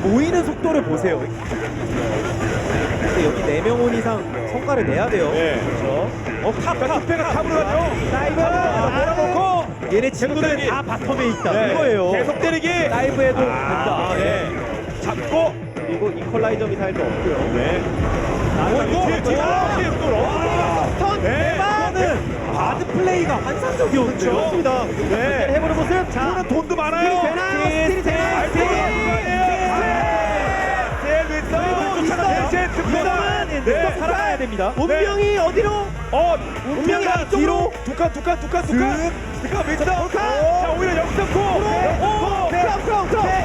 모이는 속도를 보세요. 근데 여기 4명 온 이상 성과를 내야 돼요. 네. 그렇죠. 탑배가 탑으로 가죠. 라이브 몰아놓고 얘네 친구들은 다 바텀에 있다. 이거예요. 계속 때리기. 라이브에도 된다. 네. 잡고 그리고 이퀄라이저 미사일도 없고요. 네. 스턴 대만은 바드 플레이가 환상적이었죠. 그렇습니다. 네. 해보는 모습. 자, 돈도 많아요. 스틸이 되나요? 네. 살아가야 됩니다. 운명이 어디로? 운명이 뒤로. 두칸. 자, 오히려 역습고.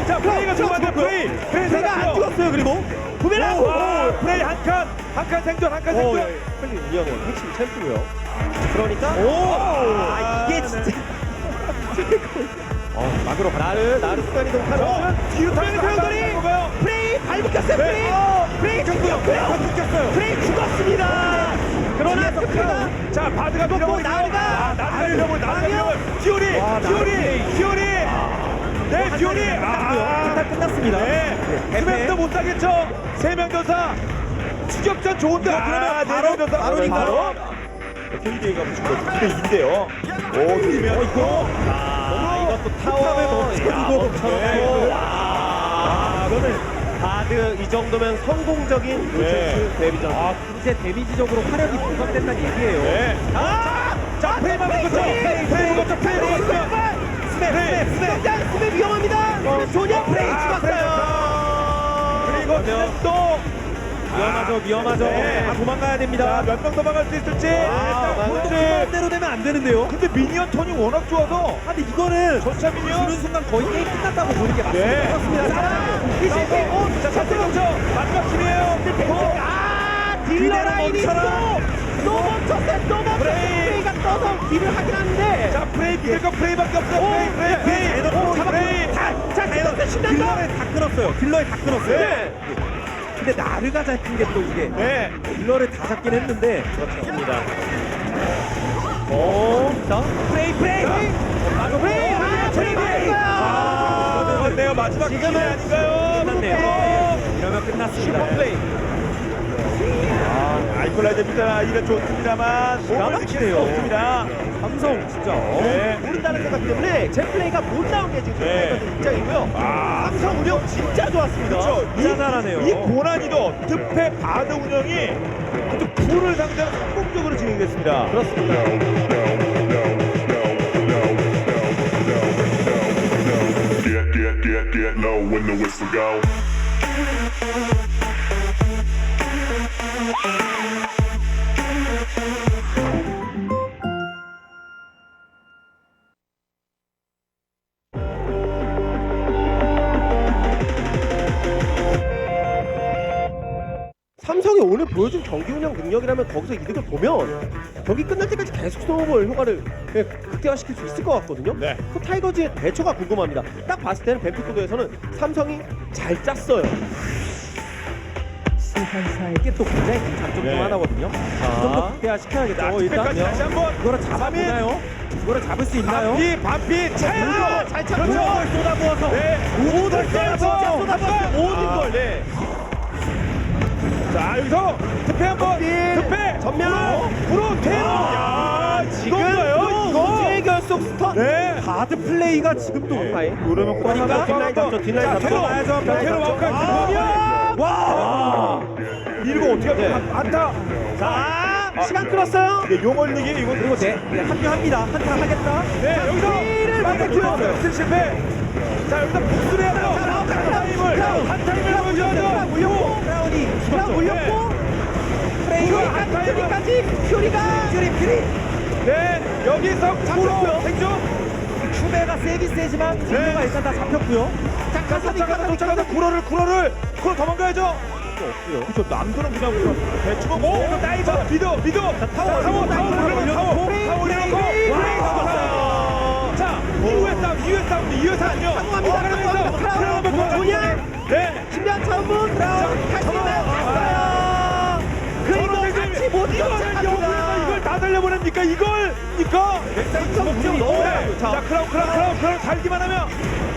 자, 플레이가 들어왔는데 플레이가 안 죽었어요. 그리고 부메랑. 플레이 한 칸 생존. 위험해요. 핵심 챔프고요. 그러니까 이게 진짜 막으로 나를 순간 이동하는 뒤로 병들이 프레이 발붙였어요. 프레이 죽고요. 프레이 죽었습니다. 그러나 스피가 자, 바드가 밀어버리고 나를 기오리 네, 기오리 일단 끝났습니다. 네, 스맵도 못 사겠죠. 3명 전사 추격전 좋은데 그러면 바로 KDA가 무조건 2대2인데요. 오, 힘이면 있고 이것도 타워에 멈춰두고 이거는 바드 이 정도면 성공적인 로체스 데뷔전. 이제 데미지적으로 화력이 보강된다는 얘기예요. 네. 자, 프레이만 먹었죠. 프레이 스맵 위험합니다. 조냐 프레이 죽었어요. 그리고 또 위험하죠. 네. 도망가야 됩니다. 몇 명 도망갈 수 있을지. 대로 되면 안 되는데요. 근데 미니언 톤이 워낙 좋아서 근데 이거는 전차 미니언 주는 순간 거의 게임 끝났다고 보는 게 맞습니다. 네. 그렇습니다. 자, 사태경차 마지막 팀이에요. 딜러 라인이 또 멈췄어요. 프레이가 떠서 딜을 하긴 하는데. 자, 프레이 믿을 거 프레이밖에 없어. 프레이. 딜러에 다 끊었어요. 네. 근데 나르가 잡힌 게 또 이게 딜러를 다 잡긴 했는데 그렇습니다. 자, 프레이. 내가 마지막 지금은 기회 아닌가요? 끝났네요. 이러면 끝났습니다. 슈퍼플레이. 아이콜라이저 밑에 이래 좋습니다만 기가 막히네요. 없습니다. 삼성 진짜 모른다는 생각 때문에 제 플레이가 못 나온 게 지금 플레이거든 입장이고요. 삼성 운영 진짜 좋았습니다. 그렇죠. 진짜 잘하네요. 이 고난이도 득패 바드 운영이 또 불을 상대로 성공적으로 진행됐습니다. 그렇습니다. Get low when the whistle go. 삼성이 오늘 보여준 경기 운영 능력이라면 거기서 이득을 보면 경기 끝날 때까지 계속 스노우볼 효과를 극대화시킬 수 있을 것 같거든요. 네. 그 타이거즈의 대처가 궁금합니다. 딱 봤을 때는 뱀픽구도에서는 삼성이 잘 짰어요. 이게 또 굉장히 큰 장점 중 하나거든요. 이 정도 극대화 시켜야겠죠. 일단 다시 한번 이거를 잡아보나요? 이거를 잡을 수 있나요? 반피 차요. 잘 참죠. 쏟아부어서 모든 쏟아부어서 모든 걸. 네. 자, 여기서 득패 한번. 득패 전면. 브로테로. 야, 이건가요? 이거의 결속 스턴. 네. 바드 플레이가 지금 또 그러면 그러니까 뒷라인 잡죠. 뒷라인 잡죠. 테로 와. 이거 어떻게 하면 안타. 자, 시간 끌었어요. 용 올리기 이거 그리고 합류합니다. 한타 하겠다. 네, 여기서 를 막았죠. 실패. 자, 여기서 복수를 해야 돼요. 한 타임을 보여줘야죠. 브라운 올렸고 프레이가 한타임까지 퓨리가 퓨리 네, 여기서 잡혔고요. 생존. 추베가 세긴 세지만 딜러가 일단 다 잡혔고요. 자, 가서 도착하다 구로를 도망가야죠. 없고요. 그렇죠. 남들은 그냥 대충 오, 나이스. 미도. 타워 올려놓고 프레이 죽었어요. 자, 이후에 싸움은요. 상호합니다. 뭐냐? 네. 준비한 차원문 브라운 탈수 있나요? 그리고 같이 못 이거를 쫓아갑니다. 이걸 다 달려보냅니까 이걸? 이거? 넥사이트가 운영이 너무 잘하고. 자 크라운 달기만 하면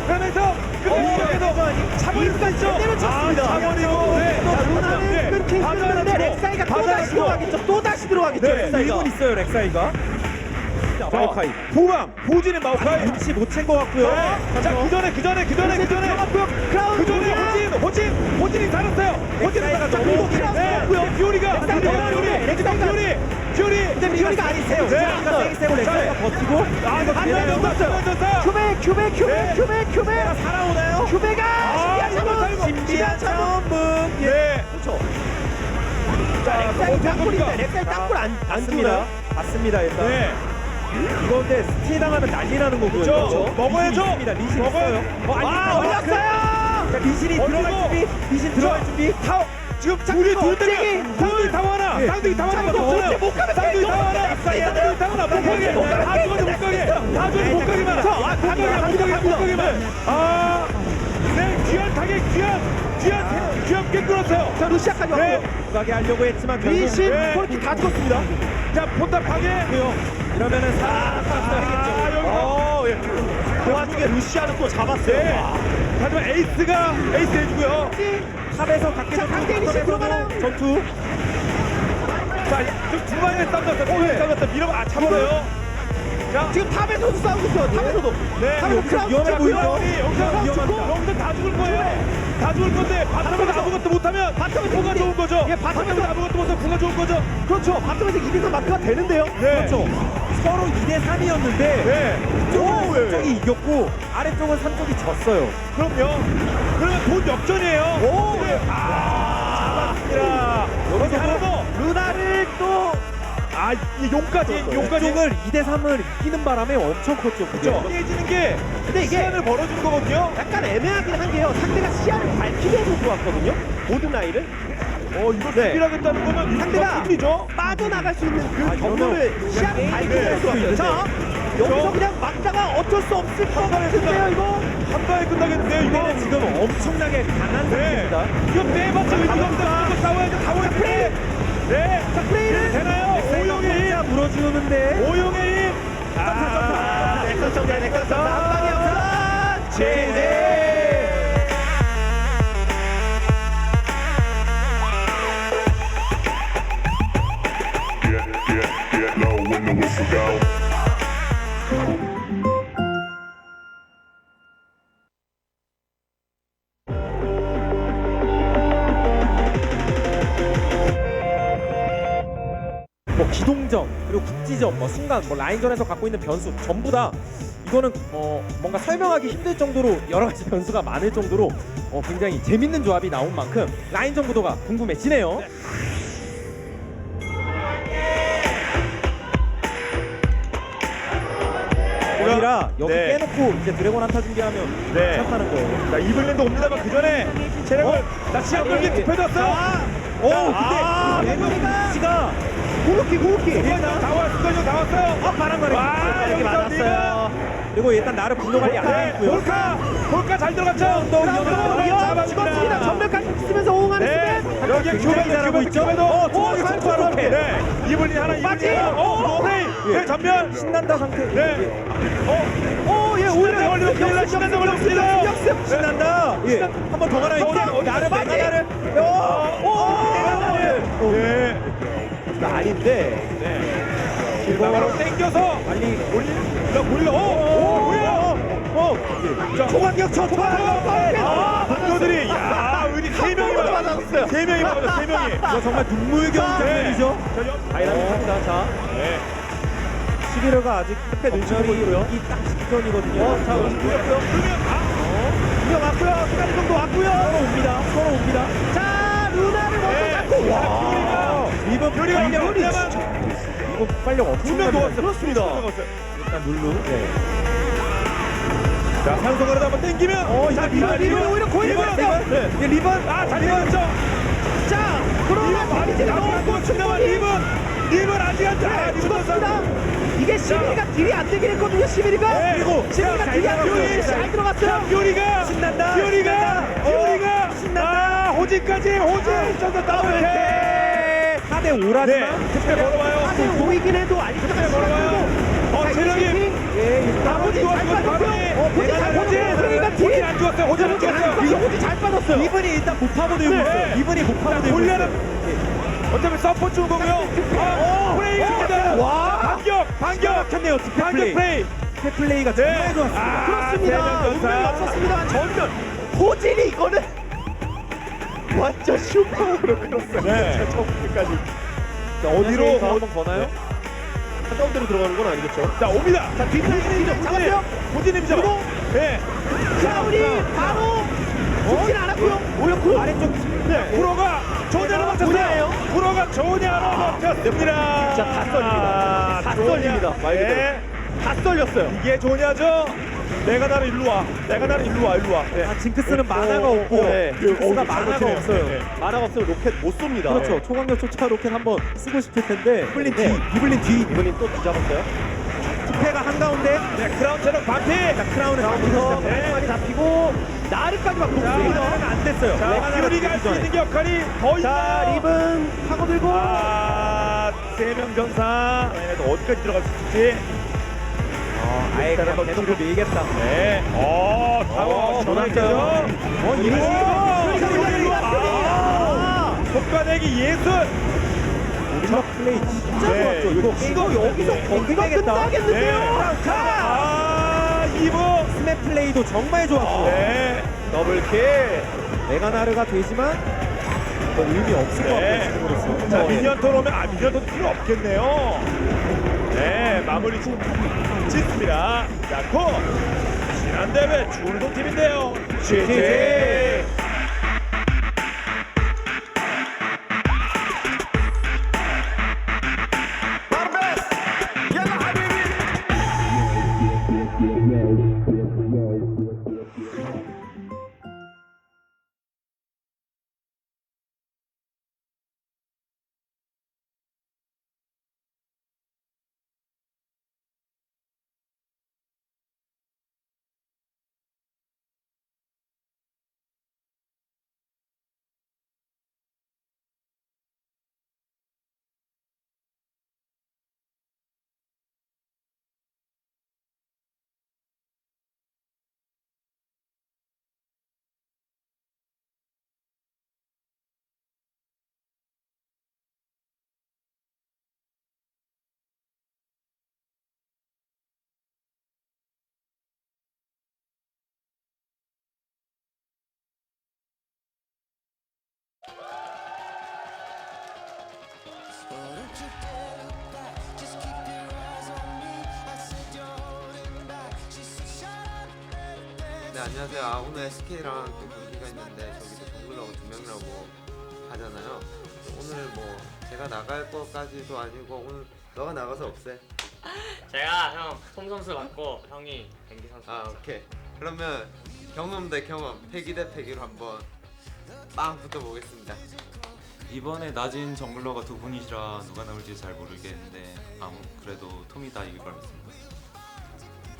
그러면서 끝내서 차버릴 수가 있죠. 때려쳤습니다. 차버리고 루나는 끊긴 끊는데 렉사이가 또다시 들어가겠죠. 또다시 들어가겠죠. 네, 렉사이가. 1분 있어요 렉사이가. 자, 마오카이. 후방 후진의 마오카이. 눈치 못 챈 것 같고요. 자 그전에 들어갔고요. 크라운 그전에 호진이 달았어요. 호진이 렉사이가 달았죠. 너무 네, 퓨리가 퓨리 근데 퓨리가 아니세요. 렉사이가 세게 세고 렉사이가 버티고. 아 이거 대단했어요. 큐베 살아오나요? 큐베가 신비한 참음. 네. 그렇죠. 자 렉사이 땅굴인데 렉사이 땅굴 안 맞습니다. 주나요? 맞습니다 일단. 네. 이거 근데 스틸 당하면 난리 나는 거고요. 그렇죠. 먹어야죠. 리신 리신 먹어요. 있어요. 아 올렸어요. 자, 리신이 들어갈 준비. 리신 들어갈 준비. 지금 둘이 둘 때문에 쌍둥이. 쌍둥이 다 와나. 예. 쌍둥이 다 와나. 쌍둥이 못 가면 쌍둥이 다 와나. 쌍둥이 쌍둥이 다 와나. 못 가게. 못 가게. 다 죽어도 못 가게. 다 죽어도 못 가게만. 못 가게만. 아. 네, 귀한 타겟 귀한 게 끌었어요. 자 루시아까지 네. 왔고 가게 하려고 했지만 결국 리신 네. 폴키 다 죽었습니다. 자, 포탑 파괴. 이러면은 예. 그 와중에 루시아는 또 잡았어요. 네. 와. 하지만 에이스 해주고요. 탑에서 각계 자, 각계 리신 들어가나요? 전투. 자, 지금 두 방에 싸웠다. 밀어 잡아요. 자, 지금 탑에서도 싸우고 있어요. 탑에서도. 네. 탑에서 크라운 위험해 잡고요. 보이죠? 여기서 다 죽을 거예요. 다 죽을 건데 바텀에서 아무것도 못하면 바텀에서 구가 이제- 좋은 거죠. 예, 바텀에서 아무것도 못하면 구가 좋은 거죠. 그렇죠. 바텀에서 2대3 마크가 되는데요. 네. 그렇죠. 서로 2대3이었는데 네. 쪽은 한쪽이 이겼고 아래쪽은 3쪽이 졌어요. 그럼요. 그러면 돈 역전이에요. 오. 네. 잡았습니다. 여기 하나 더. 루나를 또 이 용까지. 쪽을 2대3을 이기는 바람에 엄청 컸죠. 그렇죠. 깨지는 게 근데 이게 시간을 벌어주는 거거든요. 약간 애매하긴 한 게요. 상대가 시야를 밝히면서 들어왔거든요. 모든 라인을. 이거 수비하겠다는 거면 상대가 틀리죠. 빠져나갈 수 있는 그 아, 경로를 이러면 시야를 그냥 밝히면서 게임을 들어왔어요. 자, 여기서 저- 그냥 막다가 어쩔 수 없을 것 같은데요, 이거. 한 방에 끝나겠는데요, 이거. 이거는 지금 엄청나게 강한 네. 상태입니다. 이거 빼봤자 의미가 없다. 싸워야죠. 다 모였네 네. 자, 플레이를. 되나요? 오용의 힘. 물어주는데 오용의 힘. 넥서스 한방에 없어. 제제. Get low when the whistle go. 뭐 기동전 그리고 국지전 뭐 순간 뭐 라인전에서 갖고 있는 변수 전부 다 이거는 뭔가 설명하기 힘들 정도로 여러 가지 변수가 많을 정도로 굉장히 재밌는 조합이 나온 만큼 라인전 구도가 궁금해지네요. 여기라 여기 네. 깨놓고 이제 드래곤 한타 준비하면 네. 괜찮다는 거예요. 자, 이블린도 옵니다만 그 전에 체력을 자, 시합 걸기 좁혀졌어요. 오 근데 레몬이가 씨가 고르키. 순간적 다 왔어요. 바람만에 여기서 맞았어요. 그리고 일단 나를 분노 관리 안 네, 되고요. 볼카 잘 들어갔죠. 찍었습니다. 전멸까지 쓰면서 호응하는 네, 스맨. 여기에 잘하고 있죠. 큐베도 잘 네, 이블린 하나, 이블린 하나. 네, 전면. 신난다 상태. 네. 예, 오히려 올리고 큰일 신난다 올렸습니다. 역습. 신난다. 예. 한 번 더 가라 이제. 나를 맞지? 내가 나를. 내가 나를. 예. 아닌데. 네. 바로 땡겨서 빨리 올려. 자, 초강력 쳐. 박교들이 야, 우리 세 명이 맞았어요. 세 명이 맞았어. 세 명이. 이거 정말 눈물겨운 장면이죠. 다이나믹합니다. 자, 네. 11호가 아직 끝에 눈치 보고 있고요. 이딱 직전이거든요. 자, 이거 왔고요. 시간이 정도 왔고요. 서로 옵니다. 자, 루나를 먼저 잡고. 와. 리본 요리가 빨력 없냐면 이거 빨력 두명 엄청나게 놓았어요. 그렇습니다. 일단 룰루. 네. 자, 산소가로 한번 땡기면. 자, 리본 오히려 고의를 했어요. 네. 리본. 잘 들어갔죠. 자, 그러나 데미지를 나왔고 지나만 리본 아직 안 돼. 죽었습니다. 이게 11이가 딜이 안 되긴 했거든요. 11이가. 네. 그리고 11이가 딜이 안 되긴 잘 들어갔어요. 퓨리가 신난다. 퓨리가 신난다. 호진까지 호진 저도 더블 탑 4대 5라지만 네, 특별 걸어와요. 4대 5이긴 해도 아직까지 걸어와요. 체력이. 예, 나머지 잘 빠졌고요. 호지 잘 빠졌어요. 호지 안 좋았어요. 호지 안 좋았어요. 이거 호지 잘 빠졌어요. 이분이 일단 못 파고들고 네. 있어요. 이분이 못 파고들고 올려는 있어요. 어차피 서포트 준 거고요. 플레이가 와. 반격. 막혔네요. 반격 플레이. 플레이가 정말 좋았습니다. 그렇습니다. 세명전사. 운명이 없었습니다만 전면 호진이 이거는 완전 슈퍼로 끌었어요. 네. 처음까지. 자, 어디로 한번 거나요? 한 가운데로 들어가는 건 아니겠죠? 자, 옵니다. 자, 뒷플레이죠. 잡았어요. 호진님이죠. 그리고 네. 샤오리 바로 죽진 않았고요. 오렸고 아래쪽 네. 프로가 조냐로 조냐예요. 맞췄어요. 프로가 조냐로 맞췄습니다. 진짜 다 썰립니다. 다 썰립니다. 말 그대로. 네. 다 썰렸어요. 이게 조냐죠. 내가 나를 일로 와. 내가 나를 일로 와. 네. 아, 징크스는 만화가 없고 네. 징크스가 만화가 잘못이네. 없어요. 네. 만화가 없으면 로켓 못 쏩니다. 그렇죠. 초강력 쫓아 로켓 한번 쓰고 싶을 텐데 이블린 네, 뒤. 이블린 뒤. 이번엔 또 뒤잡았어요. 투패가 한가운데 네, 크라운 체력 반피. 자, 크라운을 그래서 잡으면서 네. 많이 잡히고 나르까지 막 하나는 녹습니다. 안 됐어요. 자, 퓨리가 할 수 있는 역할이 더 있나요? 자, 립은 파고들고 세명 전사. 또 어디까지 들어갈 수 있을지. 아예 그냥 대놓고 밀겠다. 네. 타워 전환점. 속가내기 예술. 오리막 플레이 진짜 네. 좋았죠. 이거 여기서 경기가 끝나겠는데요. 네. 자, 이브. 스맵 플레이도 정말 좋았고 네. 더블킬. 메가나르가 되지만 뭐 의미 없을 것 네. 같아요. 지금으로서. 자, 미니언토로 오면 미니언토 필요 없겠네요. 네, 마무리 짓습니다. 자, 지난 대회 중동 팀인데요. GG. 네, 안녕하세요. 오늘 SK랑 또 경기가 있는데 저기서 정글러가 2명이라고 하잖아요. 오늘 뭐 제가 나갈 것까지도 아니고 오늘 너가 나가서 없애. 제가 형 톰 선수 맞고 형이 뱅기 선수. 아, 오케이. 그러면 경험 대 경험, 패기 대 패기로 한번 빵 붙어보겠습니다. 이번에 낮은 정글러가 두 분이시라 누가 나올지 잘 모르겠는데 그래도 톰이 다 이길 걸 믿습니다.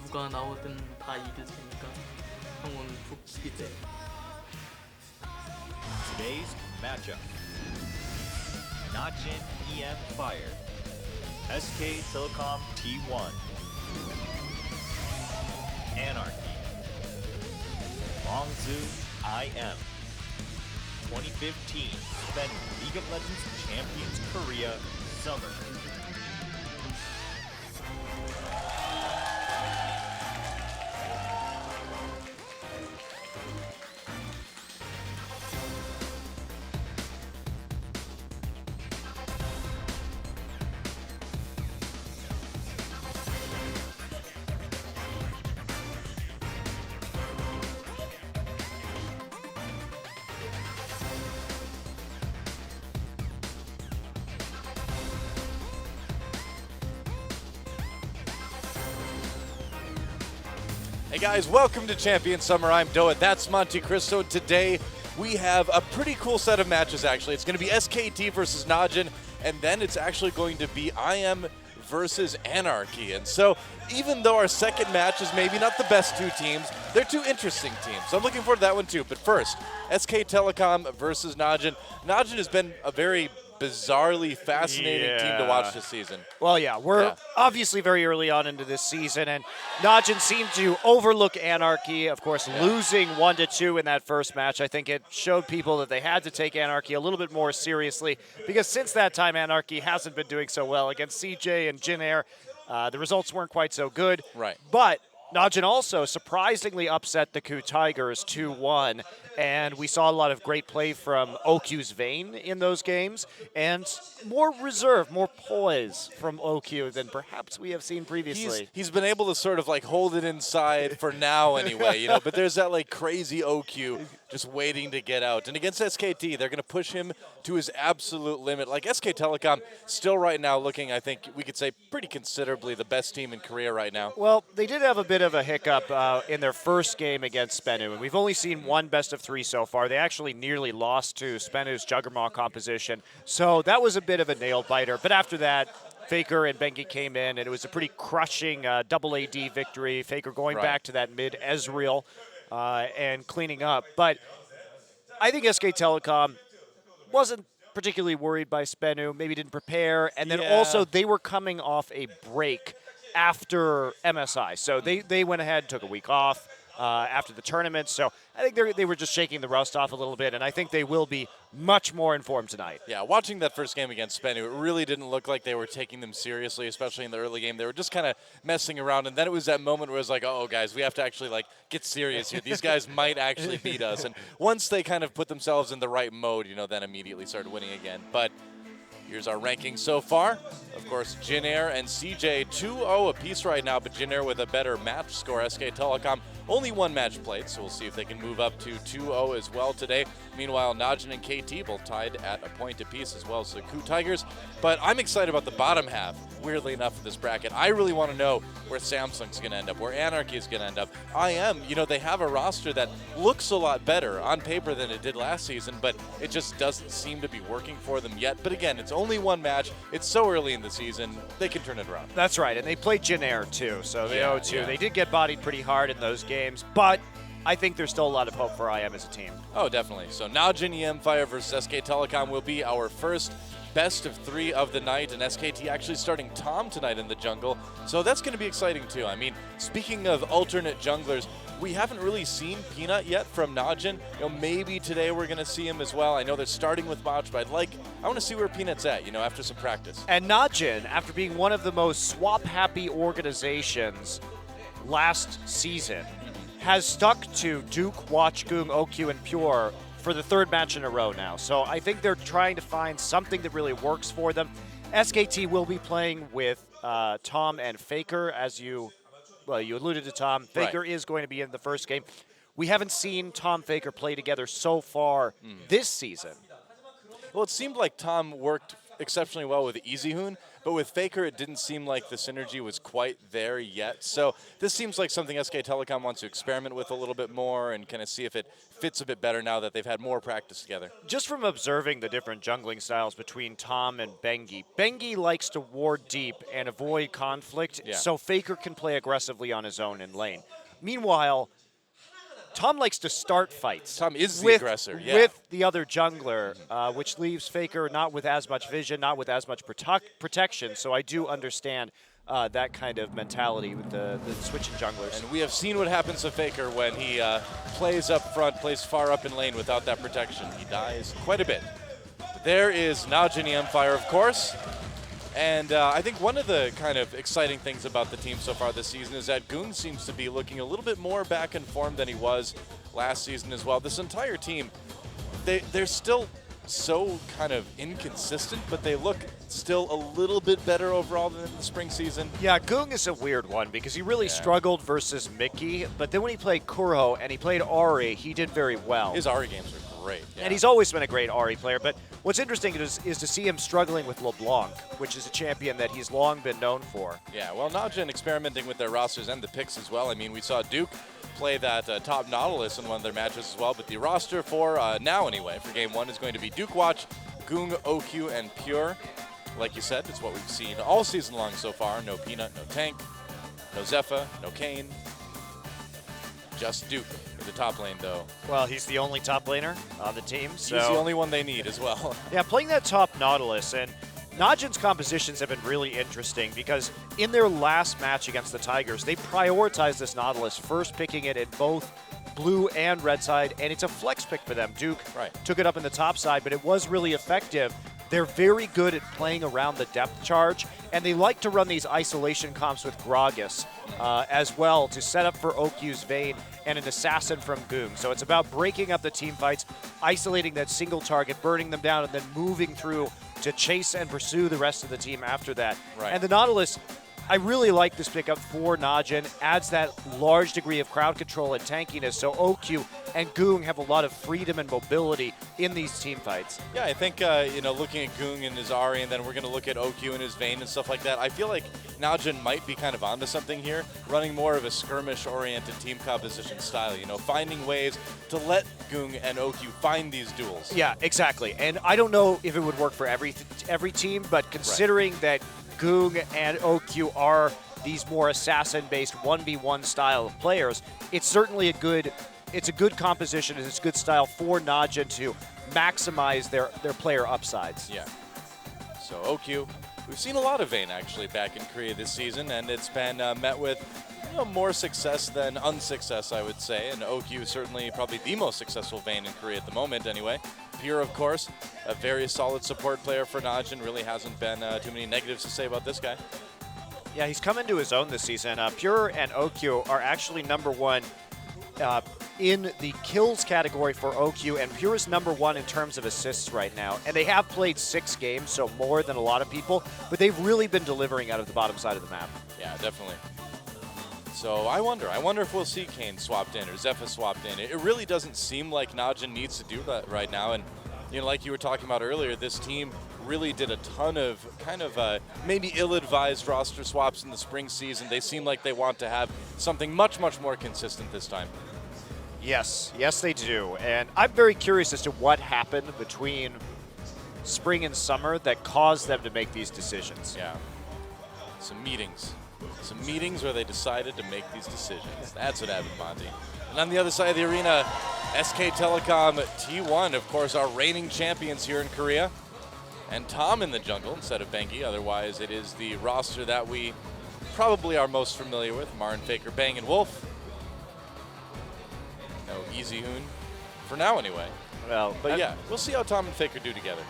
누가 나오든 다 이길 테니까 형은 푹 기대. Today's matchup. Najin EM Fire. SK Telecom T1. Anarchy. Longzhu IM. 2015 defending League of Legends Champions Korea Summer. Hey guys, welcome to Champion Summer. I'm Doa, that's Monte Cristo. Today we have a pretty cool set of matches actually. It's going to be SKT versus Najin, and then it's actually going to be IM versus Anarchy. And so even though our second match is maybe not the best two teams, they're two interesting teams. So I'm looking forward to that one too. But first, SK Telecom versus Najin. Najin has been a very bizarrely fascinating team to watch this season. Well, yeah, we're obviously very early on into this season, and Najin seemed to overlook Anarchy, of course, losing 1-2 in that first match. I think it showed people that they had to take Anarchy a little bit more seriously, because since that time, Anarchy hasn't been doing so well. Against CJ and Jin Air, the results weren't quite so good. Right. But Najin also surprisingly upset the Ku Tigers 2-1, and we saw a lot of great play from OQ's Vayne in those games, and more reserve, more poise from OQ than perhaps we have seen previously. He's been able to sort of like hold it inside for now anyway, you know, but there's that like crazy OQ just waiting to get out. And against SKT, they're going to push him to his absolute limit. Like SK Telecom still right now looking, I think we could say, pretty considerably the best team in Korea right now. Well, they did have a bit of a hiccup in their first game against Spenu, and we've only seen one best of 3 so far. They actually nearly lost to Spenu's Juggernaut composition, so that was a bit of a nail-biter. But after that, FLICKR and Bengi came in, and it was a pretty crushing double AD victory. FLICKR going back to that mid Ezreal and cleaning up. But I think SK Telecom wasn't particularly worried by Spenu, maybe didn't prepare, and then also they were coming off a break after MSI. So they went ahead, took a week off after the tournament. So I think they were just shaking the rust off a little bit, and I think they will be much more informed tonight. Yeah, watching that first game against Spenu, it really didn't look like they were taking them seriously, especially in the early game. They were just kind of messing around, and then it was that moment where it was like, oh, guys, we have to actually like get serious here. These guys might actually beat us. And once they kind of put themselves in the right mode, you know, then immediately started winning again. But here's our rankings so far. Of course, Jin Air and CJ 2-0 apiece right now, but Jin Air with a better match score. SK Telecom only 1 match played, so we'll see if they can move up to 2-0 as well today. Meanwhile, Najin and KT both tied at a point apiece as well as the Ku Tigers. But I'm excited about the bottom half, weirdly enough, of this bracket. I really want to know where Samsung's going to end up, where Anarchy is going to end up. You know, they have a roster that looks a lot better on paper than it did last season, but it just doesn't seem to be working for them yet. But again, it's only 1 match. It's so early in the season. They can turn it around. That's right, and they played Jin Air too, so they 0-2. They did get bodied pretty hard in those games, but I think there's still a lot of hope for IM as a team. Oh, definitely. So Najin EM Fire versus SK Telecom will be our first best of 3 of the night, and SKT actually starting Tom tonight in the jungle. So that's going to be exciting too. I mean, speaking of alternate junglers, we haven't really seen Peanut yet from Najin. You know, maybe today we're going to see him as well. I know they're starting with Botch, but I want to see where Peanut's at, you know, after some practice. And Najin, after being one of the most swap-happy organizations last season, has stuck to Duke, Watchgung, OQ, and Pure for the 3rd match in a row now. So I think they're trying to find something that really works for them. SKT will be playing with Tom and FLICKR, as you alluded to Tom. FLICKR is going to be in the first game. We haven't seen Tom FLICKR play together so far this season. Well, it seemed like Tom worked exceptionally well with EasyHoon, but with FLICKR, it didn't seem like the synergy was quite there yet. So this seems like something SK Telecom wants to experiment with a little bit more and kind of see if it fits a bit better now that they've had more practice together. Just from observing the different jungling styles between Tom and Bengi, Bengi likes to ward deep and avoid conflict, so FLICKR can play aggressively on his own in lane. Meanwhile, Tom likes to start fights. Tom is the aggressor, with the other jungler, which leaves FLICKR not with as much vision, not with as much protection. So I do understand that kind of mentality with the switching junglers. And we have seen what happens to FLICKR when he plays up front, plays far up in lane without that protection. He dies quite a bit. There is Najin EM Fire, of course. And I think one of the kind of exciting things about the team so far this season is that Goong seems to be looking a little bit more back in form than he was last season as well. This entire team, they're still so kind of inconsistent, but they look still a little bit better overall than in the spring season. Yeah, Goong is a weird one because he really struggled versus Mickey, but then when he played Kuro and he played Ahri, he did very well. His Ahri games are great. And he's always been a great Ahri player, but what's interesting is to see him struggling with LeBlanc, which is a champion that he's long been known for. Yeah, well, Najin experimenting with their rosters and the picks as well. I mean, we saw Duke play that top Nautilus in one of their matches as well, but the roster for now anyway, for game 1 is going to be Duke Watch, Goong, OQ, and Pure. Like you said, it's what we've seen all season long so far. No Peanut, no Tank, no Zephyr, no Kane. just Duke in the top lane, though. Well, he's the only top laner on the team. So He's the only one they need as well. yeah, playing that top Nautilus, and Najin's compositions have been really interesting because in their last match against the Tigers, they prioritized this Nautilus, first picking it in both blue and red side, and it's a flex pick for them. Duke took it up in the top side, but it was really effective. They're very good at playing around the depth charge, and they like to run these isolation comps with Gragas as well to set up for OQ's Vayne and an assassin from Goong. So it's about breaking up the team fights, isolating that single target, burning them down, and then moving through to chase and pursue the rest of the team after that. And the Nautilus, I really like this pickup for Najin. Adds that large degree of crowd control and tankiness, so OQ and Goong have a lot of freedom and mobility in these team fights. Yeah, I think, looking at Goong and his Ahri, and then we're going to look at OQ and his Vayne and stuff like that, I feel like Najin might be kind of onto something here, running more of a skirmish-oriented team composition style, finding ways to let Goong and OQ find these duels. Yeah, exactly. And I don't know if it would work for every team, but considering that Goong and OQ are these more assassin-based 1v1 style of players, it's certainly a good composition, and it's a good style for Najin to maximize their player upsides. Yeah. So OQ, we've seen a lot of Vayne actually back in Korea this season, and it's been met with more success than unsuccess, I would say. And OQ is certainly probably the most successful Vayne in Korea at the moment anyway. Pure, of course, a very solid support player for Najin. Really hasn't been too many negatives to say about this guy. Yeah, he's come into his own this season. Pure and OQ are actually #1 in the kills category for OQ, and Pure is #1 in terms of assists right now. And they have played 6 games, so more than a lot of people, but they've really been delivering out of the bottom side of the map. Yeah, definitely. So I wonder if we'll see Kane swapped in or Zephyr swapped in. It really doesn't seem like Najin needs to do that right now. And like you were talking about earlier, this team really did a ton of maybe ill-advised roster swaps in the spring season. They seem like they want to have something much, much more consistent this time. Yes, they do. And I'm very curious as to what happened between spring and summer that caused them to make these decisions. Yeah. Some meetings where they decided to make these decisions. That's what happened, Monty. And on the other side of the arena, SK Telecom T1, of course, our reigning champions here in Korea. And Tom in the jungle instead of Bengi. Otherwise, it is the roster that we probably are most familiar with. Marin, FLICKR, Bang, and Wolf. No Easy Hoon, for now anyway. Well, but yeah, we'll see how Tom and FLICKR do together.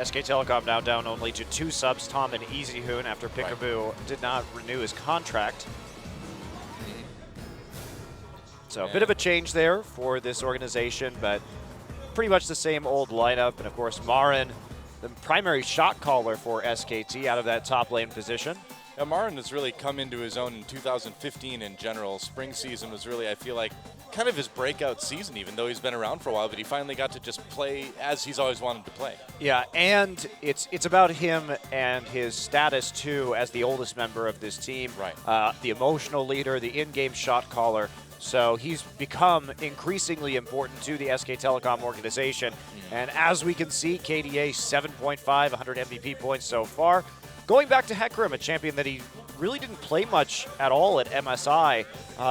SK Telecom now down only to 2 subs, Tom and Easy Hoon, after Peekaboo did not renew his contract. So a bit of a change there for this organization, but pretty much the same old lineup. And of course, Marin, the primary shot caller for SKT out of that top lane position. Yeah, Marin has really come into his own in 2015 in general. Spring season was really, I feel like, kind of his breakout season, even though he's been around for a while, but he finally got to just play as he's always wanted to play. Yeah, and it's about him and his status, too, as the oldest member of this team. Right. The emotional leader, the in-game shot caller. So he's become increasingly important to the SK Telecom organization. And as we can see, KDA 7.5, 100 MVP points so far. Going back to Hecarim, a champion that he really didn't play much at all at MSI.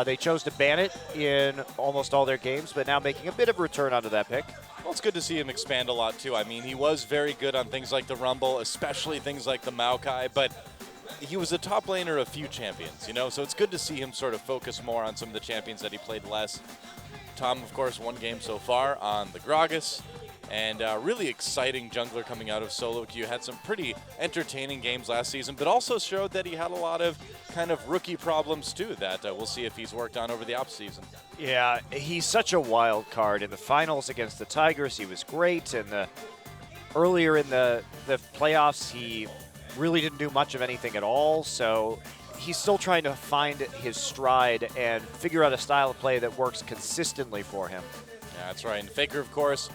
They chose to ban it in almost all their games, but now making a bit of a return onto that pick. Well, it's good to see him expand a lot, too. I mean, he was very good on things like the Rumble, especially things like the Maokai, but he was a top laner of few champions, so it's good to see him sort of focus more on some of the champions that he played less. Tom, of course, 1 game so far on the Gragas. And really exciting jungler coming out of solo queue. Had some pretty entertaining games last season, but also showed that he had a lot of kind of rookie problems too that we'll see if he's worked on over the off season. Yeah, he's such a wild card. In the finals against the Tigers, he was great. And earlier in the playoffs, he really didn't do much of anything at all. So he's still trying to find his stride and figure out a style of play that works consistently for him. Yeah, that's right. And FLICKR, of course,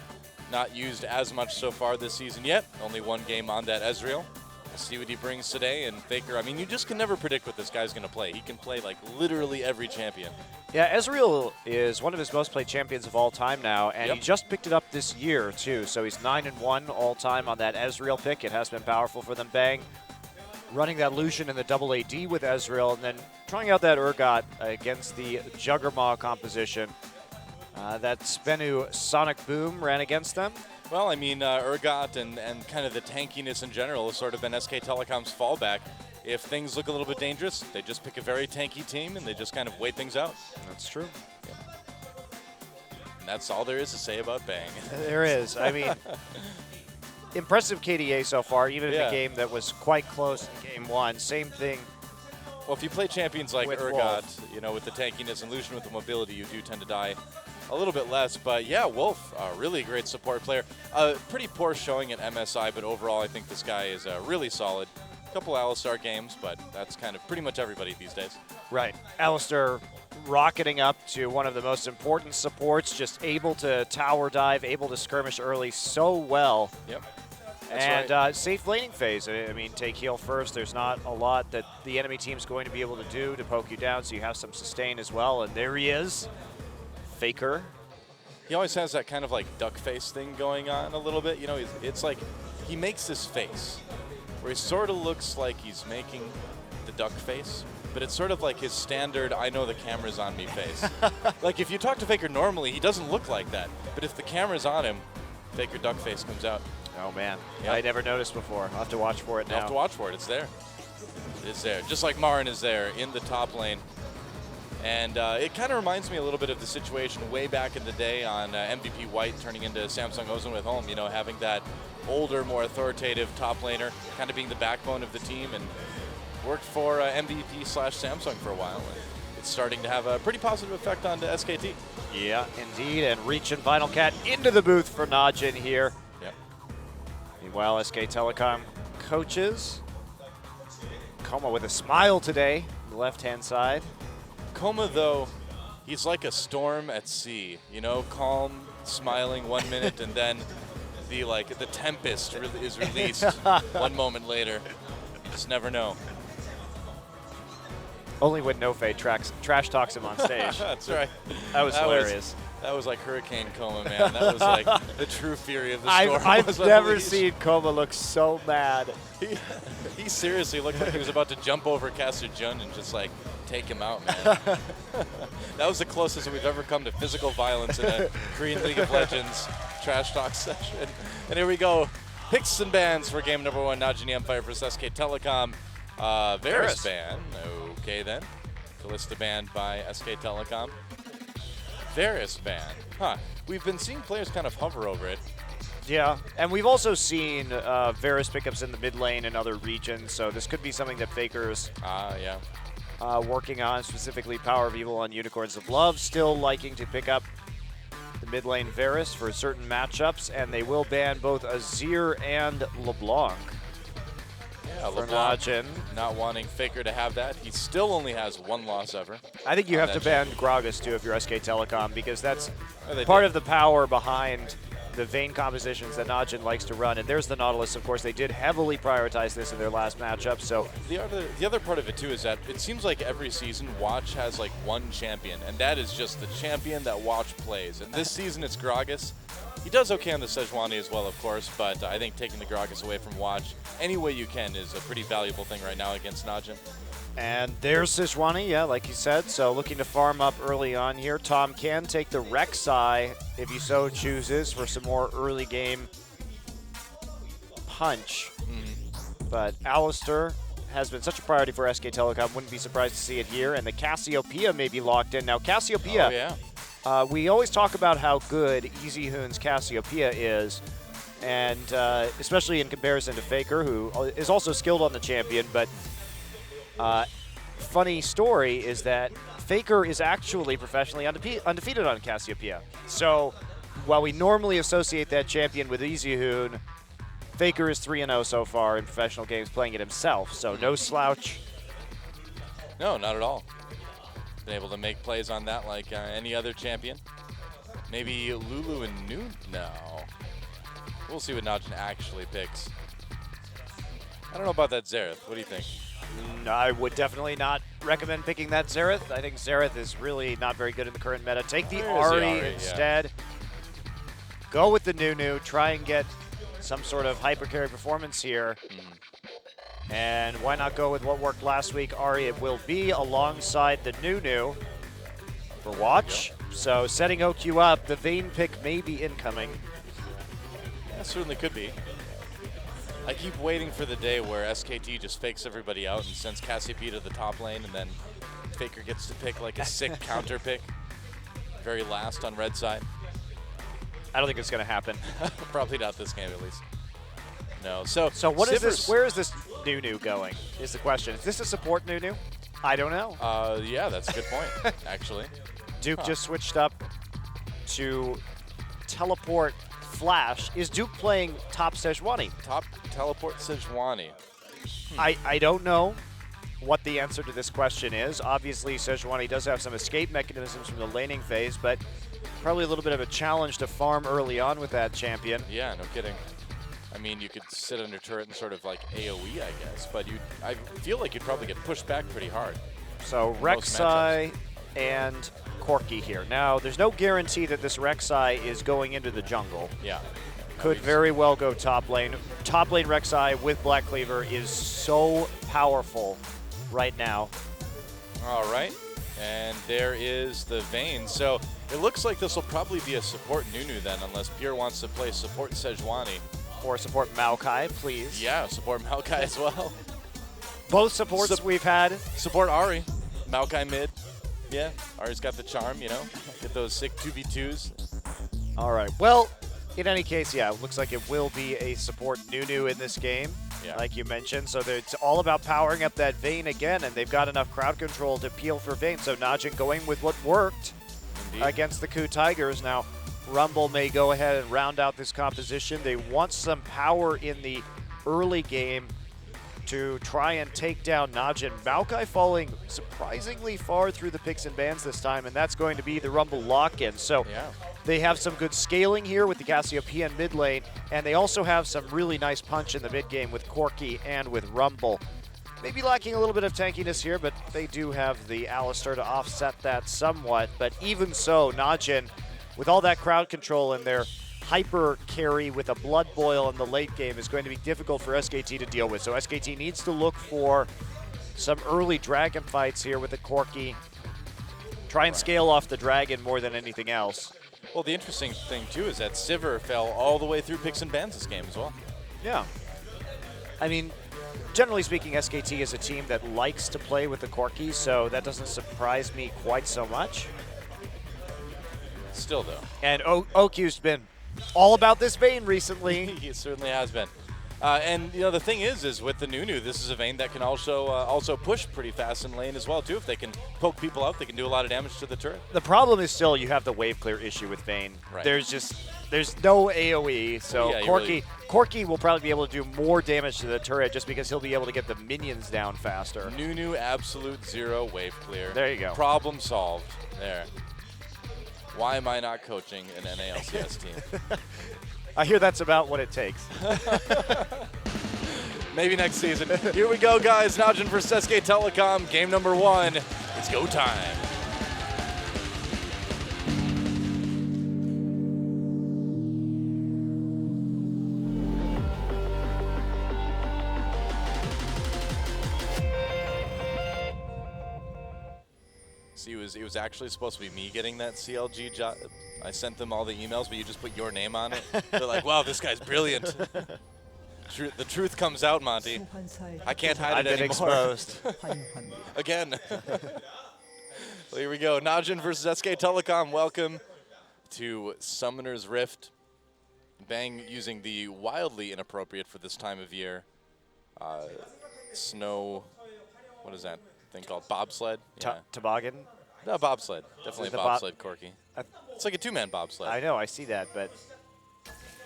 not used as much so far this season yet. Only 1 game on that Ezreal. We'll see what he brings today. And FLICKR, I mean, you just can never predict what this guy's going to play. He can play like literally every champion. Yeah, Ezreal is one of his most played champions of all time now, and he just picked it up this year too. So he's 9-1 all time on that Ezreal pick. It has been powerful for them. Bang, running that Lucian in the double AD with Ezreal, and then trying out that Urgot against the Juggermaw composition. That Spenu Sonic Boom ran against them. Well, I mean, Urgot and kind of the tankiness in general has sort of been SK Telecom's fallback. If things look a little bit dangerous, they just pick a very tanky team and they just kind of wait things out. That's true. Yeah. And that's all there is to say about Bang. There is. I mean, impressive KDA so far, even in a game that was quite close in game one. Same thing. Well, if you play champions like with Urgot, Wolf. you know, with the tankiness and Lucian with the mobility, you do tend to die a little bit less. But yeah, Wolf, a really great support player. Pretty poor showing at MSI, but overall I think this guy is really solid. Couple Alistar games, but that's kind of pretty much everybody these days. Right. Alistair rocketing up to one of the most important supports, just able to tower dive, able to skirmish early so well. Yep. And safe laning phase. I mean, take heal first. There's not a lot that the enemy team's going to be able to do to poke you down, so you have some sustain as well. And there he is, FLICKR. He always has that kind of like duck face thing going on a little bit. You know, it's like he makes this face where he sort of looks like he's making the duck face, but it's sort of like his standard I know the camera's on me face. Like if you talk to FLICKR normally, he doesn't look like that. But if the camera's on him, FLICKR duck face comes out. Oh man, Yep. I never noticed before. I'll have to watch for it now. You have to watch for it. It's there. It's there. Just like Marin is there in the top lane. And it kind of reminds me a little bit of the situation way back in the day on MVP White turning into Samsung Ozone with Home, you know, having that older, more authoritative top laner, kind of being the backbone of the team, and worked for MVP/Samsung for a while. And it's starting to have a pretty positive effect on the SKT. Yeah, indeed. And reaching Vinyl Cat into the booth for Najin here. Yep. Meanwhile, SK Telecom coaches. Coma with a smile today, on the left-hand side. Coma, though, he's like a storm at sea. You know, calm, smiling 1 minute, and then the tempest is released 1 moment later. You just never know. Only when Nofe trash talks him on stage. That's right. That was hilarious. That was like Hurricane Coma, man. That was like the true fury of the storm. I've never seen Coma look so mad. He seriously looked like he was about to jump over Caster Jun and just like take him out, man. That was the closest we've ever come to physical violence in a Korean League of Legends trash talk session. And here we go. Picks and bans for game number 1, Najin Empire versus SK Telecom. Varus ban. Okay then. Kalista banned by SK Telecom. Varus ban. Huh. We've been seeing players kind of hover over it. Yeah, and we've also seen Varus pickups in the mid lane in other regions, so this could be something that FLICKR's working on, specifically Power of Evil on Unicorns of Love, still liking to pick up the mid lane Varus for certain matchups, and they will ban both Azir and LeBlanc. Yeah, LeBlanc not wanting FLICKR to have that. He still only has 1 loss ever. I think you have to ban Gragas too if you're SK Telecom, because that's part of the power behind the Vayne compositions that Najin likes to run. And there's the Nautilus, of course. They did heavily prioritize this in their last matchup. So the other part of it too is that it seems like every season Watch has like 1 champion, and that is just the champion that Watch plays. And this season it's Gragas. He does okay on the Sejuani as well, of course, but I think taking the Gragas away from Watch any way you can is a pretty valuable thing right now against Najin. And there's Sejuani, yeah, like you said. So looking to farm up early on here. Tom can take the Rek'Sai if he so chooses for some more early game punch. But Alistair has been such a priority for SK Telecom. Wouldn't be surprised to see it here. And the Cassiopeia may be locked in. Now Cassiopeia, we always talk about how good Easy Hoon's Cassiopeia is. And especially in comparison to FLICKR, who is also skilled on the champion, but funny story is that FLICKR is actually professionally undefeated on Cassiopeia. So while we normally associate that champion with Easyhoon, FLICKR is 3-0 so far in professional games playing it himself. So no slouch. No, not at all. Been able to make plays on that like any other champion. Maybe Lulu and Noon? No. We'll see what Najin actually picks. I don't know about that Xerath. What do you think? I would definitely not recommend picking that Xerath. I think Xerath is really not very good in the current meta. Take the Ahri instead. Go with the Nunu. Try and get some sort of hyper carry performance here. And why not go with what worked last week, Ari? It will be alongside the Nunu for watch. So setting OQ up, the Vayne pick may be incoming. Yeah, certainly could be. I keep waiting for the day where SKT just fakes everybody out and sends Cassiopeia to the top lane, and then Faker gets to pick like a sick counter pick. Very last on red side. I don't think it's going to happen. Probably not this game, at least. No. So what is Sivers, this? Where is this Nunu going? Is the question. Is this a support Nunu? I don't know. Yeah, that's a good point, actually. Duke just switched up to teleport Flash. Is Duke playing top Sejuani? Top teleport Sejuani. I don't know what the answer to this question is. Obviously, Sejuani does have some escape mechanisms from the laning phase, but probably a little bit of a challenge to farm early on with that champion. Yeah, no kidding. I mean, you could sit under turret and sort of like AoE, I guess, but I feel like you'd probably get pushed back pretty hard. So Rek'Sai and Corki here. Now, there's no guarantee that this Rek'Sai is going into the jungle. Yeah. Could very well go top lane. Top lane Rek'Sai with Black Cleaver is so powerful right now. All right. And there is the Vayne. So it looks like this will probably be a support Nunu then, unless Pure wants to play support Sejuani. Or support Maokai, please. Yeah, support Maokai as well. Both supports we've had. Support Ari. Maokai mid. Yeah, Ari's got the charm, you know. Get those sick 2v2s. All right. Well, in any case, yeah, it looks like it will be a support Nunu in this game, like you mentioned. So it's all about powering up that Vayne again, and they've got enough crowd control to peel for Vayne. So Najin going with what worked against the Ku Tigers. Now, Rumble may go ahead and round out this composition. They want some power in the early game to try and take down Najin. Maokai falling surprisingly far through the picks and bans this time, and that's going to be the Rumble lock-in. So they have some good scaling here with the Cassiopeia mid lane, and they also have some really nice punch in the mid game with Corki and with Rumble. Maybe lacking a little bit of tankiness here, but they do have the Alistar to offset that somewhat. But even so, Najin, with all that crowd control and their hyper carry with a blood boil in the late game, is going to be difficult for SKT to deal with. So SKT needs to look for some early dragon fights here with the Corki. Try and scale off the dragon more than anything else. Well, the interesting thing, too, is that Sivir fell all the way through picks and bans this game as well. Yeah. I mean, generally speaking, SKT is a team that likes to play with the Corki, so that doesn't surprise me quite so much. Still, though. And OQ's been all about this Vayne recently. He certainly has been. And you know, the thing is with the Nunu, this is a Vayne that can also push pretty fast in lane as well too. If they can poke people out, they can do a lot of damage to the turret. The problem is still you have the wave clear issue with Vayne. Right. There's no AoE, so Corki will probably be able to do more damage to the turret just because he'll be able to get the minions down faster. Nunu absolute zero wave clear. There you go. Problem solved. There. Why am I not coaching an NALCS team? I hear that's about what it takes. Maybe next season. Here we go, guys. Najin versus SK Telecom. Game number 1. It's go time. See, it was actually supposed to be me getting that CLG job. I sent them all the emails, but you just put your name on it. They're like, wow, this guy's brilliant. The truth comes out, Monty. I can't hide it anymore. I've been exposed. Again. Well, here we go. Najin versus SK Telecom. Welcome to Summoner's Rift. Bang using the wildly inappropriate for this time of year snow, what is that thing called? Bobsled? Yeah. Toboggan? No, bobsled. Definitely a bobsled, Corky. It's like a two-man bobsled. I know, I see that, but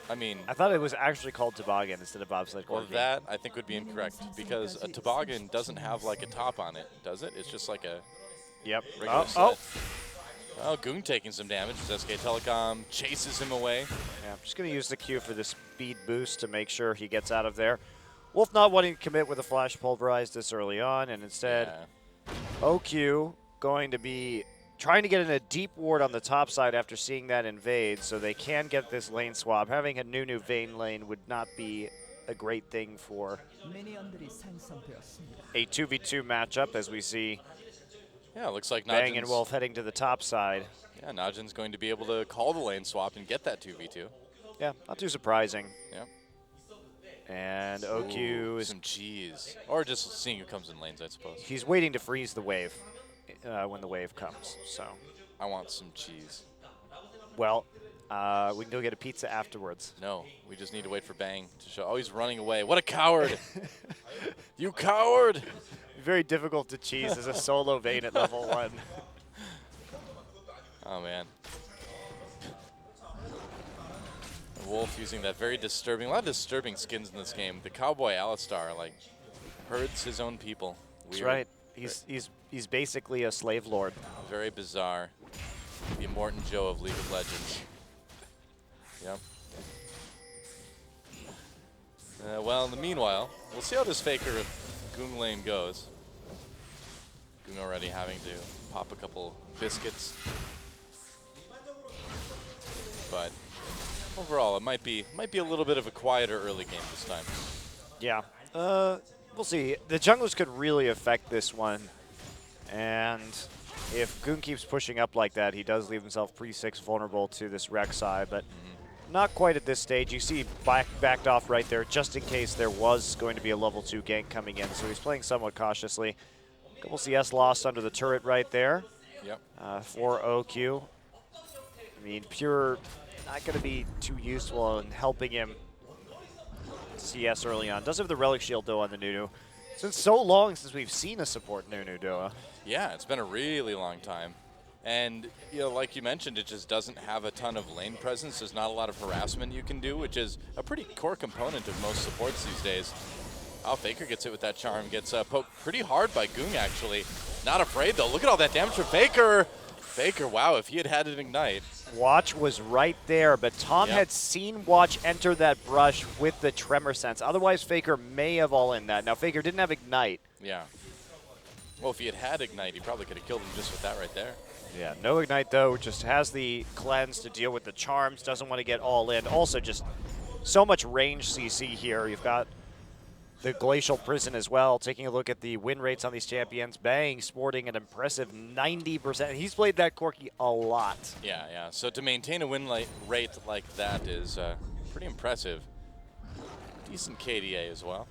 I mean, I thought it was actually called toboggan instead of bobsled. Well, that I think would be incorrect because a toboggan doesn't have like a top on it, does it? It's just like a regular sled. Oh, Goon taking some damage as SK Telecom chases him away. Yeah, I'm just going to use the Q for the speed boost to make sure he gets out of there. Wolf not wanting to commit with a flash pulverized this early on, and instead OQ going to be trying to get in a deep ward on the top side after seeing that invade so they can get this lane swap. Having a Nunu Vayne lane would not be a great thing for a 2v2 matchup as we see Yeah, it looks like Bang and Najin's, Wolf heading to the top side. yeah, Najin's going to be able to call the lane swap and get that 2v2. Yeah, not too surprising. Yeah. And Ooh, OQ is some cheese. Or just seeing who comes in lanes, I suppose. he's waiting to freeze the wave when the wave comes. So, I want some cheese. well, we can go get a pizza afterwards. No, we just need to wait for Bang to show. Oh, he's running away. What a coward. You coward. Very difficult to cheese as a solo Vayne at level 1. Oh, man. Wolf using that very disturbing, a lot of disturbing skins in this game. The Cowboy Alistar, like, herds his own people. That's Weird. right. He's basically a slave lord. Very bizarre. The Immortan Joe of League of Legends. Yep. Well, in the meanwhile, we'll see how this Faker Goong lane goes. Goong already having to pop a couple biscuits. But overall, it might be a little bit of a quieter early game this time. Yeah. We'll see. The junglers could really affect this one. And if Goong keeps pushing up like that, he does leave himself pre-6 vulnerable to this Rek'Sai, but not quite at this stage. You see backed off right there just in case there was going to be a level 2 gank coming in, so he's playing somewhat cautiously. Couple CS lost under the turret right there. Yep. For OQ. I mean, Pure not going to be too useful in helping him CS early on. Does have the Relic Shield, though, on the Nunu. It's been so long since we've seen a support Nunu, Doa. Yeah, it's been a really long time. And, you know, like you mentioned, it just doesn't have a ton of lane presence. There's not a lot of harassment you can do, which is a pretty core component of most supports these days. Oh, Faker gets hit with that charm. Gets poked pretty hard by Goong, actually. Not afraid, though. Look at all that damage from Faker. Faker, wow, if he had had an Ignite. Watch was right there, but Tom had seen Watch enter that brush with the Tremor Sense. Otherwise, Faker may have all in that. Now, Faker didn't have Ignite. Yeah. Well, if he had had Ignite, he probably could have killed him just with that right there. Yeah, no Ignite, though. Just has the cleanse to deal with the charms. Doesn't want to get all in. Also, just so much range CC here. You've got the Glacial Prison as well. Taking a look at the win rates on these champions. Bang sporting an impressive 90%. He's played that Corki a lot. Yeah, yeah. So to maintain a win rate like that is pretty impressive. Decent KDA as well.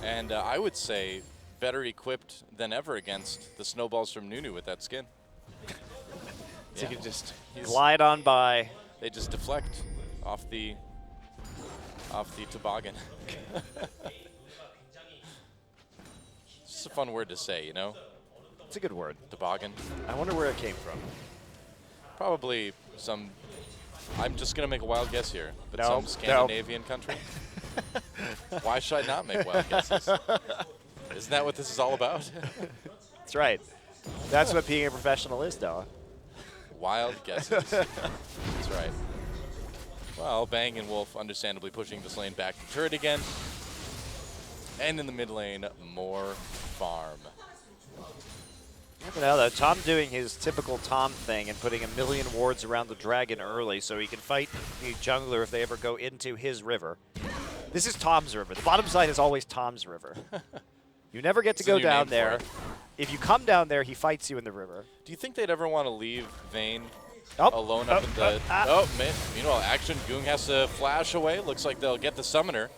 And I would say better equipped than ever against the snowballs from Nunu with that skin. So you can just glide on by. They just deflect off the toboggan. It's just a fun word to say, you know? It's a good word. Toboggan. I wonder where it came from. Probably some, I'm just going to make a wild guess here, but No, some Scandinavian country. Why should I not make wild guesses? Isn't that what this is all about? That's right. That's what being a professional is, Noah. Wild guesses. That's right. Well, Bang and Wolf understandably pushing this lane back to turret again. And in the mid lane, more farm. Now, though, Tom doing his typical Tom thing and putting 1,000,000 wards around the dragon early so he can fight the jungler if they ever go into his river. This is Tom's river. The bottom side is always Tom's river. You never get to go down there. If you come down there, he fights you in the river. Do you think they'd ever want to leave Vayne alone up in the... meanwhile, Action Goong has to flash away. Looks like they'll get the summoner.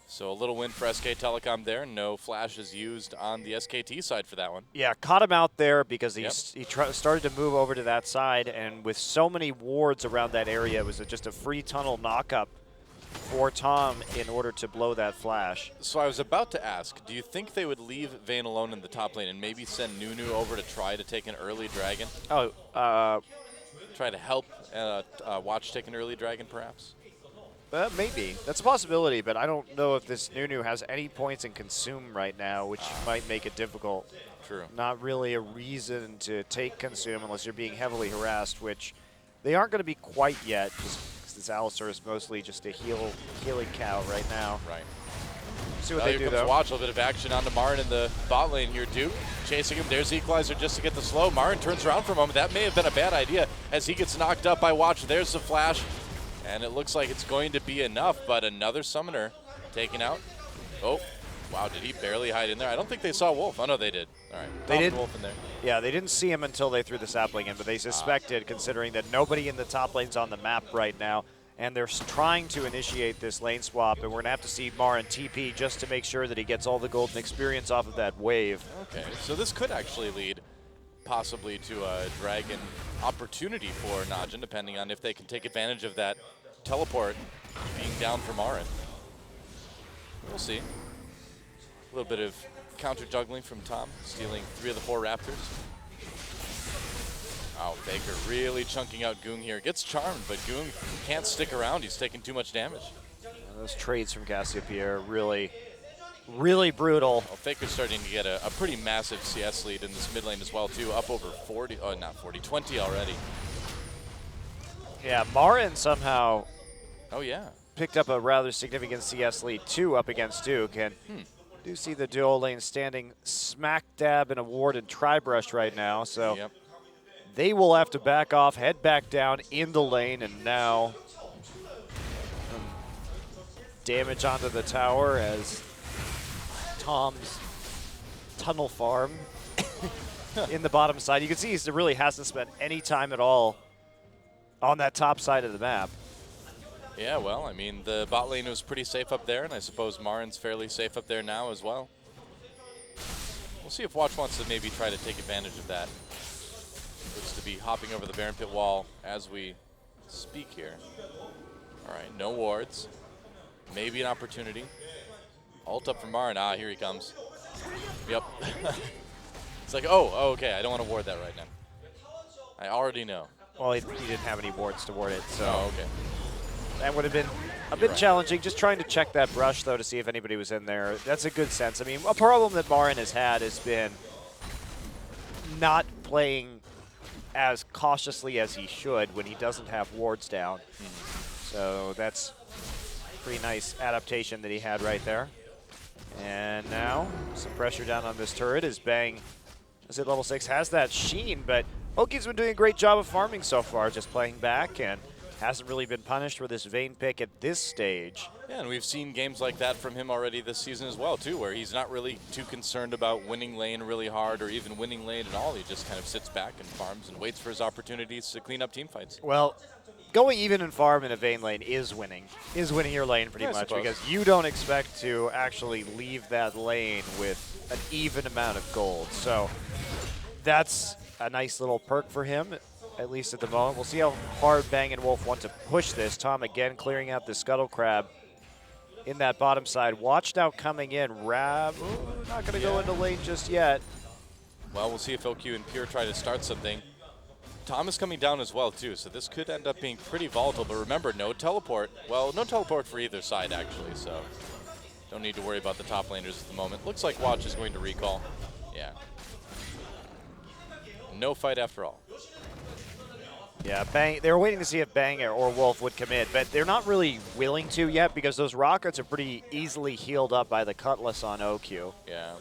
So a little win for SK Telecom there. No flash is used on the SKT side for that one. Yeah, caught him out there because he started to move over to that side, and with so many wards around that area, it was just a free tunnel knock-up for Tom in order to blow that flash. So I was about to ask, do you think they would leave Vayne alone in the top lane and maybe send Nunu over to try to take an early dragon? Oh, try to help Watch take an early dragon, perhaps? Maybe. That's a possibility, but I don't know if this Nunu has any points in Consume right now, which might make it difficult. True. Not really a reason to take Consume unless you're being heavily harassed, which they aren't going to be quite yet, just because this Alistar is mostly just a healing cow right now. Right. See what they do, here comes though. Watch, a little bit of action onto Marin in the bot lane here, Duke. Chasing him, there's Equalizer just to get the slow. Marin turns around for a moment. That may have been a bad idea as he gets knocked up by Watch. There's the flash. And it looks like it's going to be enough, but another summoner taken out. Oh, wow, did he barely hide in there? I don't think they saw Wolf. Oh, no, they did. All right, They did. Wolf in there. Yeah, they didn't see him until they threw the sapling in, but they suspected, considering that nobody in the top lane's on the map right now, and they're trying to initiate this lane swap, and we're going to have to see Marin TP just to make sure that he gets all the golden experience off of that wave. Okay, so this could actually lead possibly to a dragon opportunity for Najin, depending on if they can take advantage of that teleport being down for Marin. We'll see. A little bit of counter juggling from Tom, stealing 3 of the 4 Raptors. Oh, Baker really chunking out Goong here. Gets charmed, but Goong can't stick around. He's taking too much damage. Those trades from Cassiopeia really, really brutal. Well, Faker's starting to get a pretty massive CS lead in this mid lane as well, too. Up over 40, oh, not 40, 20 already. Yeah, Marin somehow yeah, picked up a rather significant CS lead, 2 up against Duke, and do see the duo lane standing smack dab in a ward and tri-brush right now, so they will have to back off, head back down in the lane, and now damage onto the tower as Tom's tunnel farm in the bottom side. You can see he really hasn't spent any time at all on that top side of the map. Yeah, well, I mean, the bot lane was pretty safe up there, and I suppose Marin's fairly safe up there now as well. We'll see if Watch wants to maybe try to take advantage of that. Looks to be hopping over the Baron Pit wall as we speak here. All right, no wards. Maybe an opportunity. Ult up for Marin. Ah, here he comes. Yep. It's like, oh, okay, I don't want to ward that right now. I already know. Well, he didn't have any wards to ward it, so. Oh, okay. That would have been a bit challenging. Just trying to check that brush, though, to see if anybody was in there. That's a good sense. I mean, a problem that Marin has had has been not playing as cautiously as he should when he doesn't have wards down. So that's pretty nice adaptation that he had right there. And now, some pressure down on this turret as Bang, is at level 6, has that sheen, but Oki's been doing a great job of farming so far, just playing back, and hasn't really been punished for this Vayne pick at this stage. Yeah, and we've seen games like that from him already this season as well, too, where he's not really too concerned about winning lane really hard or even winning lane at all. He just kind of sits back and farms and waits for his opportunities to clean up team fights. Well, going even in farm in a Vayne lane is winning your lane pretty much, because you don't expect to actually leave that lane with an even amount of gold. So that's a nice little perk for him, at least at the moment. We'll see how hard Bang and Wolf want to push this. Tom again clearing out the Scuttle Crab in that bottom side. Watch now coming in. Rab, not going to go into lane just yet. Well, we'll see if LQ and Pure try to start something. Tom is coming down as well, too, so this could end up being pretty volatile. But remember, no teleport. Well, no teleport for either side, actually, so don't need to worry about the top laners at the moment. Looks like Watch is going to recall. Yeah. No fight after all. Yeah, Bang. They were waiting to see if Bang or Wolf would commit, but they're not really willing to yet because those rockets are pretty easily healed up by the Cutlass on OQ. Yeah.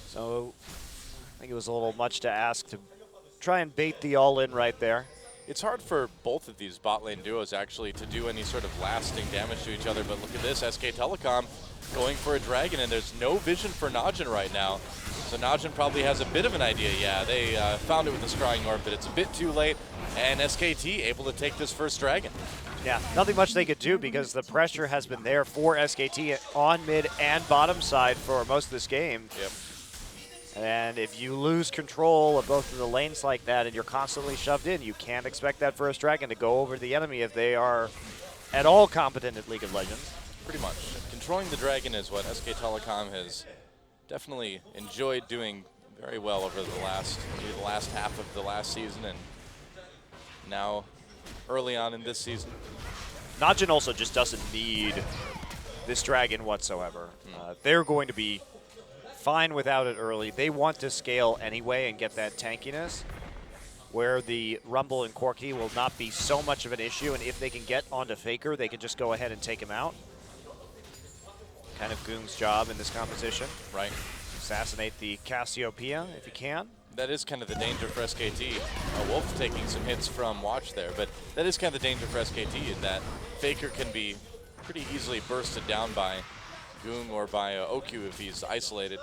So I think it was a little much to ask to try and bait the all-in right there. It's hard for both of these bot lane duos actually to do any sort of lasting damage to each other, but look at this, SK Telecom going for a dragon, and there's no vision for Najin right now. So Najin probably has a bit of an idea. Yeah, they found it with the Scrying Orb, but it's a bit too late, and SKT able to take this first dragon. Yeah, nothing much they could do because the pressure has been there for SKT on mid and bottom side for most of this game. Yep. And if you lose control of both of the lanes like that and you're constantly shoved in, you can't expect that first dragon to go over the enemy if they are at all competent at League of Legends. Pretty much. Controlling the dragon is what SK Telecom has definitely enjoyed doing very well over the last half of the last season and now early on in this season. Najin also just doesn't need this dragon whatsoever. They're going to be fine without it early. They want to scale anyway and get that tankiness where the Rumble and Corki will not be so much of an issue, and if they can get onto FLICKR, they can just go ahead and take him out. Kind of Goong's job in this composition. Right. Assassinate the Cassiopeia if you can. that is kind of the danger for SKT. Wolf taking some hits from Watch there, but that is kind of the danger for SKT in that FLICKR can be pretty easily bursted down by Goong or by OQ if he's isolated.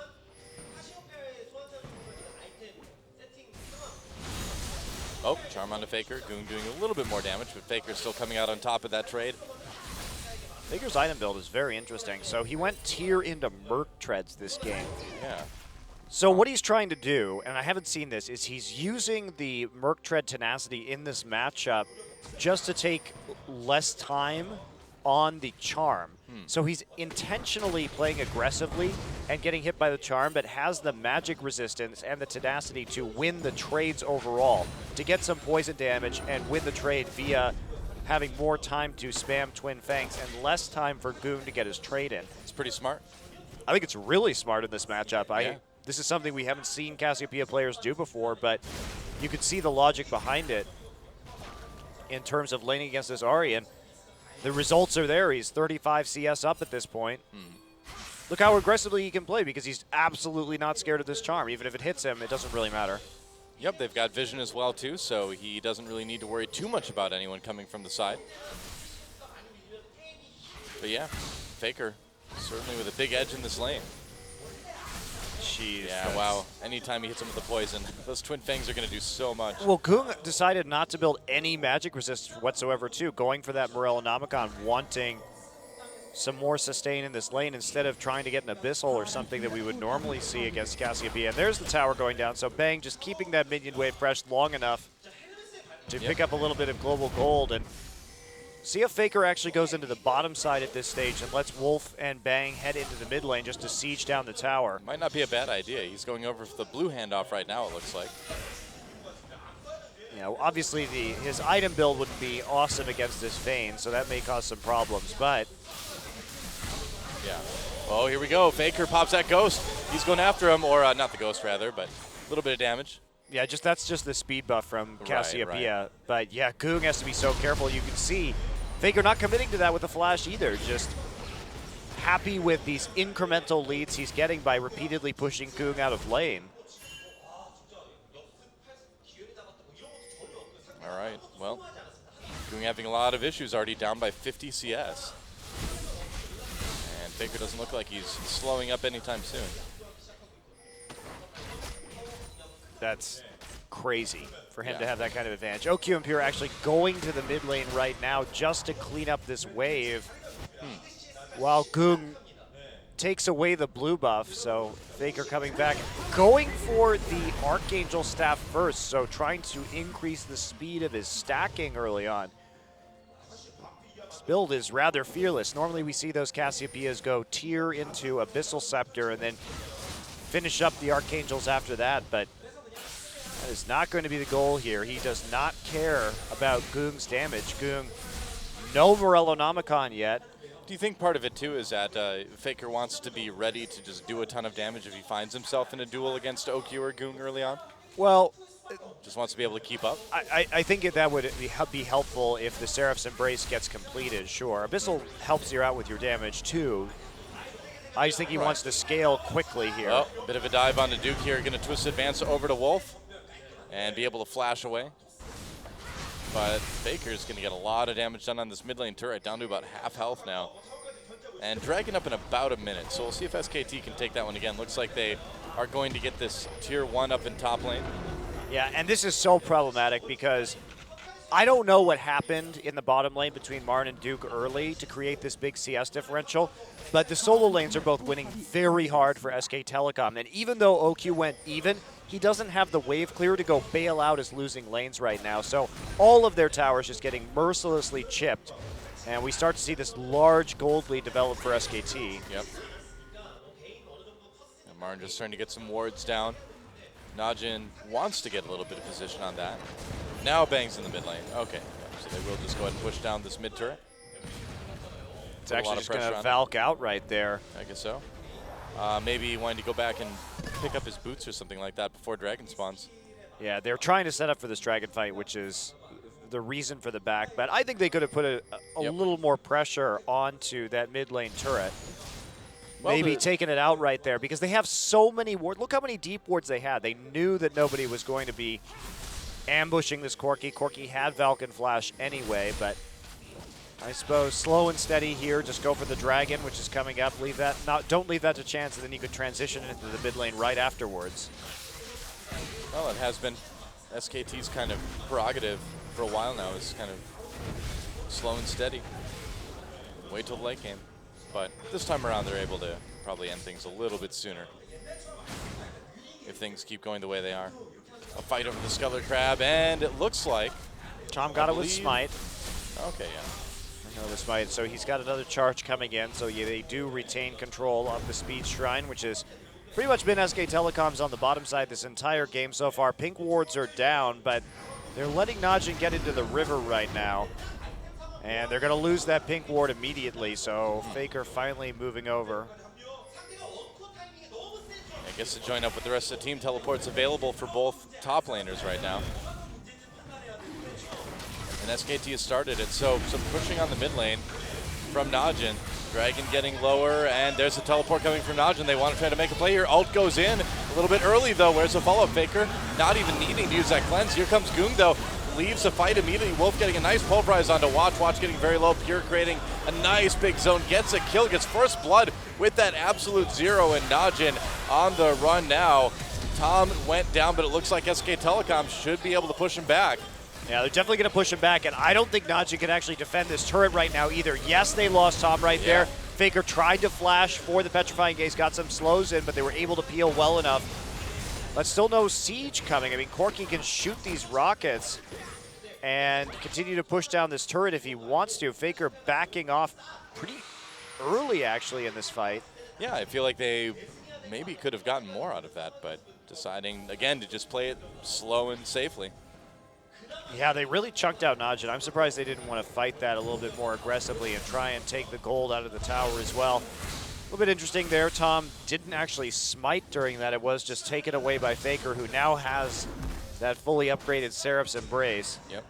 Oh, charm onto FLICKR. Goong doing a little bit more damage, but FLICKR still coming out on top of that trade. FLICKR's item build is very interesting. So he went tier into Merc Treads this game. Yeah. So what he's trying to do, and I haven't seen this, is he's using the Merc Tread tenacity in this matchup just to take less time on the charm. So he's intentionally playing aggressively and getting hit by the charm, but has the magic resistance and the tenacity to win the trades overall, to get some poison damage and win the trade via having more time to spam Twin Fangs and less time for Goong to get his trade in. It's pretty smart. I think it's really smart in this matchup. Yeah. This is something we haven't seen Cassiopeia players do before, but you could see the logic behind it in terms of laning against this Ahri, and the results are there. He's 35 CS up at this point. Look how aggressively he can play because he's absolutely not scared of this charm. Even if it hits him, it doesn't really matter. Yep, they've got vision as well too, so he doesn't really need to worry too much about anyone coming from the side. But yeah, FLICKR certainly with a big edge in this lane. Jeez. Yeah, wow. Anytime he hits him with the poison, those Twin Fangs are going to do so much. Well, Goong decided not to build any magic resistance whatsoever, too, going for that Morellonomicon, wanting some more sustain in this lane instead of trying to get an Abyssal or something that we would normally see against Cassiopeia. And there's the tower going down, so Bang just keeping that minion wave fresh long enough to pick up a little bit of global gold. And see if FLICKR actually goes into the bottom side at this stage and lets Wolf and Bang head into the mid lane just to siege down the tower. Might not be a bad idea. He's going over for the blue handoff right now, it looks like. You know, obviously his item build would be awesome against this Vayne, so that may cause some problems, but... Yeah. Oh, here we go. FLICKR pops that Ghost. He's going after him, or not the Ghost, rather, but a little bit of damage. Yeah, that's just the speed buff from Cassiopeia. Right. But yeah, Goong has to be so careful. You can see FLICKR not committing to that with the flash either. Just happy with these incremental leads he's getting by repeatedly pushing Goong out of lane. All right, well, Goong having a lot of issues, already down by 50 CS. And FLICKR doesn't look like he's slowing up anytime soon. That's crazy for him to have that kind of advantage. OQ and Pure actually going to the mid lane right now just to clean up this wave while Goong takes away the blue buff. So FLICKR coming back, going for the Archangel staff first, so trying to increase the speed of his stacking early on. This build is rather fearless. Normally we see those Cassiopeias go tier into Abyssal Scepter and then finish up the Archangels after that, but that is not going to be the goal here. He does not care about Goong's damage. Goong, no Morellonomicon yet. Do you think part of it, too, is that FLICKR wants to be ready to just do a ton of damage if he finds himself in a duel against OQ or Goong early on? Well, just wants to be able to keep up? I think that would be helpful if the Seraph's Embrace gets completed, sure. Abyssal helps you out with your damage, too. I just think he wants to scale quickly here. Oh, bit of a dive onto Duke here. Going to twist advance over to Wolf and be able to flash away. But FLICKR is going to get a lot of damage done on this mid lane turret, down to about half health now. And dragging up in about a minute. So we'll see if SKT can take that one again. Looks like they are going to get this tier 1 up in top lane. Yeah, and this is so problematic because I don't know what happened in the bottom lane between Marn and Duke early to create this big CS differential, but the solo lanes are both winning very hard for SK Telecom. And even though OQ went even, he doesn't have the wave clear to go bail out his losing lanes right now. So all of their towers just getting mercilessly chipped. And we start to see this large gold lead develop for SKT. Yep. And Marn just starting to get some wards down. Najin wants to get a little bit of position on that. Now Bang's in the mid lane. Okay, so they will just go ahead and push down this mid turret. It's actually just going to Valk out right there. I guess so. Maybe wanting to go back and pick up his boots or something like that before Dragon spawns. Yeah, they're trying to set up for this Dragon fight, which is the reason for the back. But I think they could have put a little more pressure onto that mid lane turret. maybe taking it out right there because they have so many wards. Look how many deep wards they had. They knew that nobody was going to be ambushing this Corki. Corki had Falcon Flash anyway, but I suppose slow and steady here. Just go for the dragon, which is coming up. Leave that, don't leave that to chance, and then you could transition into the mid lane right afterwards. Well, it has been SKT's kind of prerogative for a while now. Is kind of slow and steady. Wait till the late game. But this time around, they're able to probably end things a little bit sooner if things keep going the way they are. A fight over the Sculler Crab, and it looks like Tom got it with Smite. Okay, yeah. Another Smite, so he's got another charge coming in, so yeah, they do retain control of the Speed Shrine, which has pretty much been SK Telecom's on the bottom side this entire game so far. Pink wards are down, but they're letting Najin get into the river right now. And they're going to lose that pink ward immediately, so FLICKR finally moving over. I guess to join up with the rest of the team, teleport's available for both top laners right now. And SKT has started it, so some pushing on the mid lane from Najin. Dragon getting lower, and there's a teleport coming from Najin. They want to try to make a play here. Ult goes in a little bit early, though. Where's the follow-up? FLICKR not even needing to use that cleanse. Here comes Goong, though. Leaves the fight immediately. Wolf getting a nice pulverize onto Watch. Watch getting very low. Pure creating a nice big zone. Gets a kill. Gets first blood with that absolute zero. And Najin on the run now. Tom went down, but it looks like SK Telecom should be able to push him back. Yeah, they're definitely going to push him back, and I don't think Najin can actually defend this turret right now either. Yes, they lost Tom right there. FLICKR tried to flash for the Petrifying Gaze, got some slows in, but they were able to peel well enough. But still no siege coming. I mean, Corki can shoot these rockets and continue to push down this turret if he wants to. FLICKR backing off pretty early, actually, in this fight. Yeah, I feel like they maybe could have gotten more out of that, but deciding, again, to just play it slow and safely. Yeah, they really chunked out Najin. I'm surprised they didn't want to fight that a little bit more aggressively and try and take the gold out of the tower as well. A little bit interesting there. Tom didn't actually smite during that. It was just taken away by FLICKR, who now has that fully upgraded Seraph's Embrace. Yep.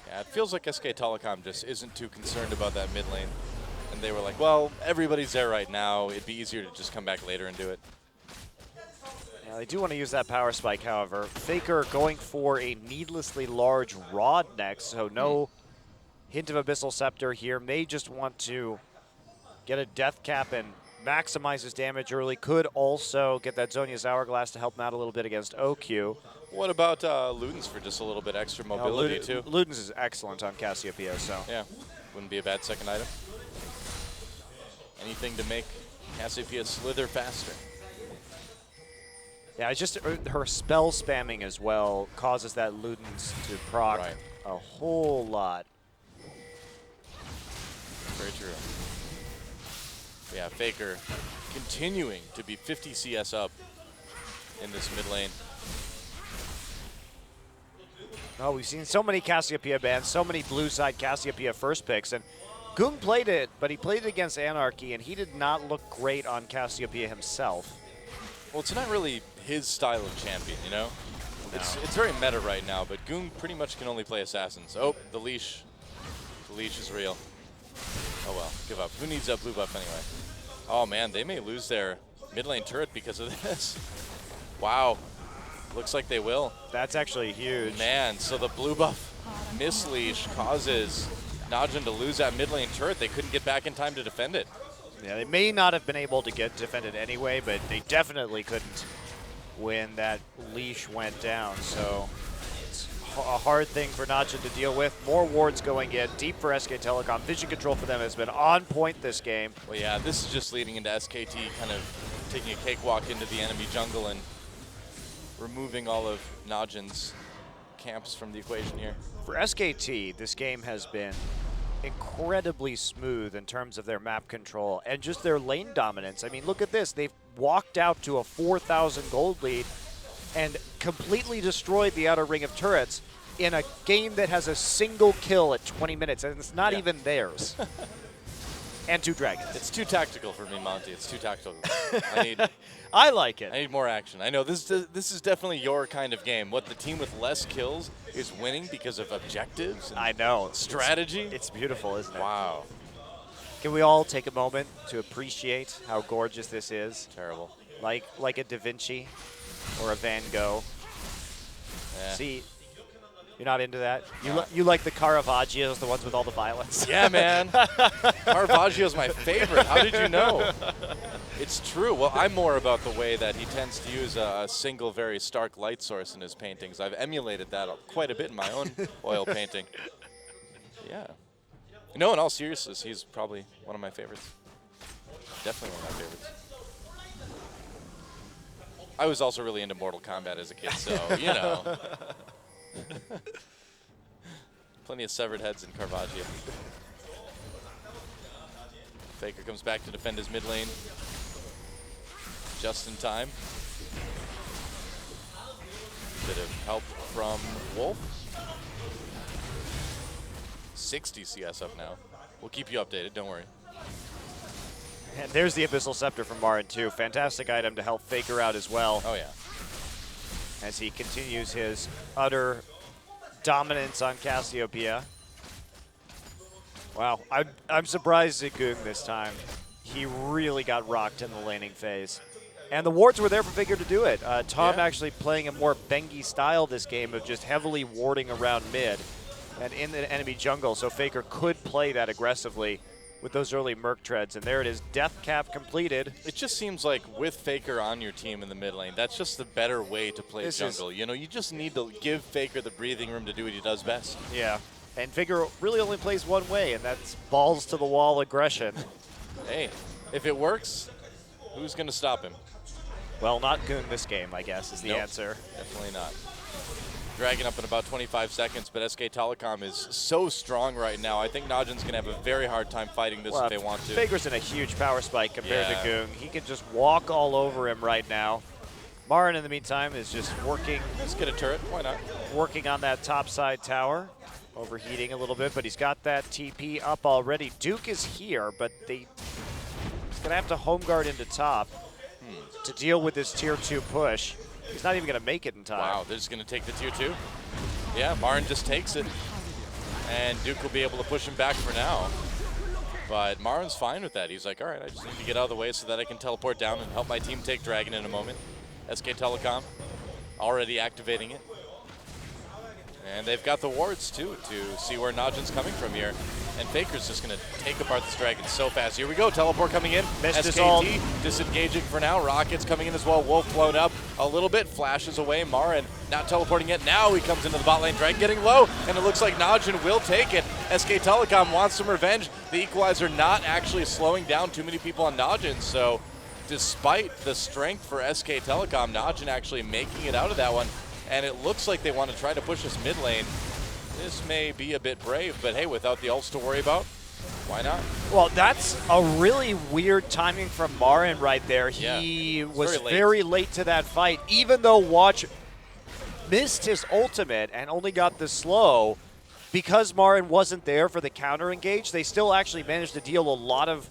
Yeah, it feels like SK Telecom just isn't too concerned about that mid lane. And they were like, well, everybody's there right now. It'd be easier to just come back later and do it. Yeah, they do want to use that power spike, however. FLICKR going for a needlessly large rod next, so no hint of Abyssal Scepter here. May just want to get a death cap and maximize his damage early. Could also get that Zhonya's Hourglass to help him out a little bit against OQ. What about Ludens for just a little bit extra mobility, too? Ludens is excellent on Cassiopeia, so. Yeah, wouldn't be a bad second item. Anything to make Cassiopeia slither faster. Yeah, it's just her spell spamming as well causes that Ludens to proc a whole lot. Very true. Yeah, FLICKR continuing to be 50 CS up in this mid lane. Oh, we've seen so many Cassiopeia bans, so many blue side Cassiopeia first picks, and Goong played it, but he played it against Anarchy, and he did not look great on Cassiopeia himself. Well, it's not really his style of champion, you know? No. It's very meta right now, but Goong pretty much can only play assassins. Oh, the leash. The leash is real. Oh well, give up. Who needs that blue buff anyway? Oh man, they may lose their mid lane turret because of this. Wow. Looks like they will. That's actually huge. Man, so the blue buff misleash causes Najin to lose that mid lane turret. They couldn't get back in time to defend it. Yeah, they may not have been able to get defended anyway, but they definitely couldn't when that leash went down. So it's a hard thing for Najin to deal with. More wards going in, deep for SK Telecom. Vision control for them has been on point this game. Well, yeah, this is just leading into SKT kind of taking a cakewalk into the enemy jungle and removing all of Najin's camps from the equation here. For SKT, this game has been incredibly smooth in terms of their map control and just their lane dominance. I mean, look at this. They've walked out to a 4,000 gold lead and completely destroyed the outer ring of turrets in a game that has a single kill at 20 minutes, and it's not even theirs. And 2 dragons. It's too tactical for me, Monty. It's too tactical. I like it. I need more action. I know this is definitely your kind of game. What the team with less kills is winning because of objectives. And I know. Strategy. It's beautiful, isn't it? Wow. Can we all take a moment to appreciate how gorgeous this is? Terrible. Like a Da Vinci or a Van Gogh. Yeah. See, you're not into that? No. You like the Caravaggios, the ones with all the violence? Yeah, man. Caravaggio's my favorite. How did you know? It's true. Well, I'm more about the way that he tends to use a single, very stark light source in his paintings. I've emulated that quite a bit in my own oil painting. Yeah. No, in all seriousness, he's probably one of my favorites. Definitely one of my favorites. I was also really into Mortal Kombat as a kid, so, you know. Plenty of severed heads in Caravaggio. FLICKR comes back to defend his mid lane. Just in time. Bit of help from Wolf. 60 CS up now. We'll keep you updated, don't worry. And there's the Abyssal Scepter from Marin too. Fantastic item to help FLICKR out as well. Oh yeah. As he continues his utter dominance on Cassiopeia. Wow, I'm surprised at Goong this time. He really got rocked in the laning phase. And the wards were there for FLICKR to do it. Tom actually playing a more Bengi style this game of just heavily warding around mid and in the enemy jungle, so FLICKR could play that aggressively with those early Merc treads. And there it is, death cap completed. It just seems like with FLICKR on your team in the mid lane, that's just the better way to play jungle. You know, you just need to give FLICKR the breathing room to do what he does best. Yeah, and FLICKR really only plays one way, and that's balls to the wall aggression. Hey, if it works, who's going to stop him? Well, not Goong this game, I guess, is the answer. Definitely not. Dragging up in about 25 seconds, but SK Telecom is so strong right now. I think Najin's going to have a very hard time fighting this if they want to. FLICKR's in a huge power spike compared to Goong. He can just walk all over him right now. Marin, in the meantime, is just working. Let's get a turret. Why not? Working on that top side tower. Overheating a little bit, but he's got that TP up already. Duke is here, but he's going to have to home guard into top to deal with this tier 2 push. He's not even going to make it in time. Wow, they're just going to take the tier 2? Yeah, Marin just takes it. And Duke will be able to push him back for now. But Marin's fine with that. He's like, all right, I just need to get out of the way so that I can teleport down and help my team take Dragon in a moment. SK Telecom already activating it. And they've got the wards, too, to see where Najin's coming from here. And FLICKR's just going to take apart this Dragon so fast. Here we go, teleport coming in. SKT disengaging for now. Rockets coming in as well. Wolf blown up a little bit, flashes away. Marin not teleporting yet. Now he comes into the bot lane. Dragon getting low, and it looks like Najin will take it. SK Telecom wants some revenge. The equalizer not actually slowing down too many people on Najin, so despite the strength for SK Telecom, Najin actually making it out of that one. And it looks like they want to try to push this mid lane. This may be a bit brave, but hey, without the ults to worry about, why not? Well, that's a really weird timing from Marin right there. He was very late to that fight, even though Watch missed his ultimate and only got the slow. Because Marin wasn't there for the counter engage, they still actually managed to deal a lot of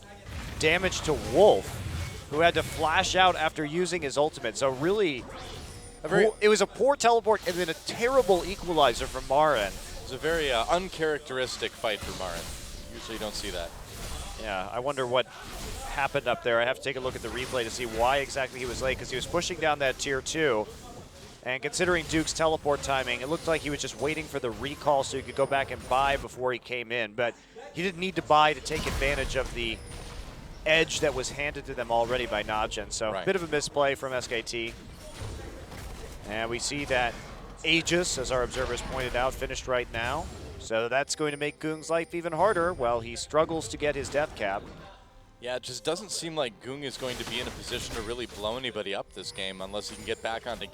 damage to Wolf, who had to flash out after using his ultimate. So really, it was a poor teleport and then a terrible equalizer from Marin. It was a very uncharacteristic fight for Marin. Usually you don't see that. Yeah, I wonder what happened up there. I have to take a look at the replay to see why exactly he was late, because he was pushing down that tier 2. And considering Duke's teleport timing, it looked like he was just waiting for the recall so he could go back and buy before he came in. But he didn't need to buy to take advantage of the edge that was handed to them already by Najin. So a bit of a misplay from SKT. And we see that Aegis, as our observers pointed out, finished right now. So that's going to make Goong's life even harder while he struggles to get his death cap. Yeah, it just doesn't seem like Goong is going to be in a position to really blow anybody up this game unless he can get back onto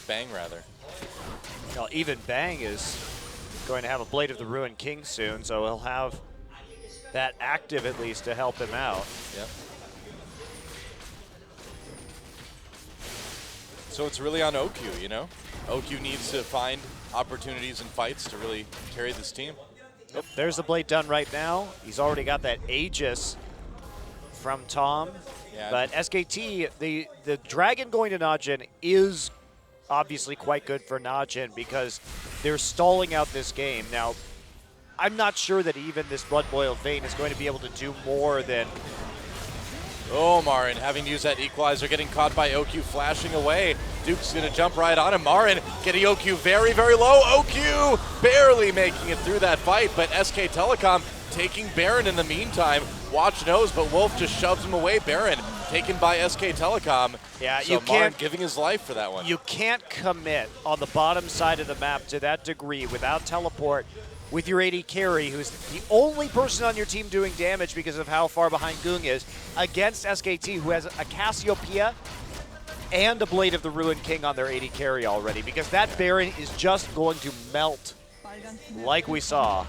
Bang, rather. Well, even Bang is going to have a Blade of the Ruined King soon, so he'll have that active at least to help him out. Yep. So it's really on OQ, you know? OQ needs to find opportunities and fights to really carry this team. Yep, there's the Blade done right now. He's already got that Aegis from Tom. Yeah. But SKT, the Dragon going to Najin is obviously quite good for Najin because they're stalling out this game. Now, I'm not sure that even this blood-boiled vein is going to be able to do more than... Oh, Marin having to use that equalizer, getting caught by OQ, flashing away. Duke's going to jump right on him. Marin getting OQ very, very low. OQ barely making it through that fight, but SK Telecom taking Baron in the meantime. Watch knows, but Wolf just shoves him away. Baron taken by SK Telecom. Yeah, so you Marin can't giving his life for that one. You can't commit on the bottom side of the map to that degree without teleport with your AD carry, who's the only person on your team doing damage because of how far behind Goong is, against SKT, who has a Cassiopeia and a Blade of the Ruined King on their AD carry already, because that Baron is just going to melt like we saw.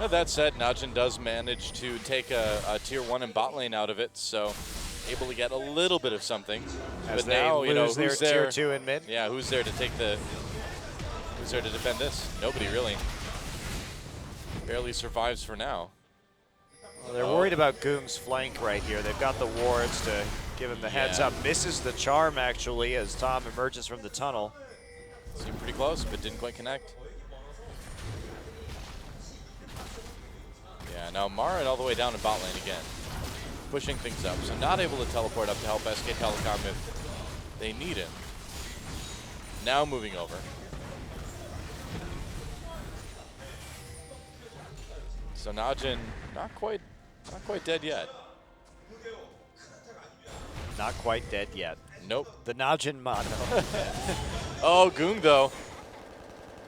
That said, Najin does manage to take a tier 1 and bot lane out of it, so able to get a little bit of something. As but they now, you know, lose their who's there? tier 2 in mid. Yeah, who's there to take the... Who's there to defend this? Nobody, really. Barely survives for now. Well, they're worried about Goong's flank right here. They've got the wards to give him the heads up. Misses the charm, actually, as Tom emerges from the tunnel. Seemed pretty close, but didn't quite connect. Yeah, now Marin all the way down in bot lane again. Pushing things up, so not able to teleport up to help SK Telecom if they need him. Now moving over. So Najin not quite dead yet. Not quite dead yet. Nope. The Najin mono. Oh, Goong though.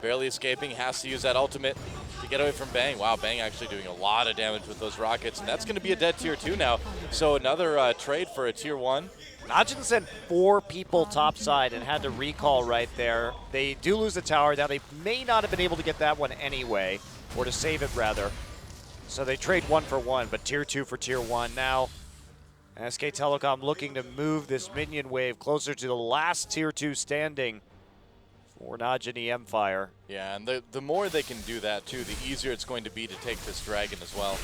Barely escaping, has to use that ultimate to get away from Bang. Wow, Bang actually doing a lot of damage with those rockets, and that's going to be a dead tier 2 now. So another trade for a tier 1. Najin sent 4 people topside and had to recall right there. They do lose the tower. Now they may not have been able to get that one anyway, or to save it rather. So they trade 1 for 1, but tier 2 for tier 1 now. SK Telecom looking to move this minion wave closer to the last tier 2 standing for Najin Empire. Yeah, and the more they can do that too, the easier it's going to be to take this dragon as well,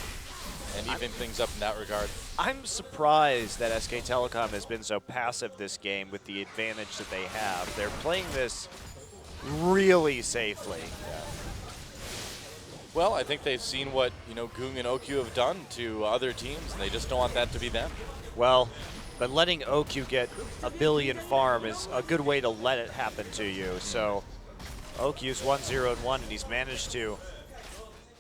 and even things up in that regard. I'm surprised that SK Telecom has been so passive this game with the advantage that they have. They're playing this really safely. Yeah. Well, I think they've seen what, you know, Goong and OQ have done to other teams, and they just don't want that to be them. Well, but letting OQ get a billion farm is a good way to let it happen to you. So OQ's 1-0-1, and he's managed to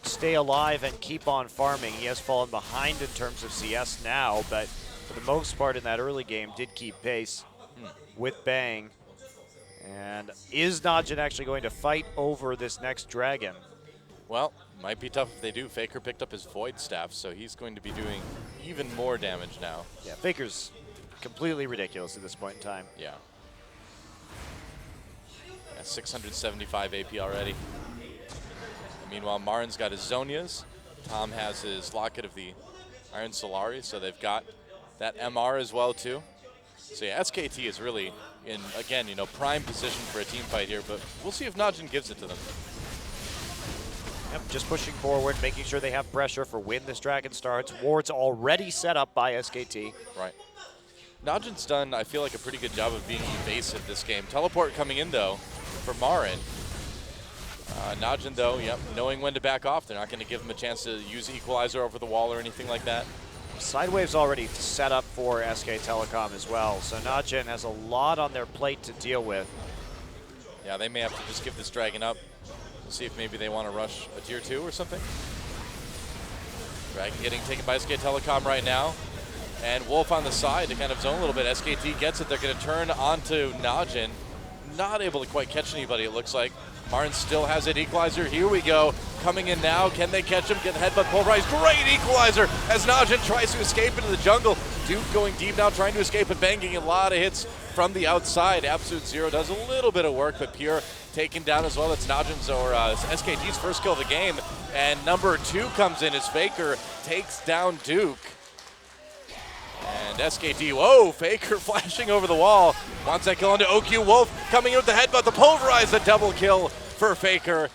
stay alive and keep on farming. He has fallen behind in terms of CS now, but for the most part in that early game did keep pace with Bang. And is Najin actually going to fight over this next dragon? Well, might be tough if they do. FLICKR picked up his Void Staff, so he's going to be doing even more damage now. Yeah, FLICKR's completely ridiculous at this point in time. Yeah. 675 AP already. And meanwhile, Marin's got his Zonias. Tom has his Locket of the Iron Solari, so they've got that MR as well, too. So yeah, SKT is really in, again, you know, prime position for a team fight here, but we'll see if Najin gives it to them. Yep, just pushing forward, making sure they have pressure for when this dragon starts. Ward's already set up by SKT. Right. Najin's done, I feel like, a pretty good job of being evasive this game. Teleport coming in, though, for Marin. Najin, though, yep, knowing when to back off. They're not going to give him a chance to use Equalizer over the wall or anything like that. Sidewave's already set up for SK Telecom as well, so Najin has a lot on their plate to deal with. Yeah, they may have to just give this dragon up. We'll see if maybe they want to rush a tier 2 or something. Dragon getting taken by SK Telecom right now. And Wolf on the side to kind of zone a little bit. SKT gets it. They're going to turn onto Najin. Not able to quite catch anybody, it looks like. Marin still has it. Equalizer, here we go. Coming in now. Can they catch him? Get the headbutt pulverized. Great equalizer as Najin tries to escape into the jungle. Duke going deep now, trying to escape and banging a lot of hits from the outside. Absolute Zero does a little bit of work, but Pure taken down as well. It's Najin's or SKT's first kill of the game. And number 2 comes in as FLICKR takes down Duke. And SKT, whoa, FLICKR flashing over the wall. Wants that kill onto OQ. Wolf coming in with the headbutt, the pulverize, the double kill for FLICKR.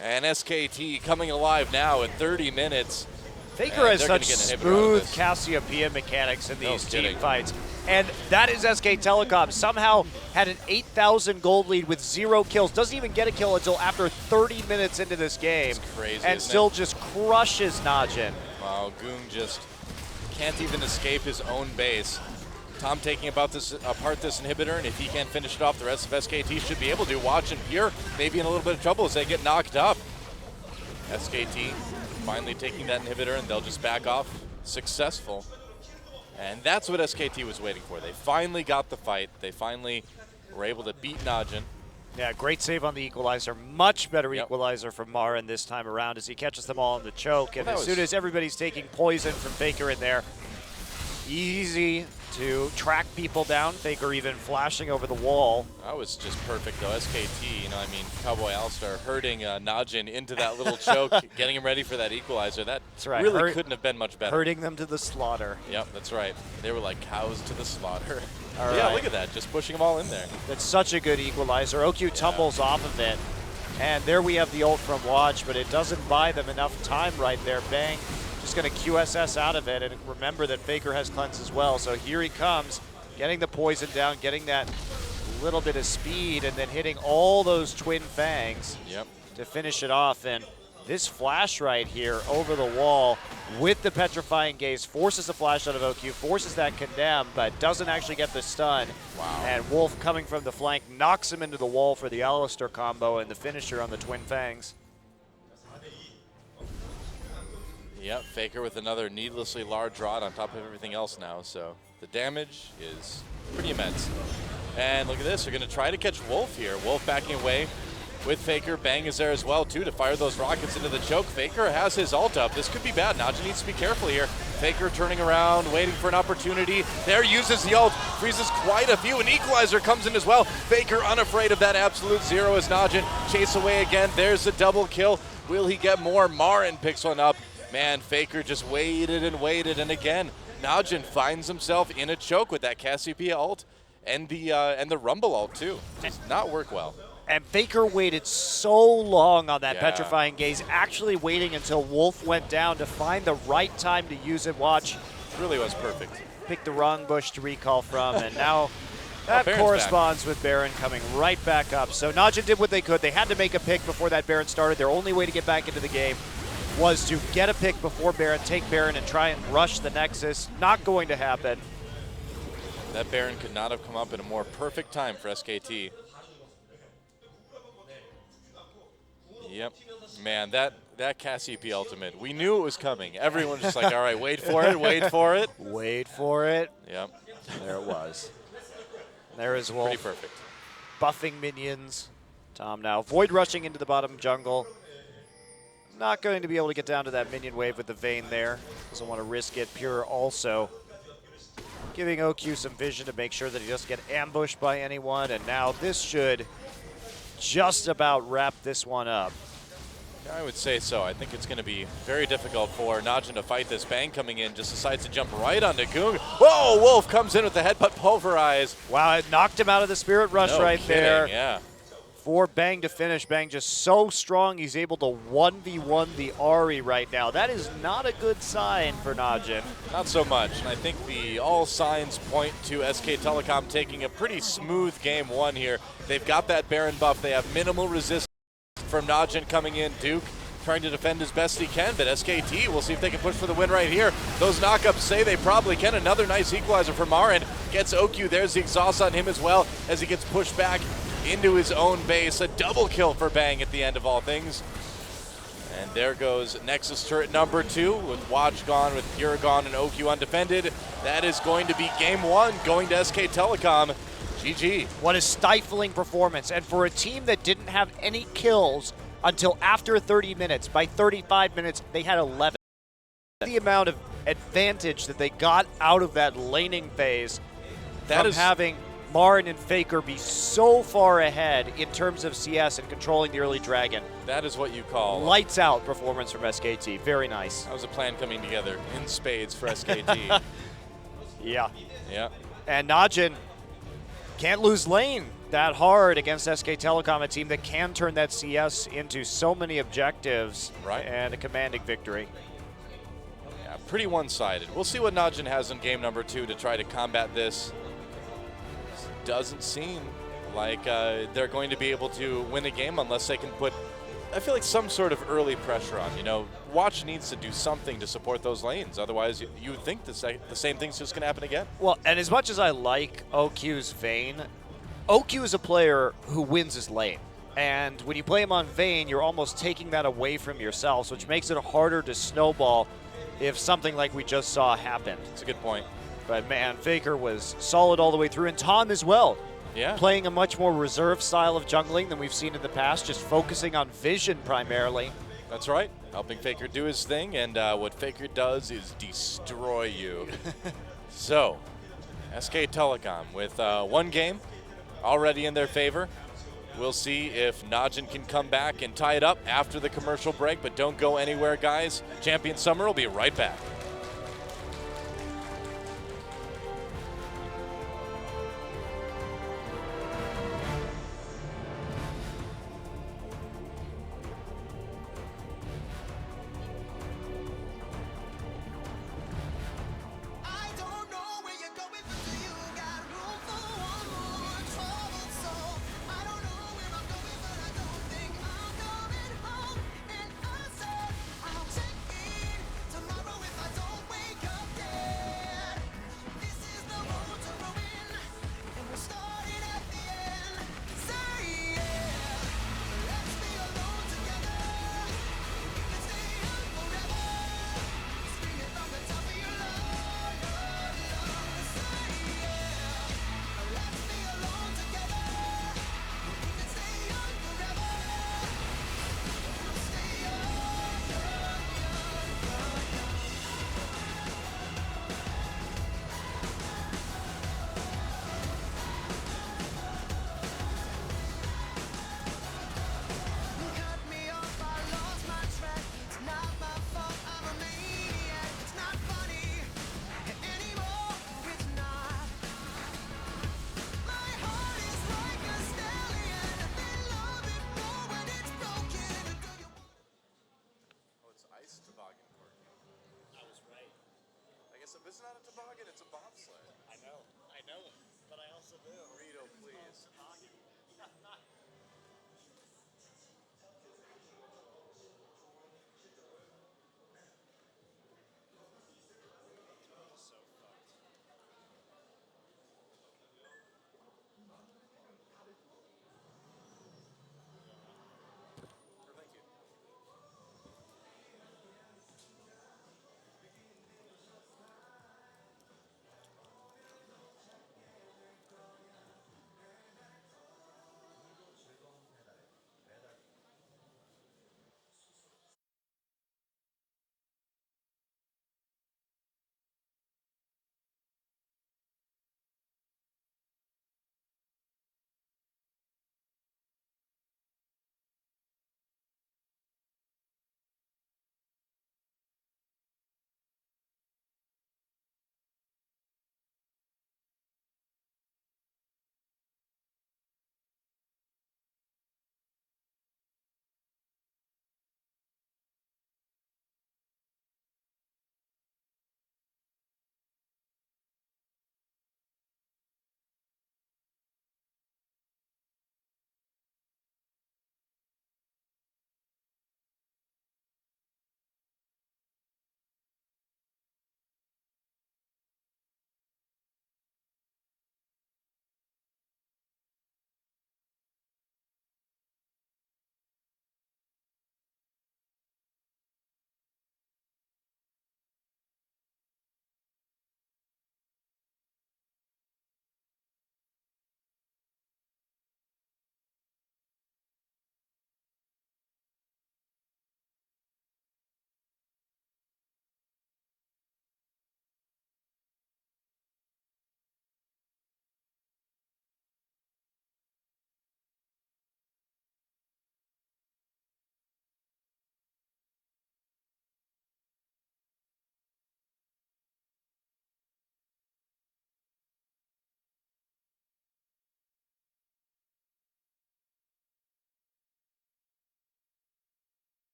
And SKT coming alive now at 30 minutes. FLICKR has they're gonna such get an inhibitor out of smooth this. Cassiopeia mechanics in No these team kidding. fights. And that is SK Telecom. Somehow had an 8,000 gold lead with 0 kills. Doesn't even get a kill until after 30 minutes into this game. It's crazy, and isn't still it? just crushes Najin. Wow, Goong just can't even escape his own base. Tom taking apart this inhibitor, and if he can't finish it off, the rest of SKT should be able to. Watch and Pure maybe in a little bit of trouble as they get knocked up. SKT finally taking that inhibitor, and they'll just back off. Successful. And that's what SKT was waiting for. They finally got the fight. They finally were able to beat Najin. Yeah, great save on the equalizer. Much better equalizer from Marin this time around as he catches them all in the choke. And as soon as everybody's taking poison from FLICKR in there, easy to track people down. FLICKR even flashing over the wall. That was just perfect, though. SKT, you know, I mean, Cowboy Alistar herding Najin into that little choke, getting him ready for that equalizer. That's right. Really couldn't have been much better. Herding them to the slaughter. Yep, that's right. They were like cows to the slaughter. All Yeah, right. look at that, just pushing them all in there. That's such a good equalizer. OQ tumbles off of it. And there we have the ult from Watch, but it doesn't buy them enough time right there. Bang, just going to QSS out of it. And remember that FLICKR has cleanse as well. So here he comes, getting the poison down, getting that little bit of speed, and then hitting all those twin fangs to finish it off. And this flash right here over the wall with the petrifying gaze forces a flash out of OQ, forces that condemn, but doesn't actually get the stun. Wow. And Wolf coming from the flank knocks him into the wall for the Alistar combo and the finisher on the twin fangs. Yep, FLICKR with another needlessly large rod on top of everything else now, so the damage is pretty immense. And look at this, they're going to try to catch Wolf here. Wolf backing away with FLICKR. Bang is there as well, too, to fire those rockets into the choke. FLICKR has his ult up. This could be bad. Najin needs to be careful here. FLICKR turning around, waiting for an opportunity. There, uses the ult, freezes quite a few. An equalizer comes in as well. FLICKR unafraid of that absolute zero as Najin chase away again. There's the double kill. Will he get more? Marin picks one up. Man, FLICKR just waited, and again, Najin finds himself in a choke with that Cassiopeia ult and the Rumble ult too. Does not work well. And FLICKR waited so long on that petrifying gaze, actually waiting until Wolf went down to find the right time to use it. Watch. It really was perfect. Picked the wrong bush to recall from, and now that Baron's corresponds with Baron coming right back up. So Najin did what they could. They had to make a pick before that Baron started. Their only way to get back into the game was to get a pick before Baron, take Baron, and try and rush the Nexus. Not going to happen. That Baron could not have come up in a more perfect time for SKT. Yep. Man, that Cassiopeia ultimate, we knew it was coming. Everyone's just like, all right, wait for it, wait for it. Wait for it. Yep. There it was. There is Wolf. Pretty perfect. Buffing minions. Tom now void rushing into the bottom jungle. Not going to be able to get down to that minion wave with the Vayne there. Doesn't want to risk it. Pure also giving OQ some vision to make sure that he doesn't get ambushed by anyone. And now this should just about wrap this one up. I would say so. I think it's going to be very difficult for Najin to fight this. Bang coming in, just decides to jump right onto Goong. Whoa, Wolf comes in with the headbutt pulverize. Wow, it knocked him out of the Spirit Rush right there. Yeah. For Bang to finish. Bang just so strong, he's able to 1v1 the Ahri right now. That is not a good sign for Najin. Not so much, and I think all signs point to SK Telecom taking a pretty smooth game one here. They've got that Baron buff. They have minimal resistance from Najin coming in. Duke trying to defend as best he can, but SKT, we'll see if they can push for the win right here. Those knockups say they probably can. Another nice equalizer for Marin. Gets OQ. There's the exhaust on him as well as he gets pushed back into his own base. A double kill for Bang at the end of all things. And there goes Nexus turret number 2 with Watch gone, with Pure gone, and OQ undefended. That is going to be game one going to SK Telecom. GG. What a stifling performance. And for a team that didn't have any kills until after 30 minutes, by 35 minutes, they had 11. The amount of advantage that they got out of that laning phase from having Marin and FLICKR be so far ahead in terms of CS and controlling the early dragon. That is what you call lights out performance from SKT. Very nice. That was a plan coming together in spades for SKT. Yeah. Yeah. And Najin can't lose lane that hard against SK Telecom, a team that can turn that CS into so many objectives and a commanding victory. pretty one-sided. We'll see what Najin has in game number 2 to try to combat this. Doesn't seem like they're going to be able to win a game unless they can put, I feel like, some sort of early pressure on. You know, Watch needs to do something to support those lanes. Otherwise, you would think the same thing's just going to happen again. Well, and as much as I like OQ's Vayne, OQ is a player who wins his lane. And when you play him on Vayne, you're almost taking that away from yourselves, which makes it harder to snowball if something like we just saw happened. That's a good point. But man, FLICKR was solid all the way through, and Tom as well. Yeah. Playing a much more reserved style of jungling than we've seen in the past, just focusing on vision primarily. That's right. Helping FLICKR do his thing, and what FLICKR does is destroy you. So, SK Telecom with one game already in their favor. We'll see if Najin can come back and tie it up after the commercial break, but don't go anywhere, guys. Champion Summer will be right back. It's not a toboggan, it's a bobsled. I know, but I also do. Rito, please.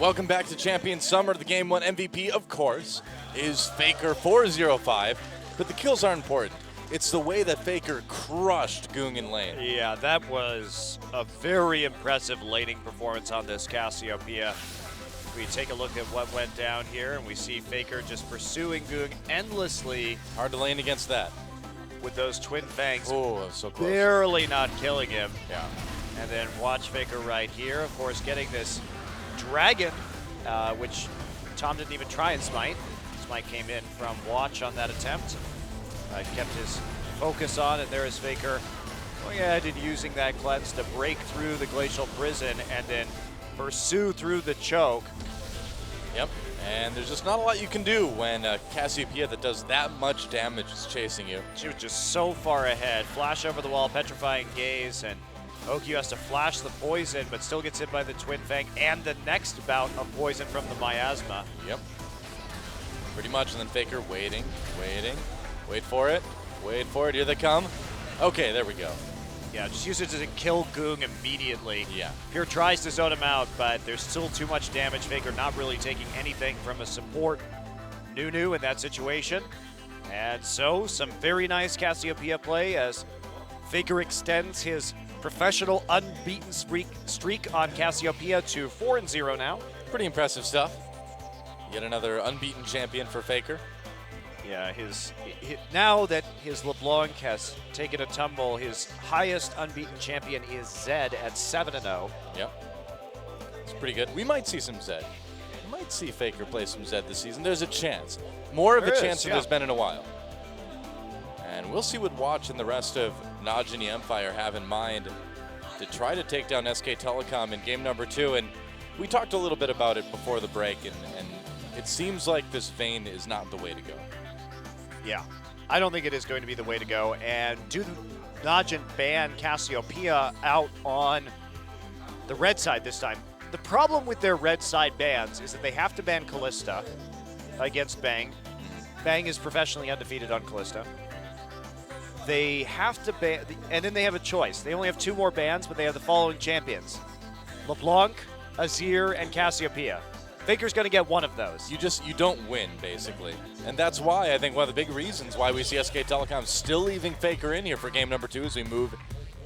welcome back to Champion Summer. The Game 1 MVP, of course, is FLICKR 405, but the kills aren't important. It's the way that FLICKR crushed Goong in lane. Yeah, that was a very impressive laning performance on this Cassiopeia. We take a look at what went down here, and we see FLICKR just pursuing Goong endlessly. Hard to lane against that. With those twin fangs, Oh, so close. barely not killing him. Yeah. And then watch FLICKR right here, of course, getting this dragon, which Tom didn't even try and smite. Smite came in from watch on that attempt. Kept his focus on, and there is FLICKR going ahead and using that cleanse to break through the glacial prison and then pursue through the choke. Yep, and there's just not a lot you can do when Cassiopeia that does that much damage is chasing you. She was just so far ahead. Flash over the wall, petrifying gaze, and Okyu has to flash the poison, but still gets hit by the Twin Fang and the next bout of poison from the miasma. Yep. Pretty much, and then FLICKR waiting. Wait for it. Here they come. Okay, there we go. Yeah, just use it to kill Goong immediately. Yeah. Pure tries to zone him out, but there's still too much damage. FLICKR not really taking anything from a support Nunu in that situation. And so, some very nice Cassiopeia play as FLICKR extends his professional unbeaten streak on Cassiopeia to 4-0 now. Pretty impressive stuff. Yet another unbeaten champion for FLICKR. Yeah, now that his LeBlanc has taken a tumble, his highest unbeaten champion is Zed at 7-0. Yep. It's pretty good. We might see some Zed. We might see FLICKR play some Zed this season. There's a chance. More of a chance than there's been in a while. And we'll see what Watch and the rest of Naj and the Empire have in mind to try to take down SK Telecom in game number 2. And we talked a little bit about it before the break, and it seems like this Vayne is not the way to go. Yeah, I don't think it is going to be the way to go. And do Najin ban Cassiopeia out on the red side this time? The problem with their red side bans is that they have to ban Kalista against Bang. Bang is professionally undefeated on Kalista. They have to ban, and then they have a choice. They only have 2 more bans, but they have the following champions: LeBlanc, Azir, and Cassiopeia. FLICKR's going to get one of those. You don't win, basically. And that's why I think one of the big reasons why we see SK Telecom still leaving FLICKR in here for game number 2 as we move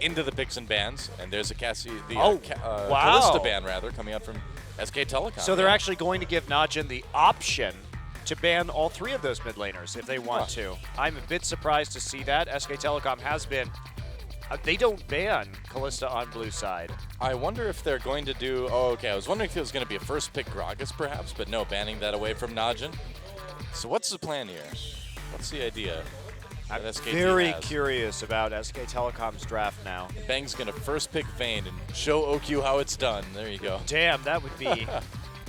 into the picks and bans. And there's a Kalista ban, rather, coming out from SK Telecom. So they're actually going to give Najin the option to ban all 3 of those mid laners if they want to. I'm a bit surprised to see that. SK Telecom has been... they don't ban Kalista on blue side. I wonder if they're going to do... Oh, okay. I was wondering if it was going to be a first pick Gragas, perhaps, but no, banning that away from Najin. So what's the plan here? What's the idea? I'm very curious about SK Telecom's draft now. Bang's going to first pick Vayne and show Okyu how it's done. There you go. Damn, that would be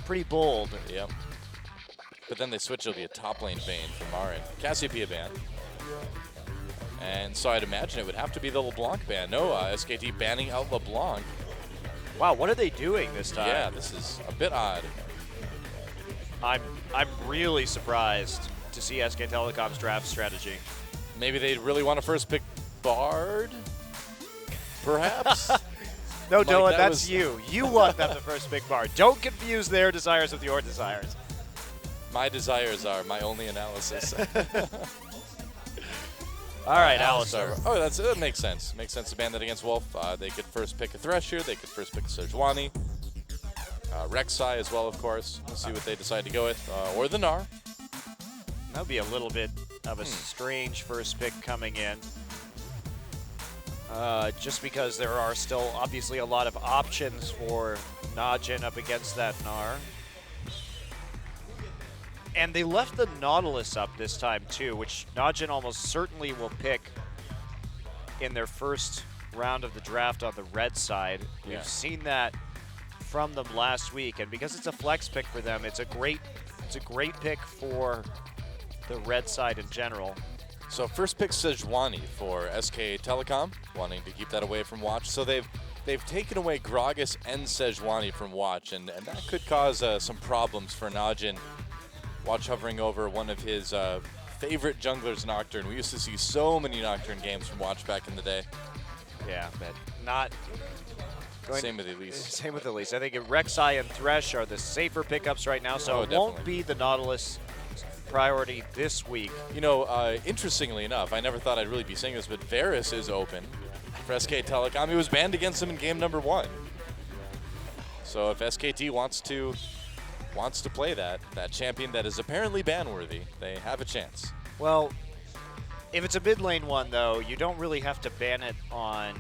pretty bold. Yep. But then they switch, it'll be a top lane Vayne from our end. Cassiopeia ban. And so I'd imagine it would have to be the LeBlanc ban. No, SKT banning out LeBlanc. Wow, what are they doing this time? Yeah, this is a bit odd. I'm really surprised to see SK Telecom's draft strategy. Maybe they really want to first pick Bard? Perhaps? No, Dylan, that's you. You want them to first pick Bard. Don't confuse their desires with your desires. My desires are my only analysis. All right, Alistar. Oh, that makes sense. Makes sense to ban that against Wolf. They could first pick a Thresh. They could first pick a Sejuani. Rek'Sai as well, of course. We'll see what they decide to go with. Or the Gnar. That would be a little bit of a strange first pick coming in. Just because there are still obviously a lot of options for Najin up against that Gnar. And they left the Nautilus up this time too, which Najin almost certainly will pick in their first round of the draft on the red side. Yeah. We've seen that from them last week, and because it's a flex pick for them, it's a great pick for the red side in general. So first pick Sejuani for SK Telecom, wanting to keep that away from Watch. So they've taken away Gragas and Sejuani from Watch, and that could cause some problems for Najin. Watch hovering over one of his favorite junglers, Nocturne. We used to see so many Nocturne games from Watch back in the day. Yeah, but Same with Elise. Same with Elise. I think Rek'Sai and Thresh are the safer pickups right now, so Oh, it won't definitely. be the Nautilus priority this week. You know, interestingly enough, I never thought I'd really be saying this, but Varus is open for SK Telecom. He was banned against him in game number 1. So if SKT wants to play that champion that is apparently ban-worthy, they have a chance. Well, if it's a mid lane one, though, you don't really have to ban it on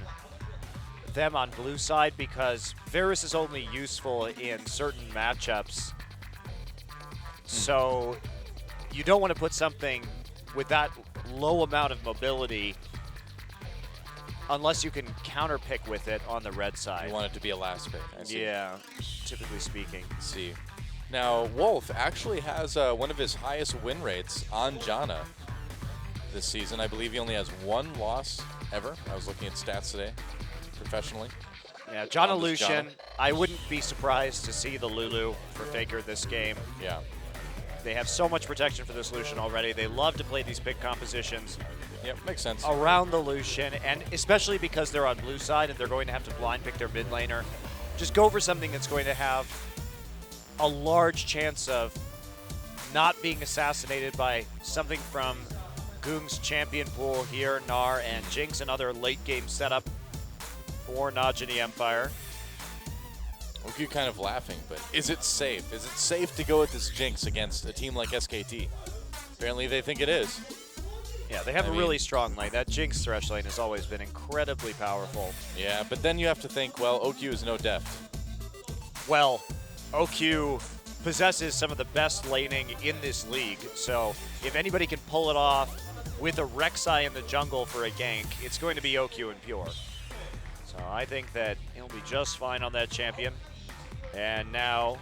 them on blue side because Varus is only useful in certain matchups. So you don't want to put something with that low amount of mobility unless you can counter pick with it on the red side. You want it to be a last pick. I see. Yeah, typically speaking. Let's see. Now, Wolf actually has one of his highest win rates on Janna this season. I believe he only has 1 loss ever. I was looking at stats today, professionally. Yeah, Janna On this Lucian, Janna. I wouldn't be surprised to see the Lulu for FLICKR this game. Yeah. They have so much protection for this Lucian already. They love to play these pick compositions Yep, makes sense. around the Lucian, and especially because they're on blue side and they're going to have to blind pick their mid laner. Just go for something that's going to have a large chance of not being assassinated by something from Goong's champion pool here, Gnar and Jinx, another late game setup for Naj and the Empire. Oku kind of laughing, but is it safe? Is it safe to go with this Jinx against a team like SKT? Apparently they think it is. Yeah, they have I a mean- really strong lane. That Jinx Thresh lane has always been incredibly powerful. Yeah, but then you have to think, well, OQ is no deft. Well, OQ possesses some of the best laning in this league, so if anybody can pull it off with a Rek'Sai in the jungle for a gank, it's going to be OQ and Pure. So I think that he'll be just fine on that champion. And now,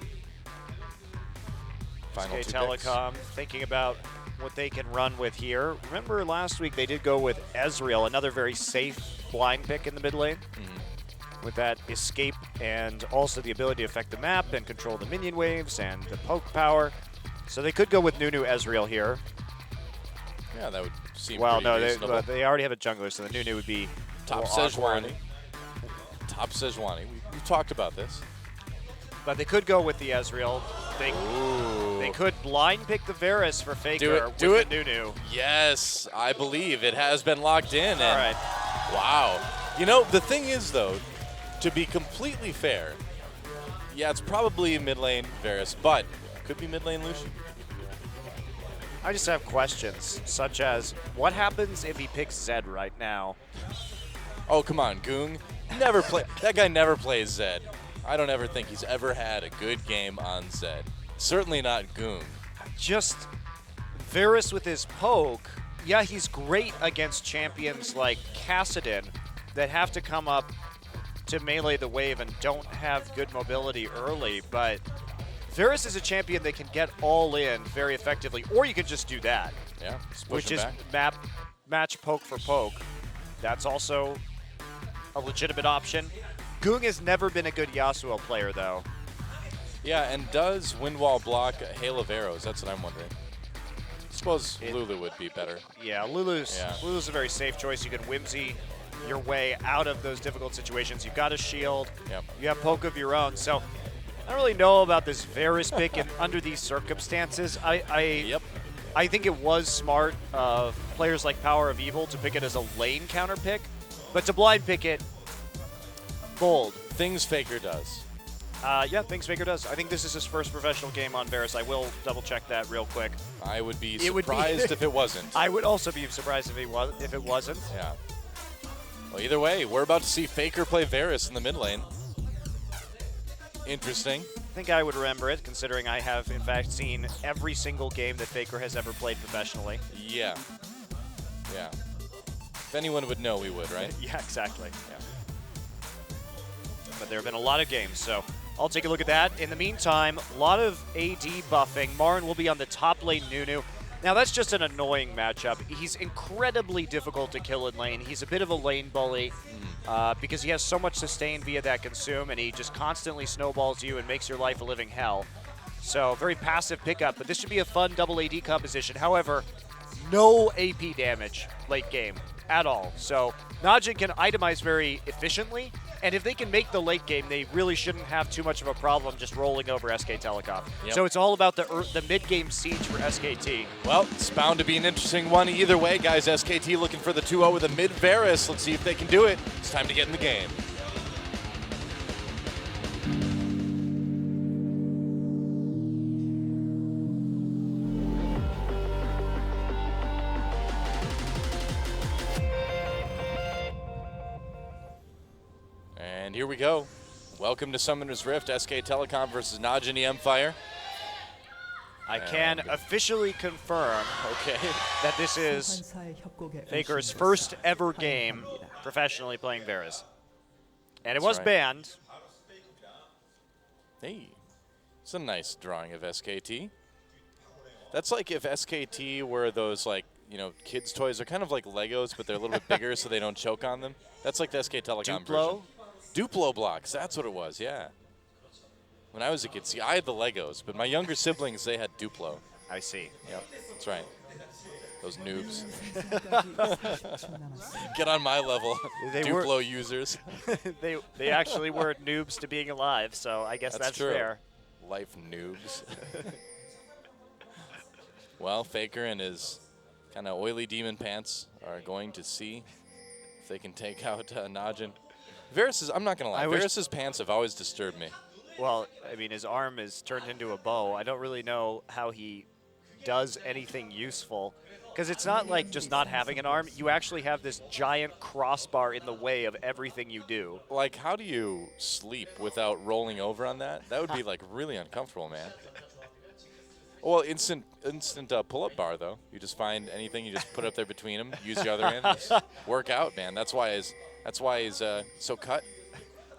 Final SK 2 picks. Telecom thinking about what they can run with here. Remember last week they did go with Ezreal, another very safe blind pick in the mid lane. With that escape and also the ability to affect the map and control the minion waves and the poke power. So they could go with Nunu Ezreal here. Yeah, that would seem Well, pretty no, reasonable. they already have a jungler, so the Nunu would be Top a little awkward. Sejuani. Top Sejuani. We've talked about this. But they could go with the Ezreal. They could blind pick the Varus for FLICKR Do with it. the Nunu. Yes, I believe it has been locked in. All right. Wow. You know, the thing is, though, to be completely fair, yeah, it's probably mid lane Varus, but could be mid lane Lucian. I just have questions, such as what happens if he picks Zed right now? Oh, come on, Goong. Never play. That guy never plays Zed. I don't ever think he's ever had a good game on Zed. Certainly not Goong. Just Varus with his poke, yeah, he's great against champions like Kassadin that have to come up to melee the wave and don't have good mobility early, but Varus is a champion that can get all in very effectively, or you can just do that, Yeah, just push which him is back. match poke for poke. That's also a legitimate option. Goong has never been a good Yasuo player, though. Yeah, and does Windwall block a hail of arrows? That's what I'm wondering. I suppose Lulu would be better. Yeah, Lulu's a very safe choice. You can whimsy your way out of those difficult situations. You've got a shield. Yep. You have poke of your own. So I don't really know about this Varus pick and under these circumstances. I think it was smart of players like Power of Evil to pick it as a lane counter pick, but to blind pick it, bold. Things FLICKR does. Yeah, things FLICKR does. I think this is his first professional game on Varus. I will double check that real quick. I would be It would be- surprised if it wasn't. I would also be surprised if it wasn't. Yeah. Well, either way, we're about to see FLICKR play Varus in the mid lane. Interesting. I think I would remember it, considering I have, in fact, seen every single game that FLICKR has ever played professionally. Yeah. Yeah. If anyone would know, we would, right? Yeah, exactly. Yeah. But there have been a lot of games, so I'll take a look at that. In the meantime, a lot of AD buffing. Marin will be on the top lane Nunu. Now, that's just an annoying matchup. He's incredibly difficult to kill in lane. He's a bit of a lane bully because he has so much sustain via that consume, and he just constantly snowballs you and makes your life a living hell. So, very passive pickup, but this should be a fun double AD composition. However, no AP damage late game at all. So, Najin can itemize very efficiently, And if they can make the late game, they really shouldn't have too much of a problem just rolling over SK Telecom. Yep. So it's all about the mid-game siege for SKT. Well, it's bound to be an interesting one either way, guys. SKT looking for the 2-0 with a mid-Varus. Let's see if they can do it. It's time to get in the game. And here we go. Welcome to Summoner's Rift, SK Telecom versus Najin Empire. I can officially confirm that this is FLICKR's first ever game professionally playing Varus. And it was banned. Hey, it's a nice drawing of SKT. That's like if SKT were those, like, you know, kids' toys. They're kind of like Legos, but they're a little bit bigger so they don't choke on them. That's like the SK Telecom version. Duplo blocks, that's what it was, yeah. When I was a kid, see, I had the Legos, but my younger siblings, they had Duplo. I see. Yep, that's right. Those noobs. Get on my level, Duplo users. they actually were noobs to being alive, so I guess that's true. fair. Life noobs. Well, FLICKR and his kind of oily demon pants are going to see if they can take out Najin. Varus, I'm not going to lie, Varus's pants have always disturbed me. Well, I mean, his arm is turned into a bow. I don't really know how he does anything useful, because it's not like just not having an arm. You actually have this giant crossbar in the way of everything you do. Like, how do you sleep without rolling over on that? That would be, like, really uncomfortable, man. Well, instant pull-up bar, though. You just find anything, you just put it up there between them, use your other hand, just work out, man. That's why he's so cut.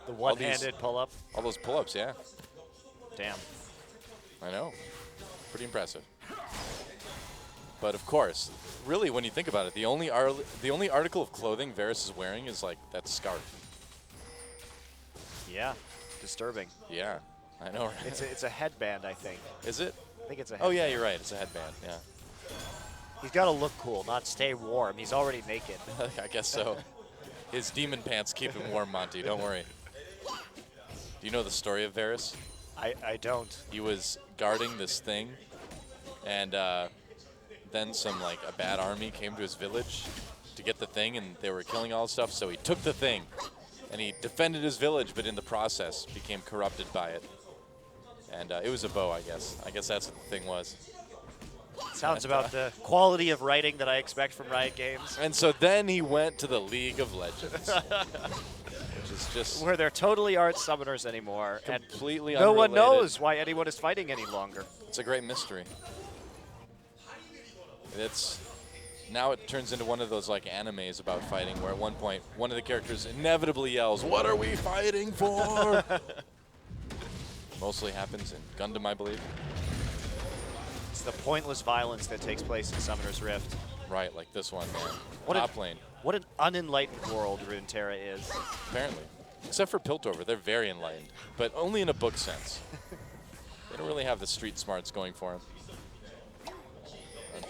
The one-handed pull-up. All those pull-ups, yeah. Damn. I know. Pretty impressive. But of course, really, when you think about it, the only article of clothing Varus is wearing is like that scarf. Yeah. Disturbing. Yeah. I know. Right? It's a headband, I think. Is it? I think it's a headband. Oh yeah, you're right. It's a headband. Yeah. He's got to look cool, not stay warm. He's already naked. I guess so. His demon pants keep him warm, Monty. Don't worry. Do you know the story of Varus? I don't. He was guarding this thing, and then a bad army came to his village to get the thing, and they were killing all this stuff. So he took the thing, and he defended his village, but in the process became corrupted by it. And it was a bow, I guess. I guess that's what the thing was. Sounds about the quality of writing that I expect from Riot Games. And so then he went to the League of Legends. Which is just... where there totally aren't summoners anymore. Completely and no unrelated. one knows why anyone is fighting any longer. It's a great mystery. Now it turns into one of those like animes about fighting where at one point one of the characters inevitably yells, "What are we fighting for?" Mostly happens in Gundam, I believe. It's the pointless violence that takes place in Summoner's Rift. Right, like this one, man. What Top lane. What an unenlightened world Runeterra is. Apparently. Except for Piltover, they're very enlightened, but only in a book sense. They don't really have the street smarts going for them.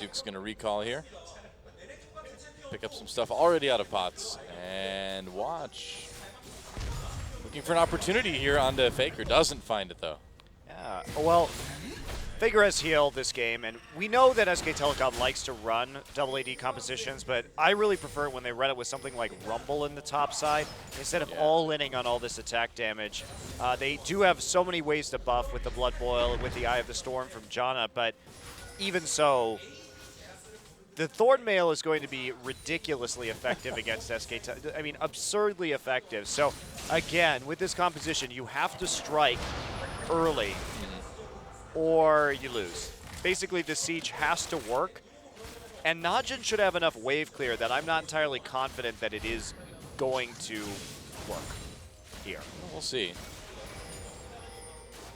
Duke's going to recall here. Pick up some stuff already out of pots. And watch. Looking for an opportunity here onto FLICKR. Doesn't find it, though. Yeah, well, FLICKR has healed this game, and we know that SK Telecom likes to run double AD compositions, but I really prefer it when they run it with something like Rumble in the top side, instead of all-inning on all this attack damage. They do have so many ways to buff with the Blood Boil and with the Eye of the Storm from Janna, but even so, the Thorn Mail is going to be ridiculously effective against SK. I mean, absurdly effective. So, again, with this composition, you have to strike early or you lose. Basically, the siege has to work, and Najin should have enough wave clear that I'm not entirely confident that it is going to work here. We'll see.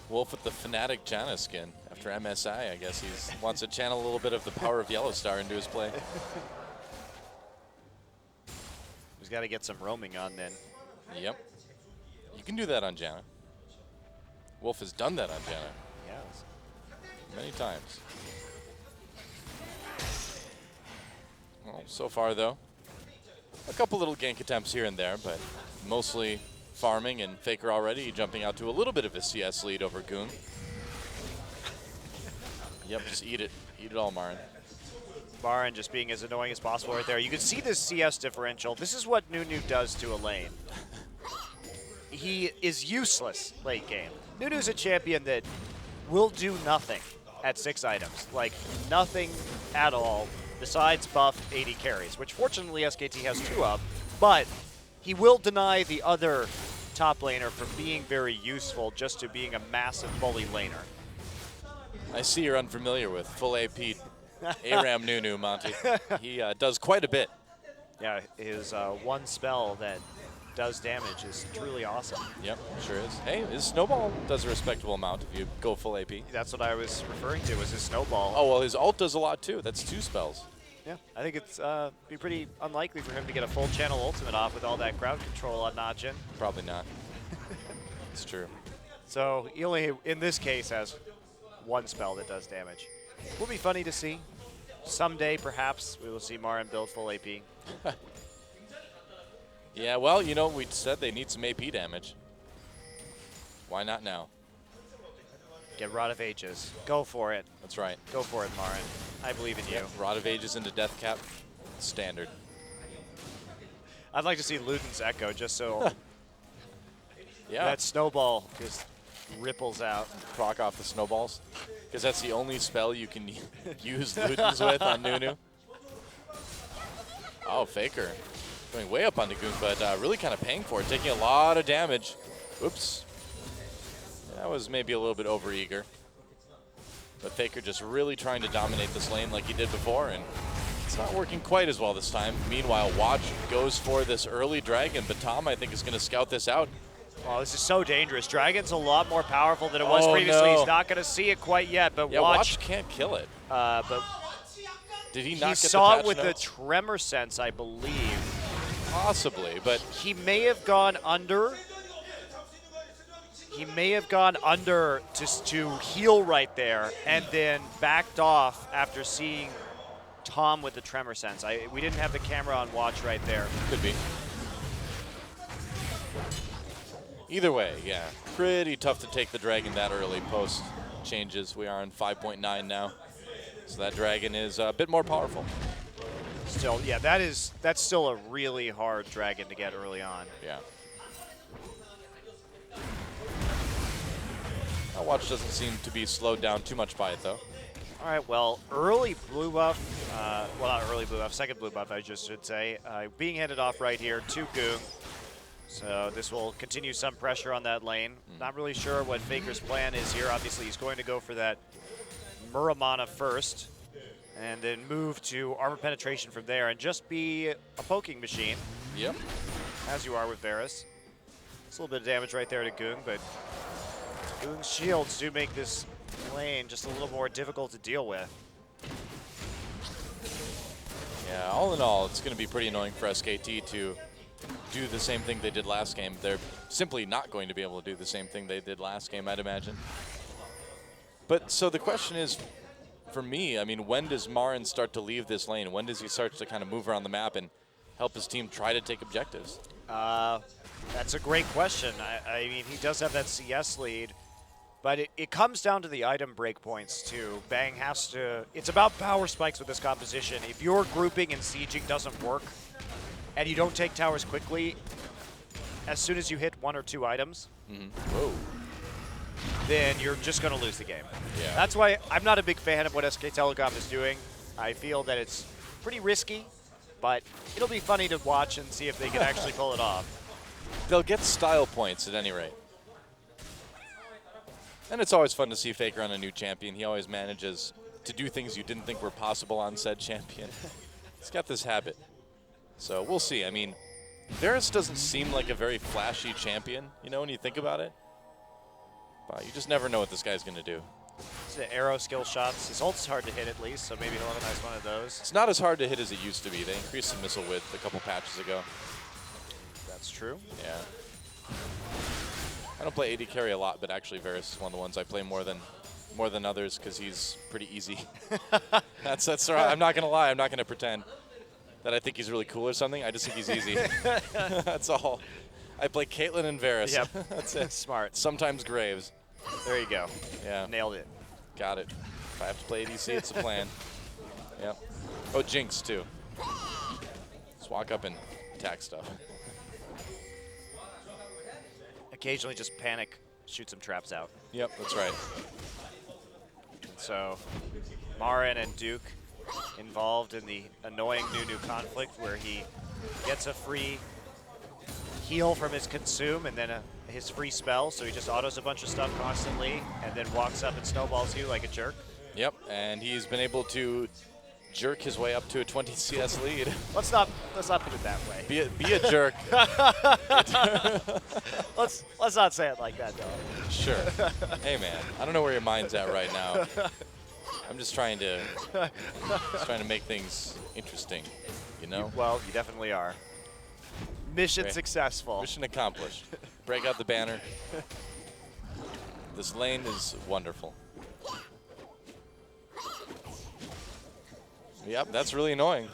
Wolf with the Fnatic Janna skin. After MSI, I guess he wants to channel a little bit of the power of Yellow Star into his play. He's got to get some roaming on then. Yep. You can do that on Janna. Wolf has done that on Janna. Yes. Many times. Well, so far, though, a couple little gank attempts here and there, but mostly farming, and FLICKR already jumping out to a little bit of a CS lead over Goong. Yep, just eat it. Eat it all, Marin. Marin just being as annoying as possible right there. You can see this CS differential. This is what Nunu does to a lane. He is useless late game. Nunu's a champion that will do nothing at 6 items. Like, nothing at all besides buff 80 carries, which fortunately SKT has 2 of, but he will deny the other top laner from being very useful just to being a massive bully laner. I see you're unfamiliar with full AP ARAM Nunu, Monty. He does quite a bit. Yeah, his one spell that does damage is truly awesome. Yep, sure is. Hey, his snowball does a respectable amount if you go full AP. That's what I was referring to, was his snowball. Oh, well, his ult does a lot too. That's 2 spells. Yeah, I think it's be pretty unlikely for him to get a full channel ultimate off with all that crowd control on Najin. Probably not. It's true. So he only, in this case, has 1 spell that does damage. Will be funny to see. Someday, perhaps, we will see Marin build full AP. Yeah, well, you know, we said they need some AP damage. Why not now? Get Rod of Ages. Go for it. That's right. Go for it, Marin. I believe in you. Rod of Ages into Death Cap. Standard. I'd like to see Luden's Echo just so Yeah. that snowball just ripples out. Proc off the snowballs. Because that's the only spell you can use Ludens with on Nunu. Oh, FLICKR. Going way up onto Goong, but really kind of paying for it. Taking a lot of damage. Oops. That was maybe a little bit overeager. But FLICKR just really trying to dominate this lane like he did before, and it's not working quite as well this time. Meanwhile, Watch goes for this early dragon, but Tom, I think, is going to scout this out. Oh, this is so dangerous. Dragon's a lot more powerful than it was Oh, previously. no. He's not going to see it quite yet, but Yeah, Watch can't kill it. but Did he not he get the saw it patch with notes? the tremor sense, I believe. Possibly, but He may have gone under. He may have gone under just to heal right there and then backed off after seeing Tom with the tremor sense. We didn't have the camera on Watch right there. could be. Either way, yeah, pretty tough to take the dragon that early post changes. We are on 5.9 now, so that dragon is a bit more powerful. Still, yeah, that's still a really hard dragon to get early on. Yeah. That Watch doesn't seem to be slowed down too much by it, though. All right, well, early blue buff, well, not early blue buff, second blue buff, I just should say, being handed off right here to Goong. So this will continue some pressure on that lane. Not really sure what FLICKR's plan is here. Obviously, he's going to go for that Muramana first, and then move to armor penetration from there, and just be a poking machine. Yep. As you are with Varus. It's a little bit of damage right there to Goong, but Goong's shields do make this lane just a little more difficult to deal with. Yeah, all in all, it's going to be pretty annoying for SKT to do the same thing they did last game. They're simply not going to be able to do the same thing they did last game, I'd imagine. But so the question is, for me, I mean, when does Marin start to leave this lane? When does he start to kind of move around the map and help his team try to take objectives? That's a great question. I mean, he does have that CS lead, but it comes down to the item breakpoints too. Bang has to, it's about power spikes with this composition. If your grouping and sieging doesn't work, and you don't take towers quickly, as soon as you hit 1 or 2 items, Whoa. then you're just going to lose the game. Yeah. That's why I'm not a big fan of what SK Telecom is doing. I feel that it's pretty risky, but it'll be funny to watch and see if they can actually pull it off. They'll get style points at any rate. And it's always fun to see FLICKR on a new champion. He always manages to do things you didn't think were possible on said champion. He's got this habit. So we'll see. I mean, Varus doesn't seem like a very flashy champion, you know, when you think about it. But you just never know what this guy's going to do. It's the arrow skill shots. His ult's hard to hit at least, so maybe he'll have a nice one of those. It's not as hard to hit as it used to be. They increased the missile width a couple patches ago. That's true. Yeah. I don't play AD carry a lot, but actually Varus is one of the ones I play more than others because he's pretty easy. That's right. I'm not going to lie. I'm not going to pretend that I think he's really cool or something. I just think he's easy. That's all. I play Caitlyn and Varus. Yep. That's it. Smart. Sometimes Graves. There you go. Yeah. Nailed it. Got it. If I have to play ADC, it's a plan. Yep. Oh, Jinx, too. Just walk up and attack stuff. Occasionally just panic, shoot some traps out. Yep, that's right. So, Marin and Duke involved in the annoying Nunu conflict where he gets a free heal from his consume and then his free spell, so he just autos a bunch of stuff constantly and then walks up and snowballs you like a jerk. Yep, and he's been able to jerk his way up to a 20 CS lead. Let's not put it that way. Be a jerk. let's not say it like that, though. Sure. Hey man, I don't know where your mind's at right now. I'm just trying to make things interesting, you know? Well, you definitely are. Mission Okay. successful. Mission accomplished. Break out the banner. This lane is wonderful. Yep, that's really annoying.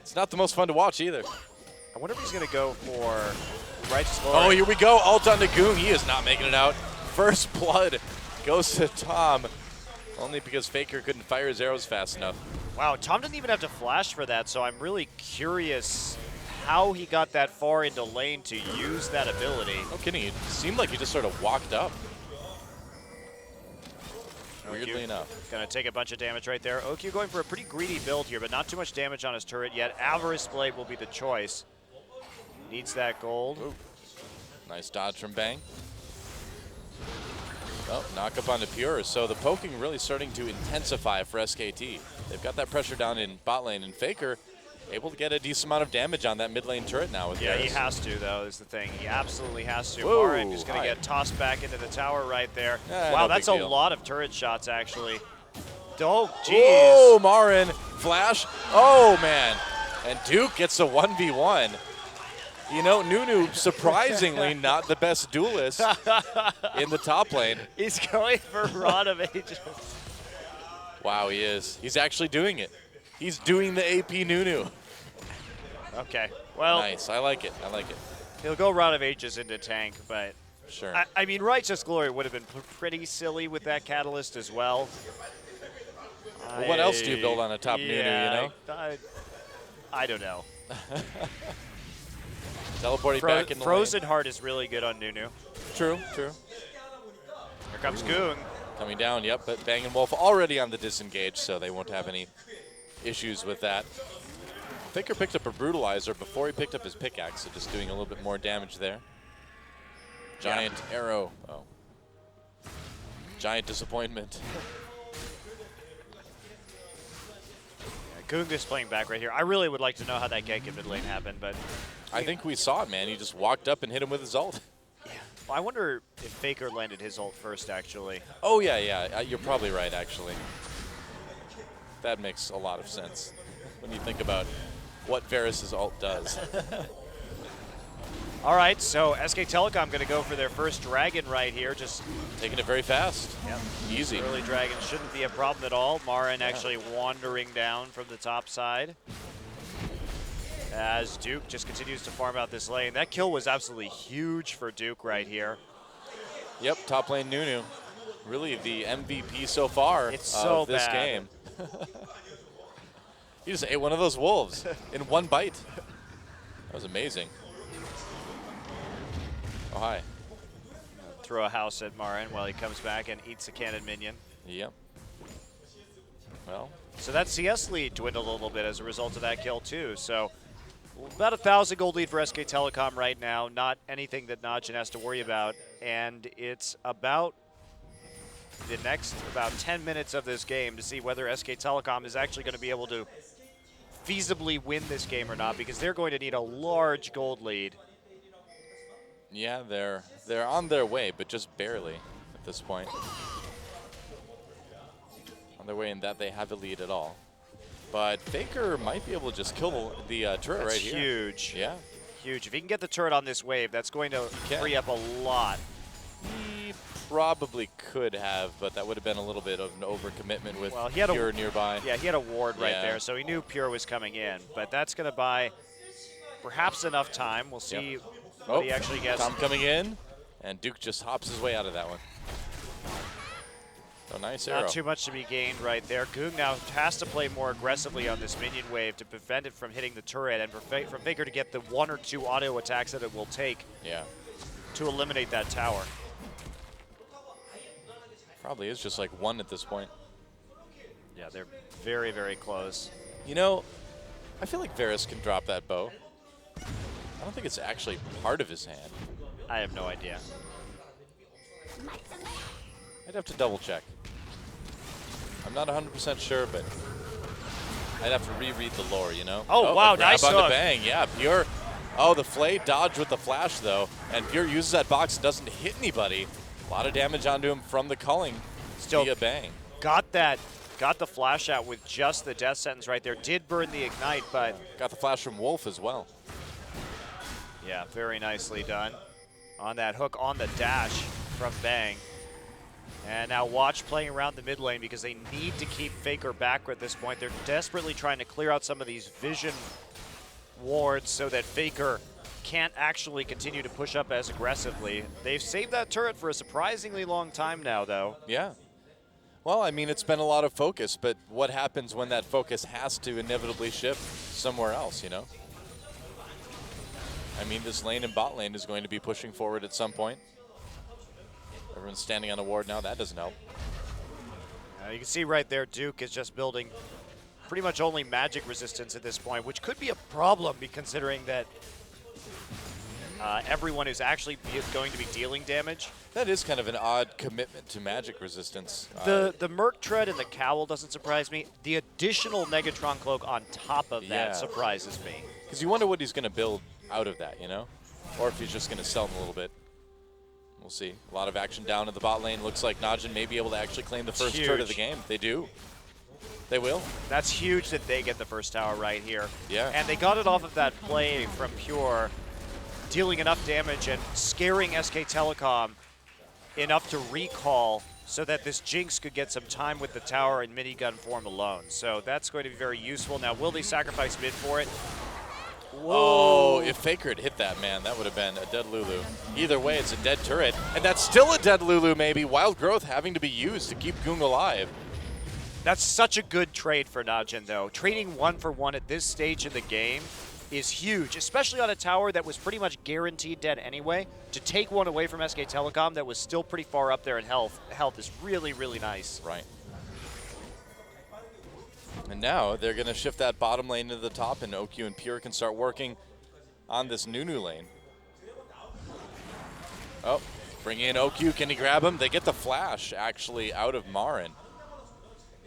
It's not the most fun to watch either. I wonder if he's going to go for Righteous Glory. Oh, here we go. Ult on Nagoon. He is not making it out. First blood goes to Tom. Only because FLICKR couldn't fire his arrows fast enough. Wow, Tom didn't even have to flash for that, so I'm really curious how he got that far into lane to use that ability. No kidding. It seemed like he just sort of walked up. Weirdly enough. Gonna take a bunch of damage right there. OQ going for a pretty greedy build here, but not too much damage on his turret yet. Avarice Blade will be the choice. Needs that gold. Ooh. Nice dodge from Bang. Oh, knock up onto Pure. So the poking really starting to intensify for SKT. They've got that pressure down in bot lane, and FLICKR able to get a decent amount of damage on that mid lane turret now. With Yeah, Varus. he has to, though, is the thing. He absolutely has to. Whoa, Marin is going to get tossed back into the tower right there. Yeah, wow, no that's big a deal. lot of turret shots, actually. Oh, jeez. Oh, Marin. Flash. Oh, man. And Duke gets a 1v1. You know, Nunu, surprisingly, not the best duelist in the top lane. He's going for Rod of Ages. Wow, he is. He's actually doing it. He's doing the AP Nunu. Okay, well. Nice. I like it. I like it. He'll go Rod of Ages into tank, but Sure. I mean, Righteous Glory would have been pretty silly with that catalyst as well. Well, what else do you build on a top Nunu, you know? I don't know. Teleporting back in the Frozen Heart is really good on Nunu. True, true. Here comes Goong. Coming down, yep, but Bang and Wolf already on the disengage, so they won't have any issues with that. FLICKR picked up a Brutalizer before he picked up his pickaxe, so just doing a little bit more damage there. Giant arrow. Oh. Giant disappointment. Goong just playing back right here. I really would like to know how that gank in mid lane happened, but I think we saw it, man. He just walked up and hit him with his ult. well, I wonder if FLICKR landed his ult first, actually. Oh, yeah, yeah. You're probably right, actually. That makes a lot of sense when you think about what Varus' ult does. All right, so SK Telecom going to go for their first dragon right here. Just taking it very fast. Yep. Easy. Early dragon shouldn't be a problem at all. Marin actually wandering down from the top side. As Duke just continues to farm out this lane. That kill was absolutely huge for Duke right here. Yep, top lane Nunu. Really the MVP so far of this game. He just ate one of those wolves in one bite. That was amazing. Oh, hi. Throw a house at Marin while he comes back and eats a cannon minion. Yep. Well. So that CS lead dwindled a little bit as a result of that kill too. So about 1,000 gold lead for SK Telecom right now. Not anything that Najin has to worry about. And it's about the next about 10 minutes of this game to see whether SK Telecom is actually going to be able to feasibly win this game or not, because they're going to need a large gold lead. Yeah, they're on their way, but just barely at this point. On their way in that they have a lead at all. But FLICKR might be able to just kill the turret right here. Huge. Yeah. Huge. If he can get the turret on this wave, that's going to free up a lot. He probably could have, but that would have been a little bit of an overcommitment with Pure nearby. Yeah, he had a ward right there, so he knew Pure was coming in. But that's going to buy perhaps enough time. We'll see Oh, he actually gets. Tom coming in, and Duke just hops his way out of that one. Oh, nice arrow. Not too much to be gained right there. Goong now has to play more aggressively on this minion wave to prevent it from hitting the turret and for FLICKR to get the 1 or 2 auto attacks that it will take to eliminate that tower. Probably is just like 1 at this point. Yeah, they're very, very close. You know, I feel like Varus can drop that bow. I don't think it's actually part of his hand. I have no idea. I'd have to double check. I'm not 100% sure, but I'd have to reread the lore, you know? Oh, wow, nice on the hook. bang, yeah, Pure. Oh, the Flay dodged with the flash, though, and Pure uses that box and doesn't hit anybody. A lot of damage onto him from the culling. Still via bang. Got the flash out with just the death sentence right there. Did burn the ignite, but got the flash from Wolf as well. Yeah, very nicely done. On that hook on the dash from Bang. And now Watch playing around the mid lane because they need to keep FLICKR back at this point. They're desperately trying to clear out some of these vision wards so that FLICKR can't actually continue to push up as aggressively. They've saved that turret for a surprisingly long time now, though. Yeah. Well, I mean, it's been a lot of focus, but what happens when that focus has to inevitably shift somewhere else, you know? I mean, this lane and bot lane is going to be pushing forward at some point. Everyone's standing on a ward now. That doesn't help. You can see right there, Duke is just building pretty much only magic resistance at this point, which could be a problem considering that everyone is actually going to be dealing damage. That is kind of an odd commitment to magic resistance. The Merc Tread and the Cowl doesn't surprise me. The additional Negatron Cloak on top of that surprises me. Because you wonder what he's going to build out of that, you know? Or if he's just going to sell him a little bit. We'll see. A lot of action down in the bot lane. Looks like Najin may be able to actually claim the first turret of the game. They do. They will. That's huge that they get the first tower right here. Yeah. And they got it off of that play from Pure, dealing enough damage and scaring SK Telecom enough to recall so that this Jinx could get some time with the tower in minigun form alone. So that's going to be very useful. Now, will they sacrifice mid for it? Whoa. Oh, if FLICKR had hit that, man, that would have been a dead Lulu. Either way, it's a dead turret. And that's still a dead Lulu, maybe. Wild Growth having to be used to keep Goong alive. That's such a good trade for Najin, though. Trading 1 for 1 at this stage in the game is huge, especially on a tower that was pretty much guaranteed dead anyway. To take one away from SK Telecom that was still pretty far up there in health is really, really nice. Right. And now they're going to shift that bottom lane to the top, and OQ and Pure can start working on this Nunu lane. Oh, bring in OQ. Can he grab him? They get the flash, actually, out of Marin.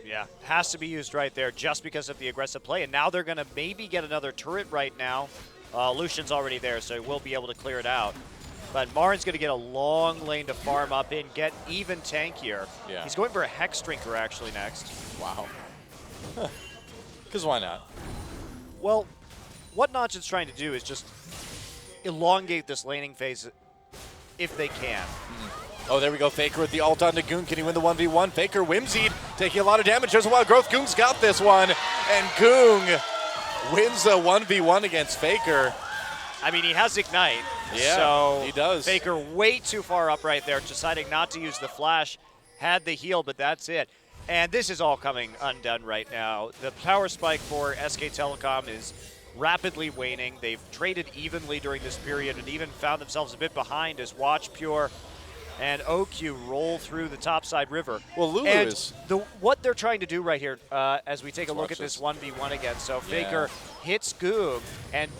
Yeah, has to be used right there just because of the aggressive play. And now they're going to maybe get another turret right now. Lucian's already there, so he will be able to clear it out. But Marin's going to get a long lane to farm up in, get even tankier. Yeah. He's going for a Hex Drinker actually next. Wow. Because why not? Well, what Najin's trying to do is just elongate this laning phase if they can. Oh, there we go. FLICKR with the ult on to Goong. Can he win the 1v1? FLICKR whimsied, taking a lot of damage. There's a Wild Growth. Goong's got this one. And Goong wins the 1v1 against FLICKR. I mean, he has Ignite. Yeah, so he does. FLICKR way too far up right there, deciding not to use the flash. Had the heal, but that's it. And this is all coming undone right now. The power spike for SK Telecom is rapidly waning. They've traded evenly during this period and even found themselves a bit behind as Watch, Pure, and OQ roll through the topside river. Well, Lulu and is... what they're trying to do right here, as we take a look at this 1v1 again. So FLICKR hits Goong,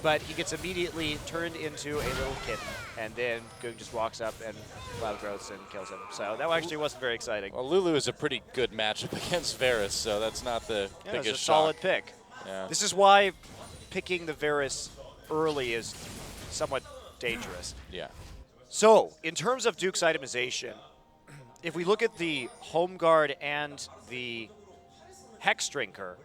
but he gets immediately turned into a little kitten. And then Goong just walks up and Wild Growths and kills him. So that actually wasn't very exciting. Well, Lulu is a pretty good matchup against Varus, so that's not the biggest it's a shock. solid pick. Yeah. This is why picking the Varus early is somewhat dangerous. Yeah. So, in terms of Duke's itemization, if we look at the Home Guard and the Hex Drinker,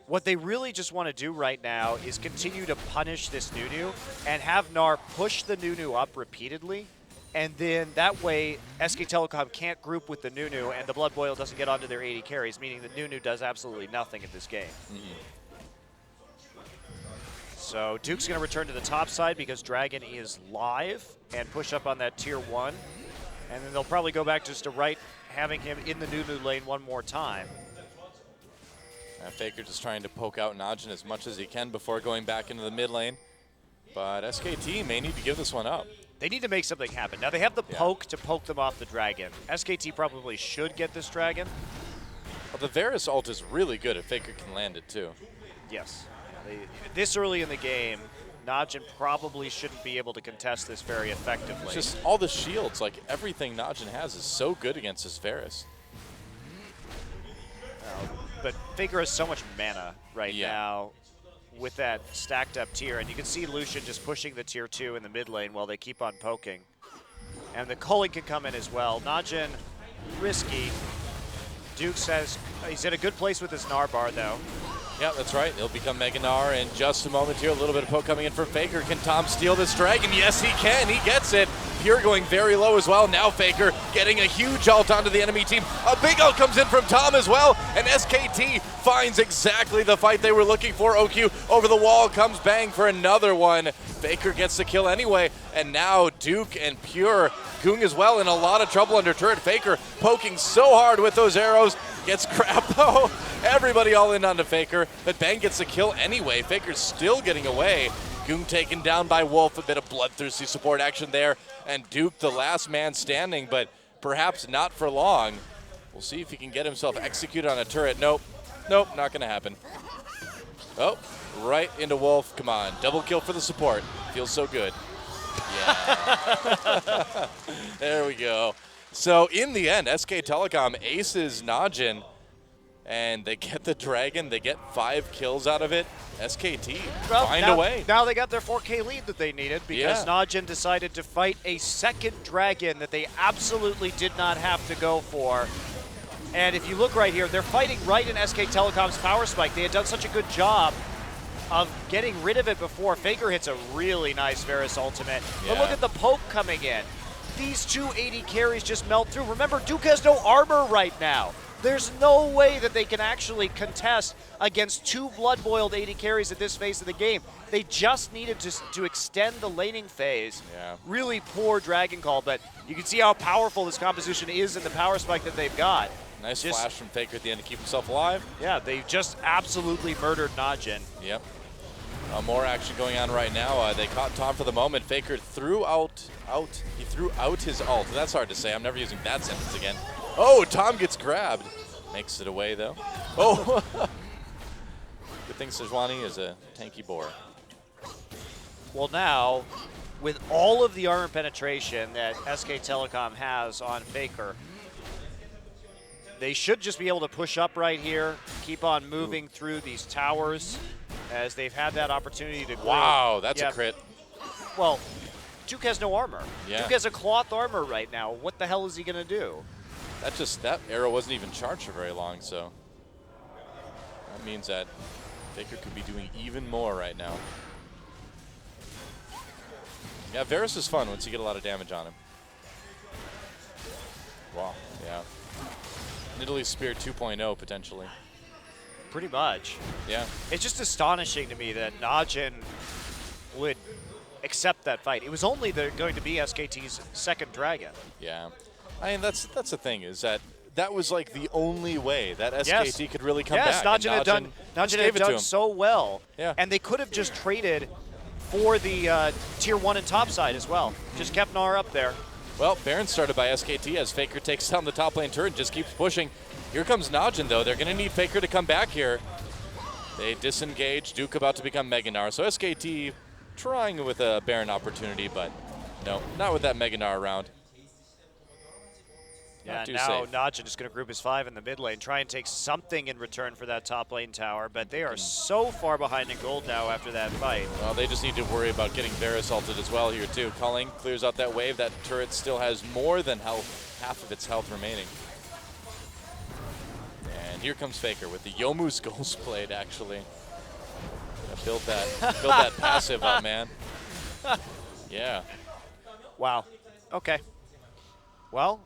what they really just want to do right now is continue to punish this Nunu and have Gnar push the Nunu up repeatedly, and then that way SK Telecom can't group with the Nunu and the Blood Boil doesn't get onto their 80 carries, meaning the Nunu does absolutely nothing in this game. So Duke's going to return to the top side because Dragon is live and push up on that tier 1. And then they'll probably go back just to right, having him in the new lane one more time. FLICKR just trying to poke out Najin as much as he can before going back into the mid lane. But SKT may need to give this one up. They need to make something happen. Now they have the poke to poke them off the dragon. SKT probably should get this dragon. Well, the Varus ult is really good if FLICKR can land it too. Yes. This early in the game, Najin probably shouldn't be able to contest this very effectively. It's just all the shields, like everything Najin has is so good against this Varus. But FLICKR has so much mana right now with that stacked up tier, and you can see Lucian just pushing the tier 2 in the mid lane while they keep on poking. And the culling can come in as well. Najin, risky. Duke says he's in a good place with his Narbar though. Yeah, that's right. He'll become Mega Gnar in just a moment here. A little bit of poke coming in from FLICKR. Can Tom steal this dragon? Yes, he can. He gets it. Pure going very low as well. Now FLICKR getting a huge ult onto the enemy team. A big ult comes in from Tom as well. And SKT finds exactly the fight they were looking for. OQ over the wall comes bang for another one. FLICKR gets the kill anyway. And now Duke and Pure Goong as well in a lot of trouble under turret. FLICKR poking so hard with those arrows. Gets crap though. Everybody all in onto FLICKR, but Bang gets the kill anyway. FLICKR's still getting away. Goong taken down by Wolf, a bit of bloodthirsty support action there. And Duke the last man standing, but perhaps not for long. We'll see if he can get himself executed on a turret. Nope, nope, not gonna happen. Oh, right into Wolf, come on. Double kill for the support, feels so good. Yeah, there we go. So in the end, SK Telecom aces Najin, and they get the dragon. They get 5 kills out of it. SKT find a way. Now they got their 4K lead that they needed because Najin decided to fight a second dragon that they absolutely did not have to go for. And if you look right here, they're fighting right in SK Telecom's power spike. They had done such a good job of getting rid of it before. FLICKR hits a really nice Varus ultimate. But look at the poke coming in. These 280 carries just melt through. Remember, Duke has no armor right now. There's no way that they can actually contest against 2 blood-boiled 80 carries at this phase of the game. They just needed to extend the laning phase. Really poor Dragon Call, but you can see how powerful this composition is in the power spike that they've got. Nice flash from FLICKR at the end to keep himself alive. Yeah, they just absolutely murdered Najin. Yep. More action going on right now. They caught Tom for the moment. FLICKR threw out his ult. That's hard to say. I'm never using that sentence again. Oh, Tom gets grabbed. Makes it away though. Oh, good thing Sejuani is a tanky boar. Well, now with all of the armor penetration that SK Telecom has on FLICKR, they should just be able to push up right here, keep on moving through these towers as they've had that opportunity to. Wow, that's a crit. Well, Duke has no armor. Yeah. Duke has a cloth armor right now. What the hell is he gonna do? That arrow wasn't even charged for very long, so that means that FLICKR could be doing even more right now. Yeah, Varus is fun once you get a lot of damage on him. Wow, yeah. Nidalee Spear 2.0 potentially. Pretty much. Yeah. It's just astonishing to me that Najin would accept that fight. It was only going to be SKT's second dragon. Yeah. I mean, that's the thing, is that was like the only way that SKT could really come back. Najin had done so well. Yeah. And they could have just traded for the tier 1 and top side as well. Just kept Gnar up there. Well, Baron started by SKT as FLICKR takes down the top lane turret and just keeps pushing. Here comes Najin though. They're gonna need FLICKR to come back here. They disengage. Duke about to become Mega Gnar. So SKT trying with a Baron opportunity, but no, not with that Mega Gnar around. Yeah, now Najin is going to group his 5 in the mid lane, try and take something in return for that top lane tower, but they are so far behind in gold now after that fight. Well, they just need to worry about getting Varus ulted as well here too. Culling clears out that wave. That turret still has more than half of its health remaining. And here comes FLICKR with the Yomu's Ghost Blade, actually. Build that passive up, man. Yeah. Wow. Okay. Well,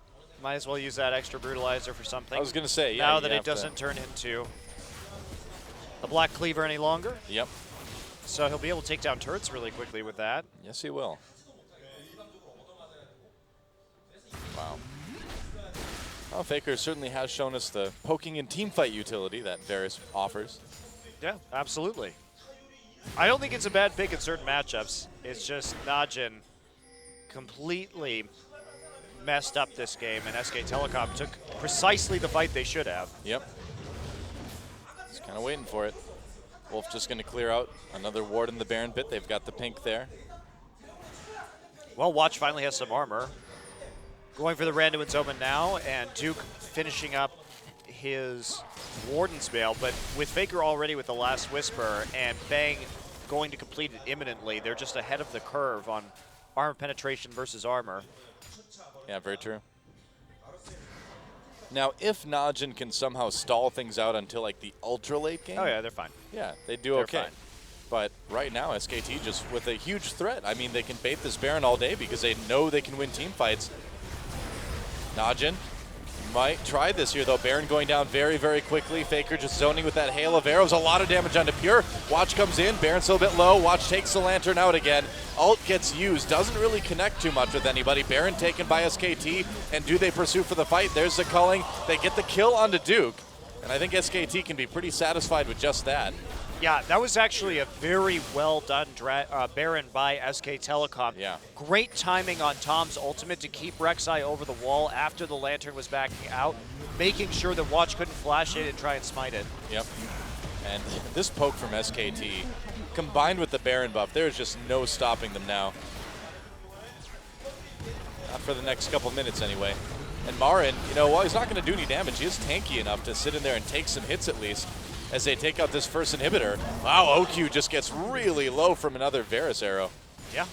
might as well use that extra brutalizer for something. I was going to say, yeah. Now that it doesn't turn into a Black Cleaver any longer. Yep. So he'll be able to take down turrets really quickly with that. Yes, he will. Wow. Well, FLICKR certainly has shown us the poking and teamfight utility that Varus offers. Yeah, absolutely. I don't think it's a bad pick in certain matchups. It's just Najin completely messed up this game, and SK Telecom took precisely the fight they should have. Yep. Just kind of waiting for it. Wolf just going to clear out another ward in the Baron pit. They've got the pink there. Well, Watch finally has some armor. Going for the Randuin's Omen now, and Duke finishing up his Warden's Veil, but with FLICKR already with the last Whisper, and Bang going to complete it imminently, they're just ahead of the curve on armor penetration versus armor. Yeah, very true. Now, if Najin can somehow stall things out until like the ultra late game. Oh yeah, they're fine. Yeah, they do They're okay. fine. But right now, SKT just with a huge threat. I mean, they can bait this Baron all day because they know they can win team fights. Najin might try this here, though. Baron going down very, very quickly. FLICKR just zoning with that hail of arrows. A lot of damage onto Pure. Watch comes in. Baron's still a bit low. Watch takes the Lantern out again. Ult gets used. Doesn't really connect too much with anybody. Baron taken by SKT. And do they pursue for the fight? There's the culling. They get the kill onto Duke. And I think SKT can be pretty satisfied with just that. Yeah, that was actually a very well done Baron by SK Telecom. Yeah. Great timing on Tom's ultimate to keep Rek'Sai over the wall after the Lantern was backing out, making sure that Watch couldn't flash it and try and smite it. Yep. And this poke from SKT, combined with the Baron buff, there's just no stopping them now. Not for the next couple minutes anyway. And Marin, you know, while he's not going to do any damage, he is tanky enough to sit in there and take some hits at least as they take out this first inhibitor. Wow, OQ just gets really low from another Varus arrow. Yeah.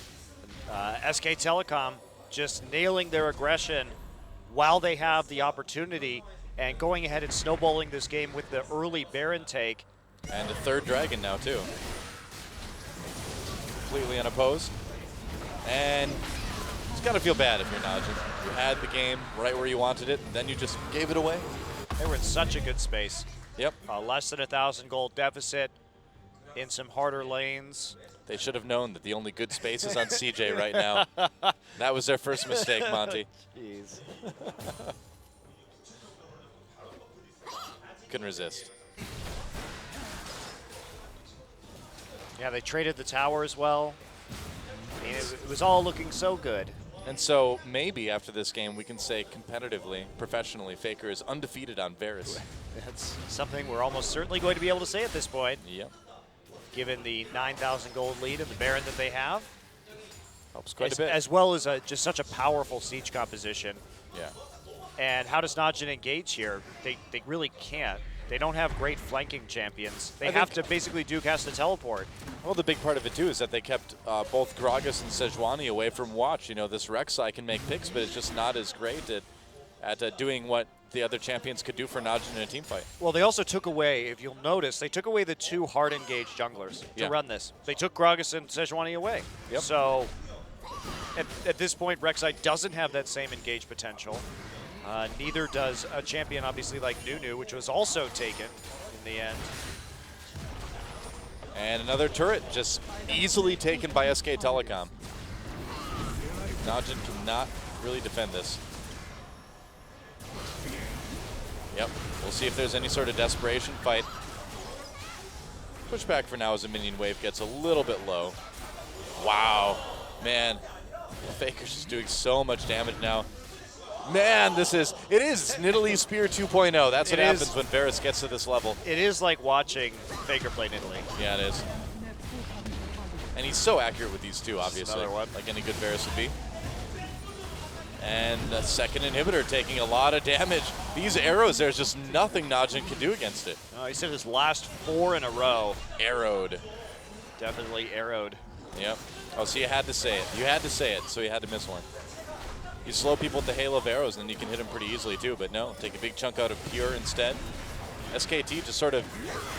SK Telecom just nailing their aggression while they have the opportunity and going ahead and snowballing this game with the early Baron take. And a third dragon now too. Completely unopposed. And it's got to feel bad if you're Najin. You had the game right where you wanted it, and then you just gave it away. They were in such a good space. Yep. Less than 1,000 gold deficit in some harder lanes. They should have known that the only good space is on CJ right now. That was their first mistake, Monty. Jeez. Couldn't resist. Yeah, they traded the tower as well. I mean, it was all looking so good. And so maybe after this game we can say competitively, professionally, FLICKR is undefeated on Varus. That's something we're almost certainly going to be able to say at this point. Yep. Given the 9,000 gold lead and the Baron that they have. Helps quite a bit. As well as just such a powerful siege composition. Yeah. And how does Najin engage here? They really can't. They don't have great flanking champions. They have to basically Duke has to teleport. Well, the big part of it too is that they kept both Gragas and Sejuani away from Watch. You know, this Rek'Sai can make picks, but it's just not as great at doing what the other champions could do for Najin in a team fight. Well, they also took away, if you'll notice, they took away the two hard engaged junglers to run this. They took Gragas and Sejuani away. Yep. So at this point, Rek'Sai doesn't have that same engage potential. Neither does a champion, obviously, like Nunu, which was also taken in the end. And another turret just easily taken by SK Telecom. Najin cannot really defend this. Yep, we'll see if there's any sort of desperation fight. Pushback for now as the minion wave gets a little bit low. Wow, man, FLICKR's just doing so much damage now. Man, it is Nidalee Spear 2.0. That's what happens when Varus gets to this level. It is like watching FLICKR play Nidalee. Yeah, it is. And he's so accurate with these two, obviously, another one. like any good Varus would be. And the second inhibitor taking a lot of damage. These arrows, there's just nothing Najin can do against it. He said his last 4 in a row. Arrowed. Definitely arrowed. Yep. Oh, so you had to say it. You had to say it, so you had to miss one. You slow people with the hail of arrows, and then you can hit them pretty easily, too. But no, take a big chunk out of Pure instead. SKT just sort of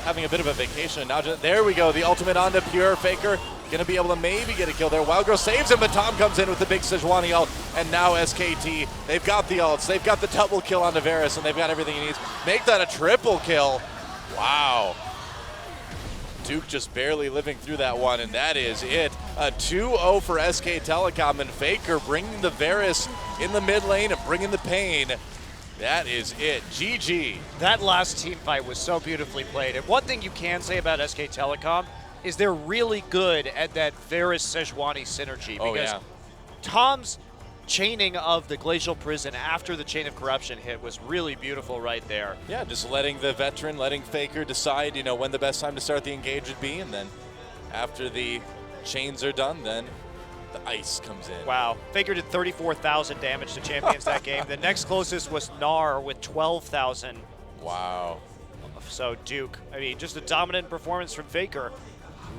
having a bit of a vacation. And now, there we go, the ultimate onto Pure. FLICKR gonna be able to maybe get a kill there. Wildgrow saves him, but Tom comes in with the big Sejuani ult. And now SKT, they've got the ults, they've got the double kill onto Varus, and they've got everything he needs. Make that a triple kill. Wow. Duke just barely living through that one, and that is it. A 2-0 for SK Telecom, and FLICKR bringing the Varus in the mid lane and bringing the pain. That is it. GG. That last team fight was so beautifully played. And one thing you can say about SK Telecom is they're really good at that Varus Sejuani synergy. Oh, Because yeah. Tom's chaining of the Glacial Prison after the Chain of Corruption hit was really beautiful right there. Yeah, just letting the veteran, letting FLICKR decide, when the best time to start the engage would be, and then after the chains are done, then the ice comes in. Wow. FLICKR did 34,000 damage to champions that game. The next closest was Gnar with 12,000. Wow. So Duke, I mean, just a dominant performance from FLICKR.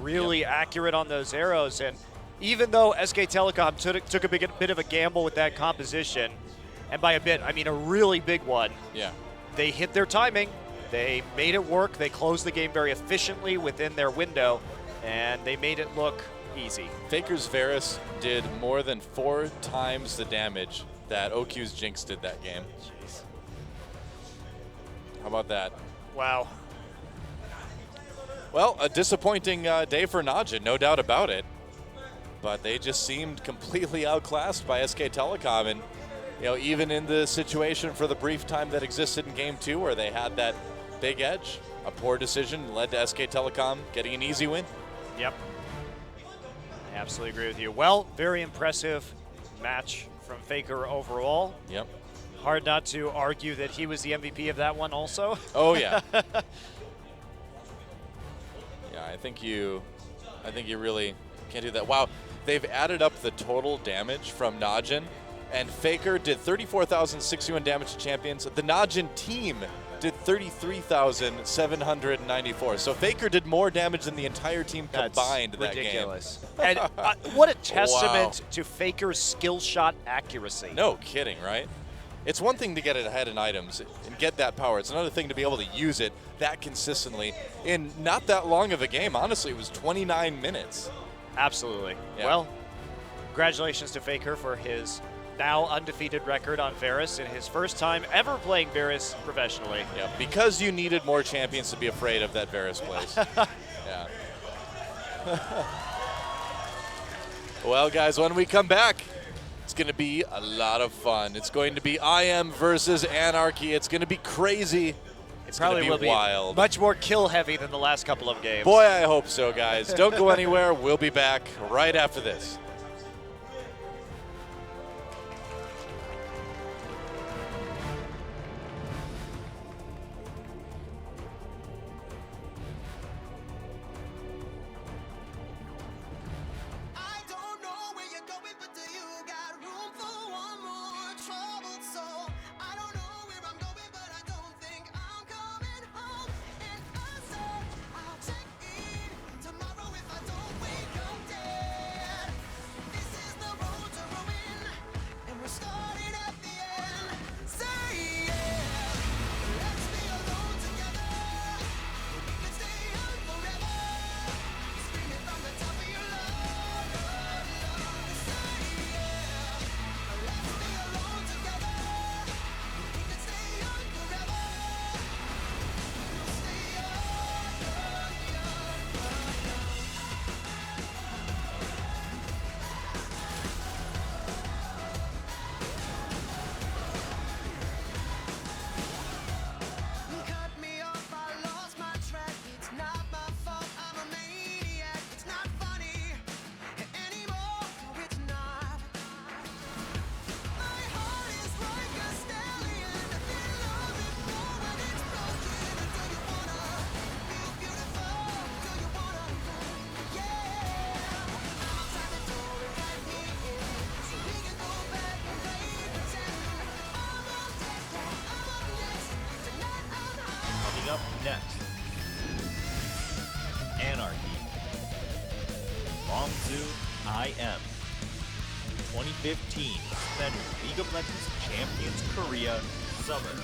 Really accurate on those arrows. And even though SK Telecom took a bit of a gamble with that composition, and by a bit, I mean a really big one, Yeah. they hit their timing. They made it work. They closed the game very efficiently within their window, and they made it look easy. FLICKR's Varus did more than 4 times the damage that OQ's Jinx did that game. Jeez. How about that? Wow. Well, a disappointing day for Najin, no doubt about it. But they just seemed completely outclassed by SK Telecom, and even in the situation for the brief time that existed in Game 2 where they had that big edge, a poor decision led to SK Telecom getting an easy win. Yep. I absolutely agree with you. Well, very impressive match from FLICKR overall. Yep. Hard not to argue that he was the MVP of that one also. Oh yeah. Yeah, I think you really can't do that. Wow, they've added up the total damage from Najin, and FLICKR did 34,061 damage to champions. The Najin team did 33,794. So FLICKR did more damage than the entire team combined that game. Ridiculous. And what a testament to FLICKR's skill shot accuracy. No kidding, right? It's one thing to get it ahead in items and get that power. It's another thing to be able to use it that consistently in not that long of a game. Honestly, it was 29 minutes. Absolutely. Yeah. Well, congratulations to FLICKR for his now undefeated record on Varus in his first time ever playing Varus professionally. Yeah, because you needed more champions to be afraid of that Varus place. Yeah. Well, guys, when we come back, it's going to be a lot of fun. It's going to be IM versus Anarchy. It's going to be crazy. It's going to be wild. Much more kill heavy than the last couple of games. Boy, I hope so, guys. Don't go anywhere. We'll be back right after this. Up next, Anarchy, Longzu IM, 2015 League of Legends Champions Korea Summer.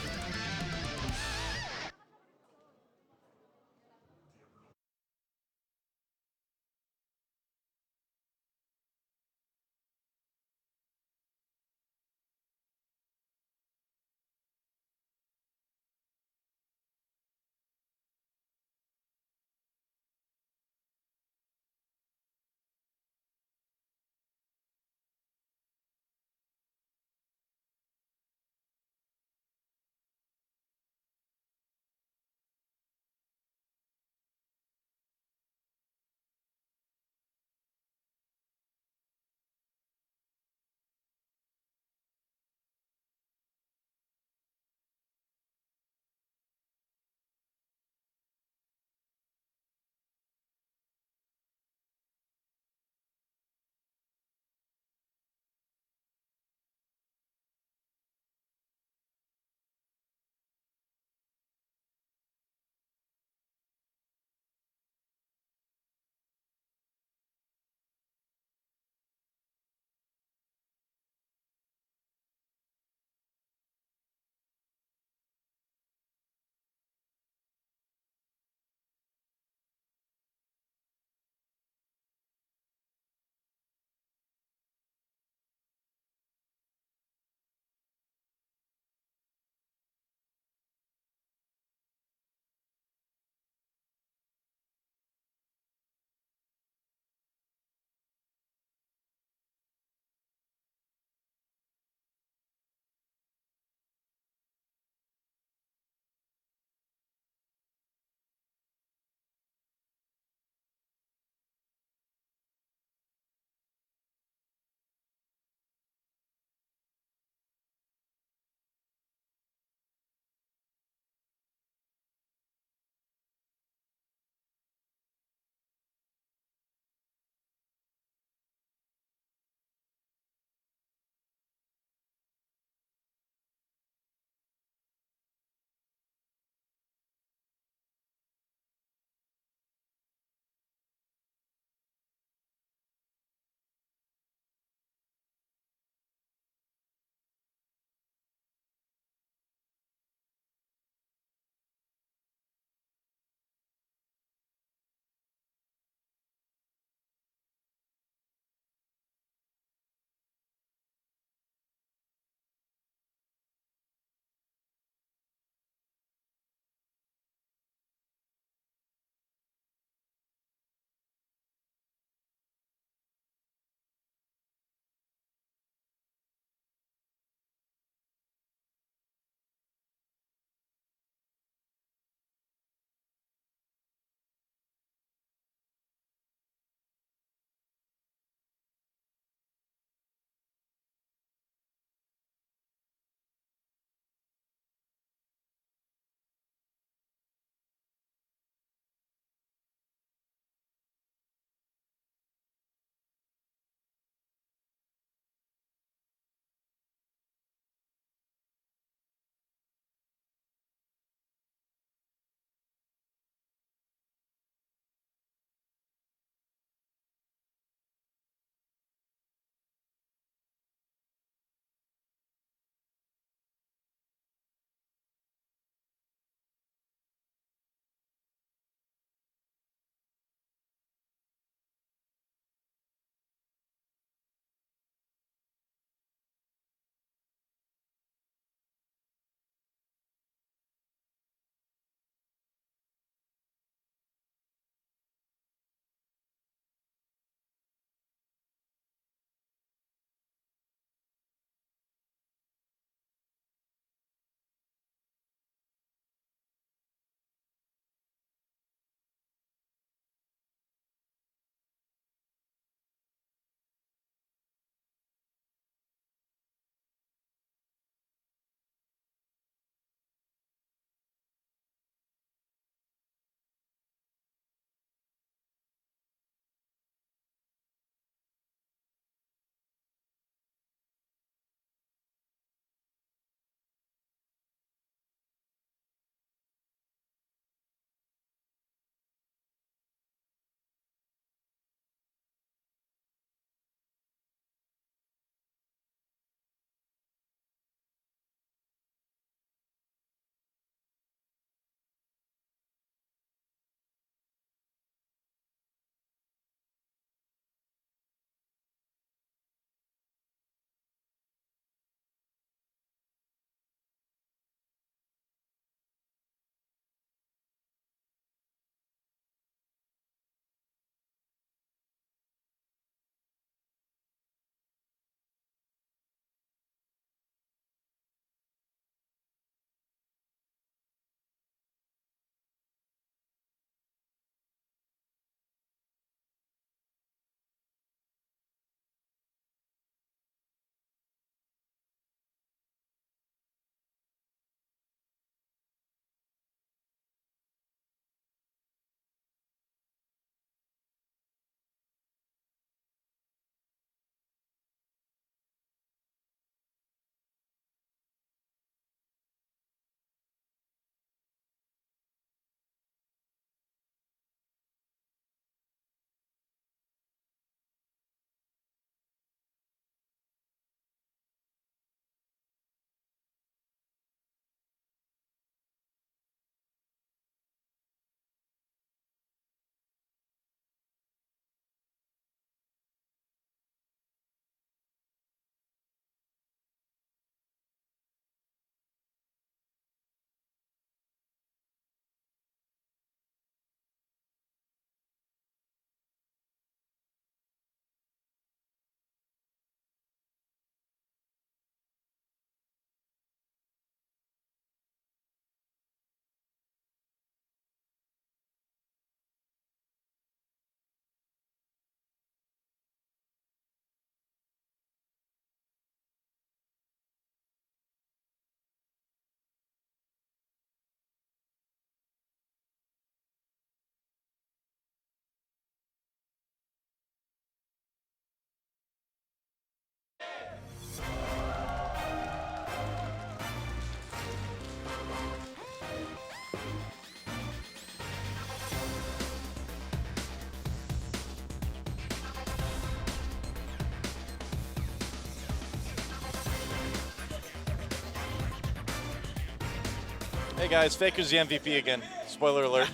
Hey guys, FLICKR's the MVP again. Spoiler alert.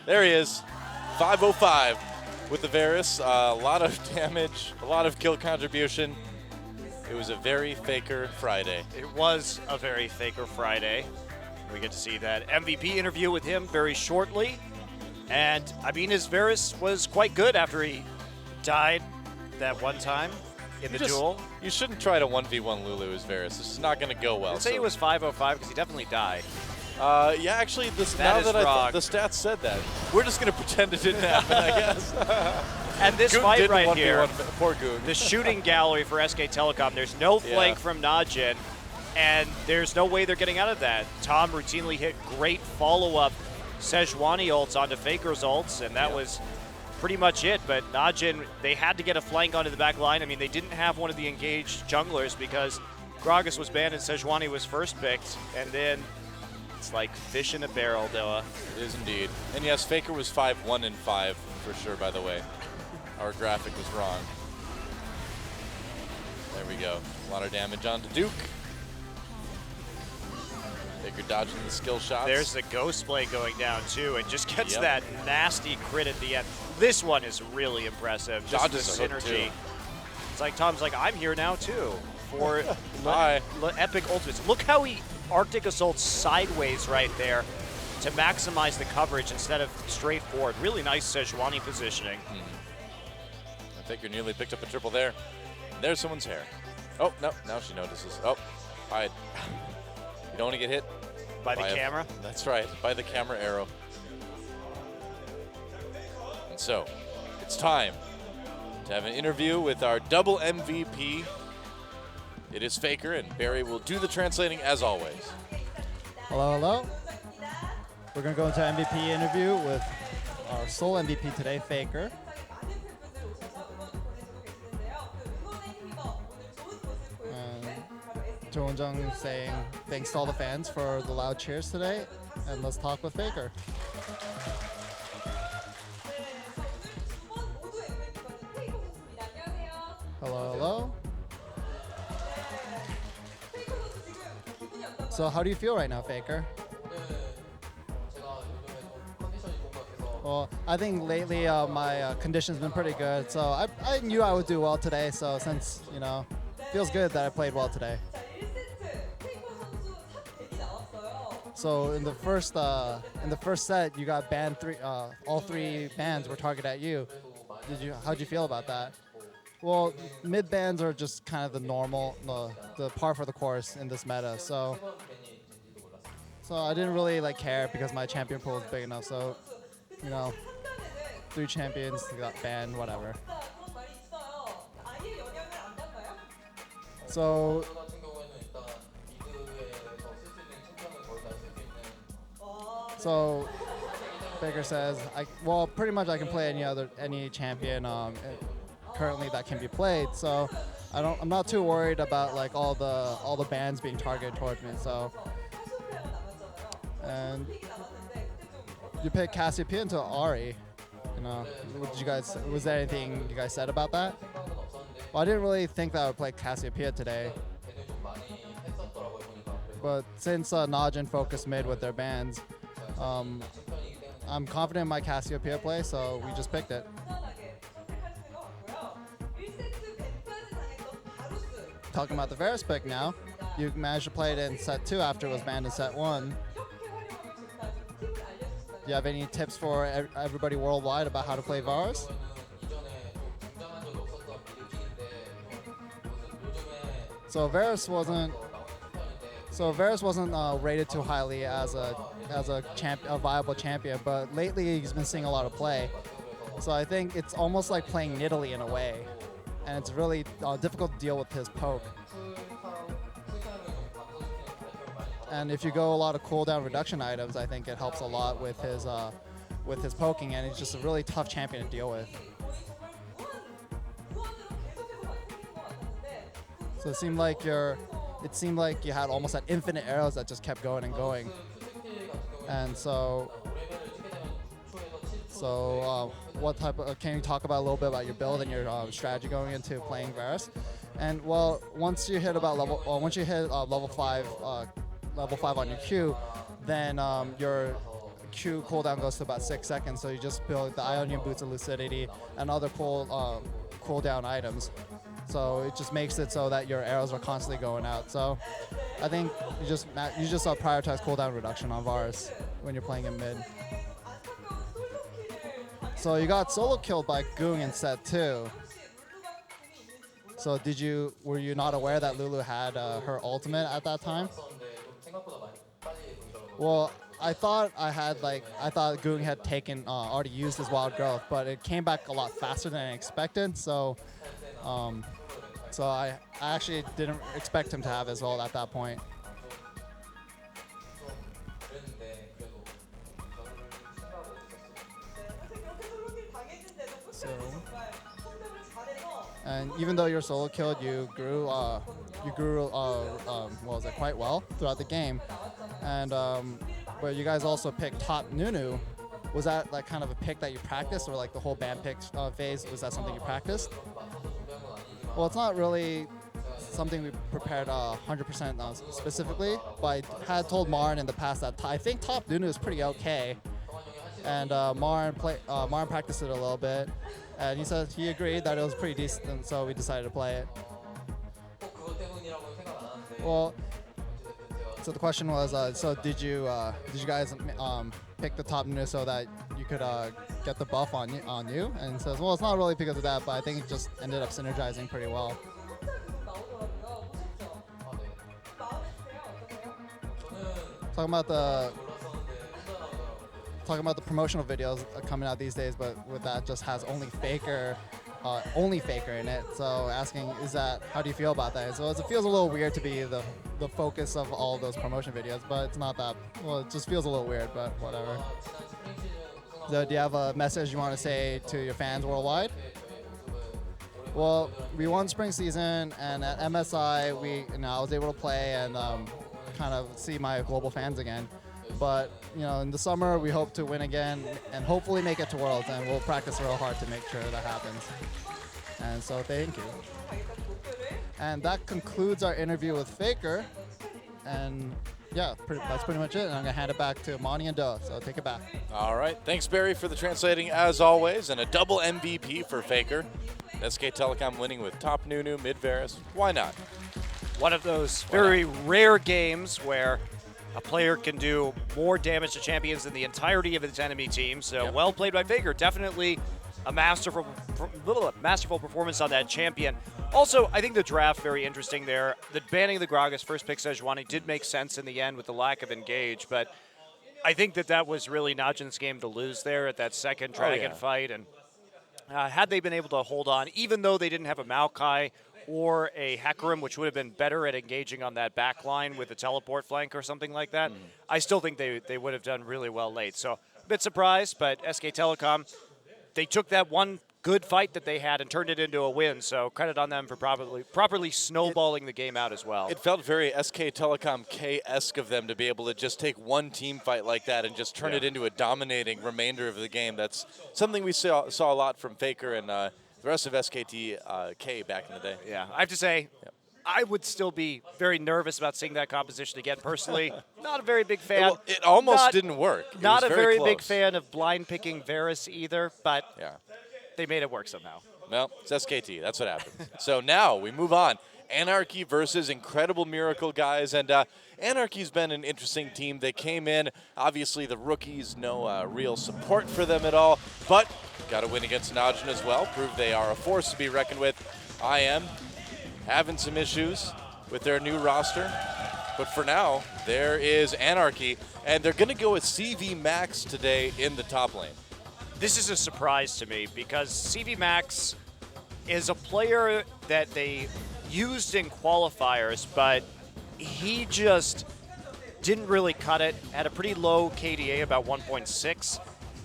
There he is. 505 with the Varus. A lot of damage, a lot of kill contribution. It was a very FLICKR Friday. It was a very FLICKR Friday. We get to see that MVP interview with him very shortly. And I mean, his Varus was quite good after he died that one time in the duel. You shouldn't try to 1v1 Lulu as Varus. This is not going to go well. I'd say he was 505 because he definitely died. Yeah, actually, the stats said that. We're just going to pretend it didn't happen, I guess. And this Goong fight did right 1v1 here, poor Goong. the shooting gallery for SK Telecom, there's no flank from Najin, and there's no way they're getting out of that. Tom routinely hit great follow-up Sejuani ults onto FLICKR's ults, and that was pretty much it. But Najin, they had to get a flank onto the back line. I mean, they didn't have one of the engaged junglers because Gragas was banned and Sejuani was first picked, and then it's like fish in a barrel, Doa. It is indeed. And yes, FLICKR was 5-1 and 5 for sure, by the way. Our graphic was wrong. There we go. A lot of damage onto Duke. FLICKR dodging the skill shots. There's the Ghost Blade going down too, and just gets that nasty crit at the end. This one is really impressive. Just Dodges the the hook, synergy. too. It's like Tom's like, I'm here now too for epic ultimates. Look how he Arctic Assaults sideways right there to maximize the coverage instead of straight forward. Really nice Sejuani positioning. I think you nearly picked up a triple there. There's someone's hair. Oh, no, now she notices. Oh, hide. You don't want to get hit. By the camera? That's right, by the camera arrow. And so, it's time to have an interview with our double MVP. It is FLICKR, and Barry will do the translating as always. Hello, hello. We're going to go into MVP interview with our sole MVP today, FLICKR. Jung saying thanks to all the fans for the loud cheers today, and let's talk with FLICKR. Hello, hello. So how do you feel right now, FLICKR? Well, I think lately my condition's been pretty good, so I knew I would do well today. So since, you know, feels good that I played well today. So in the first set, you got banned all three bans were targeted at you. How'd you feel about that? Well, mid bans are just kind of the normal, the par for the course in this meta. So I didn't really care because my champion pool is big enough. So, you know, 3 champions got banned, whatever. So FLICKR says, well, pretty much I can play any champion currently that can be played. So I'm not too worried about all the bans being targeted towards me. So, and you picked Cassiopeia into Ahri. You know, was there anything you guys said about that? Well, I didn't really think that I would play Cassiopeia today. But since Najin focused mid with their bans, I'm confident in my Cassiopeia play, so we just picked it. Talking about the Varus pick now, you managed to play it in set 2 after it was banned in set 1. Do you have any tips for everybody worldwide about how to play Varus? So Varus wasn't rated too highly as a viable champion, but lately he's been seeing a lot of play. So I think it's almost like playing Nidalee in a way, and it's really difficult to deal with his poke. And if you go a lot of cooldown reduction items, I think it helps a lot with his poking, and he's just a really tough champion to deal with. So it seemed like you had almost that infinite arrows that just kept going and going. And so what type of, can you talk about a little bit about your build and your strategy going into playing Varus? And well, once you hit level 5 level 5 on your Q, then your Q cooldown goes to about 6 seconds. So you just build the Ionian Boots of Lucidity and other cooldown items. So it just makes it so that your arrows are constantly going out. So I think you just prioritize cooldown reduction on Varus when you're playing in mid. So you got solo killed by Goong in set 2. So were you not aware that Lulu had her ultimate at that time? Well, I thought Goong had already used his wild growth, but it came back a lot faster than I expected. So I actually didn't expect him to have his ult at that point. And even though you're solo killed, you grew quite well throughout the game. And but you guys also picked top Nunu. Was that like kind of a pick that you practiced, or like the whole ban pick phase? Was that something you practiced? Well, it's not really something we prepared 100% specifically, but I had told Marin in the past that I think top Nunu is pretty okay. And Marin practiced it a little bit, and he said he agreed that it was pretty decent, and so we decided to play it. Well, so the question was, so did you guys pick the top Nunu so that you could get the buff on you? And he says, well, it's not really because of that, but I think it just ended up synergizing pretty well. Talking about the promotional videos coming out these days, but with that just has only FLICKR in it. So asking, how do you feel about that? So it feels a little weird to be the focus of all those promotion videos, but it's not that, well, it just feels a little weird, but whatever. So do you have a message you want to say to your fans worldwide? Well, we won spring season, and at MSI, I was able to play and kind of see my global fans again. But in the summer, we hope to win again and hopefully make it to Worlds, and we'll practice real hard to make sure that happens. And so thank you. And that concludes our interview with FLICKR. And yeah, that's pretty much it. And I'm going to hand it back to Monty and Doa, so take it back. All right. Thanks, Barry, for the translating as always, and a double MVP for FLICKR. SK Telecom winning with top Nunu, mid Varus. Why not? One of those very rare games where a player can do more damage to champions than the entirety of its enemy team. So well played by FLICKR. Definitely a masterful performance on that champion. Also, I think the draft very interesting there. The banning the Gragas, first pick Sejuani, did make sense in the end with the lack of engage, but I think that was really Najin's game to lose there at that second dragon fight. And had they been able to hold on, even though they didn't have a Maokai or a Hecarim, which would have been better at engaging on that back line with a teleport flank or something like that, I still think they would have done really well late. So a bit surprised, but SK Telecom, they took that one good fight that they had and turned it into a win. So credit on them for properly snowballing the game out as well. It felt very SK Telecom K-esque of them to be able to just take one team fight like that and just turn it into a dominating remainder of the game. That's something we saw a lot from FLICKR and the rest of SKT K back in the day. Yeah, I have to say, I would still be very nervous about seeing that composition again. Personally, not a very big fan. Well, it almost didn't work. Not a very big fan of blind picking Varus either, but they made it work somehow. Well, it's SKT. That's what happens. So now we move on. Anarchy versus Incredible Miracle, guys. And Anarchy's been an interesting team. They came in. Obviously, the rookies, no real support for them at all. But got to win against Najin as well. Prove they are a force to be reckoned with. IM having some issues with their new roster. But for now, there is Anarchy. And they're going to go with CV Max today in the top lane. This is a surprise to me because CV Max is a player that they used in qualifiers, but he just didn't really cut it. Had a pretty low KDA, about 1.6,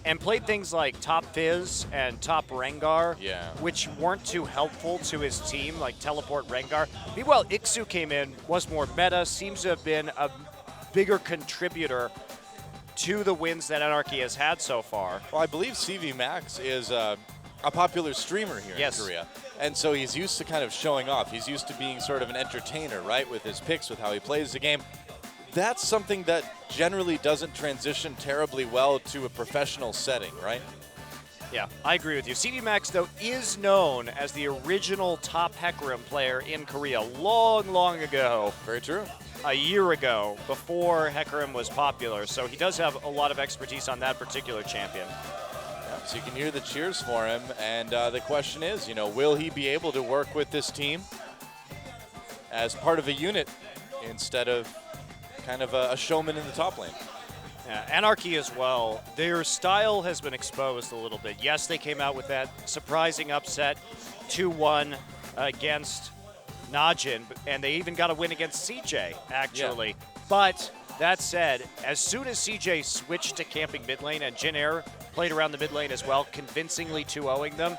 and played things like top Fizz and top Rengar, which weren't too helpful to his team, like teleport Rengar. Meanwhile, Ixu came in, was more meta, seems to have been a bigger contributor to the wins that Anarchy has had so far. Well, I believe CV Max is a popular streamer here in Korea. And so he's used to kind of showing off. He's used to being sort of an entertainer, right, with his picks, with how he plays the game. that's something that generally doesn't transition terribly well to a professional setting, right? Yeah, I agree with you. CV Max, though, is known as the original top Hecarim player in Korea long, long ago. Very true. A year ago, before Hecarim was popular. So he does have a lot of expertise on that particular champion. Yeah, so you can hear the cheers for him. And the question is, you know, will he be able to work with this team as part of a unit instead of kind of a showman in the top lane? Yeah, Anarchy as well. Their style has been exposed a little bit. Yes, they came out with that surprising upset 2-1 against Najin, and they even got a win against CJ, actually. Yeah. But that said, as soon as CJ switched to camping mid lane and Jin Air played around the mid lane as well, convincingly 2-0ing them,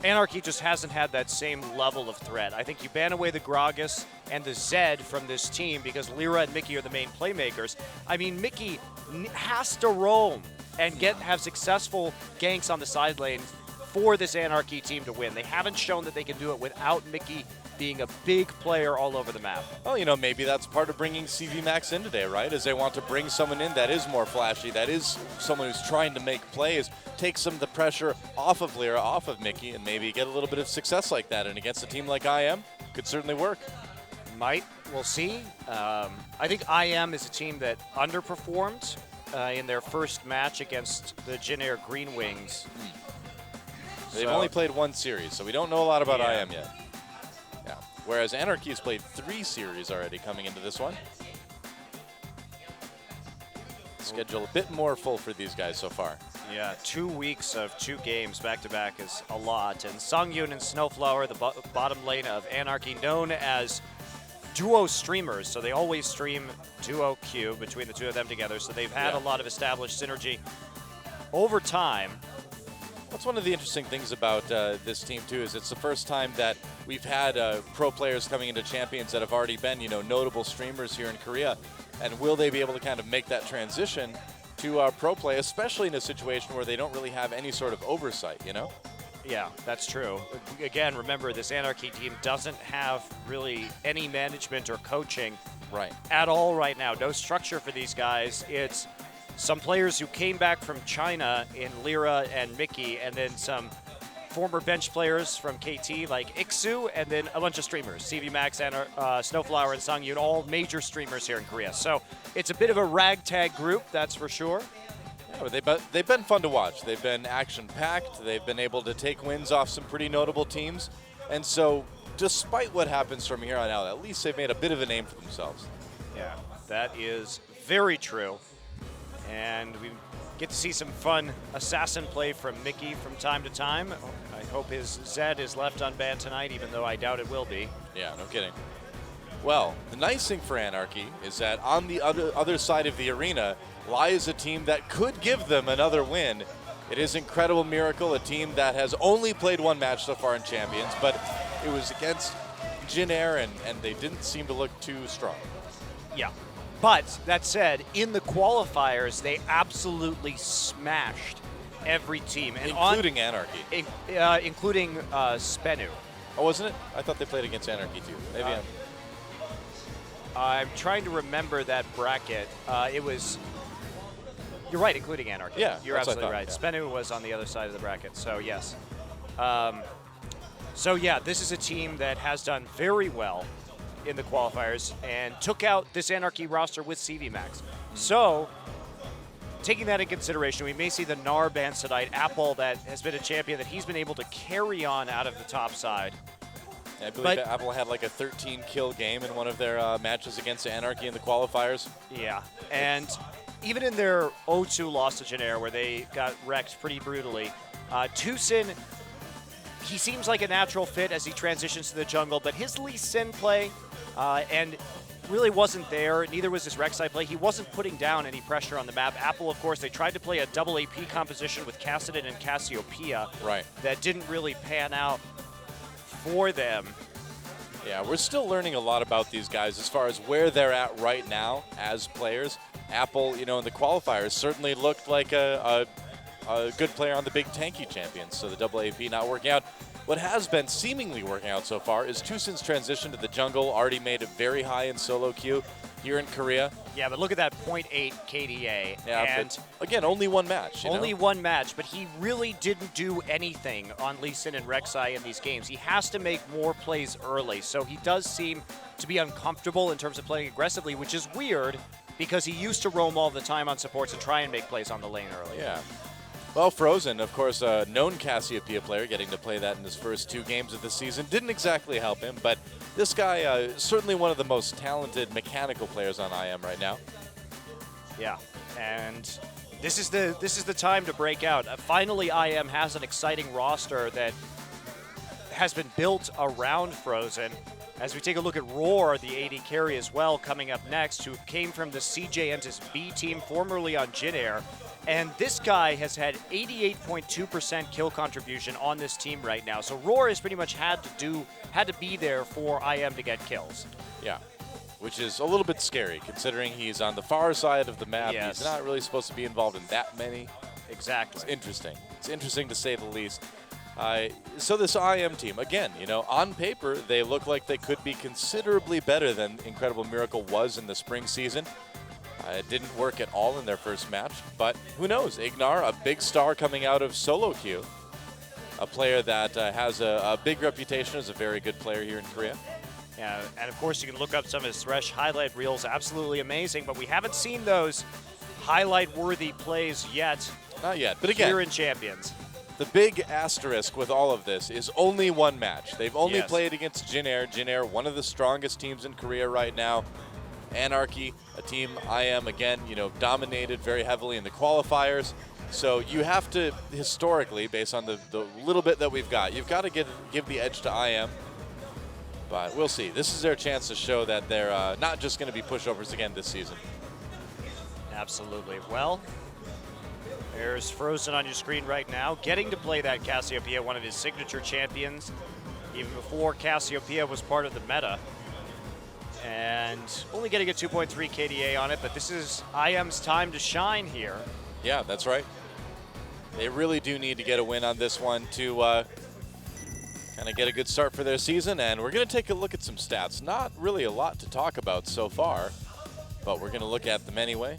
Anarchy just hasn't had that same level of threat. I think you ban away the Gragas and the Zed from this team because Lyra and Mickey are the main playmakers. I mean, Mickey has to roam and have successful ganks on the side lane for this Anarchy team to win. They haven't shown that they can do it without Mickey being a big player all over the map. Well, you know, maybe that's part of bringing CV Max in today, right? Is they want to bring someone in that is more flashy, that is someone who's trying to make plays, take some of the pressure off of Lyra, off of Mickey, and maybe get a little bit of success like that. And against a team like IM, could certainly work. Might. We'll see. I think IM is a team that underperformed in their first match against the Jin Air Green Wings. They've only played one series, so we don't know a lot about IM yet. Yeah. Whereas Anarchy has played 3 series already coming into this one. Schedule a bit more full for these guys so far. Yeah, 2 weeks of 2 games back-to-back is a lot. And Songyun and Snowflower, the bottom lane of Anarchy, known as duo streamers. So they always stream duo Q between the two of them together. So they've had a lot of established synergy over time. That's one of the interesting things about this team, too, is it's the first time that we've had pro players coming into Champions that have already been, you know, notable streamers here in Korea. And will they be able to kind of make that transition to pro play, especially in a situation where they don't really have any sort of oversight, you know? Yeah, that's true. Again, remember, this Anarchy team doesn't have really any management or coaching at all right now. No structure for these guys. It's some players who came back from China in Lyra and Mickey, and then some former bench players from KT like Iksu, and then a bunch of streamers. CV Max, and Snowflower, and Songyun, all major streamers here in Korea. So it's a bit of a ragtag group, that's for sure. Yeah, but they've been fun to watch. They've been action-packed. They've been able to take wins off some pretty notable teams. And so despite what happens from here on out, at least they've made a bit of a name for themselves. Yeah, that is very true. And we get to see some fun assassin play from Mickey from time to time. I hope his Zed is left unbanned tonight, even though I doubt it will be. Yeah, no kidding. Well, the nice thing for Anarchy is that on the other side of the arena lies a team that could give them another win. It is Incredible Miracle, a team that has only played 1 match so far in Champions, but it was against Jin Air, and they didn't seem to look too strong. Yeah. But that said, in the qualifiers, they absolutely smashed every team, and including Anarchy, including Spenu. Oh, wasn't it? I thought they played against Anarchy too. Maybe I'm trying to remember that bracket. It was. You're right, including Anarchy. Yeah, you're absolutely right. Yeah. Spenu was on the other side of the bracket, so yes. So yeah, this is a team that has done very well in the qualifiers and took out this Anarchy roster with CV Max. So, taking that in consideration, we may see the Gnar ban tonight. Apple, that has been a champion that he's been able to carry on out of the top side. Yeah, I believe Apple had like a 13-kill game in one of their matches against Anarchy in the qualifiers. Yeah, and even in their 0-2 loss to Jin Air, where they got wrecked pretty brutally, Tucson, he seems like a natural fit as he transitions to the jungle, but his Lee Sin play and really wasn't there. Neither was his Rek'Sai play. He wasn't putting down any pressure on the map. Apple, of course, they tried to play a double AP composition with Kassadin and Cassiopeia. Right. That didn't really pan out for them. Yeah, we're still learning a lot about these guys as far as where they're at right now as players. Apple, you know, in the qualifiers certainly looked like a good player on the big tanky champions, so the double AP not working out. What has been seemingly working out so far is Tucson's transition to the jungle, already made it very high in solo queue. here in Korea. Yeah, but look at that 0.8 KDA. Yeah, and but again, only one match. you only know? one match, but he really didn't do anything on Lee Sin and Rek'Sai in these games. He has to make more plays early, so he does seem to be uncomfortable in terms of playing aggressively, which is weird because he used to roam all the time on supports and try and make plays on the lane early. Yeah. Well, Frozen, of course, a known Cassiopeia player, getting to play that in his first 2 games of the season didn't exactly help him, but this guy certainly one of the most talented mechanical players on IM right now. Yeah, and this is the time to break out. Finally, IM has an exciting roster that has been built around Frozen. As we take a look at Roar, the AD carry as well, coming up next, who came from the CJ Entus B team, formerly on Jin Air. And this guy has had 88.2% kill contribution on this team right now. So Roar has pretty much had to be there for IM to get kills. Yeah, which is a little bit scary considering he's on the far side of the map. Yes. He's not really supposed to be involved in that many. Exactly. It's interesting. It's interesting to say the least. So this IM team, again, you know, on paper, they look like they could be considerably better than Incredible Miracle was in the spring season. It didn't work at all in their first match, but who knows? Ignar, a big star coming out of solo queue, a player that has a big reputation as a very good player here in Korea. Yeah, and of course you can look up some of his Thresh highlight reels, absolutely amazing, but we haven't seen those highlight-worthy plays yet. Not yet, but again, here in Champions. The big asterisk with all of this is only one match. They've only Yes. played against Jin Air. Jin Air, one of the strongest teams in Korea right now. Anarchy, a team IM, again, you know, dominated very heavily in the qualifiers. So you have to, historically, based on the little bit that we've got, you've got to give the edge to IM. But we'll see. This is their chance to show that they're not just going to be pushovers again this season. Absolutely. Well, there's Frozen on your screen right now, getting to play that Cassiopeia, one of his signature champions, even before Cassiopeia was part of the meta. And only getting a 2.3 KDA on it, but this is IM's time to shine here. Yeah, that's right. They really do need to get a win on this one to kind of get a good start for their season, and we're going to take a look at some stats. Not really a lot to talk about so far, but we're going to look at them anyway.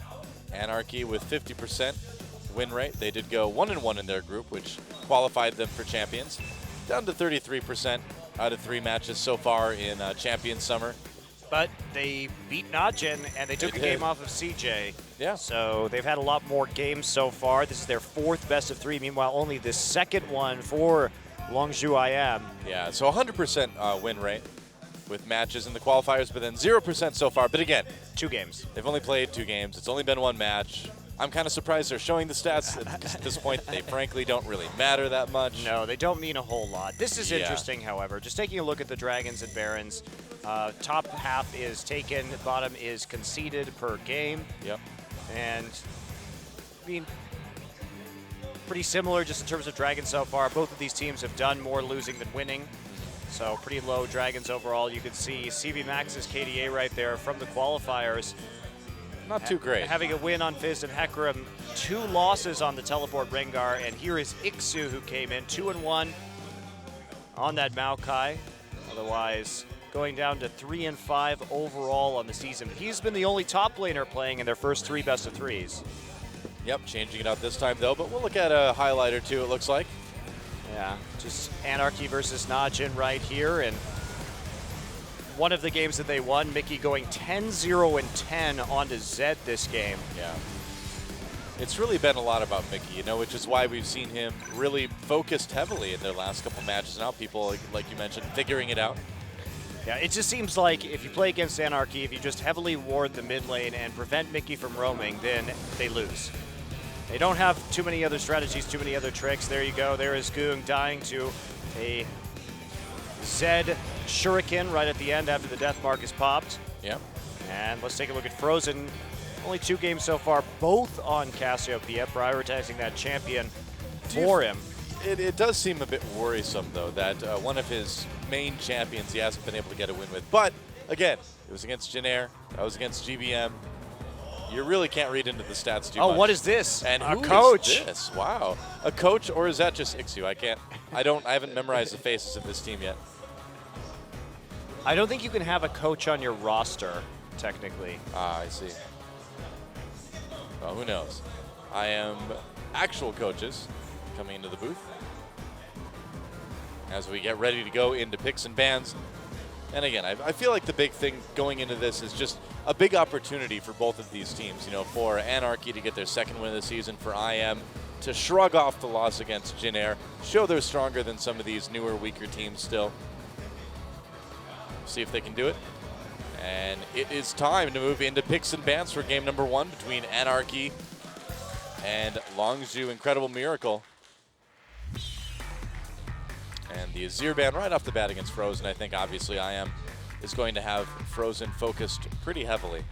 Anarchy with 50% win rate. They did go 1-1 in their group, which qualified them for Champions. Down to 33% out of 3 matches so far in Champions Summer. But they beat Najin, and they took a game off of CJ. Yeah. So they've had a lot more games so far. This is their 4th best of 3. Meanwhile, only the 2nd one for Longzhou IM. Yeah, so 100% win rate with matches in the qualifiers, but then 0% so far. But again, 2 games. They've only played 2 games. It's only been 1 match. I'm kind of surprised they're showing the stats at this point. They frankly don't really matter that much. No, they don't mean a whole lot. This is Yeah. interesting, however. Just taking a look at the Dragons and Barons. Top half is taken, bottom is conceded per game. Yep. And, I mean, pretty similar just in terms of Dragons so far. Both of these teams have done more losing than winning. So pretty low Dragons overall. You can see CV Max's KDA right there from the qualifiers. Not too great. Having a win on Fizz and Hecarim, 2 losses on the Teleport Rengar, and here is Ixu who came in 2-1 on that Maokai. Otherwise, going down to 3-5 overall on the season. He's been the only top laner playing in their first 3 best of 3s. Yep, changing it out this time though, but we'll look at a highlight or two, it looks like. Yeah, just Anarchy versus Najin right here, and one of the games that they won, Mickey going 10-0-10 onto Zed this game. Yeah. It's really been a lot about Mickey, you know, which is why we've seen him really focused heavily in their last couple matches. Now people, like you mentioned, figuring it out. Yeah, it just seems like if you play against Anarchy, if you just heavily ward the mid lane and prevent Mickey from roaming, then they lose. They don't have too many other strategies, too many other tricks. There you go. There is Goong dying to a Zed Shuriken right at the end after the death mark is popped. Yep. And let's take a look at Frozen. Only 2 games so far, both on Cassiopeia, prioritizing that champion for him. It does seem a bit worrisome, though, that one of his main champions he hasn't been able to get a win with. But, again, it was against Jin Air, that was against GBM. You really can't read into the stats too much. Oh, what is this? And a who coach. is this? Wow. A coach, or is that just Ixu? I haven't memorized the faces of this team yet. I don't think you can have a coach on your roster technically. Ah, I see. Well, who knows? I am actual coaches coming into the booth as we get ready to go into picks and bans. And again, I feel like the big thing going into this is just a big opportunity for both of these teams. You know, for Anarchy to get their second win of the season, for IM to shrug off the loss against Jin Air, show they're stronger than some of these newer, weaker teams still. See if they can do it. And it is time to move into picks and bans for game number 1 between Anarchy and Longzhu Incredible Miracle. And the Azir ban right off the bat against Frozen. I think obviously IM is going to have Frozen focused pretty heavily.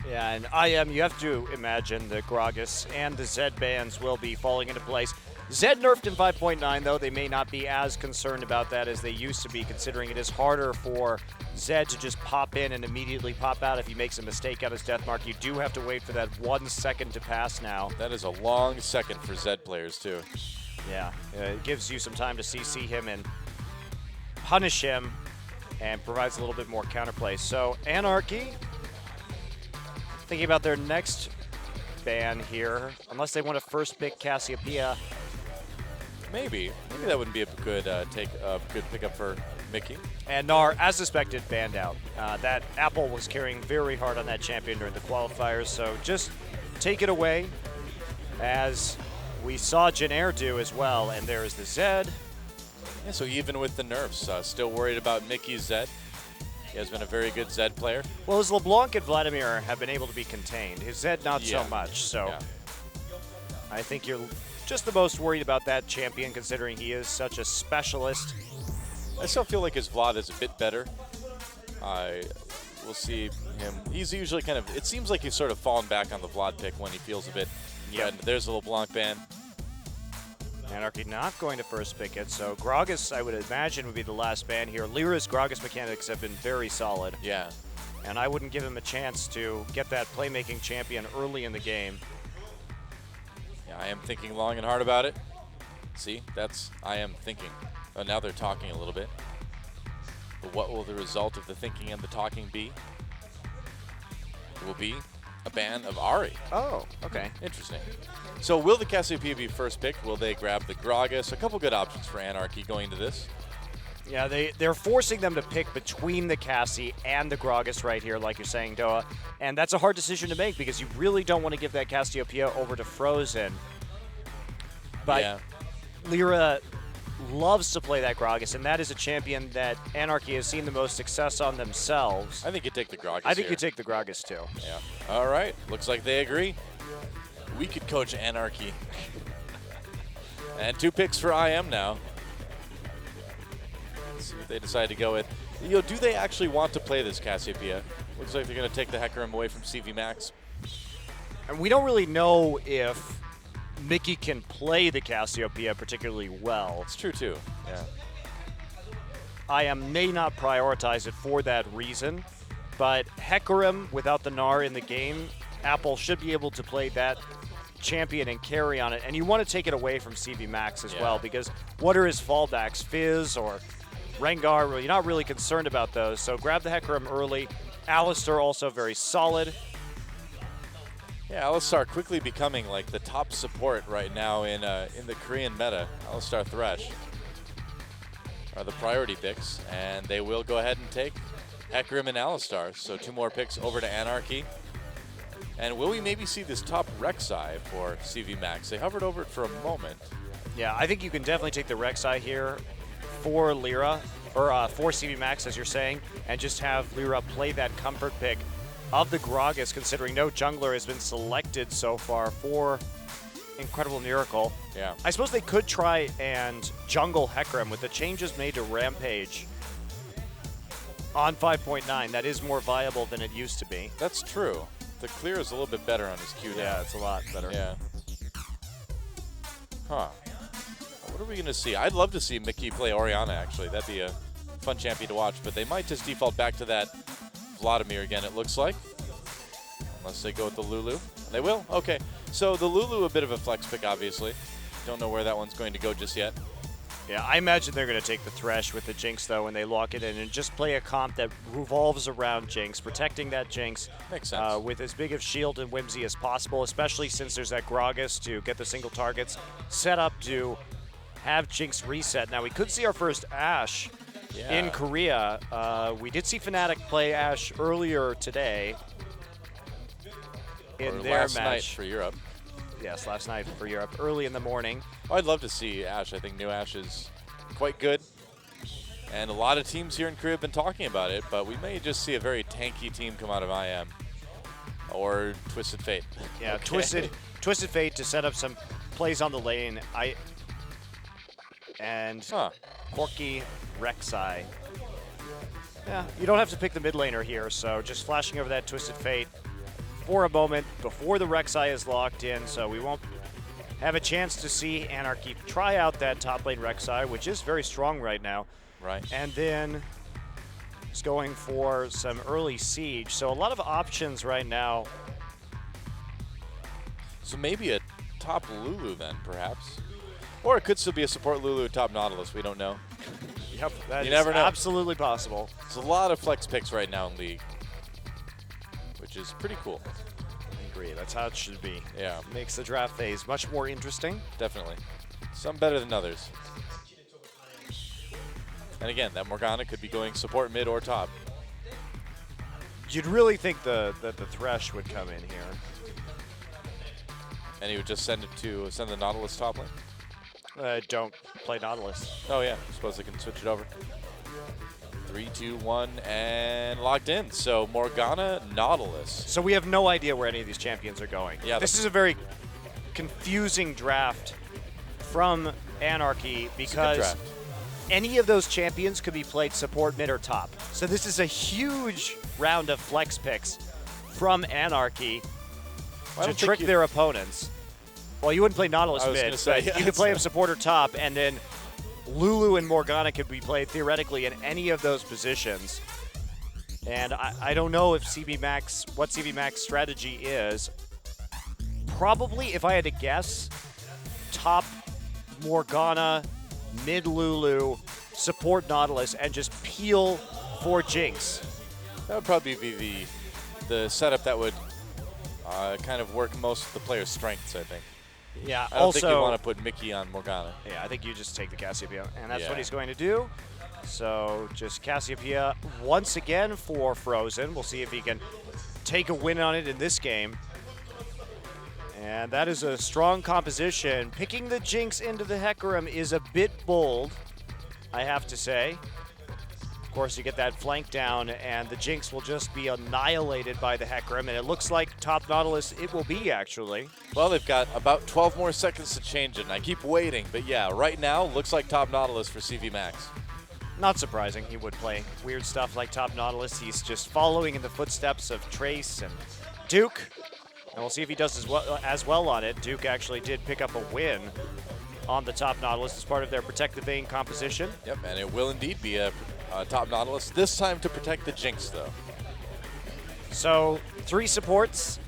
Yeah, and IM, you have to imagine the Gragas and the Zed bans will be falling into place. Zed nerfed in 5.9, though. They may not be as concerned about that as they used to be, considering it is harder for Zed to just pop in and immediately pop out if he makes a mistake out his death mark. You do have to wait for that 1 second to pass now. That is a long second for Zed players, too. Yeah, it gives you some time to CC him and punish him and provides a little bit more counterplay. So Anarchy, thinking about their next ban here, unless they want to first pick Cassiopeia. Maybe that wouldn't be a good good pickup for Mickey. And Gnar, as suspected, banned out. That Apple was carrying very hard on that champion during the qualifiers, so just take it away, as we saw Jin Air do as well. And there is the Zed. Yeah, so even with the nerfs, still worried about Mickey's Zed. He has been a very good Zed player. Well, his LeBlanc and Vladimir have been able to be contained. His Zed not so much, so I think you're just the most worried about that champion, considering he is such a specialist. I still feel like his Vlad is a bit better. We'll see him. He's usually kind of, it seems like he's sort of fallen back on the Vlad pick when he feels a bit. Yeah, there's a LeBlanc ban. Anarchy not going to first pick it, so Gragas, I would imagine, would be the last ban here. Lyra's Gragas mechanics have been very solid. Yeah. And I wouldn't give him a chance to get that playmaking champion early in the game. Yeah, I am thinking long and hard about it. See, I am thinking. Oh, now they're talking a little bit. But what will the result of the thinking and the talking be? It will be a ban of Ahri. Oh, okay. Interesting. So will the Cassiopeia be first picked? Will they grab the Gragas? A couple good options for Anarchy going into this. Yeah, they're forcing them to pick between the Cassie and the Gragas right here, like you're saying, Doa. And that's a hard decision to make because you really don't want to give that Cassiopeia over to Frozen. But Lyra loves to play that Gragas, and that is a champion that Anarchy has seen the most success on themselves. I think you take the Gragas I think here. you take the Gragas too. Yeah. All right. Looks like they agree. We could coach Anarchy. And 2 picks for IM now. Let's see what they decide to go with. You know, do they actually want to play this Cassiopeia? Looks like they're going to take the Hecarim away from CV Max. And we don't really know if Mickey can play the Cassiopeia particularly well. It's true, too. Yeah. IM may not prioritize it for that reason, but Hecarim, without the Gnar in the game, Apple should be able to play that champion and carry on it. And you want to take it away from CV Max as well, because what are his fallbacks? Fizz or Rengar? Well, you're not really concerned about those, so grab the Hecarim early. Alistar also very solid. Yeah, Alistar quickly becoming like the top support right now in the Korean meta. Alistar Thresh are the priority picks, and they will go ahead and take Hecarim and Alistar. So 2 more picks over to Anarchy. And will we maybe see this top Rek'Sai for CV Max? They hovered over it for a moment. Yeah, I think you can definitely take the Rek'Sai here for Lyra, or for CV Max, as you're saying, and just have Lyra play that comfort pick of the Gragas, considering no jungler has been selected so far for Incredible Miracle. Yeah. I suppose they could try and jungle Hecarim with the changes made to Rampage on 5.9. That is more viable than it used to be. That's true. The clear is a little bit better on his Q now. Yeah, it's a lot better. Yeah. Huh. What are we going to see? I'd love to see Mickey play Orianna, actually. That'd be a fun champion to watch, but they might just default back to that Vladimir again, it looks like. Unless they go with the Lulu. They will? Okay. So the Lulu, a bit of a flex pick, obviously. Don't know where that one's going to go just yet. Yeah, I imagine they're going to take the Thresh with the Jinx, though, when they lock it in and just play a comp that revolves around Jinx, protecting that Jinx. Makes sense. With as big of shield and Whimsy as possible, especially since there's that Gragas to get the single targets set up to have Jinx reset. Now, we could see our first Ashe in Korea. We did see Fnatic play Ashe earlier today in their last match. night for Europe. Yes, last night for Europe, early in the morning. Oh, I'd love to see Ashe. I think new Ashe is quite good. And a lot of teams here in Korea have been talking about it, but we may just see a very tanky team come out of IM. Or Twisted Fate. Yeah, Okay. Twisted Fate to set up some plays on the lane. Corki Rek'Sai. Yeah, you don't have to pick the mid laner here, so just flashing over that Twisted Fate for a moment before the Rek'Sai is locked in, so we won't have a chance to see Anarchy try out that top lane Rek'Sai, which is very strong right now. Right. And then it's going for some early siege, so a lot of options right now. So maybe a top Lulu then, perhaps. Or it could still be a support Lulu top Nautilus. We don't know. Yep, that You is never know. absolutely possible. There's a lot of flex picks right now in League, which is pretty cool. I agree. That's how it should be. Yeah. Makes the draft phase much more interesting. Definitely. Some better than others. And again, that Morgana could be going support mid or top. You'd really think that the Thresh would come in here. And he would just send the Nautilus top lane? Don't play Nautilus. Oh yeah, suppose they can switch it over. 3, 2, 1, and locked in. So Morgana, Nautilus. So we have no idea where any of these champions are going. Yeah, this is a very confusing draft from Anarchy because draft. any of those champions could be played support, mid, or top. So this is a huge round of flex picks from Anarchy to trick their opponents. Well, you wouldn't play Nautilus I was mid, gonna say, but yeah, you could play him support or top, and then Lulu and Morgana could be played theoretically in any of those positions. And I don't know if what CB Max strategy is. Probably, if I had to guess, top Morgana, mid Lulu, support Nautilus, and just peel for Jinx. That would probably be the setup that would kind of work most of the player's strengths, I think. Yeah, I don't think you want to put Mickey on Morgana. Yeah, I think you just take the Cassiopeia, and that's Yeah. what he's going to do. So just Cassiopeia once again for Frozen. We'll see if he can take a win on it in this game. And that is a strong composition. Picking the Jinx into the Hecarim is a bit bold, I have to say. Of course, you get that flank down, and the Jinx will just be annihilated by the Hecarim, and it looks like top Nautilus it will be, actually. Well, they've got about 12 more seconds to change it, and I keep waiting. But yeah, right now, looks like top Nautilus for CV Max. Not surprising, he would play weird stuff like top Nautilus. He's just following in the footsteps of Trace and Duke. And we'll see if he does as well on it. Duke actually did pick up a win on the top Nautilus as part of their Protect the Vein composition. Yep, and it will indeed be a top Nautilus, this time to protect the Jinx, though. So 3 supports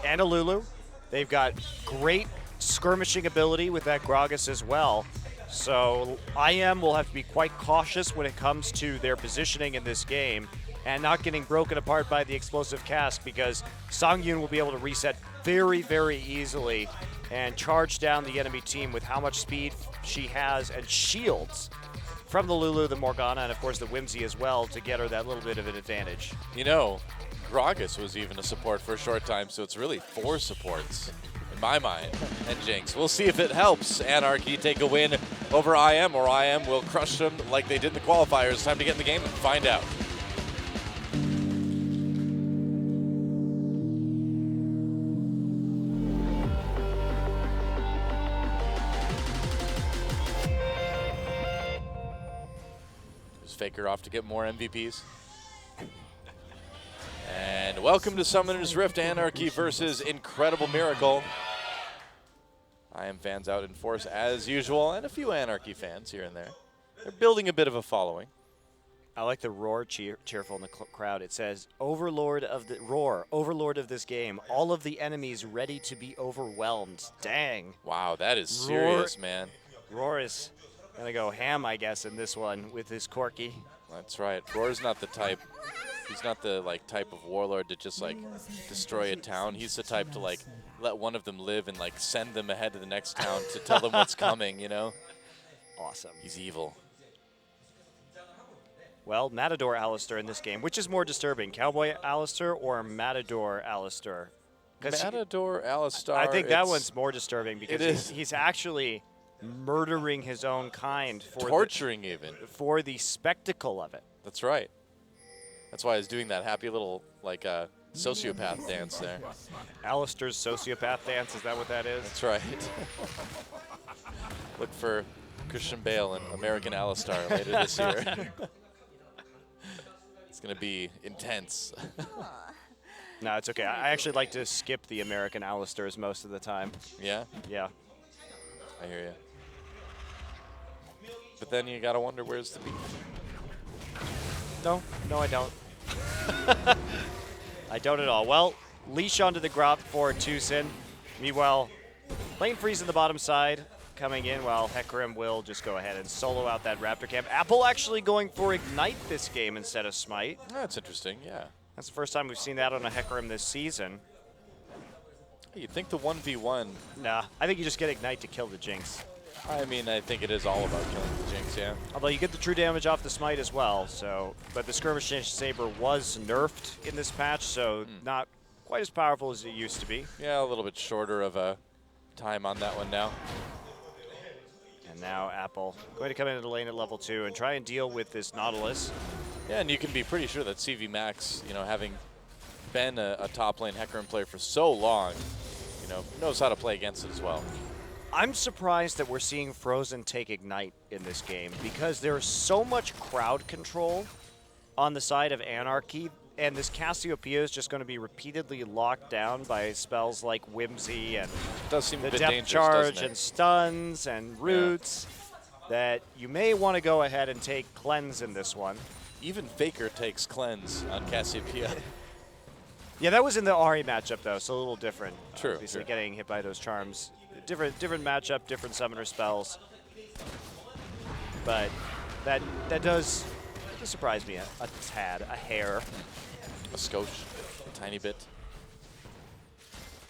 and a Lulu. They've got great skirmishing ability with that Gragas as well. So IM will have to be quite cautious when it comes to their positioning in this game and not getting broken apart by the explosive cast, because Songyun will be able to reset very, very easily and charge down the enemy team with how much speed she has and shields from the Lulu, the Morgana, and of course the Whimsy as well to get her that little bit of an advantage. You know, Gragas was even a support for a short time, so it's really 4 supports in my mind, and Jinx. We'll see if it helps Anarchy take a win over IM, or IM will crush them like they did in the qualifiers. Time to get in the game and find out. FLICKR off to get more MVPs. And welcome to Summoner's Rift, Anarchy versus Incredible Miracle. IM fans out in force as usual, and a few Anarchy fans here and there. They're building a bit of a following. I like the roar cheerful in the crowd. It says, Overlord of the roar, Overlord of this game, all of the enemies ready to be overwhelmed. Dang. Wow, that is serious, man. Roar is Gonna go ham, I guess, in this one with his Corki. That's right. Roar's not the type. He's not the type of warlord to just destroy a town. He's the type to let one of them live and send them ahead to the next town to tell them what's coming. You know. Awesome. He's evil. Well, Matador Alistair in this game. Which is more disturbing, Cowboy Alistair or Matador Alistair? Matador Alistair. I think that one's more disturbing because is. he's actually murdering his own kind for torturing even for the spectacle of it. That's right. That's why he's doing that happy little sociopath dance there. Alistair's sociopath dance, is that what that is? That's right. Look for Christian Bale and American Alistair later this year. It's going to be intense. No, it's okay. I actually like to skip the American Alistairs most of the time. Yeah? Yeah. I hear you. But then you got to wonder, where's the beef? No, I don't. I don't at all. Well, leash onto the Grop for Tucson. Meanwhile, lane freeze in the bottom side coming in while Hecarim will just go ahead and solo out that Raptor camp. Apple actually going for Ignite this game instead of Smite. That's interesting, yeah. That's the first time we've seen that on a Hecarim this season. You'd think the 1v1. Nah, I think you just get Ignite to kill the Jinx. I mean, I think it is all about killing the Jinx, yeah. Although you get the true damage off the Smite as well, so. But the Skirmish Saber was nerfed in this patch, so not quite as powerful as it used to be. Yeah, a little bit shorter of a time on that one now. And now Apple going to come into the lane at level 2 and try and deal with this Nautilus. Yeah, and you can be pretty sure that CV Max, having been a top lane Hecarim player for so long, knows how to play against it as well. I'm surprised that we're seeing Frozen take Ignite in this game because there's so much crowd control on the side of Anarchy, and this Cassiopeia is just going to be repeatedly locked down by spells like Whimsy and does seem the a bit Depth dangerous, Charge and Stuns and Roots, that you may want to go ahead and take Cleanse in this one. Even FLICKR takes Cleanse on Cassiopeia. Yeah, that was in the Ahri matchup, though, so a little different. True. Obviously, getting hit by those charms. Different matchup, different summoner spells. But that does surprise me a tad, a hair. A skosh, a tiny bit.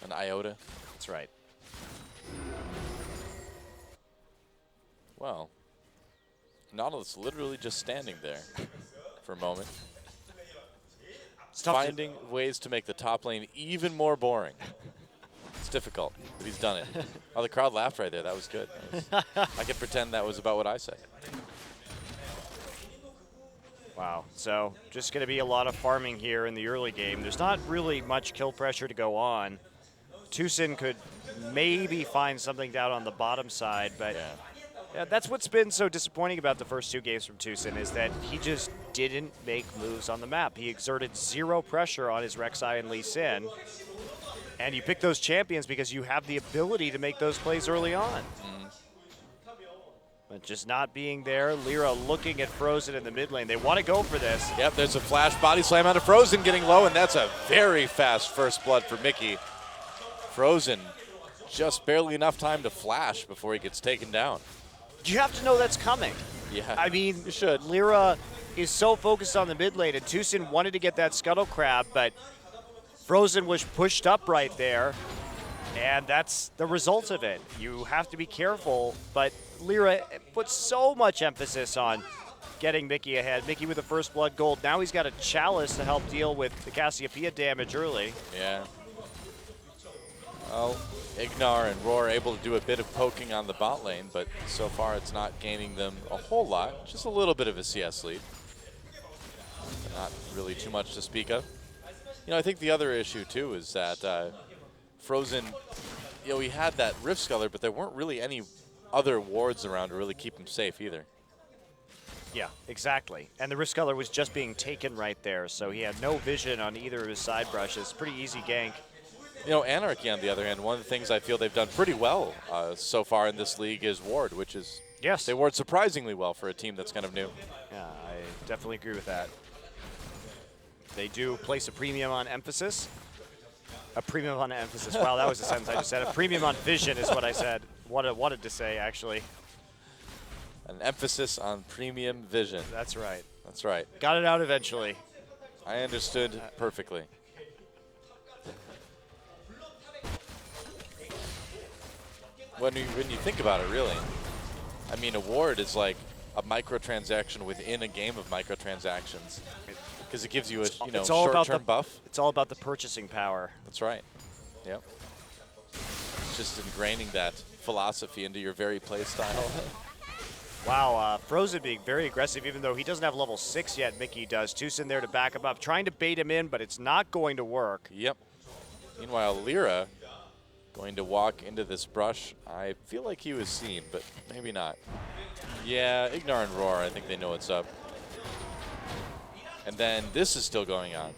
An iota. That's right. Well, Nautilus literally just standing there for a moment. Finding ways to make the top lane even more boring. It's difficult, but he's done it. Oh, the crowd laughed right there. That was good. I can pretend that was about what I said. Wow. So just going to be a lot of farming here in the early game. There's not really much kill pressure to go on. Tucson could maybe find something down on the bottom side, but yeah, that's what's been so disappointing about the first 2 games from Tucson is that he just didn't make moves on the map. He exerted 0 pressure on his Rek'Sai and Lee Sin. And you pick those champions because you have the ability to make those plays early on. But just not being there. Lyra looking at Frozen in the mid lane. They want to go for this. Yep, there's a flash body slam out of Frozen getting low, and that's a very fast first blood for Mickey. Frozen, just barely enough time to flash before he gets taken down. You have to know that's coming. Yeah, I mean, you should. Lyra is so focused on the mid lane, and Tucson wanted to get that Scuttle Crab, but Frozen was pushed up right there, and that's the result of it. You have to be careful, but Lyra put so much emphasis on getting Mickey ahead. Mickey with the first blood gold. Now he's got a Chalice to help deal with the Cassiopeia damage early. Yeah. Well, Ignar and Roar are able to do a bit of poking on the bot lane, but so far it's not gaining them a whole lot. Just a little bit of a CS lead. But not really too much to speak of. I think the other issue, too, is that Frozen, he had that Rift Sculler, but there weren't really any other wards around to really keep him safe either. Yeah, exactly. And the Rift Sculler was just being taken right there, so he had no vision on either of his side brushes. Pretty easy gank. Anarchy, on the other hand, one of the things I feel they've done pretty well so far in this league is ward, which is... Yes. They ward surprisingly well for a team that's kind of new. Yeah, I definitely agree with that. They do place a premium on emphasis. A premium on emphasis. Wow, that was the sentence I just said. A premium on vision is what I said. What I wanted to say, actually. An emphasis on premium vision. That's right. That's right. Got it out eventually. I understood perfectly. When you think about it, really, I mean, a ward is like a microtransaction within a game of microtransactions, because it gives you a short-term buff. It's all about the purchasing power. That's right. Yep. It's just ingraining that philosophy into your very play style. Wow, Frozen being very aggressive, even though he doesn't have level 6 yet. Mickey does. Tucson there to back him up, trying to bait him in, but it's not going to work. Yep. Meanwhile, Lyra going to walk into this brush. I feel like he was seen, but maybe not. Yeah, Ignar and Roar, I think they know what's up. And then this is still going on.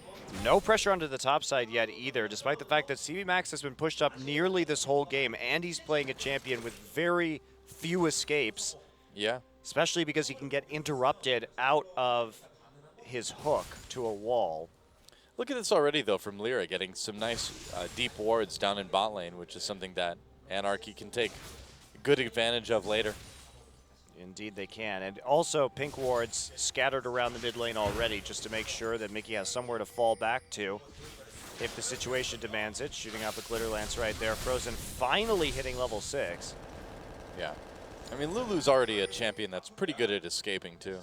No pressure onto the top side yet either, despite the fact that CV Max has been pushed up nearly this whole game, and he's playing a champion with very few escapes. Yeah. Especially because he can get interrupted out of his hook to a wall. Look at this already, though, from Lyra, getting some nice deep wards down in bot lane, which is something that Anarchy can take good advantage of later. Indeed they can. And also pink wards scattered around the mid lane already, just to make sure that Mickey has somewhere to fall back to if the situation demands it. Shooting out the Glitter Lance right there. Frozen finally hitting level 6. Yeah. I mean, Lulu's already a champion that's pretty good at escaping, too,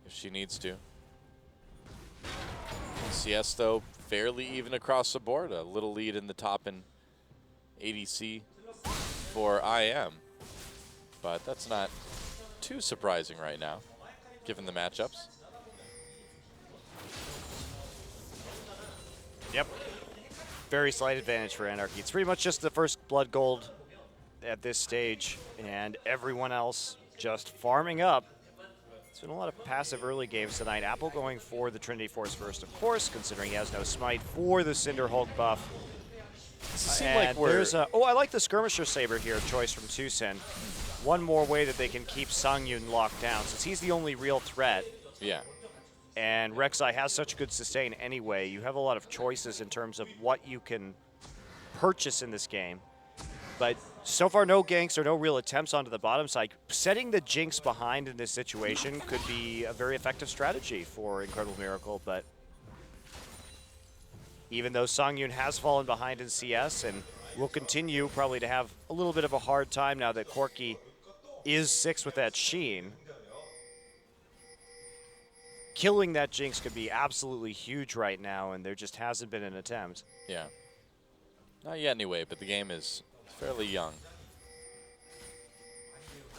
if she needs to. CS, though, fairly even across the board. A little lead in the top in ADC for IM. But that's not too surprising right now, given the matchups. Yep. Very slight advantage for Anarchy. It's pretty much just the first blood gold at this stage, and everyone else just farming up. It's been a lot of passive early games tonight. Apple going for the Trinity Force first, of course, considering he has no smite, for the Cinder Hulk buff. And there's a, I like the Skirmisher Saber here, choice from Tucson. One more way that they can keep Songyun locked down, since he's the only real threat. Yeah. And Rek'Sai has such good sustain anyway. You have a lot of choices in terms of what you can purchase in this game. But so far, no ganks or no real attempts onto the bottom side. Setting the Jinx behind in this situation could be a very effective strategy for Incredible Miracle, but even though Songyun has fallen behind in CS and will continue probably to have a little bit of a hard time now that Corki is 6 with that Sheen, killing that Jinx could be absolutely huge right now, and there just hasn't been an attempt. Yeah. Not yet anyway, but the game is fairly young.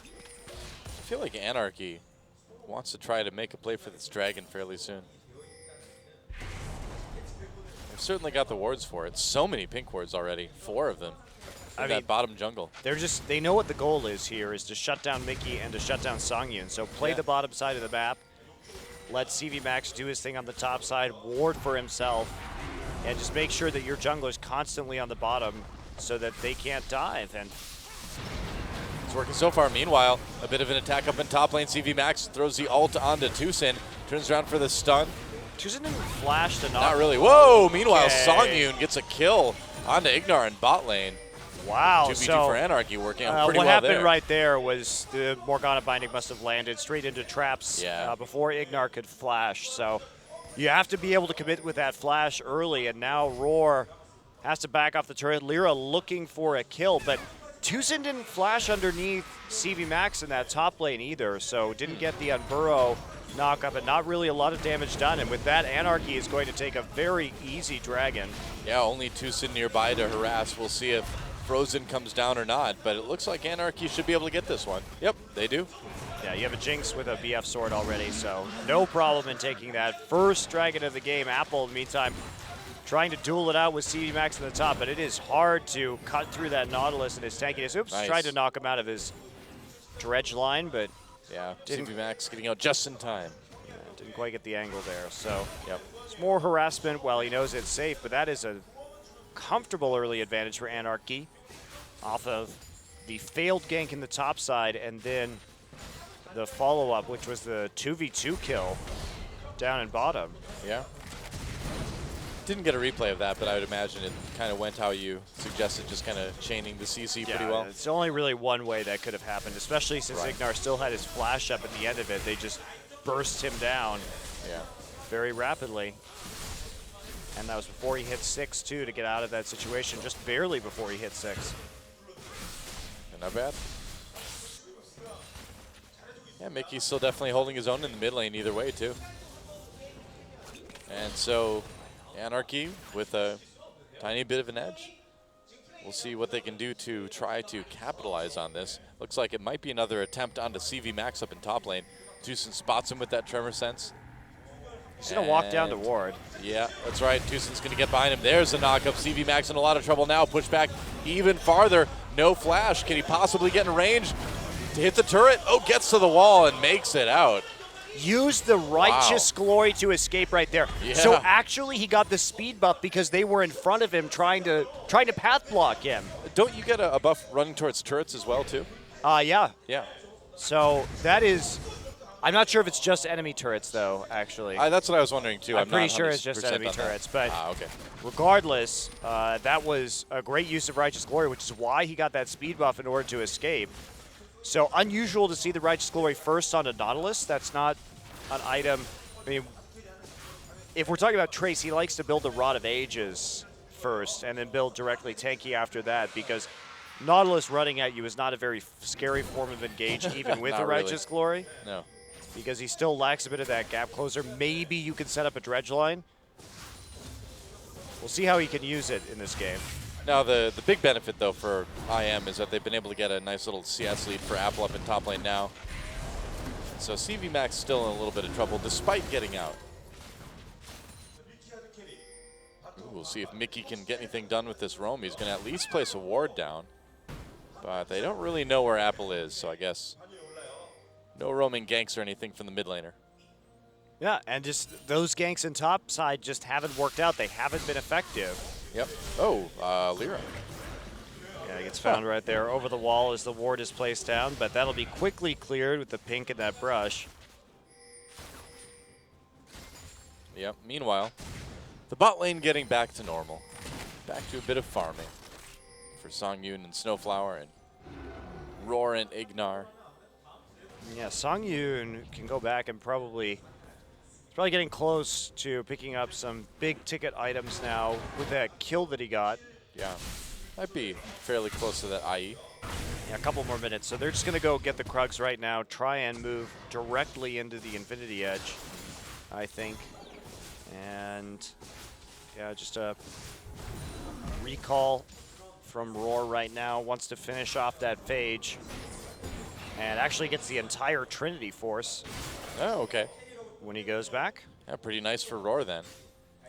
I feel like Anarchy wants to try to make a play for this dragon fairly soon. They've certainly got the wards for it. So many pink wards already. 4 of them. In that bottom jungle. They know what the goal is here, is to shut down Mickey and to shut down Songyun. So play the bottom side of the map. Let CV Max do his thing on the top side, ward for himself, and just make sure that your jungler's constantly on the bottom so that they can't dive. And it's working so far. Meanwhile, a bit of an attack up in top lane. CV Max throws the ult onto Tucson, turns around for the stun. Tucson didn't flash to knock. Not really. Whoa! Meanwhile, Songyun gets a kill onto Ignar in bot lane. Wow. 2v2 for Anarchy working out pretty what well happened there. right there was the Morgana binding must have landed straight into traps before Ignar could flash. So you have to be able to commit with that flash early, and now Roar has to back off the turret. Lyra looking for a kill, but Tucson didn't flash underneath CV Max in that top lane either, so didn't get the Unburrow knock up, and not really a lot of damage done. And with that, Anarchy is going to take a very easy dragon. Yeah, only Tucson nearby to harass. We'll see if Frozen comes down or not, but it looks like Anarchy should be able to get this one. Yep, they do. Yeah, you have a Jinx with a BF sword already, so no problem in taking that. First dragon of the game. Apple, in the meantime, trying to duel it out with CV Max in the top, but it is hard to cut through that Nautilus and his tankiness. Oops, Nice. tried to knock him out of his dredge line, but CV Max getting out just in time. Didn't quite get the angle there. So it's more harassment while he knows it's safe, but that is a comfortable early advantage for Anarchy off of the failed gank in the top side, and then the follow-up, which was the 2v2 kill down in bottom. Yeah. Didn't get a replay of that, but I would imagine it kind of went how you suggested, just kind of chaining the CC pretty well. It's only really one way that could have happened, especially since Right. Ignar still had his flash up at the end of it. They just burst him down very rapidly. And that was before he hit 6, too, to get out of that situation, just barely before he hit 6. Not bad. Yeah, Mickey's still definitely holding his own in the mid lane either way, too. And so Anarchy with a tiny bit of an edge. We'll see what they can do to try to capitalize on this. Looks like it might be another attempt onto CV Max up in top lane. Tucson spots him with that tremor sense. He's going to walk down to Ward. Yeah, that's right. Tucson's going to get behind him. There's a knock-up. CV Max in a lot of trouble now. Push back even farther. No flash. Can he possibly get in range to hit the turret? Oh, gets to the wall and makes it out. Used the righteous glory to escape right there. Yeah. So actually he got the speed buff because they were in front of him trying to path block him. Don't you get a buff running towards turrets as well, too? Yeah. Yeah. So that is, I'm not sure if it's just enemy turrets, though, actually. That's what I was wondering, too. I'm pretty not sure it's just 100% enemy on that. turrets. But okay. regardless, that was a great use of Righteous Glory, which is why he got that speed buff in order to escape. So unusual to see the Righteous Glory first on a Nautilus. That's not an item. I mean, if we're talking about Trace, he likes to build the Rod of Ages first and then build directly tanky after that, because Nautilus running at you is not a very scary form of engage, even with the Righteous Glory. No. Because he still lacks a bit of that gap closer. Maybe you can set up a dredge line. We'll see how he can use it in this game. Now, the big benefit, though, for IM is that they've been able to get a nice little CS lead for Apple up in top lane now. So CV Max still in a little bit of trouble, despite getting out. Ooh, we'll see if Mickey can get anything done with this roam. He's going to at least place a ward down. But they don't really know where Apple is, so I guess no roaming ganks or anything from the mid laner. Yeah, and just those ganks in top side just haven't worked out. They haven't been effective. Yep. Oh, Lyra. Yeah, he gets found right there over the wall as the ward is placed down, but that'll be quickly cleared with the pink in that brush. Yep. Meanwhile, the bot lane getting back to normal. Back to a bit of farming for Songyun and Snowflower and Roar and Ignar. Yeah, Songyun can go back and probably getting close to picking up some big ticket items now with that kill that he got. Yeah, might be fairly close to that IE. Yeah, a couple more minutes. So they're just going to go get the Krugs right now, try and move directly into the Infinity Edge, I think. And yeah, just a recall from Roar right now. Wants to finish off that phage. And actually gets the entire Trinity Force. Oh, okay. When he goes back. Yeah, pretty nice for Roar then.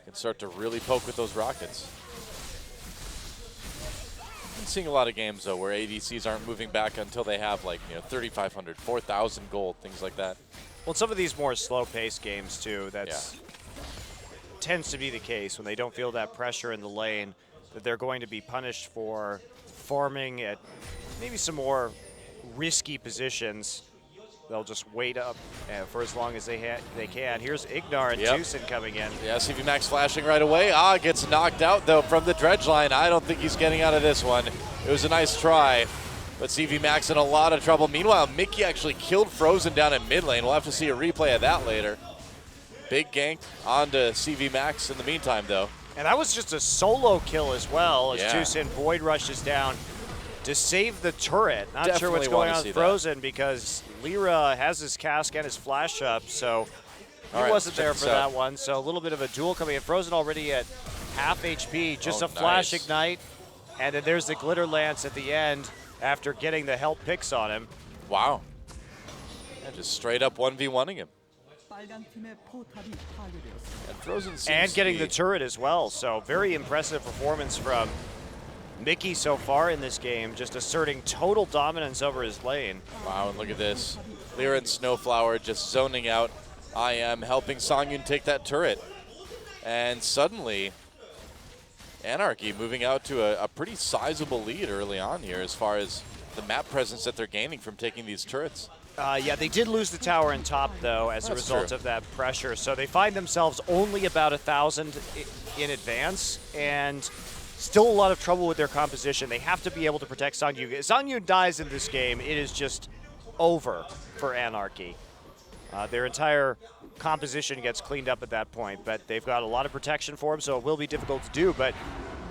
Can start to really poke with those rockets. I'm seeing a lot of games though where ADCs aren't moving back until they have like 3,500, 4,000 gold, things like that. Well, some of these more slow-paced games too. That's tends to be the case when they don't feel that pressure in the lane, that they're going to be punished for farming at maybe some more risky positions. They'll just wait up for as long as they can. Here's Ignar and Tucson coming in. Yeah, CV Max flashing right away. Gets knocked out though from the dredge line. I don't think he's getting out of this one. It was a nice try, but CV Max in a lot of trouble. Meanwhile, Mickey actually killed Frozen down in mid lane. We'll have to see a replay of that later. Big gank onto CV Max in the meantime though. And that was just a solo kill as well as Tucson Void rushes down to save the turret. Not sure what's going on with Frozen because Lyra has his cask and his flash up, so he wasn't there for that one. So a little bit of a duel coming in. Frozen already at half HP, just a flash ignite. And then there's the Glitter Lance at the end after getting the help picks on him. Wow. And just straight up 1v1ing him. And Frozen seems getting the turret as well. So very impressive performance from Mickey so far in this game, just asserting total dominance over his lane. Wow, and look at this. Lyra and Snowflower just zoning out IM, helping Songyun take that turret. And suddenly, Anarchy moving out to a pretty sizable lead early on here as far as the map presence that they're gaining from taking these turrets. Yeah, they did lose the tower in top, though, as a result of that pressure. So they find themselves only about 1,000 in advance, and still a lot of trouble with their composition. They have to be able to protect Songyun. If Songyun dies in this game, it is just over for Anarchy. Their entire composition gets cleaned up at that point, but they've got a lot of protection for him, so it will be difficult to do. But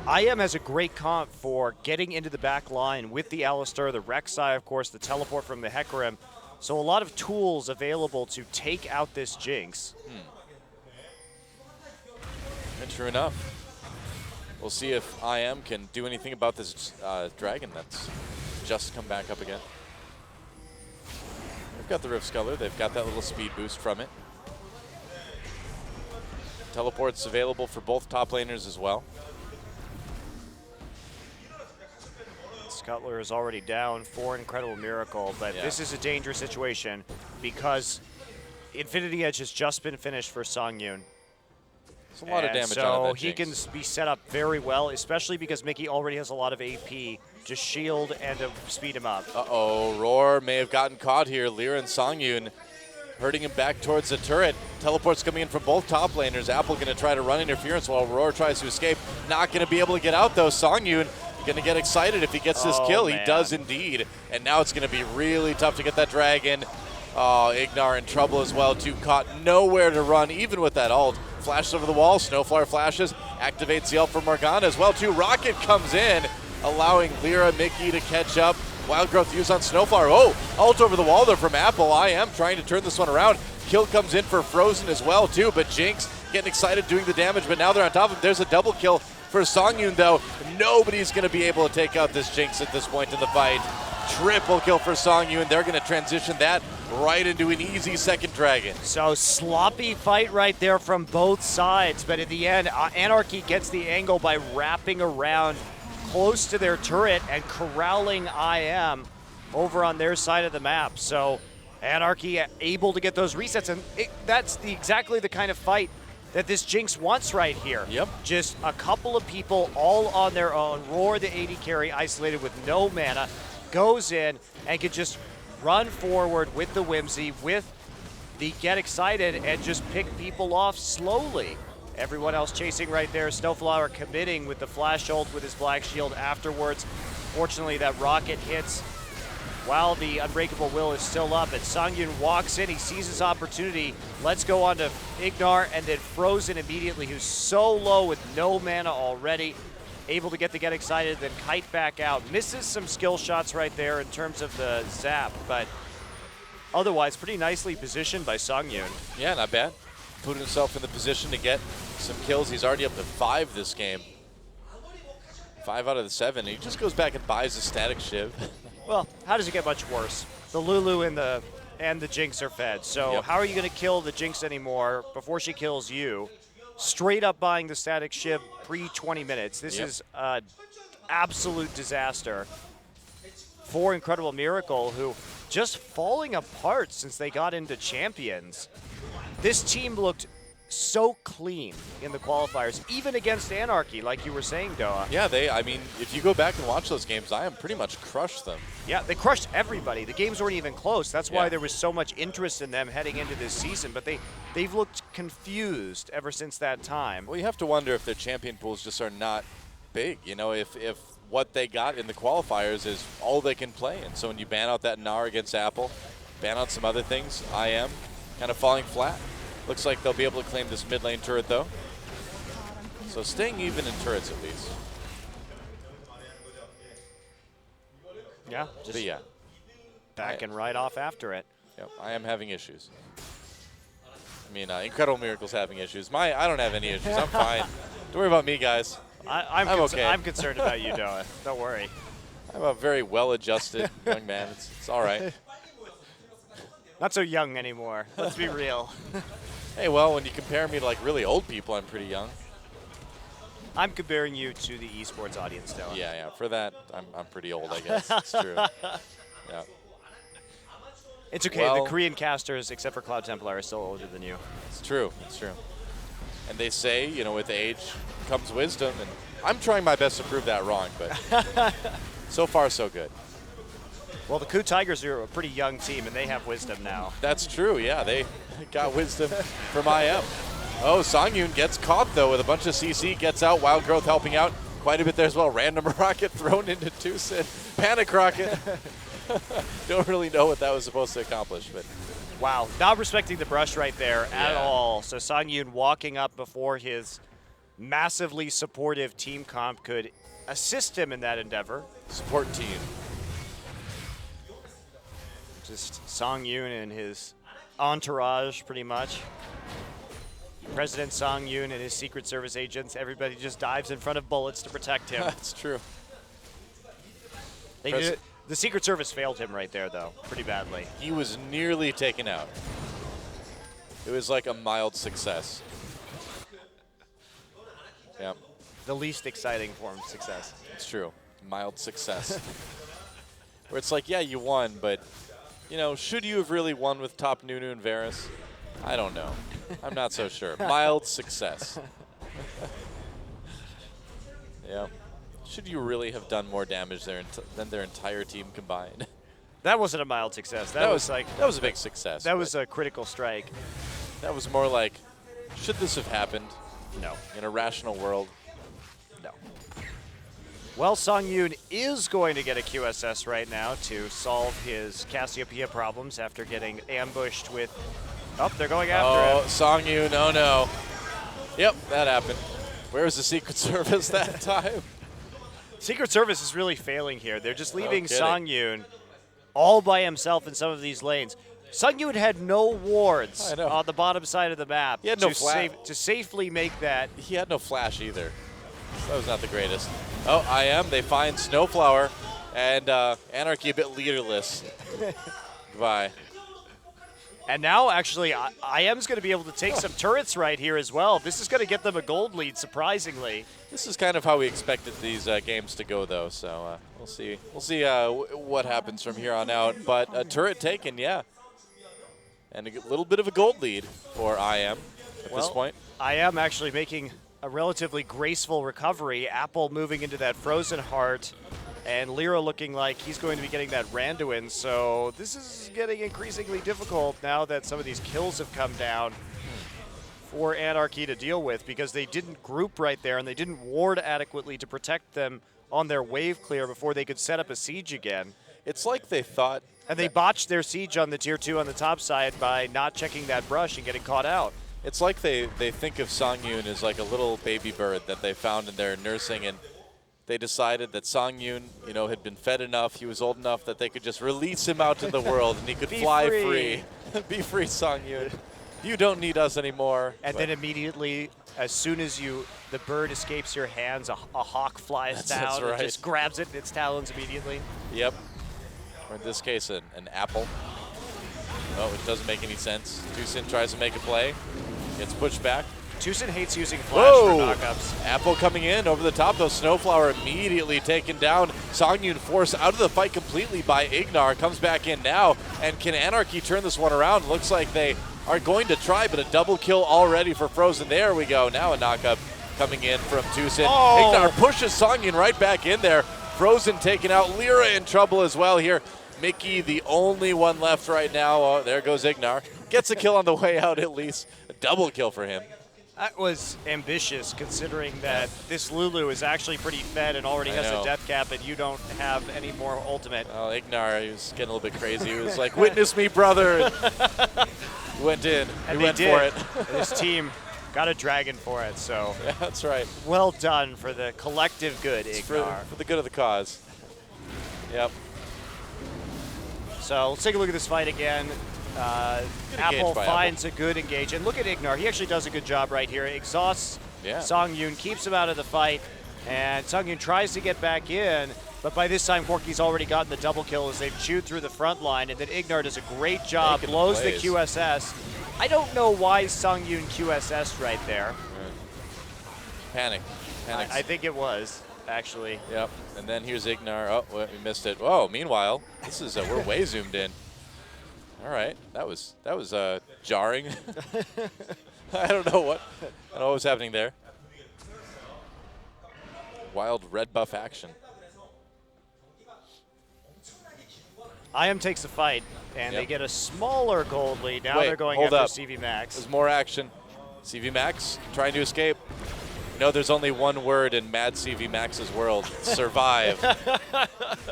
IM has a great comp for getting into the back line with the Alistar, the Rek'Sai, of course, the teleport from the Hecarim. So a lot of tools available to take out this Jinx. And true enough. We'll see if IM can do anything about this dragon that's just come back up again. They've got the Rift Sculler. They've got that little speed boost from it. Teleport's available for both top laners as well. Scuttler is already down for Incredible Miracle, but this is a dangerous situation because Infinity Edge has just been finished for Songyun. It's a lot of damage so out of that he can be set up very well, especially because Mickey already has a lot of AP to shield and to speed him up. Uh-oh, Roar may have gotten caught here. Lyra and Songyun hurting him back towards the turret. Teleport's coming in from both top laners. Apple going to try to run interference while Roar tries to escape. Not going to be able to get out, though. Songyun going to get excited if he gets this kill. Man. He does indeed. And now it's going to be really tough to get that dragon. Oh, Ignar in trouble as well, too. Caught nowhere to run, even with that ult. Flashes over the wall, Snowflower flashes, activates the ult for Morgana as well, too. Rocket comes in, allowing Lyra, Mickey to catch up. Wild Growth used on Snowflower. Oh, ult over the wall there from Apple. IM trying to turn this one around. Kill comes in for Frozen as well, too, but Jinx getting excited doing the damage, but now they're on top of him. There's a double kill for Songyun, though. Nobody's going to be able to take out this Jinx at this point in the fight. Triple kill for Songyun. They're going to transition that right into an easy second dragon. So sloppy fight right there from both sides, but at the end, Anarchy gets the angle by wrapping around close to their turret and corralling IM over on their side of the map. So Anarchy able to get those resets, and that's exactly the kind of fight that this Jinx wants right here. Yep. Just a couple of people all on their own. Roar, the AD carry, isolated with no mana, goes in and can just run forward with the Whimsy, with the Get Excited, and just pick people off slowly. Everyone else chasing right there. Snowflower committing with the flash ult with his Black Shield afterwards. Fortunately, that rocket hits while the Unbreakable Will is still up, and Songyun walks in, he sees his opportunity. Let's go on to Ignar, and then Frozen immediately, who's so low with no mana already. Able to get the Get Excited, then kite back out. Misses some skill shots right there in terms of the zap, but otherwise pretty nicely positioned by Songyun. Yeah, not bad. Put himself in the position to get some kills. He's already up to 5 this game. 5 out of the 7. He just goes back and buys a static shiv. Well, how does it get much worse? The Lulu and the Jinx are fed. So how are you going to kill the Jinx anymore before she kills you? Straight up buying the static shiv pre-20 minutes. This is an absolute disaster for Incredible Miracle, who just falling apart since they got into Champions. This team looked so clean in the qualifiers, even against Anarchy, like you were saying, Doa. Yeah, I mean, if you go back and watch those games, IM pretty much crushed them. Yeah, they crushed everybody. The games weren't even close. That's why there was so much interest in them heading into this season, but they've looked confused ever since that time. Well, you have to wonder if their champion pools just are not big. You know, if what they got in the qualifiers is all they can play. And so when you ban out that Gnar against Apple, ban out some other things, IM kind of falling flat. Looks like they'll be able to claim this mid lane turret, though. So staying even in turrets, at least. Yeah, just backing right off after it. Yep, I am having issues. I mean, Incredible Miracle's having issues. I don't have any issues. I'm fine. Don't worry about me, guys. I'm okay. I'm concerned about you, Doa. Don't worry. I'm a very well-adjusted young man. It's all right. Not so young anymore. Let's be real. Hey, well, when you compare me to like really old people, I'm pretty young. I'm comparing you to the esports audience, though. Yeah. For that, I'm pretty old, I guess. It's true. Yeah. It's okay. Well, the Korean casters, except for Cloud Templar, are still older than you. It's true. It's true. And they say, you know, with age comes wisdom, and I'm trying my best to prove that wrong, but so far so good. Well, the Coup Tigers are a pretty young team, and they have wisdom now. That's true, yeah. They got wisdom from IM. Oh, Songyun gets caught though with a bunch of CC, gets out, Wild Growth helping out quite a bit there as well. Random rocket thrown into Tucson. Panic rocket. Don't really know what that was supposed to accomplish, but wow, not respecting the brush right there at all. So Songyun walking up before his massively supportive team comp could assist him in that endeavor. Support team. Just Songyun and his entourage, pretty much. President Songyun and his Secret Service agents, everybody just dives in front of bullets to protect him. That's true. The Secret Service failed him right there, though, pretty badly. He was nearly taken out. It was like a mild success. Yeah. The least exciting form of success. It's true. Mild success. Where it's like, yeah, you won, but, you know, should you have really won with top Nunu and Varus? I don't know. I'm not so sure. Mild success. Yeah. Should you really have done more damage there than their entire team combined? That wasn't a mild success. That was like that was a big success. That was a critical strike. That was more like, should this have happened? No. In a rational world? No. Well, Songyun is going to get a QSS right now to solve his Cassiopeia problems after getting ambushed with... Oh, they're going after him. Oh, Songyun, oh no. Yep, that happened. Where was the Secret Service that time? Secret Service is really failing here. They're just leaving kidding. Songyun all by himself in some of these lanes. Songyun had no wards on the bottom side of the map He had no flash. to safely make that. He had no flash either. That was not the greatest. Oh, they find Snowflower and Anarchy a bit leaderless. Goodbye. And now, actually, IM's going to be able to take some turrets right here as well. This is going to get them a gold lead, surprisingly. This is kind of how we expected these games to go, though. So we'll see. We'll see what happens from here on out. But a turret taken, yeah, and a little bit of a gold lead for IM at this point. IM actually making a relatively graceful recovery. Apple moving into that Frozen Heart. And Lyra looking like he's going to be getting that Randuin, so this is getting increasingly difficult now that some of these kills have come down for Anarchy to deal with because they didn't group right there and they didn't ward adequately to protect them on their wave clear before they could set up a siege again. It's like they thought... And they botched their siege on the tier 2 on the top side by not checking that brush and getting caught out. It's like they think of Songyun as like a little baby bird that they found in their nursing, and they decided that Songyun, had been fed enough, he was old enough that they could just release him out to the world and he could fly free. Be free, Songyun. You don't need us anymore. And then immediately, as soon as the bird escapes your hands, a hawk flies down and just grabs it in its talons immediately. Yep. Or in this case, an apple. Oh, it doesn't make any sense. Tucson tries to make a play. Gets pushed back. Tucson hates using flash for knockups. Apple coming in over the top, though. Snowflower immediately taken down. Songyun forced out of the fight completely by Ignar. Comes back in now. And can Anarchy turn this one around? Looks like they are going to try, but a double kill already for Frozen. There we go. Now a knockup coming in from Tucson. Oh. Ignar pushes Songyun right back in there. Frozen taken out. Lyra in trouble as well here. Mickey, the only one left right now. Oh, there goes Ignar. Gets a kill on the way out at least. A double kill for him. That was ambitious, considering that this Lulu is actually pretty fed and already has a death cap, and you don't have any more ultimate. Well, Ignar, he was getting a little bit crazy. He was like, "Witness me, brother!" He went in. And he went for it. His team got a dragon for it, so. Yeah, that's right. Well done for the collective good, Ignar. For the good of the cause. Yep. So let's take a look at this fight again. Apple finds a good engage. And look at Ignar. He actually does a good job right here. Exhausts Songyun, keeps him out of the fight. And Songyun tries to get back in. But by this time, Corky's already gotten the double kill as they've chewed through the front line. And then Ignar does a great job, blows the QSS. I don't know why Songyun QSS right there. Panic. I think it was, actually. Yep. And then here's Ignar. Oh, we missed it. Oh, meanwhile, this is we're way zoomed in. All right, that was jarring. I don't know what was happening there. Wild red buff action. IM takes the fight, and they get a smaller gold lead. Now they're going after CV Max. There's more action. CV Max trying to escape. You know, there's only one word in Mad CV Max's world: survive.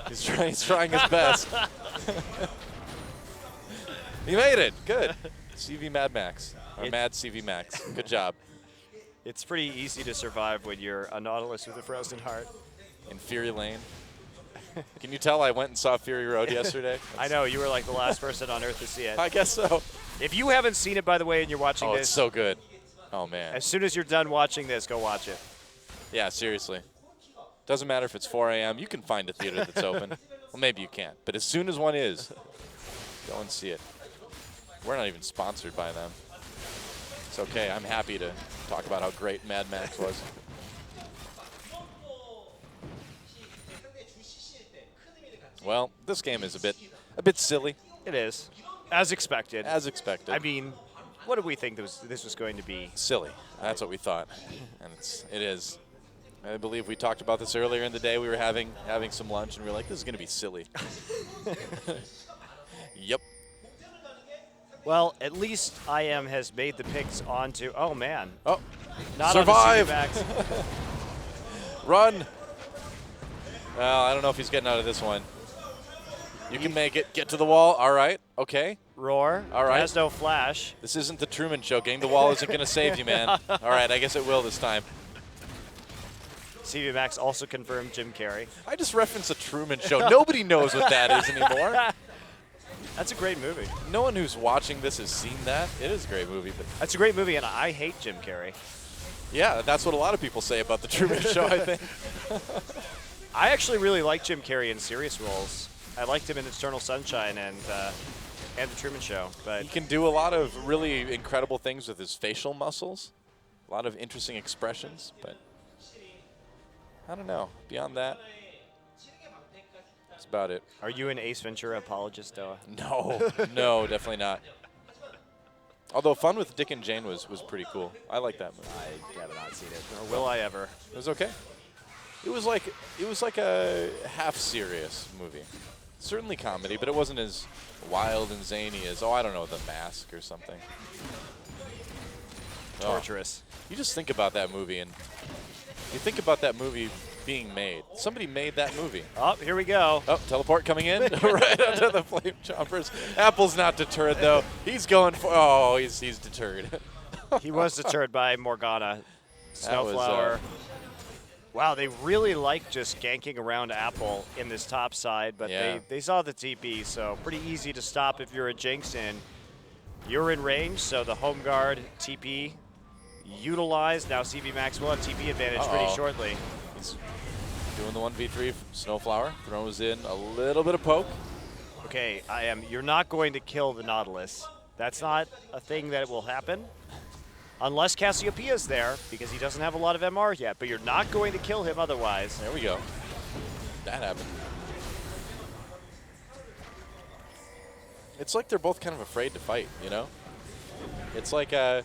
He's trying his best. He made it. Good. CV Mad Max. Or Mad CV Max. Good job. It's pretty easy to survive when you're a Nautilus with a frozen heart. In Fury Lane. Can you tell I went and saw Fury Road yesterday? I know, you were like the last person on Earth to see it. I guess so. If you haven't seen it, by the way, and you're watching Oh, this, it's so good. Oh, man. as soon as you're done watching this, go watch it. Yeah, seriously. Doesn't matter if it's 4 a.m. You can find a theater that's open. Well, maybe you can't. But as soon as one is, go and see it. We're not even sponsored by them. It's okay. I'm happy to talk about how great Mad Max was. Well, this game is a bit silly. It is. As expected. As expected. I mean, what did we think this was going to be? Silly. That's what we thought. And it is. I believe we talked about this earlier in the day. We were having some lunch, and we were like, this is going to be silly. Yep. Well, at least IM has made the picks onto, oh man. Oh, not survive. On the Run. Well, I don't know if he's getting out of this one. You can make it. Get to the wall. All right. Okay. Roar. All right. Has no flash. This isn't the Truman Show. Getting the wall isn't going to save you, man. All right. I guess it will this time. CV Max also confirmed Jim Carrey. I just referenced the Truman Show. Nobody knows what that is anymore. That's a great movie. No one who's watching this has seen that. It is a great movie. But that's a great movie, and I hate Jim Carrey. Yeah, that's what a lot of people say about the Truman Show, I think. I actually really like Jim Carrey in serious roles. I liked him in Eternal Sunshine and the Truman Show. But he can do a lot of really incredible things with his facial muscles. A lot of interesting expressions, but I don't know. Beyond that, that's about it. Are you an Ace Ventura apologist, Doa? No, no, definitely not. Although Fun with Dick and Jane was pretty cool. I like that movie. I have not seen it, nor will I ever. It was okay. It was like a half serious movie. Certainly comedy, but it wasn't as wild and zany as, I don't know, The Mask or something. Torturous. You just think about that movie, and you think about that movie being made. Somebody made that movie. Oh, here we go. Oh, teleport coming in right onto the flame chompers. Apple's not deterred, though. He's going for, he's deterred. He was deterred by Morgana. Snowflower. Wow, they really like just ganking around Apple in this top side, but they saw the TP, so pretty easy to stop if you're a Jinx, and you're in range, so the home guard TP utilized. Now CV Max will have TP advantage pretty shortly. He's doing the 1v3. Snowflower throws in a little bit of poke. Okay, you're not going to kill the Nautilus. That's not a thing that will happen. Unless Cassiopeia's there, because he doesn't have a lot of MR yet, but you're not going to kill him otherwise. There we go. That happened. It's like they're both kind of afraid to fight, you know? It's like you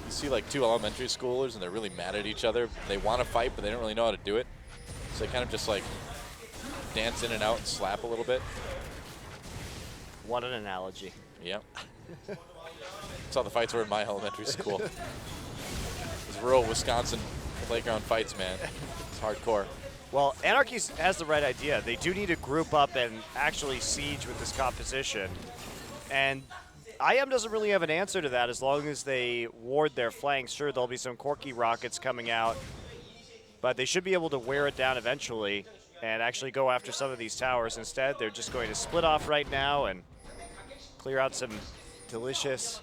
see like two elementary schoolers and they're really mad at each other. They want to fight, but they don't really know how to do it. So they kind of just like dance in and out and slap a little bit. What an analogy. Yep. That's how the fights were in my elementary school. It was rural Wisconsin playground fights, man. It's hardcore. Well, Anarchy has the right idea. They do need to group up and actually siege with this composition. And IM doesn't really have an answer to that as long as they ward their flanks. Sure, there'll be some Corky rockets coming out, but they should be able to wear it down eventually and actually go after some of these towers. Instead, they're just going to split off right now and clear out some delicious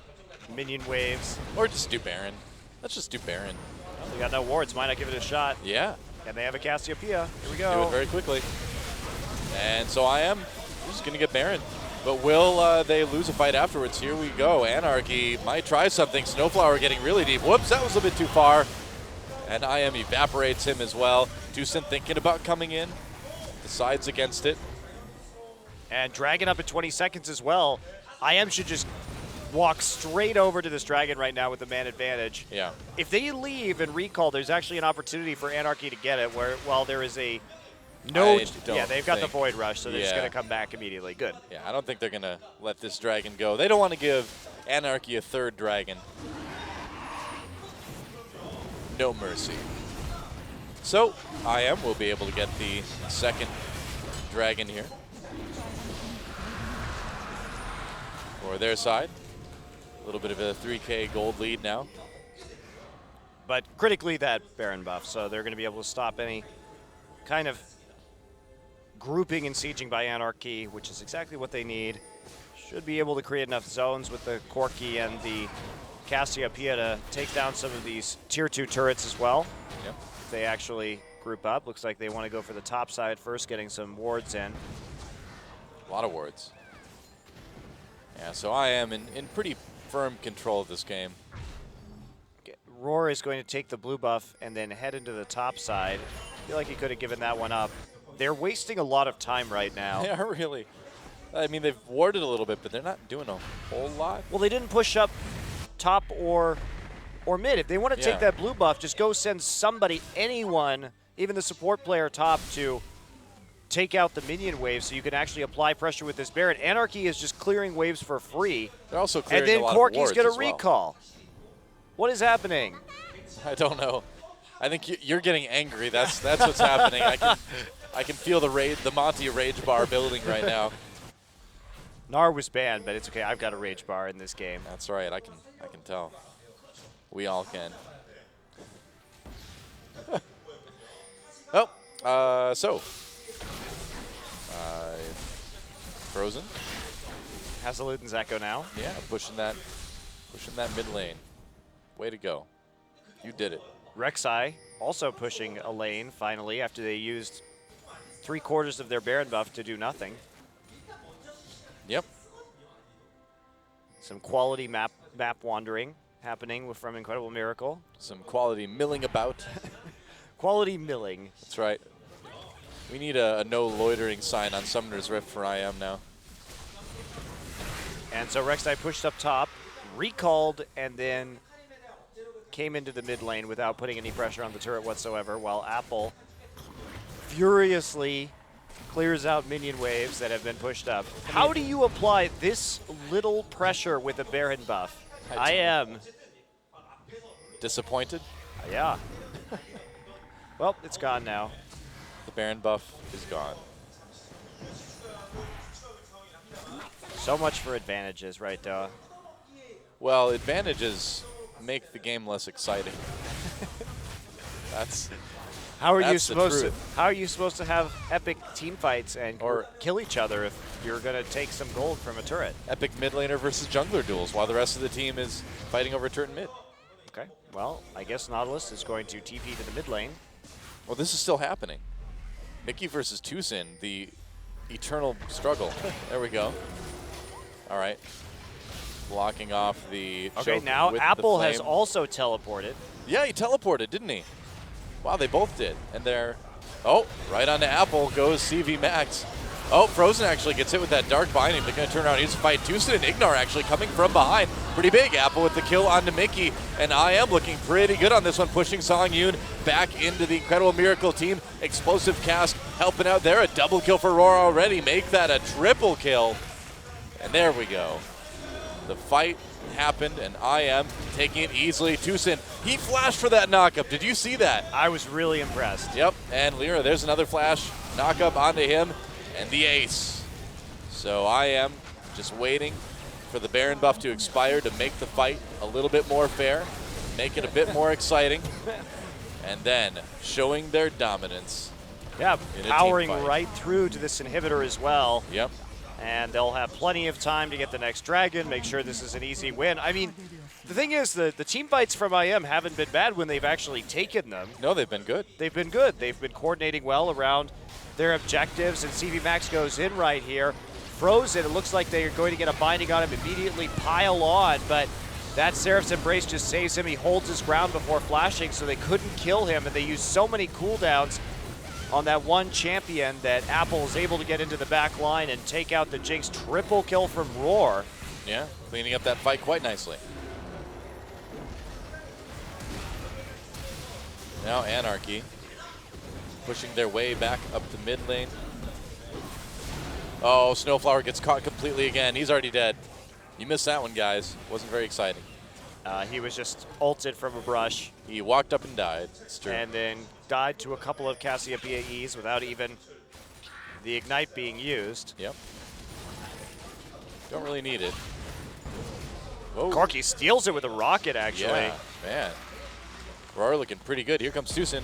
minion waves. Or just do Baron. Let's just do Baron. Well, they got no wards. Why not give it a shot? Yeah. And they have a Cassiopeia. Here we go. Do it very quickly. And so IM just going to get Baron. But will they lose a fight afterwards? Here we go. Anarchy might try something. Snowflower getting really deep. Whoops, that was a bit too far. And IM evaporates him as well. Doosan thinking about coming in. Decides against it. And Dragon up at 20 seconds as well. IM should just walk straight over to this Dragon right now with the man advantage. Yeah. If they leave and recall, there's actually an opportunity for Anarchy to get it while there is a they've got the Void Rush, so they're just going to come back immediately. Good. Yeah, I don't think they're going to let this Dragon go. They don't want to give Anarchy a third Dragon. no mercy. So IM will be able to get the second dragon here for their side. A little bit of a 3K gold lead now. But critically that Baron buff, so they're going to be able to stop any kind of grouping and sieging by Anarchy, which is exactly what they need. Should be able to create enough zones with the Corki and the Cassiopeia to take down some of these tier 2 turrets as well. Yep. If they actually group up. Looks like they want to go for the top side first, getting some wards in. A lot of wards. Yeah, so I am in pretty firm control of this game. Roar is going to take the blue buff and then head into the top side. I feel like he could have given that one up. They're wasting a lot of time right now. They are really. I mean, they've warded a little bit, but they're not doing a whole lot. Well, they didn't push up top or mid. If they want to take that blue buff, just go send somebody, anyone, even the support player top, to take out the minion wave so you can actually apply pressure with this Baron. Anarchy is just clearing waves for free. They're also clearing and then a lot Corky's of wards going as to well. recall. What is happening? I don't know. I think you're getting angry. That's what's happening. I can feel the rage, the Monty rage bar building right now. Gnar was banned, but it's okay. I've got a rage bar in this game. That's right. I can tell. We all can. Oh, so Frozen has a Luden's Echo now. Yeah, pushing that mid lane. Way to go. You did it. Rek'Sai also pushing a lane finally after they used 3/4 of their Baron buff to do nothing. Yep. Some quality map wandering happening from Incredible Miracle. Some quality milling about. Quality milling. That's right. We need a no loitering sign on Summoner's Rift for IM now. And so Rek'Sai pushed up top, recalled, and then came into the mid lane without putting any pressure on the turret whatsoever, while Apple furiously clears out minion waves that have been pushed up. How do you apply this little pressure with a Baron buff? I am disappointed. Yeah. Well, it's gone now. The Baron buff is gone. So much for advantages, right, Doa? Well, advantages make the game less exciting. That's how are that's you supposed to? How are you supposed to have epic team fights and or kill each other if you're going to take some gold from a turret? Epic mid laner versus jungler duels while the rest of the team is fighting over turret mid. Okay. Well, I guess Nautilus is going to TP to the mid lane. Well, this is still happening. Mickey versus Tucson, the eternal struggle. There we go. All right. Blocking off the Okay, choke now with Apple the has flame. also teleported. Yeah, he teleported, didn't he? Wow, they both did. And they're... Oh, right onto Apple goes CV Max. Oh, Frozen actually gets hit with that Dark Binding. They're going to turn around and use a fight. Tucson and Ignar actually coming from behind. Pretty big. Apple with the kill onto Mickey. And IM looking pretty good on this one, pushing Song Yoon back into the Incredible Miracle team. Explosive cast helping out there. A double kill for Roar already. Make that a triple kill. And there we go. The fight happened, and IM taking it easily. Tucson, he flashed for that knockup. Did you see that? I was really impressed. Yep, and Lyra, there's another flash knockup onto him, and the ace. So IM just waiting for the Baron buff to expire to make the fight a little bit more fair, make it a bit more exciting, and then showing their dominance. Yeah, in a powering team fight. right through to this inhibitor as well. Yep. And they'll have plenty of time to get the next dragon, make sure this is an easy win. I mean, the thing is, the team fights from IM haven't been bad when they've actually taken them. No, they've been good. They've been good. They've been coordinating well around their objectives, and CV Max goes in right here. Frozen, it looks like they're going to get a binding on him, immediately pile on, but that Seraph's Embrace just saves him. He holds his ground before flashing, so they couldn't kill him, and they used so many cooldowns on that one champion that Apple is able to get into the back line and take out the Jinx. Triple kill from Roar. Yeah, cleaning up that fight quite nicely. Now Anarchy pushing their way back up the mid lane. Oh, Snowflower gets caught completely again. He's already dead. You missed that one, guys. Wasn't very exciting. He was just ulted from a brush. He walked up and died. It's true. And then died to a couple of Cassiopeia E's without even the Ignite being used. Yep. Don't really need it. Whoa. Corki steals it with a rocket, actually. Yeah, man. Roar looking pretty good. Here comes Tucson.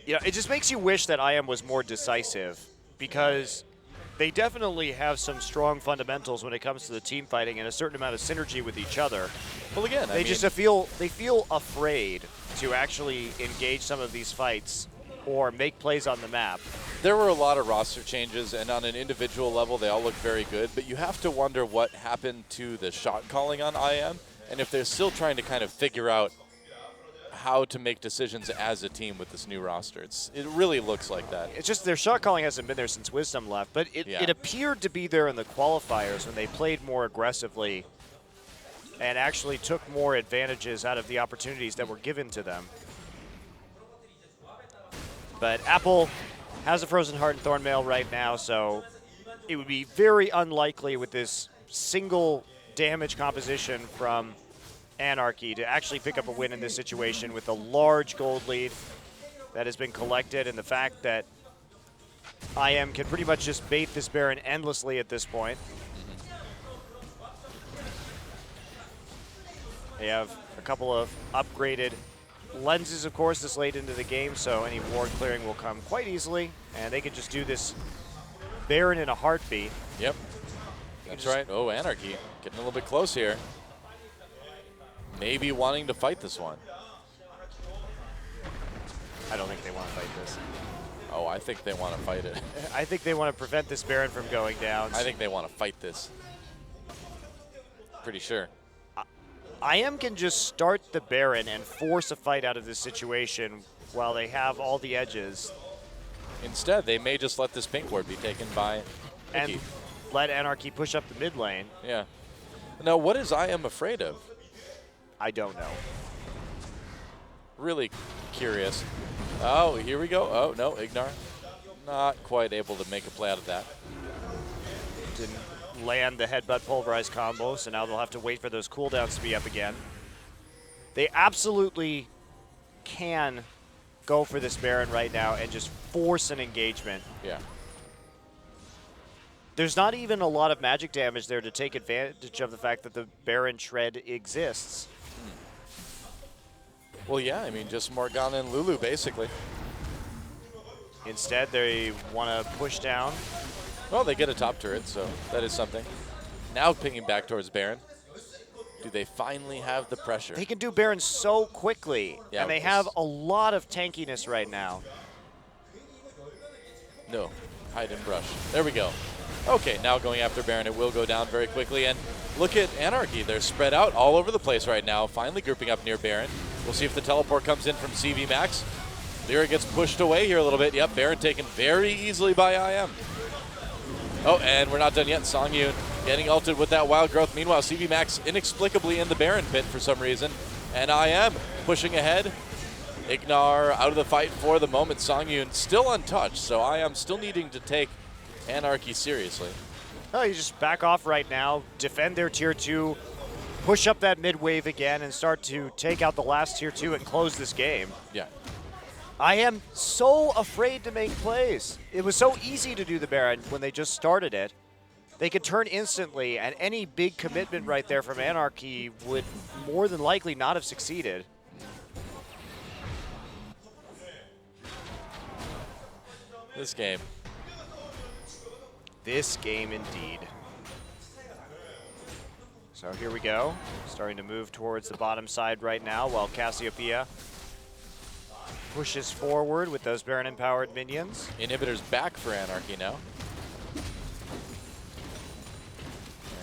You know, it just makes you wish that IM was more decisive, because they definitely have some strong fundamentals when it comes to the team fighting and a certain amount of synergy with each other. Well, again, they feel afraid to actually engage some of these fights or make plays on the map. There were a lot of roster changes, and on an individual level, they all look very good, but you have to wonder what happened to the shot calling on IM, and if they're still trying to kind of figure out how to make decisions as a team with this new roster. It really looks like that. It's just their shot calling hasn't been there since Wisdom left, but it appeared to be there in the qualifiers when they played more aggressively and actually took more advantages out of the opportunities that were given to them. But Apple has a Frozen Heart and Thornmail right now, so it would be very unlikely with this single damage composition from Anarchy to actually pick up a win in this situation with a large gold lead that has been collected, and the fact that IM can pretty much just bait this Baron endlessly at this point. They have a couple of upgraded lenses, of course, this late into the game, so any ward clearing will come quite easily, and they can just do this Baron in a heartbeat. Yep, that's right. Oh, Anarchy getting a little bit close here. Maybe wanting to fight this one. I don't think they want to fight this. Oh, I think they want to fight it. I think they want to prevent this Baron from going down. I think they want to fight this. Pretty sure. IM can just start the Baron and force a fight out of this situation while they have all the edges. Instead, they may just let this pink ward be taken by Mickey. And let Anarchy push up the mid lane. Yeah. Now, what is IM afraid of? I don't know. Really curious. Oh, here we go. Oh, no, Ignar. Not quite able to make a play out of that. Didn't land the headbutt pulverized combo, so now they'll have to wait for those cooldowns to be up again. They absolutely can go for this Baron right now and just force an engagement. Yeah. There's not even a lot of magic damage there to take advantage of the fact that the Baron Shred exists. Well, yeah, I mean, just Morgana and Lulu, basically. Instead, they want to push down. Well, they get a top turret, so that is something. Now pinging back towards Baron. Do they finally have the pressure? They can do Baron so quickly, yeah, and they have a lot of tankiness right now. No, hide and brush. There we go. Okay, now going after Baron, it will go down very quickly. And look at Anarchy. They're spread out all over the place right now, finally grouping up near Baron. We'll see if the teleport comes in from CV Max. Lyra gets pushed away here a little bit. Yep, Baron taken very easily by IM. Oh, and we're not done yet. Songyun getting ulted with that wild growth. Meanwhile, CV Max inexplicably in the Baron pit for some reason. And IM pushing ahead. Ignar out of the fight for the moment. Songyun still untouched, so IM still needing to take Anarchy seriously. Oh, you just back off right now, defend their tier 2, push up that mid wave again, and start to take out the last tier 2 and close this game. Yeah. I am so afraid to make plays. It was so easy to do the Baron when they just started it. They could turn instantly, and any big commitment right there from Anarchy would more than likely not have succeeded. This game. This game indeed. So here we go. Starting to move towards the bottom side right now while Cassiopeia pushes forward with those Baron-empowered minions. Inhibitors back for Anarchy now.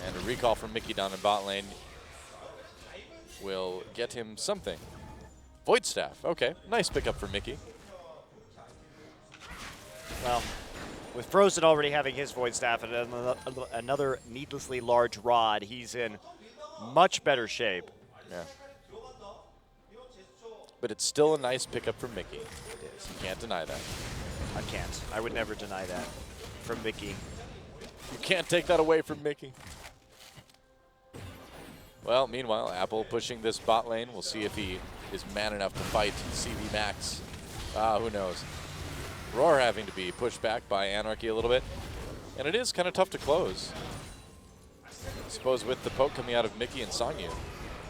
And a recall from Mickey down in bot lane will get him something. Void Staff. Okay, nice pickup for Mickey. Well, with Frozen already having his Void Staff and another needlessly large rod, he's in much better shape. Yeah. But it's still a nice pickup from Mickey. It is. You can't deny that. I can't. I would never deny that from Mickey. You can't take that away from Mickey. Well, meanwhile, Apple pushing this bot lane. We'll see if he is man enough to fight CV Max. Who knows? Roar having to be pushed back by Anarchy a little bit. And it is kind of tough to close. I suppose with the poke coming out of Mickey and Songyu.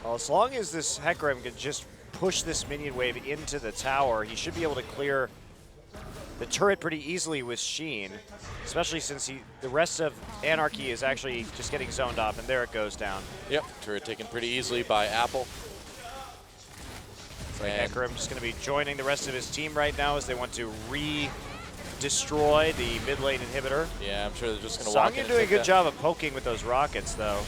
Well, as long as this Hecarim can just push this minion wave into the tower, he should be able to clear the turret pretty easily with Sheen, especially since the rest of Anarchy is actually just getting zoned off, and there it goes down. Yep, turret taken pretty easily by Apple. Hecarim just going to be joining the rest of his team right now as they want to destroy the mid lane inhibitor. Yeah, I'm sure they're just going to walk in. Songyu doing a good job of poking with those rockets, though.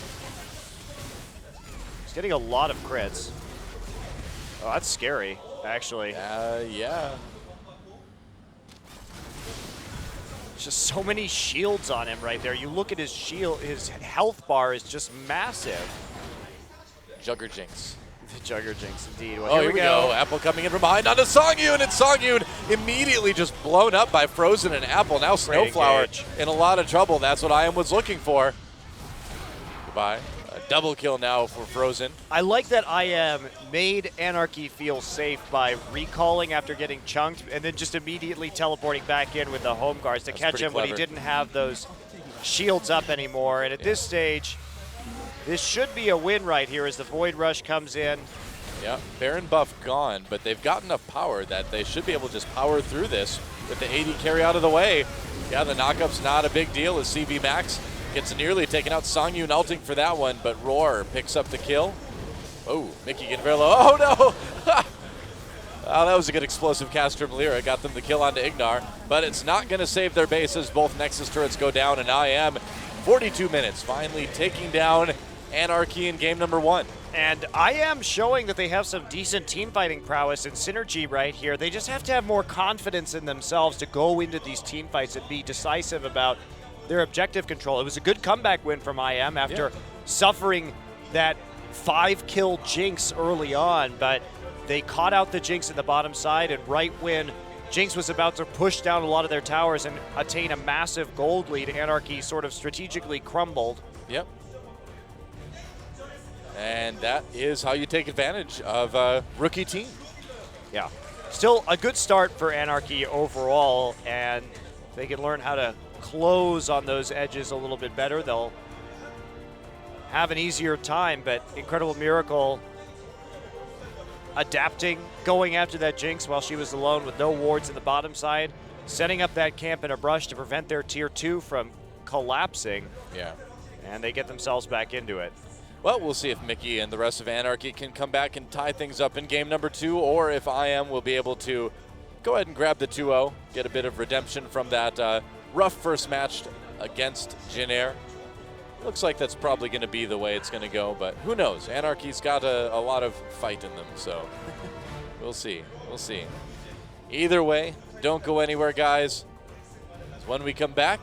He's getting a lot of crits. Oh, that's scary, actually. Yeah. There's just so many shields on him right there. You look at his shield, his health bar is just massive. Jugger Jinx. The Jugger Jinx, indeed. Well, Oh, here we go. Apple coming in from behind onto Songyu, and it's Songyu immediately just blown up by Frozen and Apple. Now Snowflower in a lot of trouble. That's what I was looking for. Goodbye. A double kill now for Frozen. I like that IM made Anarchy feel safe by recalling after getting chunked and then just immediately teleporting back in with the home guards to catch him when he didn't have those shields up anymore. And at this stage, this should be a win right here as the Void Rush comes in. Yeah, Baron buff gone, but they've got enough power that they should be able to just power through this with the AD carry out of the way. Yeah, the knockup's not a big deal as CV Max gets nearly taken out. Songyu ulting for that one, but Roar picks up the kill. Oh, Mickey getting very low. Oh, no! Oh, that was a good explosive cast from Lyra. Got them the kill onto Ignar, but it's not going to save their base as both Nexus turrets go down, and IM, 42 minutes, finally taking down Anarchy in game number 1. And I am showing that they have some decent team fighting prowess and synergy right here. They just have to have more confidence in themselves to go into these team fights and be decisive about their objective control. It was a good comeback win from IM after suffering that 5-kill Jinx early on, but they caught out the Jinx in the bottom side, and right when Jinx was about to push down a lot of their towers and attain a massive gold lead, Anarchy sort of strategically crumbled. Yep. And that is how you take advantage of a rookie team. Yeah. Still a good start for Anarchy overall, and they can learn how to close on those edges a little bit better. They'll have an easier time, but Incredible Miracle adapting, going after that Jinx while she was alone with no wards in the bottom side, setting up that camp in a brush to prevent their tier 2 from collapsing. Yeah. And they get themselves back into it. Well, we'll see if Mickey and the rest of Anarchy can come back and tie things up in game number 2, or if IM will be able to go ahead and grab the 2-0, get a bit of redemption from that rough first match against Jin Air. Looks like that's probably going to be the way it's going to go, but who knows? Anarchy's got a lot of fight in them, so we'll see. We'll see. Either way, don't go anywhere, guys. When we come back,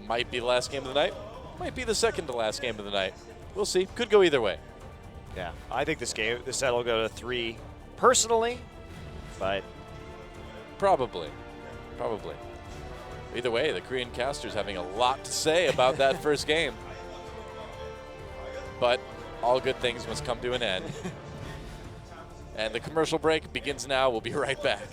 might be the last game of the night, might be the second to last game of the night. We'll see. Could go either way. Yeah, I think this set will go to 3 personally, but probably. Either way, the Korean caster's having a lot to say about that first game. But all good things must come to an end. And the commercial break begins now. We'll be right back.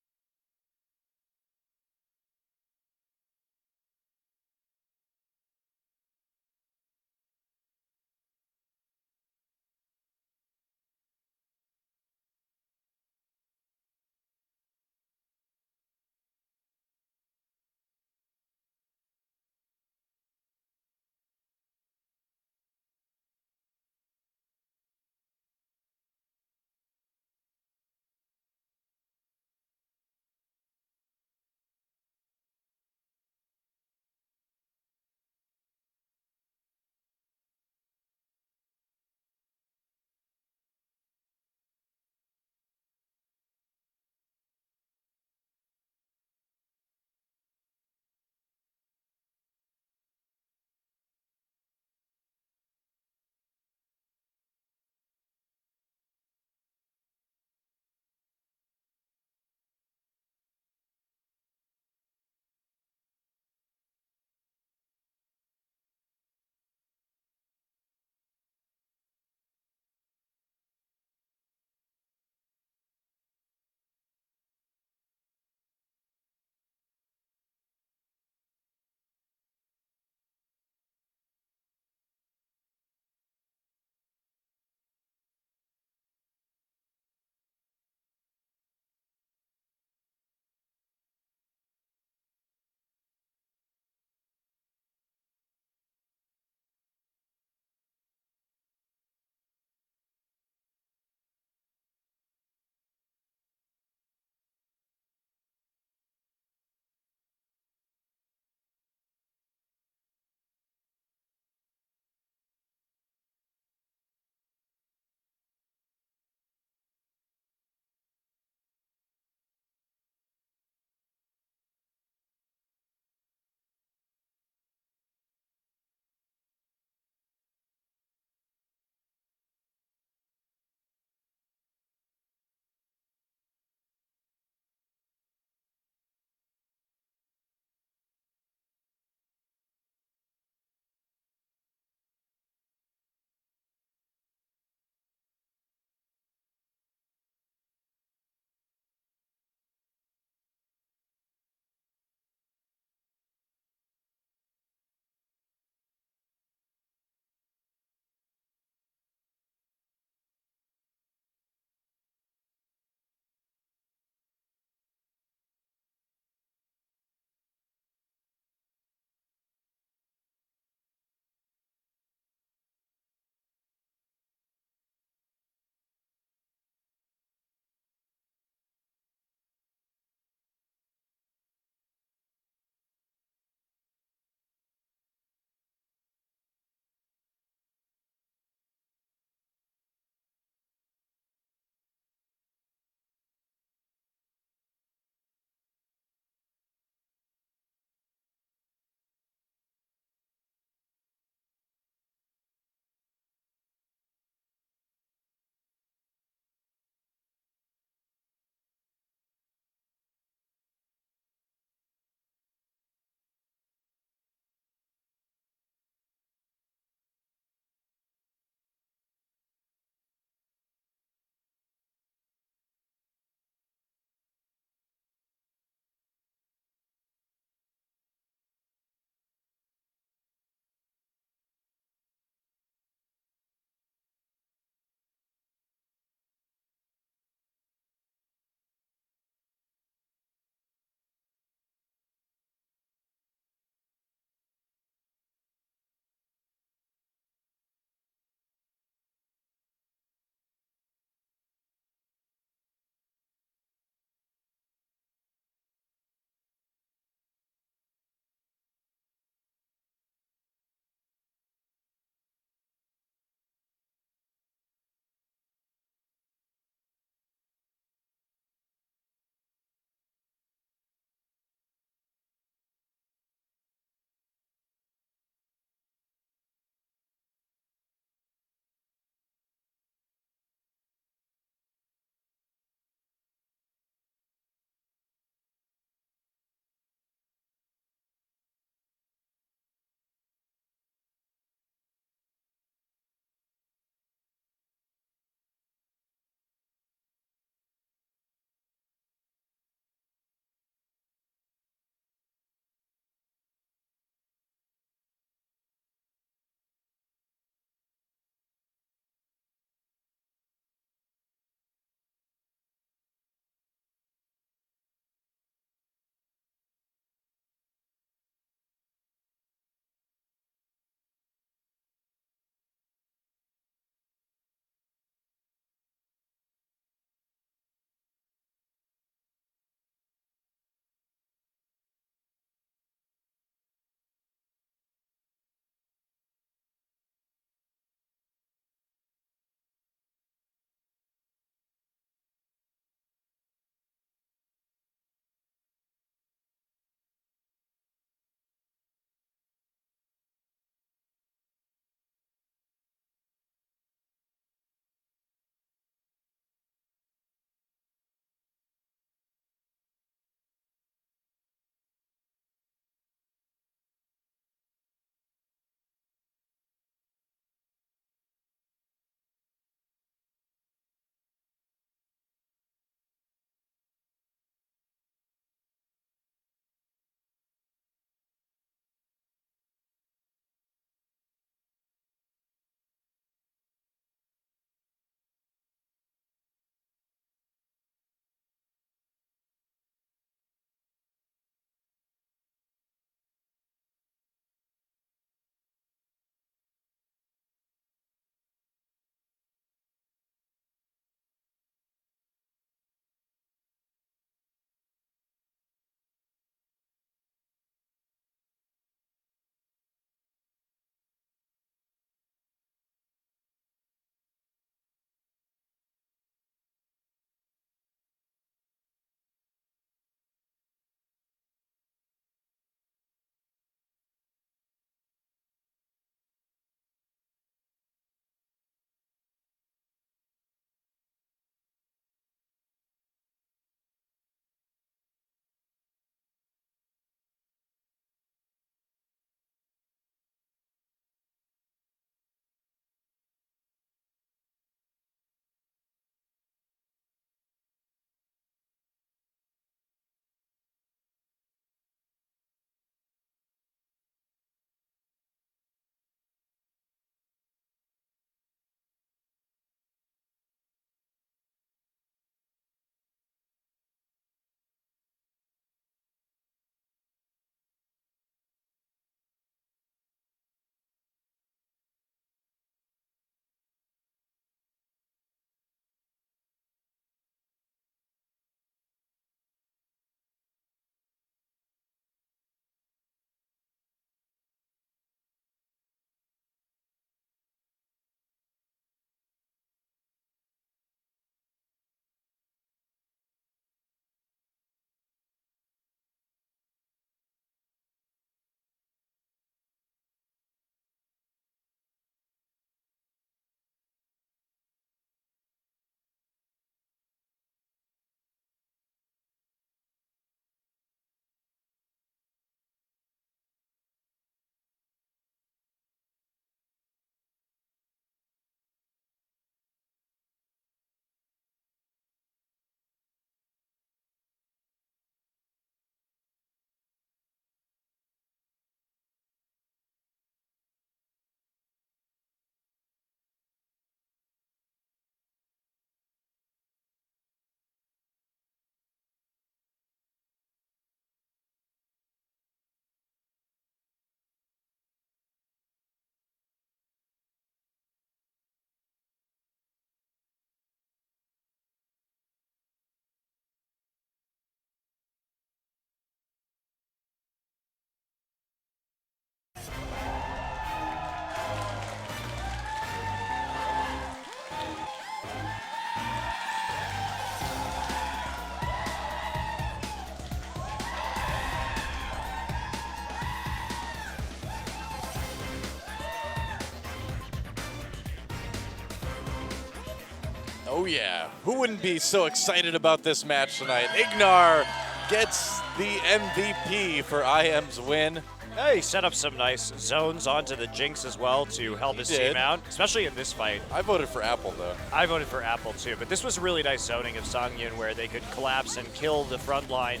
Oh yeah, who wouldn't be so excited about this match tonight? Ignar gets the MVP for IM's win. Hey, he set up some nice zones onto the Jinx as well to help his team out, especially in this fight. I voted for Apple though. I voted for Apple too, but this was a really nice zoning of Songyun where they could collapse and kill the front line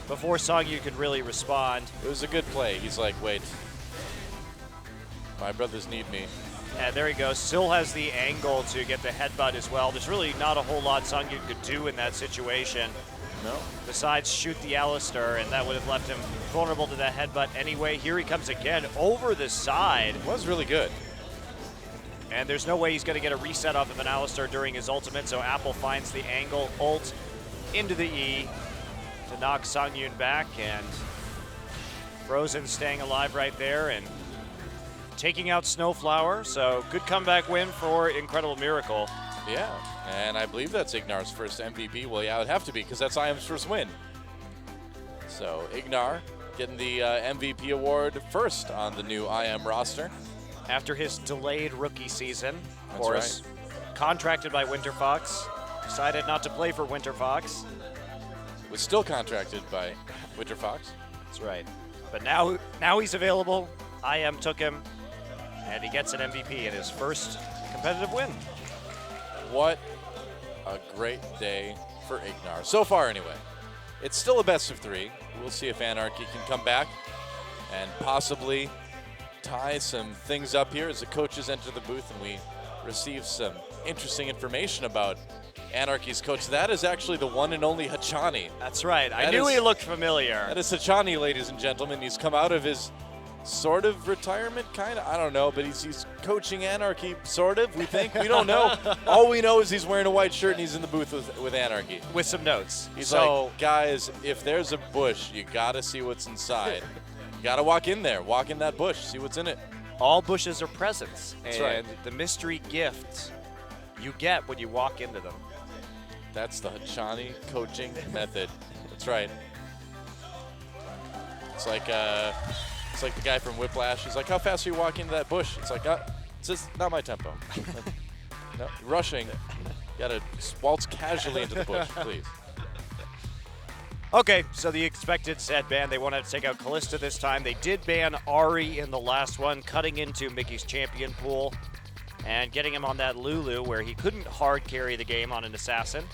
before Songyun could really respond. It was a good play. He's like, wait, my brothers need me. And there he goes. Still has the angle to get the headbutt as well. There's really not a whole lot Songyun could do in that situation. No. Besides shoot the Alistair, and that would have left him vulnerable to that headbutt anyway. Here he comes again over the side. It was really good. And there's no way he's going to get a reset off of an Alistair during his ultimate, so Apple finds the angle, ult into the E to knock Songyun back, and Frozen staying alive right there and taking out Snowflower. So good comeback win for Incredible Miracle. Yeah, and I believe that's Ignar's first MVP. Well, yeah, it would have to be because that's IM's first win. So Ignar getting the MVP award first on the new IM roster. After his delayed rookie season, of course, contracted by Winter Fox, decided not to play for Winter Fox. Was still contracted by Winter Fox. That's right. But now he's available. IM took him, and he gets an MVP in his first competitive win. What a great day for Ignar. So far, anyway. It's still a best of 3. We'll see if Anarchy can come back and possibly tie some things up here as the coaches enter the booth and we receive some interesting information about Anarchy's coach. That is actually the one and only Hachani. That's right. I knew he looked familiar. That is Hachani, ladies and gentlemen. He's come out of his sort of retirement, kind of. I don't know, but he's coaching Anarchy, sort of, we think. We don't know. All we know is he's wearing a white shirt and he's in the booth with Anarchy. With some notes. He's like, guys, if there's a bush, you got to see what's inside. You got to walk in there. Walk in that bush. See what's in it. All bushes are presents. That's and right. The mystery gift you get when you walk into them. That's the Hachani coaching method. That's right. It's like the guy from Whiplash. He's like, how fast are you walking into that bush? It's like, it's just not my tempo. No, rushing. Got to waltz casually into the bush, please. Okay, so the expected set ban. They won't have to take out Kalista this time. They did ban Ari in the last one, cutting into Mickey's champion pool and getting him on that Lulu where he couldn't hard carry the game on an assassin.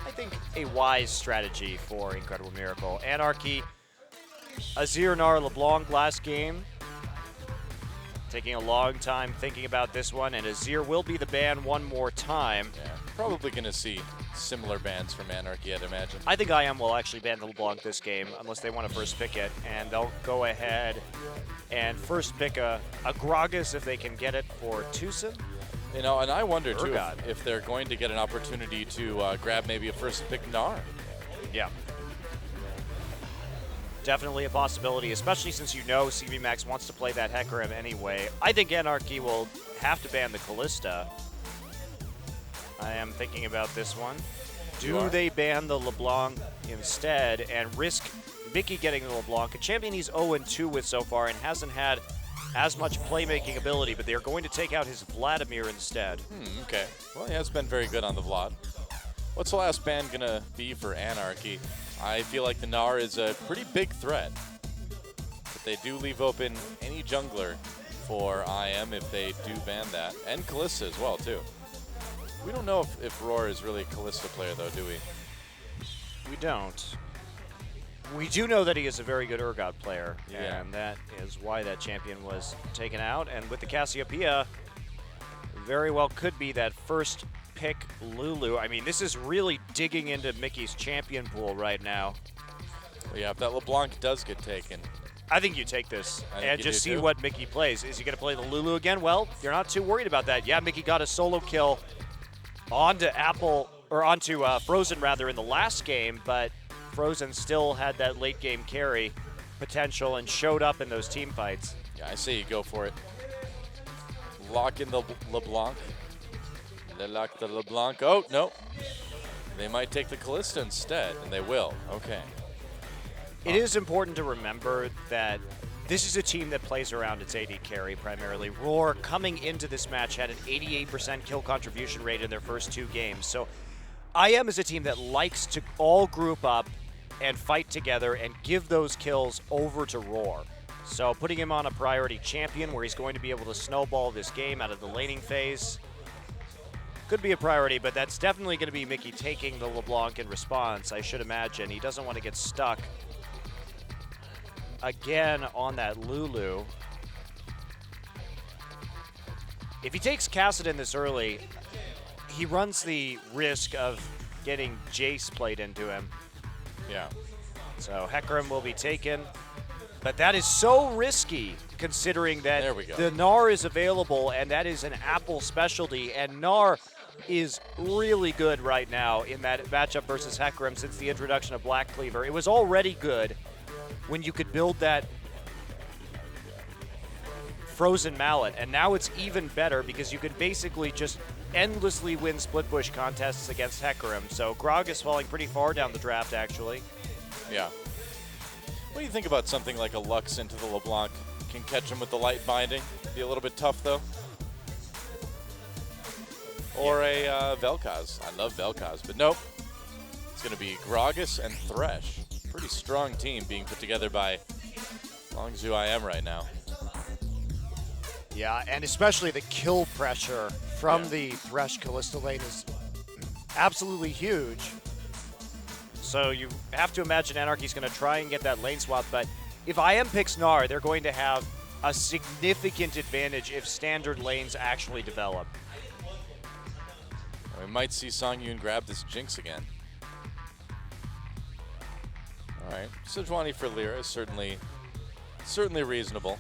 I think a wise strategy for Incredible Miracle. Anarchy, Azir Nar LeBlanc last game. Taking a long time thinking about this one, and Azir will be the ban one more time. Yeah, probably going to see similar bans from Anarchy, I'd imagine. I think IM will actually ban the LeBlanc this game, unless they want to first pick it, and they'll go ahead and first pick a Gragas if they can get it for Tucson. You know, and I wonder, too, if they're going to get an opportunity to grab maybe a first pick Gnar. Yeah. Definitely a possibility, especially since you know CV Max wants to play that Hecarim anyway. I think Anarchy will have to ban the Kalista. I am thinking about this one. Do they ban the LeBlanc instead and risk Mickey getting the LeBlanc? A champion he's 0-2 with so far and hasn't had as much playmaking ability, but they're going to take out his Vladimir instead. Okay. Well, he has been very good on the Vlad. What's the last ban going to be for Anarchy? I feel like the Gnar is a pretty big threat, but they do leave open any jungler for IM if they do ban that, and Kalista as well, too. We don't know if Roar is really a Kalista player, though, do we? We don't. We do know that he is a very good Urgot player, Yeah. and that is why that champion was taken out. And with the Cassiopeia, very well could be that first pick Lulu. I mean, this is really digging into Mickey's champion pool right now. Well, yeah, if that LeBlanc does get taken. I think you take this I think and you just do see too. what Mickey plays. Is he going to play the Lulu again? Well, you're not too worried about that. Yeah, Mickey got a solo kill onto Frozen rather in the last game, but Frozen still had that late game carry potential and showed up in those team fights. Yeah, I say you go for it. Lock in the LeBlanc. They lock the LeBlanc. Oh, no. They might take the Kalista instead, and they will. Okay. It is important to remember that this is a team that plays around its AD carry primarily. Roar, coming into this match, had an 88% kill contribution rate in their first 2 games. So IM is a team that likes to all group up and fight together and give those kills over to Roar. So putting him on a priority champion where he's going to be able to snowball this game out of the laning phase could be a priority, but that's definitely going to be Mickey taking the LeBlanc in response, I should imagine. He doesn't want to get stuck again on that Lulu. If he takes Kassadin this early, he runs the risk of getting Jace played into him. Yeah. So Hecarim will be taken, but that is so risky considering that There we go. the Gnar is available, and that is an Apple specialty, and Gnar is really good right now in that matchup versus Hecarim since the introduction of Black Cleaver. It was already good when you could build that Frozen Mallet, and now it's even better because you can basically just endlessly win split push contests against Hecarim. So Grog is falling pretty far down the draft, actually. Yeah. What do you think about something like a Lux into the LeBlanc? Can catch him with the light binding. Be a little bit tough, though. Or a Vel'Koz. I love Vel'Koz, but nope. It's going to be Gragas and Thresh. Pretty strong team being put together by Longzhu IM right now. Yeah, and especially the kill pressure from the Thresh Kalista lane is absolutely huge. So you have to imagine Anarchy's going to try and get that lane swap, but if IM picks Gnar, they're going to have a significant advantage if standard lanes actually develop. We might see Songyun grab this Jinx again. All right, Sejuani for Lyra is certainly reasonable.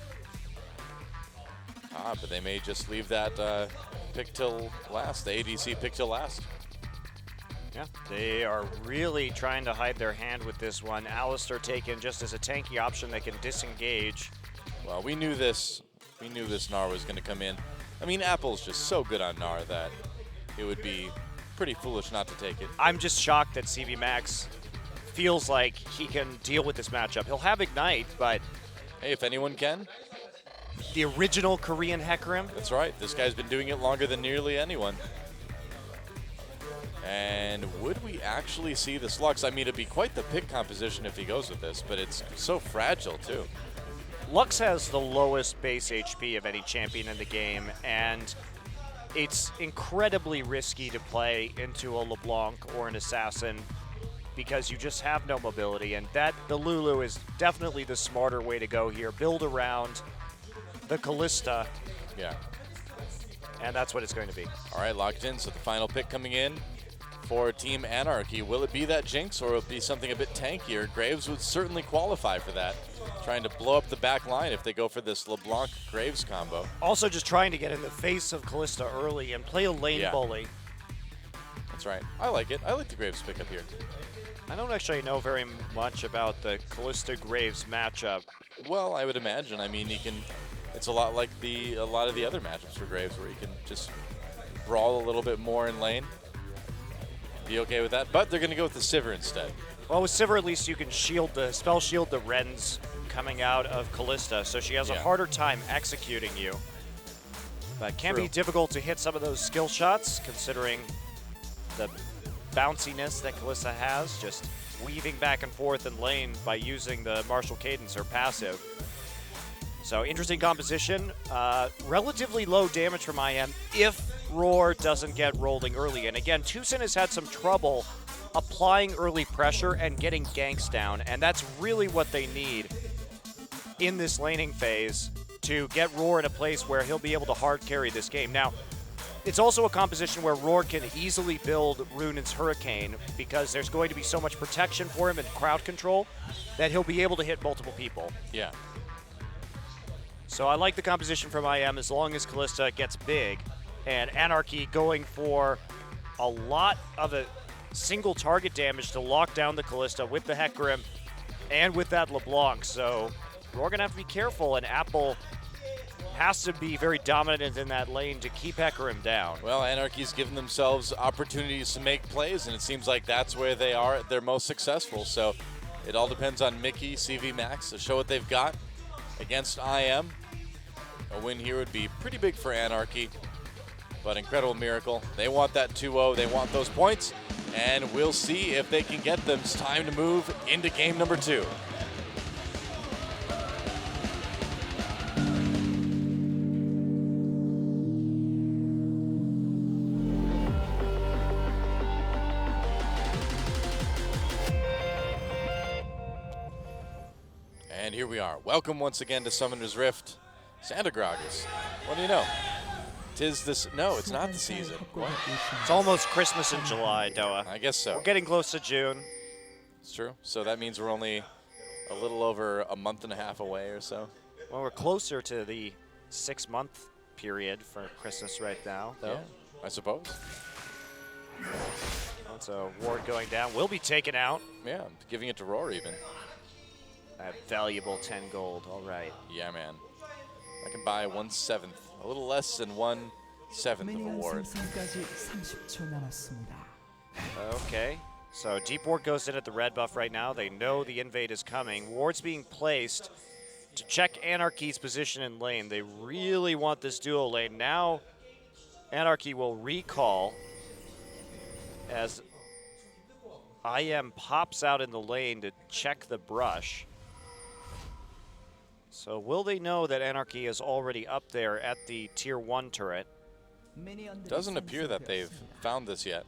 But they may just leave that pick till last, the ADC pick till last. Yeah, they are really trying to hide their hand with this one. Alistar taken just as a tanky option that can disengage. Well, we knew this Gnar was going to come in. I mean, Apple's just so good on Gnar that it would be pretty foolish not to take it. I'm just shocked that CV Max feels like he can deal with this matchup. He'll have Ignite, but... Hey, if anyone can. The original Korean Hecarim. That's right. This guy's been doing it longer than nearly anyone. And would we actually see this Lux? I mean, it'd be quite the pick composition if he goes with this, but it's so fragile, too. Lux has the lowest base HP of any champion in the game, and it's incredibly risky to play into a LeBlanc or an Assassin because you just have no mobility, and the Lulu is definitely the smarter way to go here. Build around the Kalista. Yeah. And that's what it's going to be. All right, locked in. So the final pick coming in for Team Anarchy. Will it be that Jinx or will it be something a bit tankier? Graves would certainly qualify for that. Trying to blow up the back line if they go for this LeBlanc-Graves combo. Also just trying to get in the face of Kalista early and play a lane bully. That's right. I like it. I like the Graves pickup here. I don't actually know very much about the Kalista-Graves matchup. Well, I would imagine. I mean, he can... It's a lot like a lot of the other matchups for Graves where he can just brawl a little bit more in lane. Be okay with that, but they're going to go with the Sivir instead. Well, with Sivir, at least you can spell shield the Rens coming out of Kalista, so she has a harder time executing you. But can be difficult to hit some of those skill shots, considering the bounciness that Kalista has, just weaving back and forth in lane by using the Martial Cadence, her passive. So interesting composition, relatively low damage from IM if Roar doesn't get rolling early. And again, Tucson has had some trouble applying early pressure and getting ganks down, and that's really what they need in this laning phase to get Roar in a place where he'll be able to hard carry this game. Now, it's also a composition where Roar can easily build Runen's Hurricane because there's going to be so much protection for him and crowd control that he'll be able to hit multiple people. Yeah. So I like the composition from IM as long as Kalista gets big, and Anarchy going for a lot of a single target damage to lock down the Kalista with the Hecarim and with that LeBlanc. So we're going to have to be careful, and Apple has to be very dominant in that lane to keep Hecarim down. Well, Anarchy's given themselves opportunities to make plays, and it seems like that's where they are. They're most successful. So it all depends on Mickey, CV Max to show what they've got. against IM. A win here would be pretty big for Anarchy, but Incredible Miracle, they want that 2-0, they want those points, and we'll see if they can get them. It's time to move into game number 2. And here we are. Welcome once again to Summoner's Rift. Santa Gragas. What do you know? Tis this. No, it's not the season. What? It's almost Christmas in July, Doa. I guess so. We're getting close to June. It's true. So that means we're only a little over a month and a half away or so. Well, we're closer to the 6-month period for Christmas right now, though. Yeah, I suppose. That's a ward going down. Will be taken out. Yeah, I'm giving it to Roar even. That valuable 10 gold. All right. Yeah, man. I can buy 1/7, a little less than 1/7 of a ward. Okay. So deep ward goes in at the red buff right now. They know the invade is coming. Ward's being placed to check Anarchy's position in lane. They really want this duo lane. Now Anarchy will recall as IM pops out in the lane to check the brush. So will they know that Anarchy is already up there at the tier 1 turret? Doesn't appear that they've found this yet.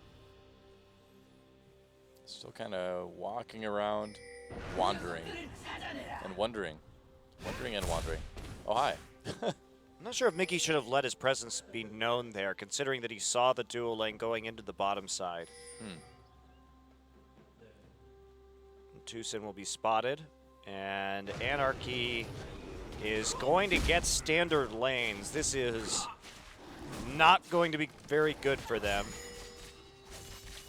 Still kind of walking around, wandering and wondering. Wondering and wandering. Oh, hi. I'm not sure if Mickey should have let his presence be known there, considering that he saw the dual lane going into the bottom side. Tucson will be spotted, and Anarchy is going to get standard lanes. This is not going to be very good for them.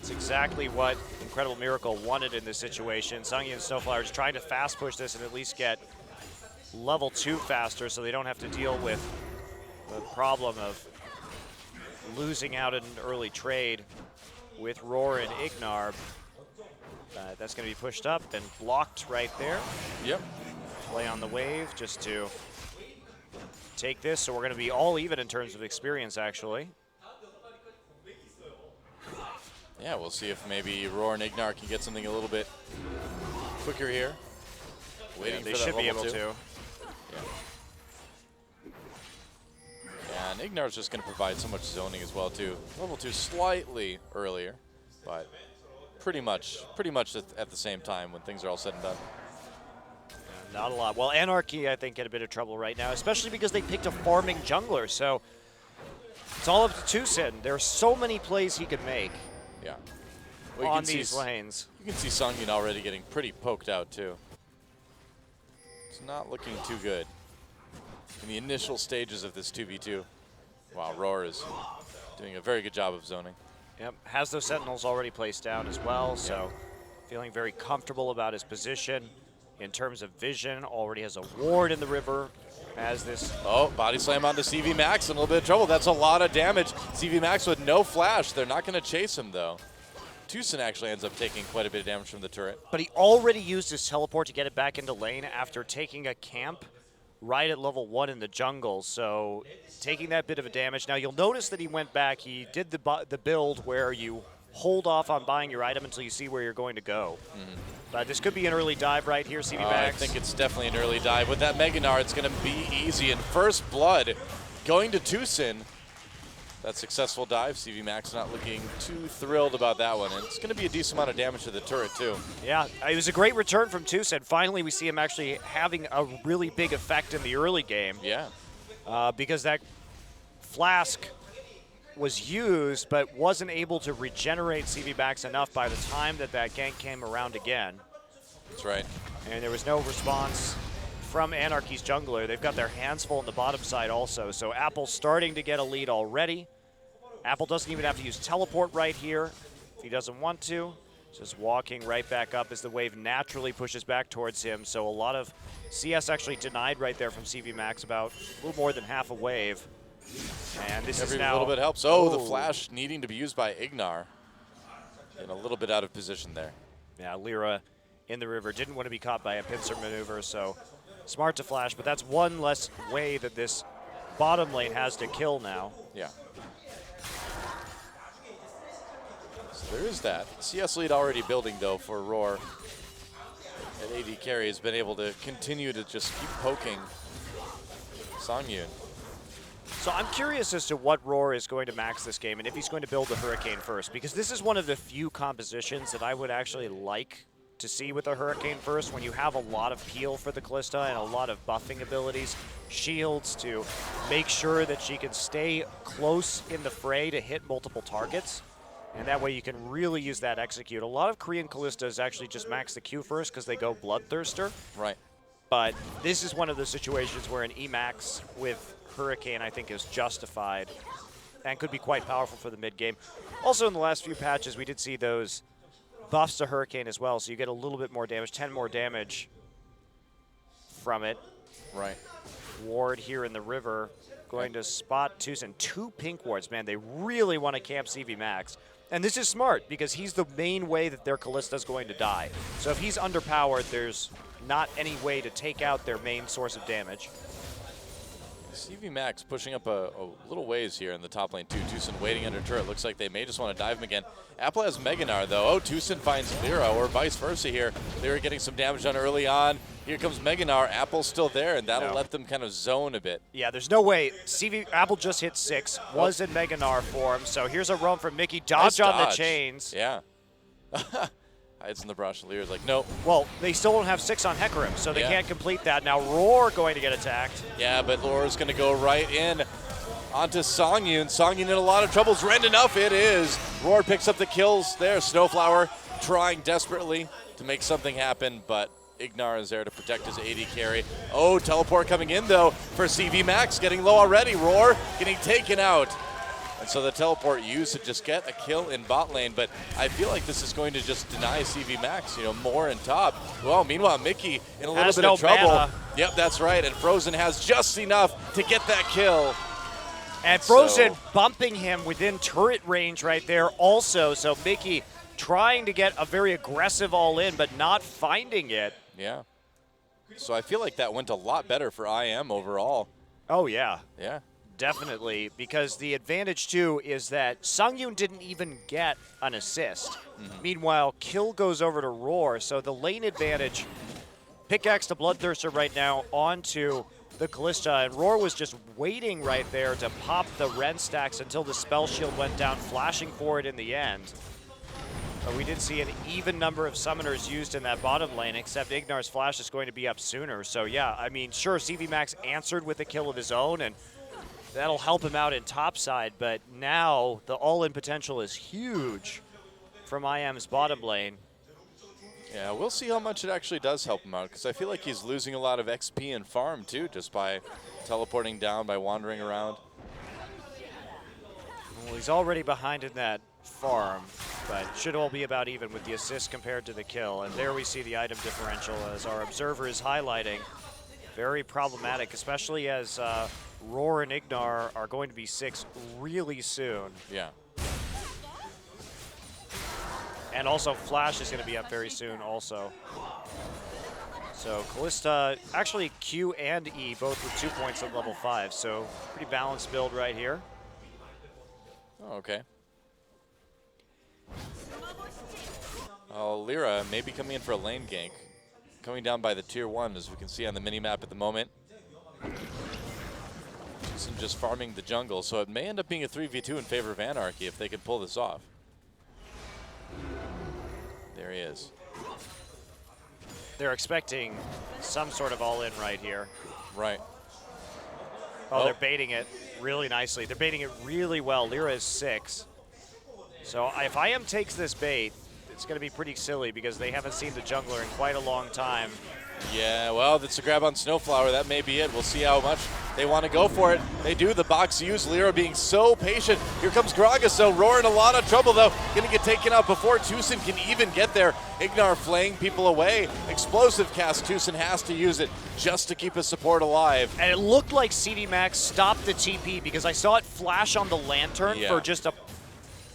It's exactly what Incredible Miracle wanted in this situation. Sungi and Snowflower is trying to fast push this and at least get level 2 faster so they don't have to deal with the problem of losing out in an early trade with Roar and Ignar. That's going to be pushed up and blocked right there. Yep. Play on the wave just to take this. So we're going to be all even in terms of experience, actually. Yeah, we'll see if maybe Roar and Ignar can get something a little bit quicker here. Waiting they for that should be able level 2. to. Yeah, and Ignar's just going to provide so much zoning as well, too. Level 2 slightly earlier, but pretty much at the same time when things are all said and done. Not a lot. Well, Anarchy, I think, in a bit of trouble right now, especially because they picked a farming jungler. So it's all up to Tucson. There are so many plays he could make. Yeah. On these lanes. You can see Sungyun already getting pretty poked out, too. It's not looking too good in the initial stages of this 2v2. Wow, Roar is doing a very good job of zoning. Yep, has those sentinels already placed down as well, so feeling very comfortable about his position. In terms of vision, already has a ward in the river. As this... Oh, body slam onto CV Max in a little bit of trouble. That's a lot of damage. CV Max with no flash. They're not going to chase him, though. Tucson actually ends up taking quite a bit of damage from the turret. But he already used his teleport to get it back into lane after taking a camp right at level 1 in the jungle. So taking that bit of a damage. Now, you'll notice that he went back. He did the build where you hold off on buying your item until you see where you're going to go. But this could be an early dive right here, CV Max. I think it's definitely an early dive. With that Mega Gnar, it's going to be easy. And first blood going to Tucson. That successful dive, CV Max not looking too thrilled about that one. And it's going to be a decent amount of damage to the turret, too. Yeah, it was a great return from Tucson. Finally, we see him actually having a really big effect in the early game. Yeah. Because that flask was used, but wasn't able to regenerate CV Max enough by the time that gank came around again. That's right. And there was no response from Anarchy's jungler. They've got their hands full on the bottom side also. So Apple's starting to get a lead already. Apple doesn't even have to use teleport right here if he doesn't want to. Just walking right back up as the wave naturally pushes back towards him. So a lot of CS actually denied right there from CV Max, about a little more than half a wave. And this is now... Every little bit helps. Oh, the flash needing to be used by Ignar. And a little bit out of position there. Yeah, Lyra in the river didn't want to be caught by a pincer maneuver, so Smart to flash, but that's one less way that this bottom lane has to kill now. Yeah. So there is that. CS lead already building, though, for Roar. And AD carry has been able to continue to just keep poking Songyun. So I'm curious as to what Roar is going to max this game and if he's going to build the Hurricane first, because this is one of the few compositions that I would actually like to see with a Hurricane first, when you have a lot of peel for the Callista and a lot of buffing abilities, shields to make sure that she can stay close in the fray to hit multiple targets. And that way you can really use that execute. A lot of Korean Callistas actually just max the Q first because they go Bloodthirster. Right. But this is one of the situations where an Emax with Hurricane, I think, is justified and could be quite powerful for the mid game. Also, in the last few patches, we did see those buffs to Hurricane as well, so you get a little bit more damage, 10 more damage from it. Right. Ward here in the river, going to spot TuSin. 2 pink wards, man, they really want to camp CV Max. And this is smart, because he's the main way that their Callista's going to die. So if he's underpowered, there's not any way to take out their main source of damage. CV Max pushing up a little ways here in the top lane too. TuSin waiting under turret. Looks like they may just want to dive him again. Apple has Meganar though. Oh, TuSin finds Lyra, or vice versa here. Lyra getting some damage done early on. Here comes Meganar. Apple's still there, and that'll let them kind of zone a bit. Yeah, there's no way. Apple just hit 6, was in Meganar form. So here's a roam from Mickey. Dodge on the chains. Yeah. Hides in the brush. Lyra's like, nope. Well, they still don't have 6 on Hecarim, so they can't complete that. Now Roar going to get attacked. Yeah, but Laura's going to go right in onto Songyun. Songyun in a lot of trouble. Rend enough, it is. Roar picks up the kills there. Snowflower trying desperately to make something happen, but Ignar is there to protect his AD carry. Oh, teleport coming in, though, for CV Max. Getting low already. Roar getting taken out. And so the teleport used to just get a kill in bot lane, but I feel like this is going to just deny CV Max, more in top. Well, meanwhile, Mickey in a little bit of trouble. Mana. Yep, that's right, and Frozen has just enough to get that kill. And Frozen bumping him within turret range right there also, so Mickey trying to get a very aggressive all-in, but not finding it. Yeah. So I feel like that went a lot better for IM overall. Oh, yeah. Yeah. Definitely, because the advantage, too, is that Songyun didn't even get an assist. Meanwhile, kill goes over to Roar, so the lane advantage, pickaxe to Bloodthirster right now onto the Callista, and Roar was just waiting right there to pop the Ren stacks until the spell shield went down, flashing for it in the end. But we did see an even number of summoners used in that bottom lane, except Ignar's flash is going to be up sooner. So yeah, I mean, sure, CV Max answered with a kill of his own, and that'll help him out in topside, but now the all-in potential is huge from IM's bottom lane. Yeah, we'll see how much it actually does help him out, because I feel like he's losing a lot of XP and farm, too, just by teleporting down, by wandering around. Well, he's already behind in that farm, but it should all be about even with the assist compared to the kill. And there we see the item differential, as our observer is highlighting. Very problematic, especially as Roar and Ignar are going to be 6 really soon. Yeah. And also Flash is going to be up very soon also. So Callista, actually Q and E both with 2 points at level 5, so pretty balanced build right here. Oh, okay. Lyra may be coming in for a lane gank. Coming down by the tier 1, as we can see on the mini-map at the moment. Just farming the jungle, so it may end up being a 3v2 in favor of Anarchy if they can pull this off. There he is. They're expecting some sort of all-in right here. Right. Oh, they're baiting it really nicely. They're baiting it really well. Lyra is 6. So if IM takes this bait, it's going to be pretty silly because they haven't seen the jungler in quite a long time. Yeah, well, that's a grab on Snowflower. That may be it. We'll see how much they want to go for it. They do. The box use. Lyra being so patient. Here comes Gragas, so Roar in a lot of trouble, though. Going to get taken out before TuSin can even get there. Ignar flaying people away. Explosive cast. TuSin has to use it just to keep his support alive. And it looked like CD Max stopped the TP because I saw it flash on the lantern for just a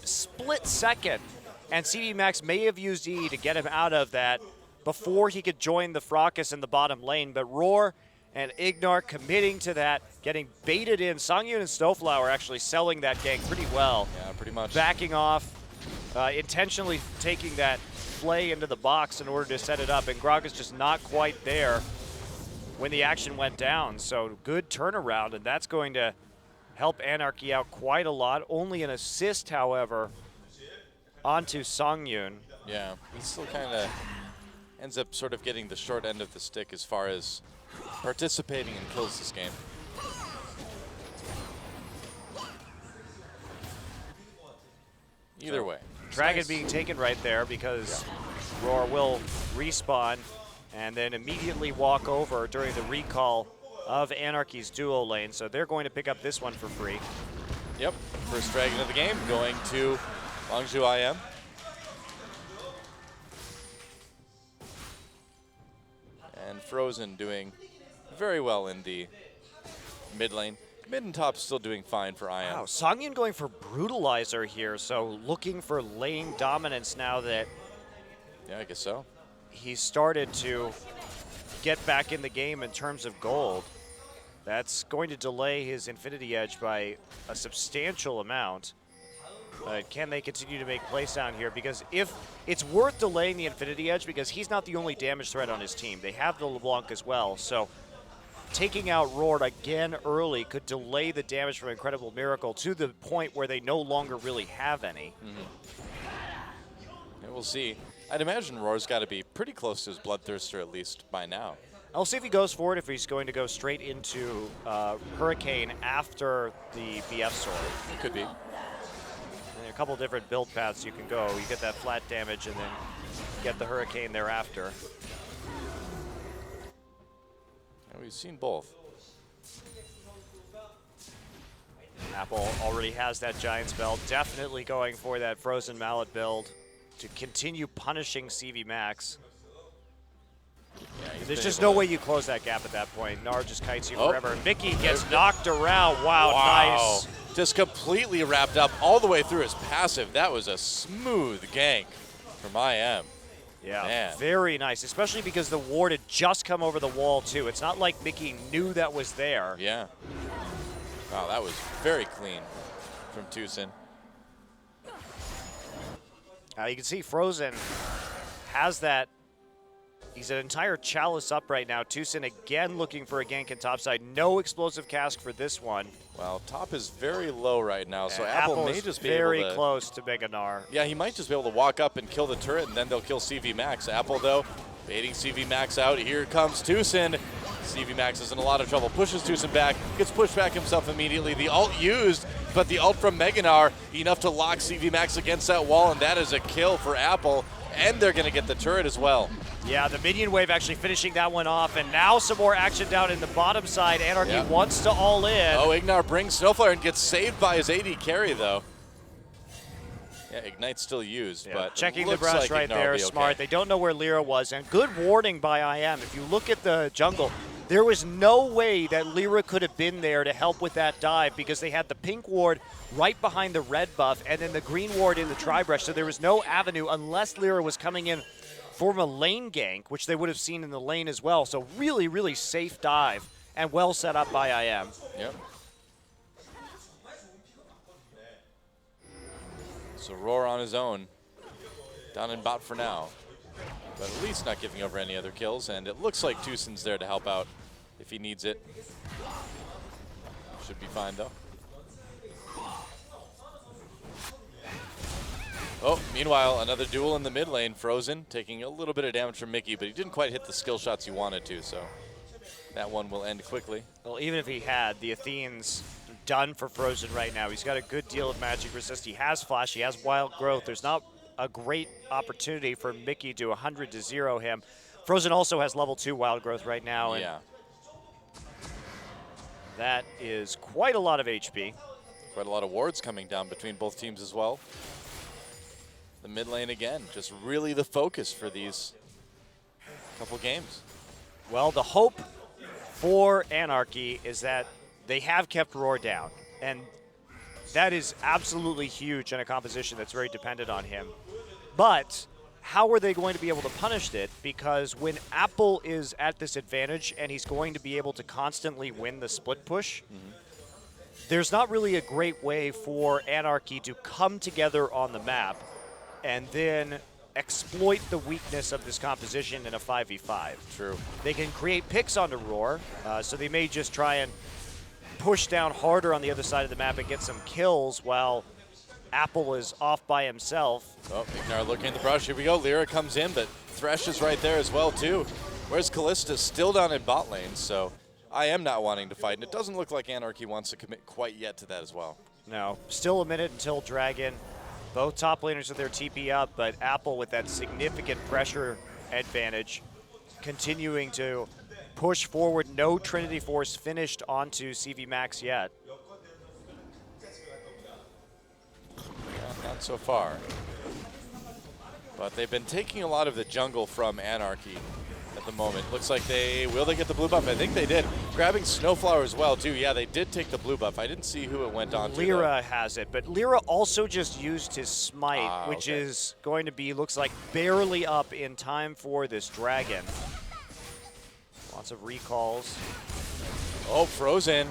split second. And CD Max may have used E to get him out of that before he could join the Fracas in the bottom lane, but Roar and Ignar committing to that, getting baited in. Songyun and Snowflower actually selling that gank pretty well. Yeah, pretty much. Backing off, intentionally taking that play into the box in order to set it up, and Grog is just not quite there when the action went down. So good turnaround, and that's going to help Anarchy out quite a lot. Only an assist, however, onto Songyun. Yeah, he still kind of ends up sort of getting the short end of the stick as far as participating in kills this game. Either way. Dragon Nice. being taken right there because Roar will respawn and then immediately walk over during the recall of Anarchy's duo lane. So they're going to pick up this one for free. Yep, first Dragon of the game going to Longzhu IM. And Frozen doing very well in the mid lane. Mid and top still doing fine for IM. Wow, Songyun going for Brutalizer here, so looking for lane dominance now that Yeah, I guess so. he started to get back in the game in terms of gold. That's going to delay his Infinity Edge by a substantial amount. Can they continue to make plays down here? Because if it's worth delaying the Infinity Edge, because he's not the only damage threat on his team. They have the LeBlanc as well. So taking out Roar again early could delay the damage from Incredible Miracle to the point where they no longer really have any. Yeah, we'll see. I'd imagine Roar's got to be pretty close to his Bloodthirster at least by now. I'll see if he goes for it, if he's going to go straight into Hurricane after the BF sword. It could be. And a couple different build paths you can go. You get that flat damage and then get the Hurricane thereafter. And we've seen both. Apple already has that Giant Spell. Definitely going for that Frozen Mallet build to continue punishing CV Max. Yeah, There's just no way you close that gap at that point. Gnar just kites you forever. Mickey gets knocked around. Wow, nice. Just completely wrapped up all the way through his passive. That was a smooth gank from IM. Yeah, Man. very nice, especially because the ward had just come over the wall, too. It's not like Mickey knew that was there. Yeah. Wow, that was very clean from Tucson. You can see Frozen has that. He's an entire chalice up right now. Tucson again looking for a gank in topside. No explosive cask for this one. Well, top is very low right now, so And Apple may is just be very able to... close to Mega Gnar. Yeah, he might just be able to walk up and kill the turret, and then they'll kill CV Max. Apple, though, baiting CV Max out. Here comes Tucson. CV Max is in a lot of trouble. Pushes Tucson back. Gets pushed back himself immediately. The ult used, but the ult from Mega Gnar enough to lock CV Max against that wall, and that is a kill for Apple. And they're going to get the turret as well. Yeah, the minion wave actually finishing that one off, and now some more action down in the bottom side. Anarchy wants to all in. Oh, Ignar brings Snowflare and gets saved by his AD carry, though. Yeah, Ignite's still used, but checking the looks brush like right Ignar there, will be smart. okay. They don't know where Lyra was, and good warding by IM. If you look at the jungle, there was no way that Lyra could have been there to help with that dive because they had the pink ward right behind the red buff and then the green ward in the tri-brush, so there was no avenue unless Lyra was coming in from a lane gank, which they would have seen in the lane as well. So really, really safe dive and well set up by IM. Yep. So Roar on his own, down in bot for now, but at least not giving over any other kills, and it looks like Tucson's there to help out if he needs it. Should be fine, though. Oh, meanwhile, another duel in the mid lane. Frozen taking a little bit of damage from Mickey, but he didn't quite hit the skill shots he wanted to, so that one will end quickly. Well, even if he had, the Athene's done for Frozen right now. He's got a good deal of magic resist. He has flash, he has wild growth. There's not a great opportunity for Mickey to 100-0 him. Frozen also has level 2 wild growth right now. And yeah. That is quite a lot of HP. Quite a lot of wards coming down between both teams as well. The mid lane again, just really the focus for these couple games. Well, the hope for Anarchy is that they have kept Roar down, and that is absolutely huge in a composition that's very dependent on him. But how are they going to be able to punish it? Because when Apple is at this advantage and he's going to be able to constantly win the split push, there's not really a great way for Anarchy to come together on the map and then exploit the weakness of this composition in a 5v5. True. They can create picks onto Roar, so they may just try and push down harder on the other side of the map and get some kills while Apple is off by himself. Oh, Ignar looking at the brush. Here we go. Lyra comes in, but Thresh is right there as well, too. Whereas Callista still down in bot lane, so I am not wanting to fight. And it doesn't look like Anarchy wants to commit quite yet to that as well. No, still a minute until Dragon. Both top laners with their TP up, but Apple with that significant pressure advantage continuing to push forward. No Trinity Force finished onto CV Max yet. Not so far. But they've been taking a lot of the jungle from Anarchy at the moment. Looks like will they get the blue buff? I think they did. Grabbing Snowflower as well, too. Yeah, they did take the blue buff. I didn't see who it went on to. Lyra has it, but Lyra also just used his smite, which is going to be, looks like, barely up in time for this dragon. Lots of recalls. Oh, Frozen.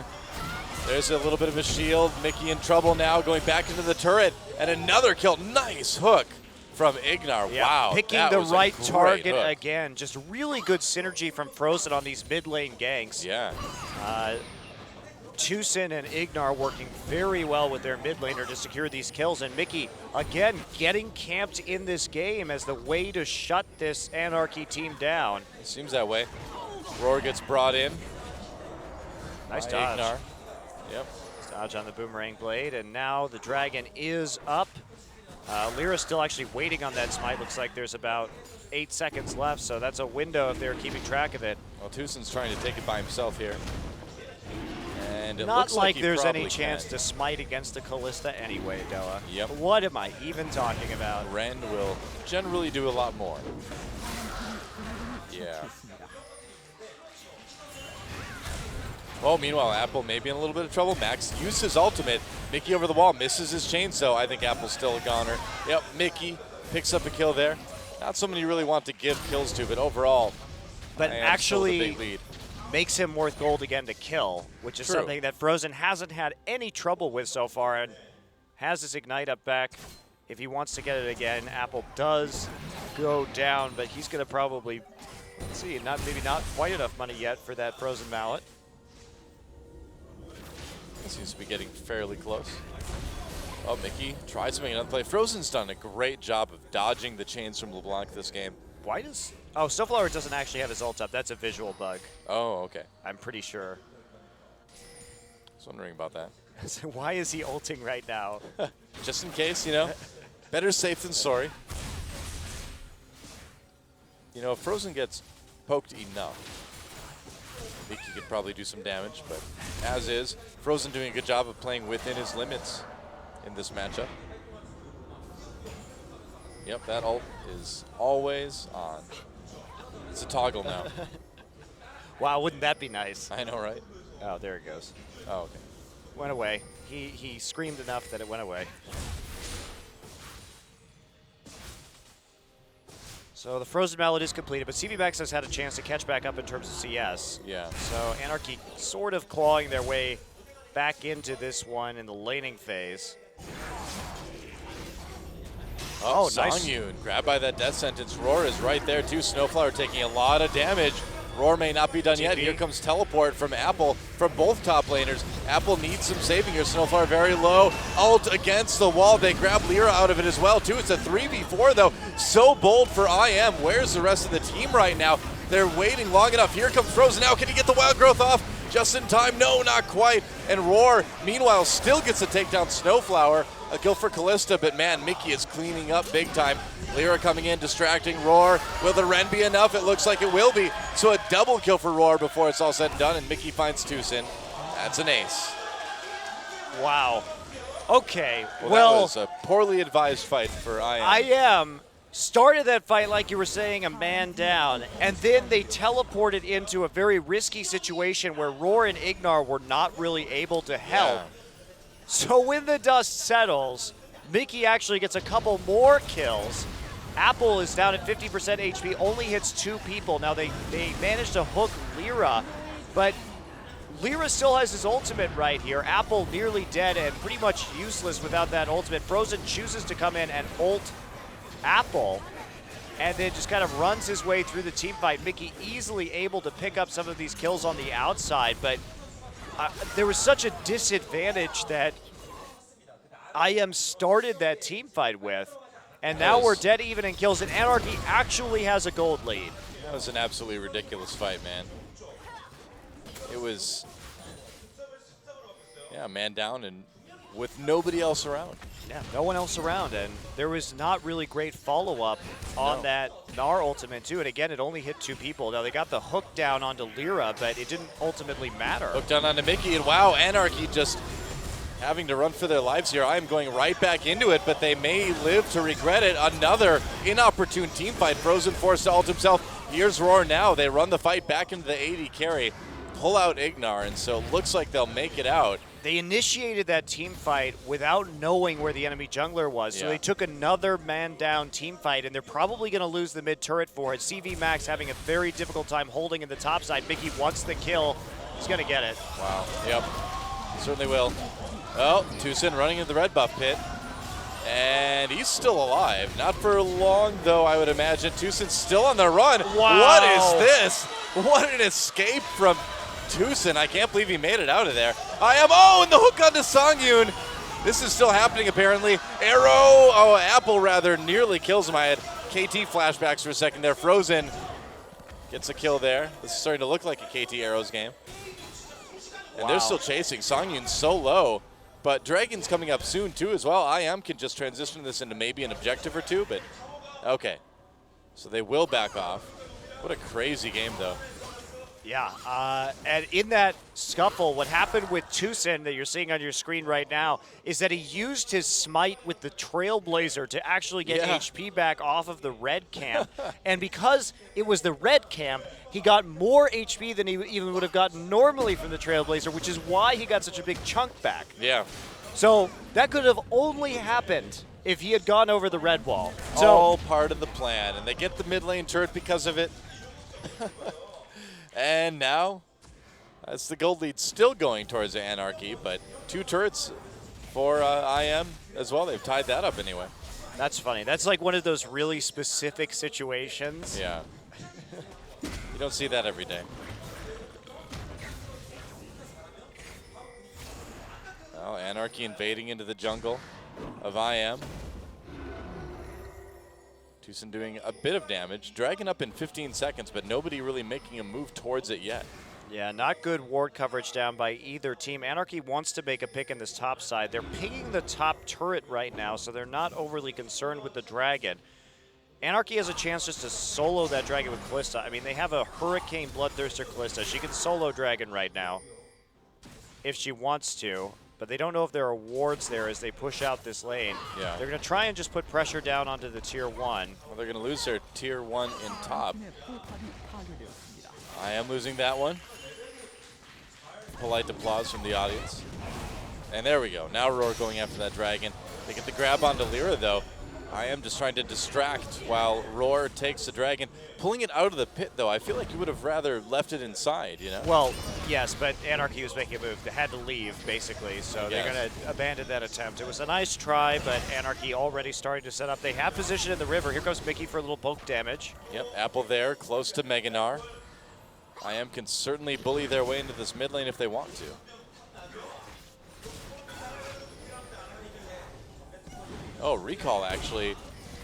There's a little bit of a shield. Mickey in trouble now, going back into the turret. And another kill. Nice hook from Ignar. Yeah, wow. picking the right target again. Just really good synergy from Frozen on these mid lane ganks. Yeah. Tucson and Ignar working very well with their mid laner to secure these kills. And Mickey, again, getting camped in this game as the way to shut this Anarchy team down. It seems that way. Roar gets brought in. Nice dodge. Ignar. Yep. Dodge on the Boomerang Blade, and now the Dragon is up. Lyra's still actually waiting on that smite. Looks like there's about 8 seconds left, so that's a window if they're keeping track of it. Well, Tucson's trying to take it by himself here. And it Not looks like he there's any probably chance can. to smite against the Callista anyway, Doa. Yep. What am I even talking about? Ren will generally do a lot more. Yeah. Oh, meanwhile, Apple may be in a little bit of trouble. Max used his ultimate. Mickey over the wall, misses his chainsaw. I think Apple's still a goner. Yep, Mickey picks up a kill there. Not someone you really want to give kills to, but overall, But actually big lead. makes him worth gold again to kill, which is True. something that Frozen hasn't had any trouble with so far, and has his Ignite up back. If he wants to get it again, Apple does go down, but he's going to probably, let's see, maybe not quite enough money yet for that Frozen Mallet. Seems to be getting fairly close. Oh, Mickey tries to make another play. Frozen's done a great job of dodging the chains from LeBlanc this game. Why does... Oh, Snowflower doesn't actually have his ult up. That's a visual bug. Oh, okay. I'm pretty sure. I was wondering about that. So why is he ulting right now? Just in case, you know. Better safe than sorry. You know, if Frozen gets poked enough, I think he could probably do some damage, but as is, Frozen doing a good job of playing within his limits in this matchup. Yep, that ult is always on. It's a toggle now. Wow, wouldn't that be nice? I know, right? Oh, there it goes. Oh, okay. Went away. He screamed enough that it went away. So the Frozen Mallet is completed, but CV Max has had a chance to catch back up in terms of CS. Yeah. So Anarchy sort of clawing their way back into this one in the laning phase. Oh, nice. Songyun, grabbed by that death sentence. Roar is right there too. Snowflower taking a lot of damage. Roar may not be done yet. Here comes Teleport from Apple from both top laners. Apple needs some saving here. Snowflower very low. Ult against the wall. They grab Lyra out of it as well too. It's a 3v4 though. So bold for IM. Where's the rest of the team right now? They're waiting long enough. Here comes Frozen now. Can he get the wild growth off? Just in time. No, not quite. And Roar, meanwhile, still gets to take down Snowflower. A kill for Callista, but man, Mickey is cleaning up big time. Lyra coming in, distracting Roar. Will the Ren be enough? It looks like it will be. So a double kill for Roar before it's all said and done, and Mickey finds Tucson. That's an ace. Wow. Okay, Well, that was a poorly advised fight for IM. IM started that fight like you were saying, a man down, and then they teleported into a very risky situation where Roar and Ignar were not really able to help. Yeah. So when the dust settles, Mickey actually gets a couple more kills, Apple is down at 50% HP, only hits 2 people. Now they managed to hook Lyra, but Lyra still has his ultimate right here. Apple nearly dead and pretty much useless without that ultimate. Frozen chooses to come in and ult Apple, and then just kind of runs his way through the team fight. Mickey easily able to pick up some of these kills on the outside, but there was such a disadvantage that IM started that team fight with, and now we're dead even in kills, and Anarchy actually has a gold lead. That was an absolutely ridiculous fight, man. It was, yeah, man down and with nobody else around. Yeah, no one else around, and there was not really great follow-up on that Gnar ultimate too, and again, it only hit 2 people. Now, they got the hook down onto Lyra, but it didn't ultimately matter. Hook down onto Mickey, and wow, Anarchy just having to run for their lives here. I am going right back into it, but they may live to regret it. Another inopportune team fight. Frozen forced to ult himself. Here's Roar now. They run the fight back into the 80 carry, pull out Ignar, and so it looks like they'll make it out. They initiated that team fight without knowing where the enemy jungler was, so they took another man-down team fight, and they're probably going to lose the mid-turret for it. CV Max having a very difficult time holding in the top side. Mickey wants the kill. He's going to get it. Wow, yep, certainly will. Oh, Tucson running into the red buff pit, and he's still alive. Not for long, though, I would imagine. Tucson's still on the run. Wow. What is this? What an escape from Tucson. I can't believe he made it out of there. And the hook onto Songyun. This is still happening, apparently. Apple rather, nearly kills him. I had KT flashbacks for a second there. Frozen gets a kill there. This is starting to look like a KT Arrows game. And they're still chasing. Songyun's so low. But Dragon's coming up soon, too, as well. IM can just transition this into maybe an objective or 2, but okay. So they will back off. What a crazy game, though. Yeah, and in that scuffle, what happened with Tucson that you're seeing on your screen right now is that he used his smite with the Trailblazer to actually get HP back off of the red camp. And because it was the red camp, he got more HP than he even would have gotten normally from the Trailblazer, which is why he got such a big chunk back. Yeah. So that could have only happened if he had gone over the red wall. So, all part of the plan, and they get the mid lane turret because of it. And now, that's the gold lead still going towards Anarchy, but 2 turrets for IM as well. They've tied that up anyway. That's funny. That's like one of those really specific situations. Yeah. You don't see that every day. Well, Anarchy invading into the jungle of IM. Tucson doing a bit of damage. Dragon up in 15 seconds, but nobody really making a move towards it yet. Yeah, not good ward coverage down by either team. Anarchy wants to make a pick in this top side. They're picking the top turret right now, so they're not overly concerned with the Dragon. Anarchy has a chance just to solo that Dragon with Kalista. I mean, they have a Hurricane Bloodthirster Kalista. She can solo Dragon right now if she wants to. But they don't know if there are wards there as they push out this lane. Yeah. They're going to try and just put pressure down onto the tier 1. Well, they're going to lose their tier 1 in top. I am losing that one. Polite applause from the audience. And there we go. Now Roar going after that Dragon. They get the grab onto Lyra, though. I am just trying to distract while Roar takes the Dragon. Pulling it out of the pit, though, I feel like you would have rather left it inside, you know? Well, yes, but Anarchy was making a move. They had to leave, basically, so they're going to abandon that attempt. It was a nice try, but Anarchy already starting to set up. They have position in the river. Here comes Mickey for a little poke damage. Yep, Apple there, close to Meganar. IM can certainly bully their way into this mid lane if they want to. Oh, recall actually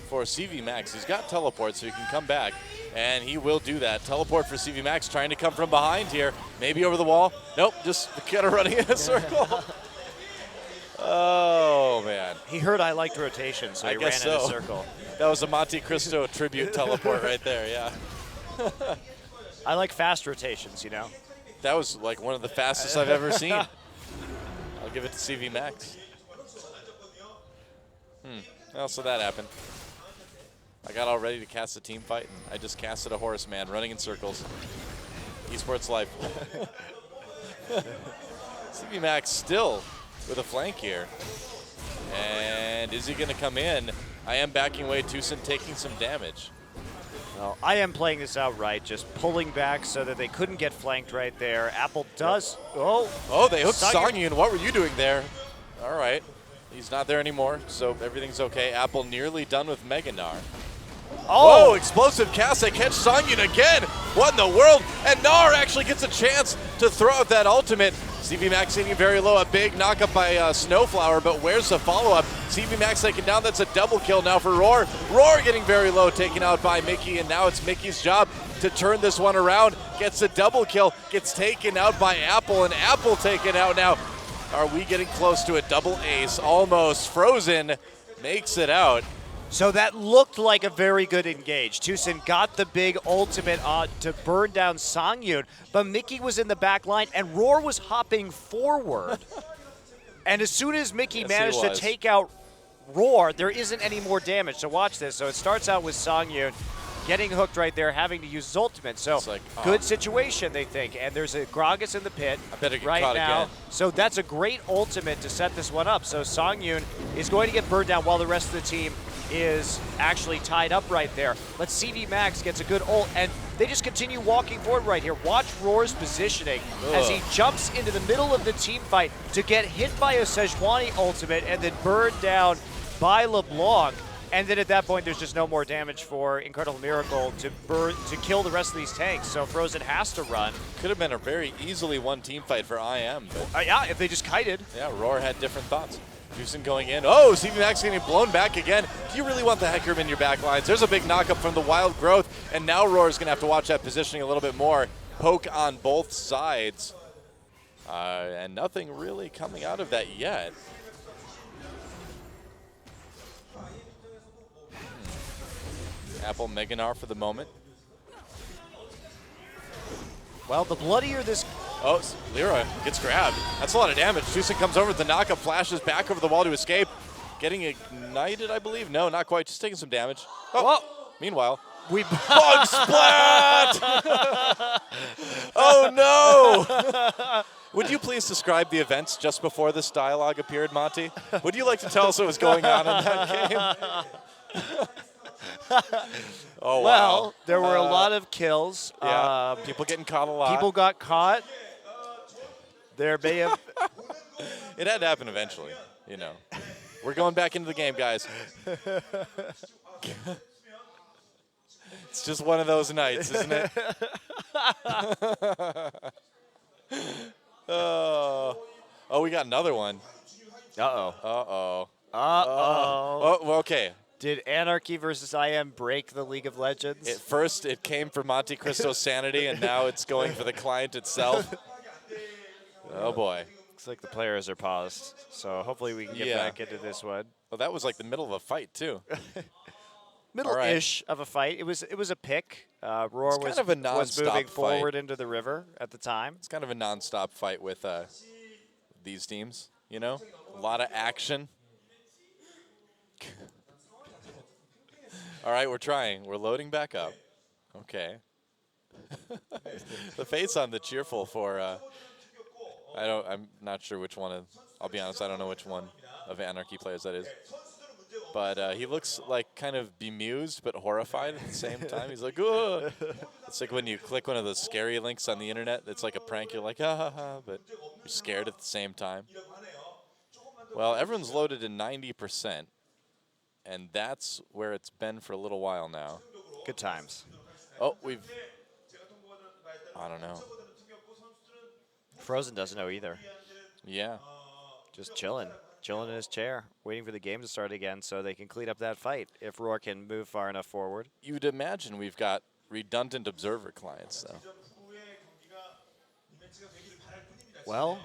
for CV Max. He's got teleport, so he can come back, and he will do that. Teleport for CV Max, trying to come from behind here. Maybe over the wall. Nope, just kind of running in a circle. Oh, man. He heard I liked rotation, so he ran in a circle. That was a Monte Cristo tribute teleport right there, yeah. I like fast rotations, you know? That was like one of the fastest I've ever seen. I'll give it to CV Max. Well, so that happened. I got all ready to cast a team fight, and I just casted a Horse Man running in circles. Esports life. CV Max still with a flank here. And and is he going to come in? I am backing away. Tucson taking some damage. Well, I am playing this out right, just pulling back so that they couldn't get flanked right there. Apple does. Oh, they hooked Songyun. What were you doing there? All right. He's not there anymore, so everything's okay. Apple nearly done with Meganar. Oh, explosive cast. They catch Songyun again. What in the world? And Nar actually gets a chance to throw out that ultimate. CV Max hitting very low. A big knockup by Snowflower, but where's the follow-up? CV Max taken down. That's a double kill now for Roar. Roar getting very low, taken out by Mickey, and now it's Mickey's job to turn this one around. Gets a double kill, gets taken out by Apple, and Apple taken out now. Are we getting close to a double ace? Almost. Frozen makes it out. So that looked like a very good engage. Tucson got the big ultimate to burn down Songyun, but Mickey was in the back line and Roar was hopping forward. And as soon as Mickey managed to take out Roar, there isn't any more damage. So watch this. So it starts out with Songyun getting hooked right there, having to use his ultimate. So like, good situation, they think. And there's a Gragas in the pit right now. Again. So that's a great ultimate to set this one up. So Songyun is going to get burned down while the rest of the team is actually tied up right there. But CV Max gets a good ult, and they just continue walking forward right here. Watch Roar's positioning as he jumps into the middle of the team fight to get hit by a Sejuani ultimate and then burned down by LeBlanc. And then at that point, there's just no more damage for Incredible Miracle to kill the rest of these tanks. So Frozen has to run. Could have been a very easily won team fight for IM. But yeah, if they just kited. Yeah, Roar had different thoughts. Tucson going in. Oh, CV Max getting blown back again. Do you really want the Hecarim in your back lines? There's a big knockup from the Wild Growth, and now Roar's going to have to watch that positioning a little bit more. Poke on both sides. And nothing really coming out of that yet. Apple Meganar for the moment. Well, the bloodier this... Oh, Lyra gets grabbed. That's a lot of damage. Tucson comes over with the knockup, flashes back over the wall to escape. Getting ignited, I believe. No, not quite. Just taking some damage. Oh, meanwhile. We Bug Splat! Oh, no! Would you please describe the events just before this dialogue appeared, Monty? Would you like to tell us what was going on in that game? Oh, well, wow. There were a lot of kills. Yeah, people getting caught a lot. People got caught. There may have... It had to happen eventually, you know. We're going back into the game, guys. It's just one of those nights, isn't it? Oh, we got another one. Uh-oh. Uh-oh. Uh-oh. Oh, okay. Did Anarchy versus IM break the League of Legends? At first, it came for Monte Cristo's sanity, and now it's going for the client itself. Oh, boy. Looks like the players are paused, so hopefully we can get back into this one. Well, that was like the middle of a fight, too. Middle-ish of a fight. It was a pick. Roar was moving forward into the river at the time. It's kind of a non-stop fight with these teams, you know? A lot of action. All right, we're trying. We're loading back up. Okay. The face on the cheerful for, I'm not sure which one I'll be honest, I don't know which one of Anarchy players that is. But he looks like kind of bemused but horrified at the same time. He's like, ugh. It's like when you click one of those scary links on the internet. It's like a prank. You're like, ha ha ha, but you're scared at the same time. Well, everyone's loaded to 90%. And that's where it's been for a little while now. Good times. Oh, I don't know. Frozen doesn't know either. Yeah. Just chilling in his chair, waiting for the game to start again so they can clean up that fight if Roar can move far enough forward. You'd imagine we've got redundant observer clients, though. Well.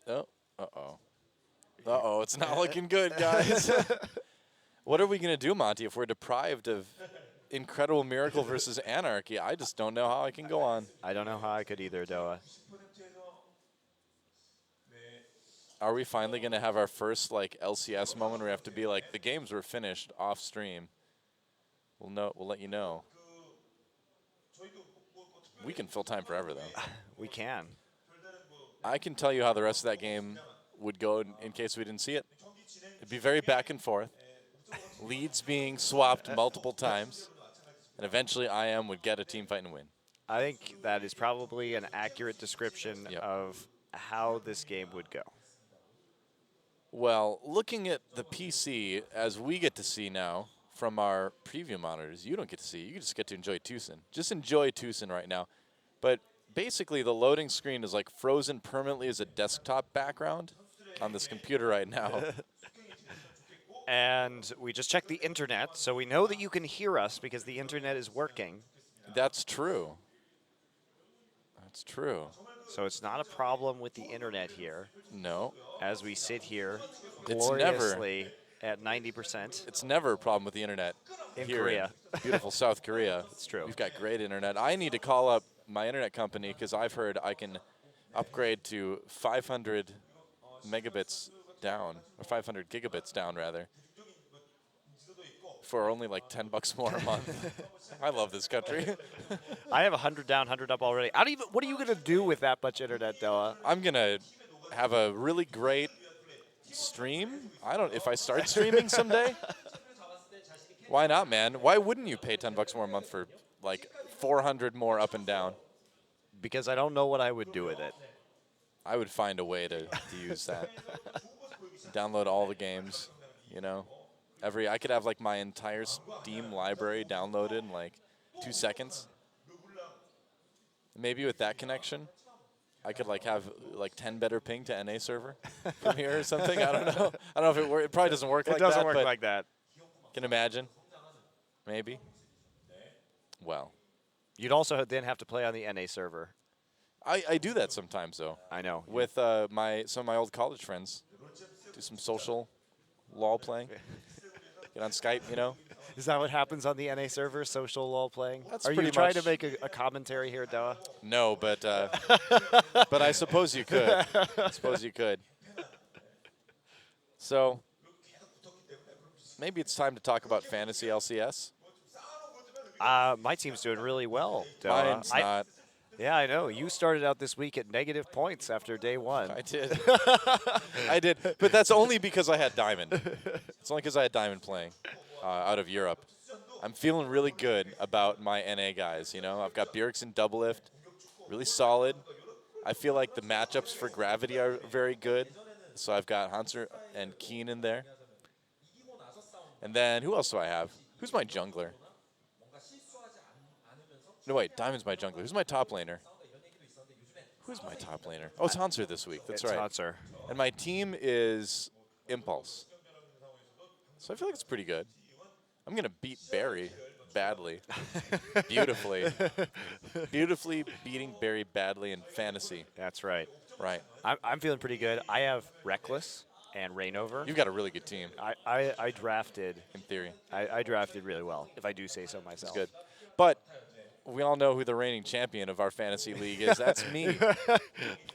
Oh, uh-oh. Uh-oh, it's not looking good, guys. What are we going to do, Monty, if we're deprived of Incredible Miracle versus Anarchy? I just don't know how I can go on. I don't know how I could either, Doa. Are we finally going to have our first like LCS moment where we have to be like, the games were finished off stream? We'll let you know. We can fill time forever, though. We can. I can tell you how the rest of that game would go in case we didn't see it. It'd be very back and forth. Leads being swapped multiple times. And eventually IM would get a team fight and win. I think that is probably an accurate description of how this game would go. Well, looking at the PC, as we get to see now from our preview monitors, you don't get to see. You just get to enjoy Tucson. Just enjoy Tucson right now. But basically, the loading screen is like frozen permanently as a desktop background on this computer right now. And we just checked the internet, so we know that you can hear us because the internet is working. That's true. That's true. So it's not a problem with the internet here. No. As we sit here It's gloriously at 90%. It's never a problem with the internet In here Korea. in beautiful South Korea. It's true. We've got great internet. I need to call up my internet company because I've heard I can upgrade to 500 megabits down, or 500 gigabits down, rather, for only like $10 more a month. I love this country. I have 100 down, 100 up already. I don't even. What are you gonna do with that much internet, Doa? I'm gonna have a really great stream. I don't. If I start streaming someday, why not, man? Why wouldn't you pay $10 more a month for like 400 more up and down? Because I don't know what I would do with it. I would find a way to use that. Download all the games, you know. I could have like my entire Steam library downloaded in like 2 seconds. Maybe with that connection, I could like have like 10 better ping to NA server from here or something. I don't know. I don't know if it works. It probably doesn't work like that. It doesn't work like that. Can imagine. Maybe. Well. You'd also then have to play on the NA server. I do that sometimes though. I know. With some of my old college friends. Do some social LOL playing. Get on Skype, you know. Is that what happens on the NA server, social LOL playing? That's Are you pretty trying to much- make a commentary here, Doa? No, but but I suppose you could. I suppose you could. So maybe it's time to talk about fantasy LCS. My team's doing really well, Doa. Mine's not. Yeah, I know. You started out this week at negative points after day one. I did. I did. But that's only because I had Diamond. It's only because I had Diamond playing out of Europe. I'm feeling really good about my NA guys. You know, I've got Bjergsen double lift, really solid. I feel like the matchups for Gravity are very good. So I've got Hanser and Keen in there. And then who else do I have? Who's my jungler? No, wait, Diamond's my jungler. Who's my top laner? Who's my top laner? Oh, it's Hanser this week. That's right. It's Hanser. And my team is Impulse. So I feel like it's pretty good. I'm going to beat Barry badly. Beautifully. Beautifully beating Barry badly in fantasy. That's right. Right. I'm feeling pretty good. I have Reckless and Rainover. You've got a really good team. I drafted. In theory. I drafted really well, if I do say so myself. That's good. But we all know who the reigning champion of our fantasy league is. That's me.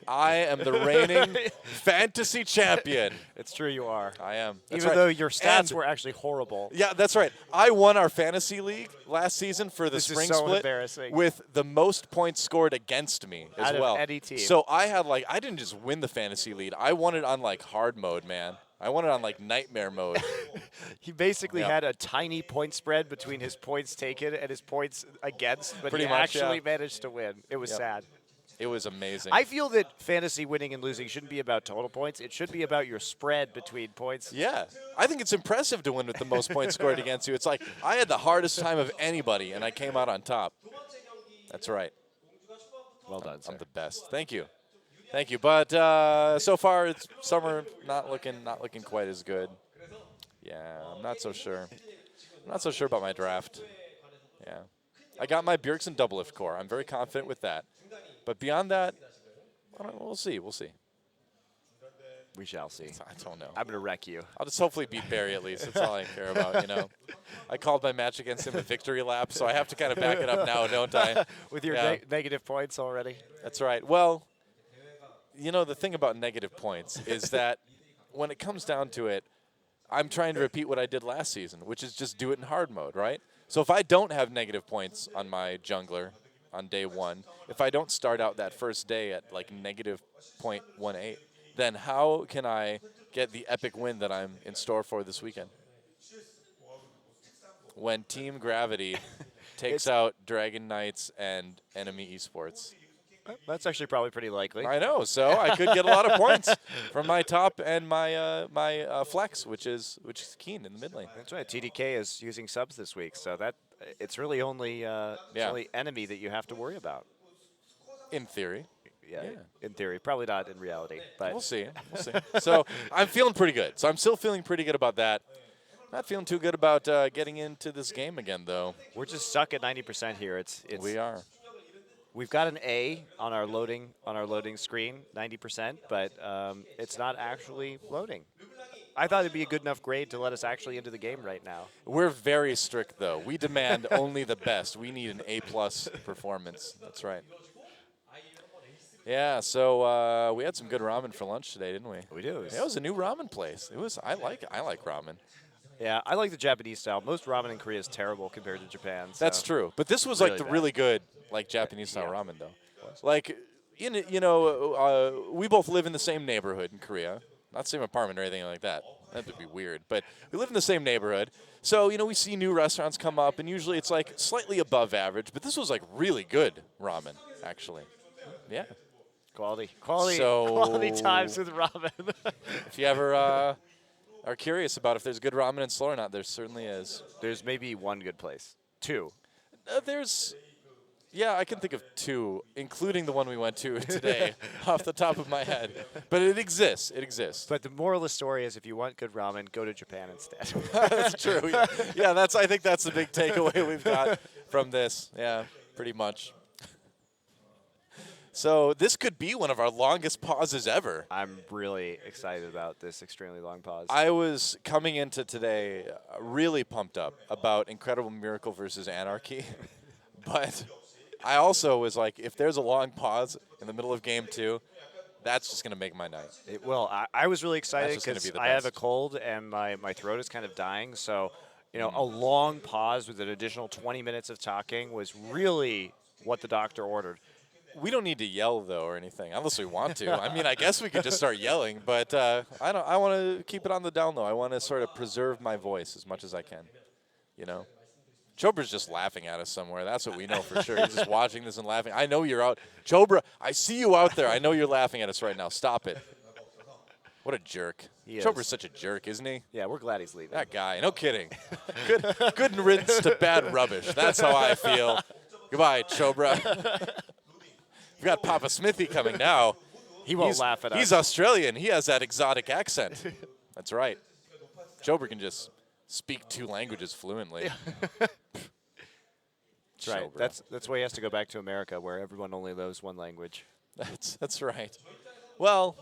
I am the reigning fantasy champion. It's true, you are. I am. That's Even right. though your stats And were actually horrible. yeah, that's right. I won our fantasy league last season for the This is spring so split embarrassing. with the most points scored against me as Out of well. any team. So I had like I didn't just win the fantasy lead. I won it on like hard mode, man. I won it on like nightmare mode. He basically Yeah. had a tiny point spread between his points taken and his points against, but Pretty he much, actually yeah. managed to win. It was Yep. sad. It was amazing. I feel that fantasy winning and losing shouldn't be about total points. It should be about your spread between points. Yeah. I think it's impressive to win with the most points scored against you. It's like I had the hardest time of anybody, and I came out on top. That's right. Well done, sir. I'm the best. Thank you. Thank you. But so far, it's summer not looking quite as good. Yeah, I'm not so sure. I'm not so sure about my draft. Yeah. I got my Bjergsen double lift core. I'm very confident with that. But beyond that, we'll see. We'll see. We shall see. I don't know. I'm going to wreck you. I'll just hopefully beat Barry at least. That's all I care about, you know. I called my match against him a victory lap, so I have to kind of back it up now, don't I? With your Yeah. negative points already? That's right. Well, you know, the thing about negative points is that when it comes down to it, I'm trying to repeat what I did last season, which is just do it in hard mode, right? So if I don't have negative points on my jungler on day one, if I don't start out that first day at like negative 0.18, then how can I get the epic win that I'm in store for this weekend. When Team Gravity takes out Dragon Knights and Enemy Esports. That's actually probably pretty likely. I know, so I could get a lot of points from my top and my flex, which is Keen in the mid lane. That's right. TDK is using subs this week, so that it's really only enemy that you have to worry about. In theory. Yeah, in theory. Probably not in reality. But we'll see. We'll see. So I'm feeling pretty good. So I'm still feeling pretty good about that. Not feeling too good about getting into this game again, though. We're just stuck at 90% here. We are. We've got an A on our loading screen, 90%, but it's not actually loading. I thought it'd be a good enough grade to let us actually into the game right now. We're very strict, though. We demand only the best. We need an A+ performance. That's right. Yeah, so we had some good ramen for lunch today, didn't we? We do. It was a new ramen place. It was. I like ramen. Yeah, I like the Japanese style. Most ramen in Korea is terrible compared to Japan. So. That's true. But this was really like the bad. really good, like Japanese style ramen, though. Like, you know, we both live in the same neighborhood in Korea. Not the same apartment or anything like that. That would be weird. But we live in the same neighborhood. So, you know, we see new restaurants come up, and usually it's like slightly above average. But this was like really good ramen, actually. Yeah. Quality times with ramen. If you ever are curious about if there's good ramen in Seoul or not, there certainly is. There's maybe one good place. Two. Yeah, I can think of two, including the one we went to today, off the top of my head. But it exists. It exists. But the moral of the story is, if you want good ramen, go to Japan instead. That's true. Yeah, I think that's the big takeaway we've got from this. Yeah, pretty much. So this could be one of our longest pauses ever. I'm really excited about this extremely long pause. I was coming into today really pumped up about Incredible Miracle versus Anarchy, but I also was like, if there's a long pause in the middle of game 2, that's just going to make my night. It will. I was really excited because be the I have a best. cold and my throat is kind of dying. So, you know, a long pause with an additional 20 minutes of talking was really what the doctor ordered. We don't need to yell, though, or anything, unless we want to. I mean, I guess we could just start yelling, but I want to keep it on the down low. I want to sort of preserve my voice as much as I can, you know? Chobra's just laughing at us somewhere. That's what we know for sure. He's just watching this and laughing. I know you're out. Chobra, I see you out there. I know you're laughing at us right now. Stop it. What a jerk. Chobra's such a jerk, isn't he? Yeah, we're glad he's leaving. That guy, no kidding. Good riddance to bad rubbish. That's how I feel. Goodbye, Chobra. We've got Papa Smithy coming now. He won't laugh at us. He's Australian. He has that exotic accent. That's right. Chobra can just speak 2 languages fluently. That's right. That's why he has to go back to America, where everyone only knows one language. That's right. Well,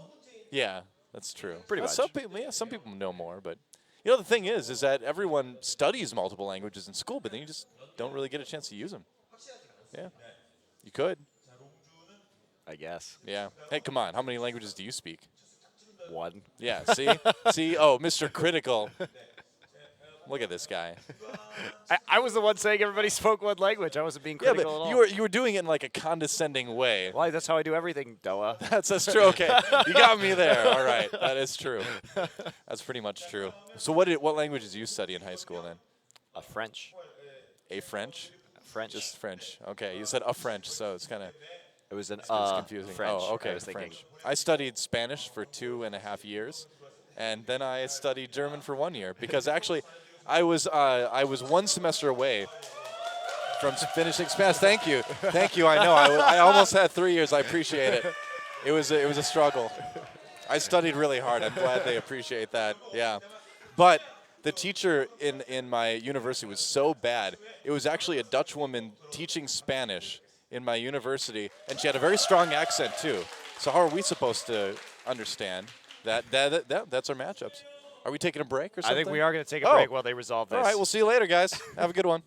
yeah, that's true. Pretty much. Some people know more, but you know the thing is that everyone studies multiple languages in school, but then you just don't really get a chance to use them. Yeah, you could. I guess. Yeah. Hey, come on. How many languages do you speak? 1. Yeah. See. See. Oh, Mr. Critical. Look at this guy. I was the one saying everybody spoke one language. I wasn't being critical at all. You were doing it in like a condescending way. Why? That's how I do everything, Doa. That's true. Okay, you got me there. All right, that is true. That's pretty much true. So what languages do you study in high school then? French. A French? French. Just French. Okay, you said a French, so it's kind of. It was an confusing. French. Oh, okay. I was thinking. French. I studied Spanish for 2.5 years, and then I studied German for 1 year because actually, I was 1 semester away from finishing Spanish. Thank you. I know. I almost had 3 years. I appreciate it. It was a struggle. I studied really hard. I'm glad they appreciate that. Yeah, but the teacher in my university was so bad. It was actually a Dutch woman teaching Spanish in my university, and she had a very strong accent too. So how are we supposed to understand that? That's our matchups. Are we taking a break or something? I think we are going to take a break while they resolve this. All right, we'll see you later, guys. Have a good one.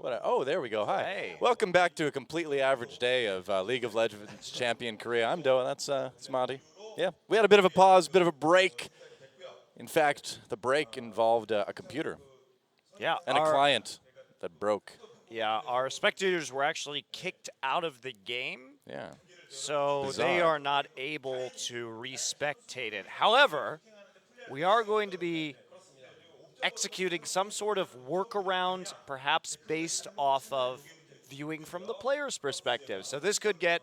Oh, there we go. Hi. Hey. Welcome back to a completely average day of League of Legends champion Korea. I'm Doa. That's Monty. Yeah, we had a bit of a pause, bit of a break. In fact, the break involved a computer. Yeah. And a client that broke. Yeah, our spectators were actually kicked out of the game. Yeah. So Bizarre. they are not able to respectate it. However, we are going to be executing some sort of workaround, perhaps based off of viewing from the player's perspective. So this could get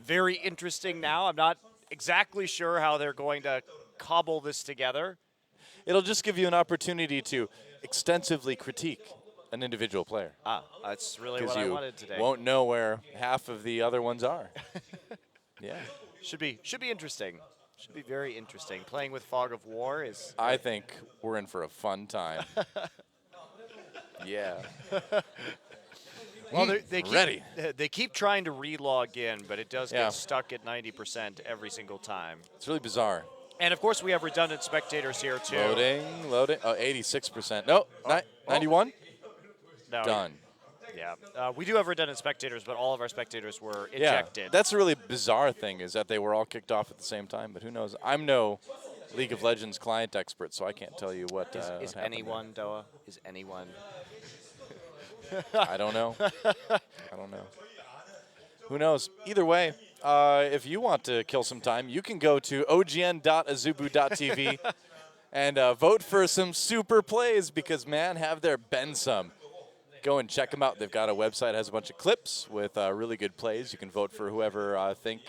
very interesting now. I'm not exactly sure how they're going to cobble this together. It'll just give you an opportunity to extensively critique an individual player. That's really what I wanted today. You won't know where half of the other ones are. Yeah. Should be interesting. Should be very interesting. Playing with Fog of War is... I think we're in for a fun time. Yeah. Well, ready. They keep trying to re-log in, but it does get stuck at 90% every single time. It's really bizarre. And, of course, we have redundant spectators here, too. Loading. Oh, 86%. No, 91? No. Done. Yeah. We do have redundant spectators, but all of our spectators were ejected. Yeah, that's a really bizarre thing is that they were all kicked off at the same time, but who knows? I'm no League of Legends client expert, so I can't tell you what Is anyone, Doa? Is anyone? I don't know. I don't know. Who knows? Either way, if you want to kill some time, you can go to ogn.azubu.tv and vote for some super plays because, man, have there been some. Go and check them out. They've got a website that has a bunch of clips with really good plays. You can vote for whoever I think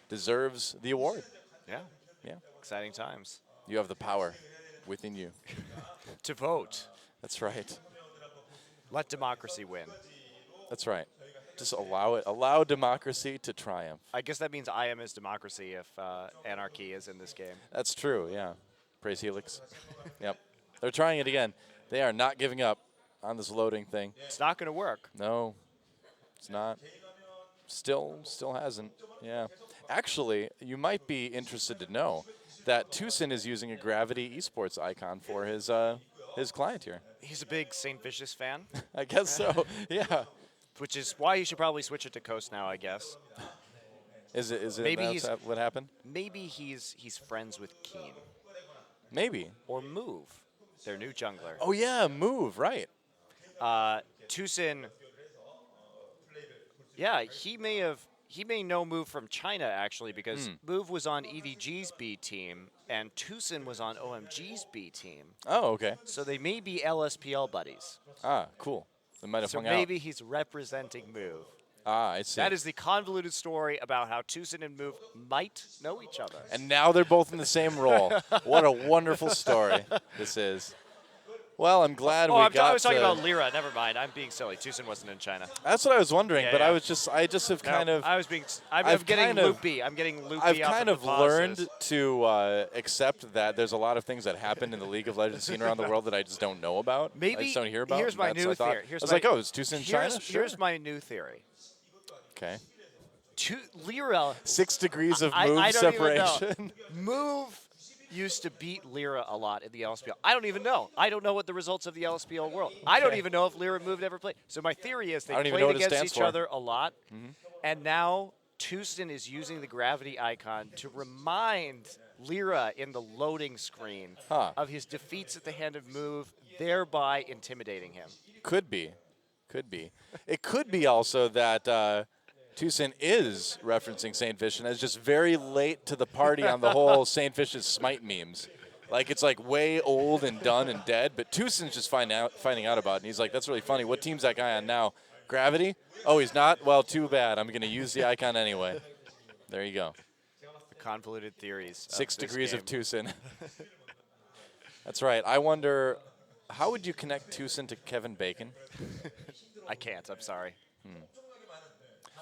deserves the award. Yeah. Yeah. Exciting times. You have the power within you. To vote. That's right. Let democracy win. That's right. Just allow it. Allow democracy to triumph. I guess that means I am is democracy if anarchy is in this game. That's true, yeah. Praise Helix. Yep. They're trying it again. They are not giving up on this loading thing. It's not going to work. No, it's not. Still hasn't. Yeah. Actually, you might be interested to know that Tucson is using a Gravity Esports icon for his client here. He's a big St. Vicious fan. I guess so. Yeah. Which is why he should probably switch it to Coast now, I guess. Is it Maybe what happened? Maybe he's friends with Keen. Maybe. Or Move, their new jungler. Oh yeah, Move, right. Tucson, yeah, he may know Move from China, actually, because Move was on EDG's B team, and Tucson was on OMG's B team. Oh, okay. So they may be LSPL buddies. Ah, cool. They might have so hung out. maybe he's representing Move. Ah, I see. That is the convoluted story about how Tucson and Move might know each other. And now they're both in the same role. What a wonderful story this is. Well, I'm glad we got. I was talking about Lyra. Never mind. I'm being silly. Tucson wasn't in China. That's what I was wondering, Yeah, but yeah. I just have kind of. I'm getting loopy. I'm getting loopy. I've off kind of of the pauses. learned to accept that there's a lot of things that happen in the League of Legends scene around the world that I just don't know about. I just don't hear about. Here's my That's- new I thought- theory. I was like, oh, is Tucson in China? Sure. Here's my new theory. Okay. Lyra. 6 degrees of I move don't separation. Even know. Move used to beat Lyra a lot in the LSPL. I don't even know. I don't know what the results of the LSPL were. I don't even know if Lyra and Move ever played. So my theory is they played against each other a lot, and now Tucson is using the gravity icon to remind Lyra in the loading screen of his defeats at the hand of Move, thereby intimidating him. Could be. Could be. It could be also that Tucson is referencing St. Fish and is just very late to the party on the whole St. Fish's smite memes. Like, it's like way old and done and dead, but Tucson's just finding out about it. And he's like, that's really funny. What team's that guy on now? Gravity? Oh, he's not? Well, too bad. I'm going to use the icon anyway. There you go. The convoluted theories. 6 of this degrees game. of Tucson. That's right. I wonder, how would you connect Tucson to Kevin Bacon? I can't. I'm sorry.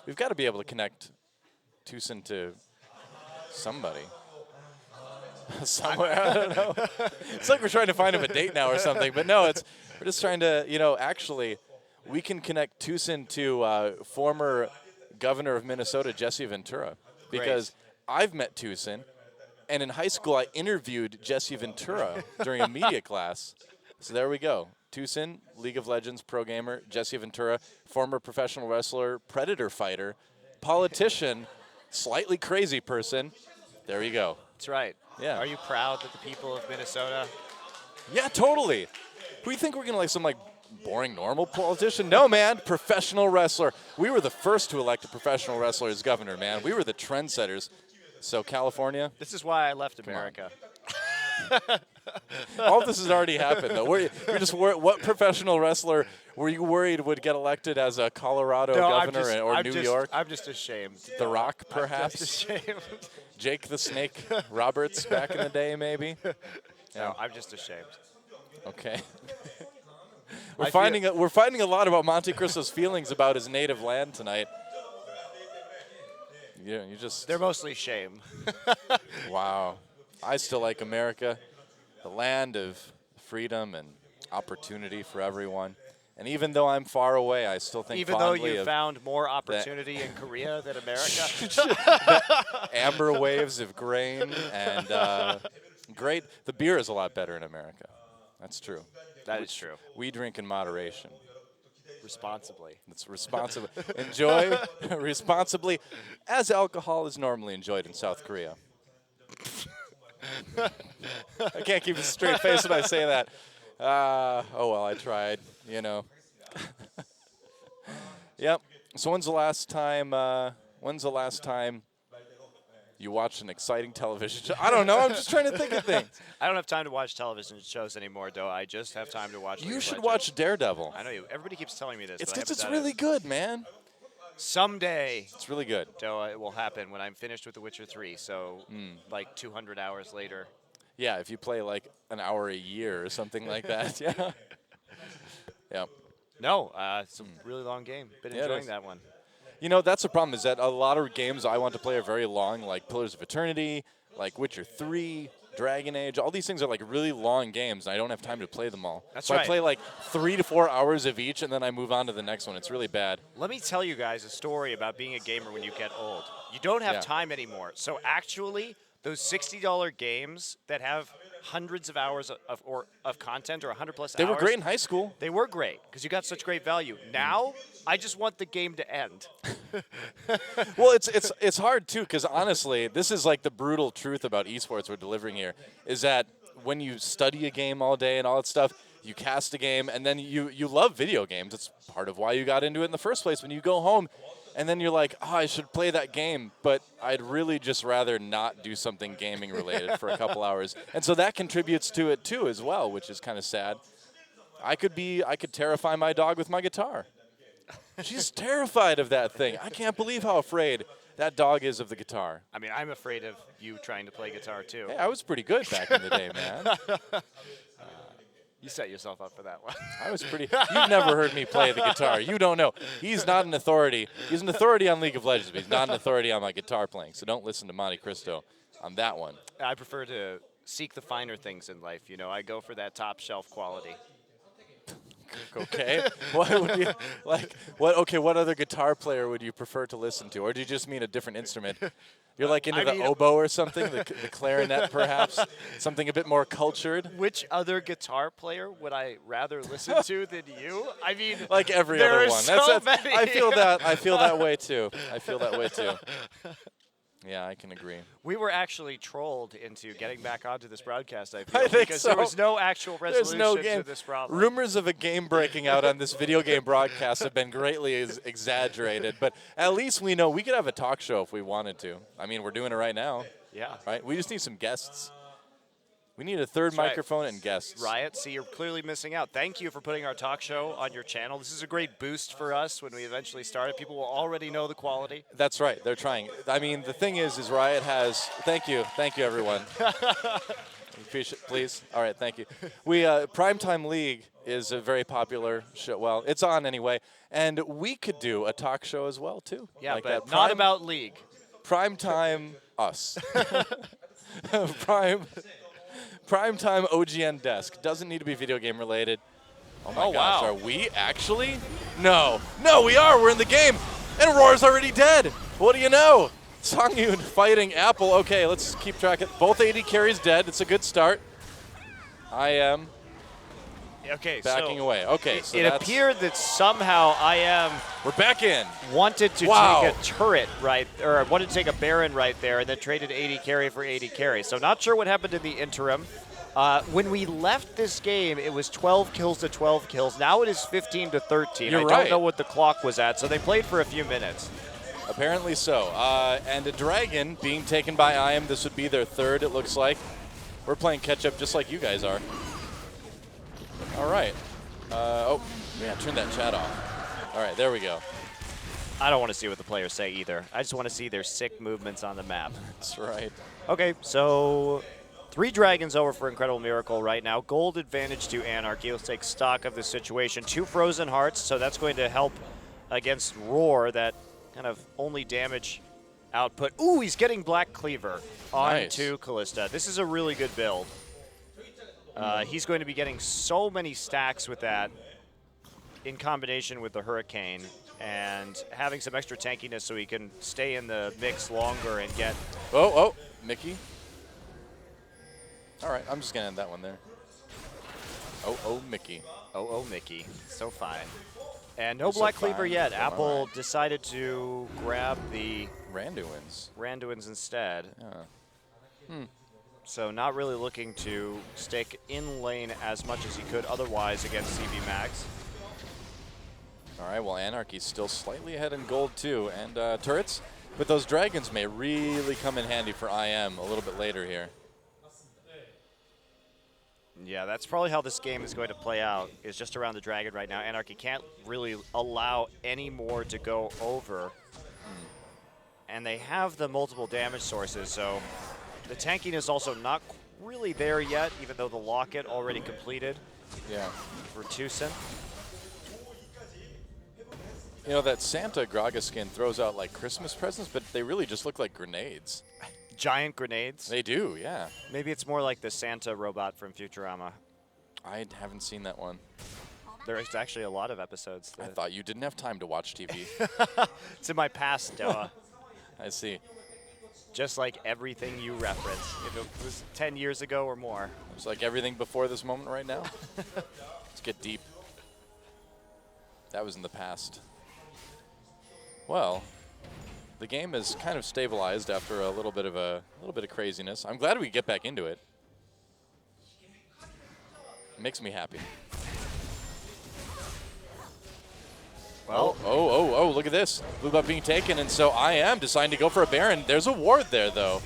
We've got to be able to connect Tucson to somebody. Somewhere, I don't know. It's like we're trying to find him a date now or something, but no, we're just trying to, actually, we can connect Tucson to former governor of Minnesota, Jesse Ventura, because I've met Tucson, and in high school I interviewed Jesse Ventura during a media class. So there we go. Tucson, League of Legends pro gamer, Jesse Ventura, former professional wrestler, predator fighter, politician, slightly crazy person. There you go. That's right. Yeah. Are you proud that the people of Minnesota? Yeah, totally. Who do you think we're gonna some boring normal politician? No, man, professional wrestler. We were the first to elect a professional wrestler as governor, man. We were the trendsetters. So California. This is why I left America. All of this has already happened, though. You're just what professional wrestler were you worried would get elected as a Colorado governor or New York? I'm just ashamed. The Rock, perhaps. I'm just ashamed. Jake the Snake Roberts back in the day, maybe. No, I'm just ashamed. Okay. We're finding a lot about Monte Cristo's feelings about his native land tonight. Yeah, you just. They're mostly shame. Wow. I still like America, the land of freedom and opportunity for everyone. And even though I'm far away, I still think even fondly though you of found more opportunity in Korea than America. amber waves of grain and great. The beer is a lot better in America. That's true. That is true. We drink in moderation. Responsibly. It's responsible. Enjoy responsibly, as alcohol is normally enjoyed in South Korea. I can't keep a straight face when I say that. Oh well, I tried. You know. Yep. So when's the last time you watched an exciting television show? I don't know. I'm just trying to think of things. I don't have time to watch television shows anymore, though. I just have time to watch. You should watch Daredevil. I know you. Everybody keeps telling me this. It's because because it's really good, man. Someday. It's really good. So it will happen when I'm finished with The Witcher 3. So like 200 hours later. Yeah, if you play like an hour a year or something like that. Yeah. Yeah. No, it's a really long game. Been Yeah, enjoying that one. You know, that's the problem is that a lot of games I want to play are very long, like Pillars of Eternity, like Witcher 3, Dragon Age. All these things are like really long games, and I don't have time to play them all. That's so right. I play like 3 to 4 hours of each, and then I move on to the next one. It's really bad. Let me tell you guys a story about being a gamer when you get old. You don't have time anymore. So actually, those $60 games that have hundreds of hours of content or 100+ hours. They were great in high school. They were great because you got such great value. Now, I just want the game to end. Well, it's hard too because honestly, this is like the brutal truth about esports we're delivering here is that when you study a game all day and all that stuff, you cast a game and then you love video games. It's part of why you got into it in the first place. When you go home and then you're like, oh, I should play that game, but I'd really just rather not do something gaming related for a couple hours. And so that contributes to it too as well, which is kind of sad. I could terrify my dog with my guitar. She's terrified of that thing. I can't believe how afraid that dog is of the guitar. I mean, I'm afraid of you trying to play guitar too. Hey, I was pretty good back in the day, man. You set yourself up for that one. I was pretty. You've never heard me play the guitar. You don't know. He's not an authority. He's an authority on League of Legends, but he's not an authority on my guitar playing. So don't listen to Monte Cristo on that one. I prefer to seek the finer things in life. You know, I go for that top shelf quality. Okay. What would you like? What? Okay. What other guitar player would you prefer to listen to, or do you just mean a different instrument? You're like into the oboe or something, the clarinet perhaps, something a bit more cultured. Which other guitar player would I rather listen to than you? I mean, like every there other are one. So many. I feel that. I feel that way too. I feel that way too. Yeah, I can agree. We were actually trolled into getting back onto this broadcast, I feel, think because so. there was no actual resolution There's no game. to this problem. Rumors of a game breaking out on this video game broadcast have been greatly exaggerated, but at least we know we could have a talk show if we wanted to. I mean, we're doing it right now. Yeah. Right? We just need some guests. We need a third microphone and guests. Riot, see, you're clearly missing out. Thank you for putting our talk show on your channel. This is a great boost for us when we eventually start it. People will already know the quality. That's right. They're trying. I mean, the thing is Riot has. Thank you, everyone. Appreciate, please. All right, thank you. We Primetime League is a very popular show. Well, it's on anyway, and we could do a talk show as well too. Yeah, like but that. not about League. Primetime us. Primetime OGN desk. Doesn't need to be video game related. Oh my gosh, wow. Are we actually? No, we are. We're in the game, and Roar's already dead. What do you know? Songyun fighting Apple. Okay, let's keep track of both AD carries dead. It's a good start. I am Okay, backing so away. Okay, so it that's, appeared that somehow we're back in. wanted to Wow. take a turret right, or wanted to take a Baron right there, and then traded 80 carry for 80 carry. So not sure what happened in the interim. When we left this game, it was 12 kills to 12 kills. Now it is 15 to 13. You're I right. don't know what the clock was at, so they played for a few minutes. Apparently so. And a dragon being taken by IM. This would be their third, it looks like. We're playing catch-up just like you guys are. All right. Oh, yeah, turn that chat off. All right, there we go. I don't want to see what the players say either. I just want to see their sick movements on the map. That's right. Okay, so 3 dragons over for Incredible Miracle right now. Gold advantage to Anarchy. Let's take stock of the situation. 2 frozen hearts, so that's going to help against Roar, that kind of only damage output. Ooh, he's getting Black Cleaver onto Callista. This is a really good build. He's going to be getting so many stacks with that in combination with the Hurricane and having some extra tankiness so he can stay in the mix longer and get... Oh, Mickey. All right, I'm just going to end that one there. Oh, Mickey. Oh, Mickey. So fine. And no So Black Cleaver fine. yet. All Apple right. decided to grab the Randuins instead. Yeah. So not really looking to stick in lane as much as he could otherwise against CV Max. All right, well, Anarchy's still slightly ahead in gold, too. And turrets, but those dragons may really come in handy for IM a little bit later here. Yeah, that's probably how this game is going to play out, is just around the dragon right now. Anarchy can't really allow any more to go over. And they have the multiple damage sources, so the tankiness also not really there yet, even though the locket already completed. Yeah. For Tucson. You know, that Santa Graga skin throws out like Christmas presents, but they really just look like grenades. Giant grenades? They do, yeah. Maybe it's more like the Santa robot from Futurama. I haven't seen that one. There's actually a lot of episodes. I thought you didn't have time to watch TV. It's in my past, Doa. I see. Just like everything you reference. If it was 10 years ago or more. It's like everything before this moment right now. Let's get deep. That was in the past. Well, the game is kind of stabilized after a little bit of craziness. I'm glad we get back into it. It makes me happy. Well, oh, look at this. Blue buff being taken, and so IM deciding to go for a Baron. There's a ward there, though.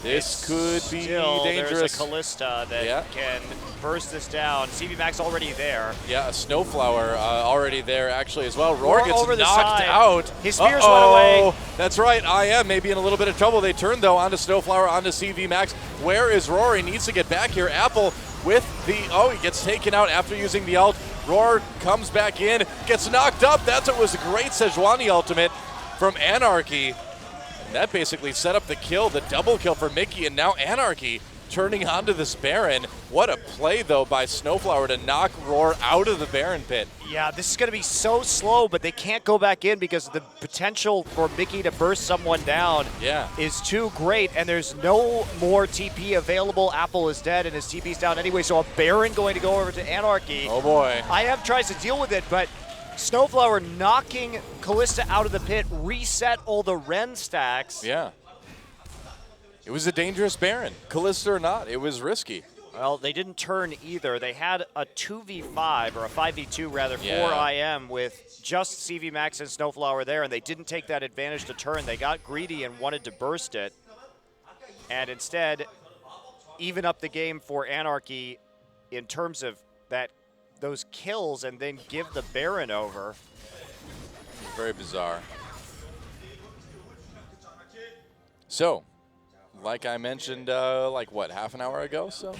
This could be dangerous. There's a Callista that can burst this down. CV Max already there. Yeah, a Snowflower already there actually as well. Roar gets over the knocked side. out. His spears went away. That's right. IM may be in a little bit of trouble. They turn though onto Snowflower, onto CV Max. Where is Roar? He needs to get back here. Apple with the, he gets taken out after using the ult. Roar comes back in, gets knocked up. That's what was a great Sejuani ultimate from Anarchy. And that basically set up the kill, the double kill for Mickey, and now Anarchy turning onto this Baron. What a play, though, by Snowflower to knock Roar out of the Baron pit. Yeah, this is going to be so slow, but they can't go back in because the potential for Mickey to burst someone down is too great, and there's no more TP available. Apple is dead, and his TP's down anyway, so a Baron going to go over to Anarchy. Oh, boy. IM tries to deal with it, but Snowflower knocking Callista out of the pit, reset all the Ren stacks. Yeah. It was a dangerous Baron. Callista or not, it was risky. Well, they didn't turn either. They had a 2v5, or a 5v2 rather, for IM with just CV Max and Snowflower there, and they didn't take that advantage to turn. They got greedy and wanted to burst it, and instead even up the game for Anarchy in terms of those kills and then give the Baron over. Very bizarre. So, like I mentioned, half an hour ago? So,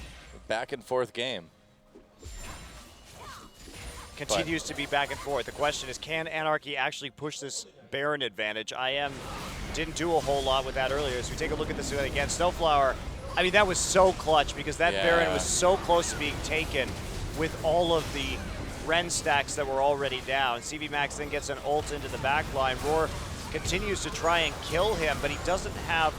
back and forth game. Continues to be back and forth. The question is, can Anarchy actually push this Baron advantage? IM didn't do a whole lot with that earlier. So we take a look at this again. Snowflower, I mean, that was so clutch because that Baron was so close to being taken with all of the Ren stacks that were already down. CV Max then gets an ult into the back line. Roar continues to try and kill him, but he doesn't have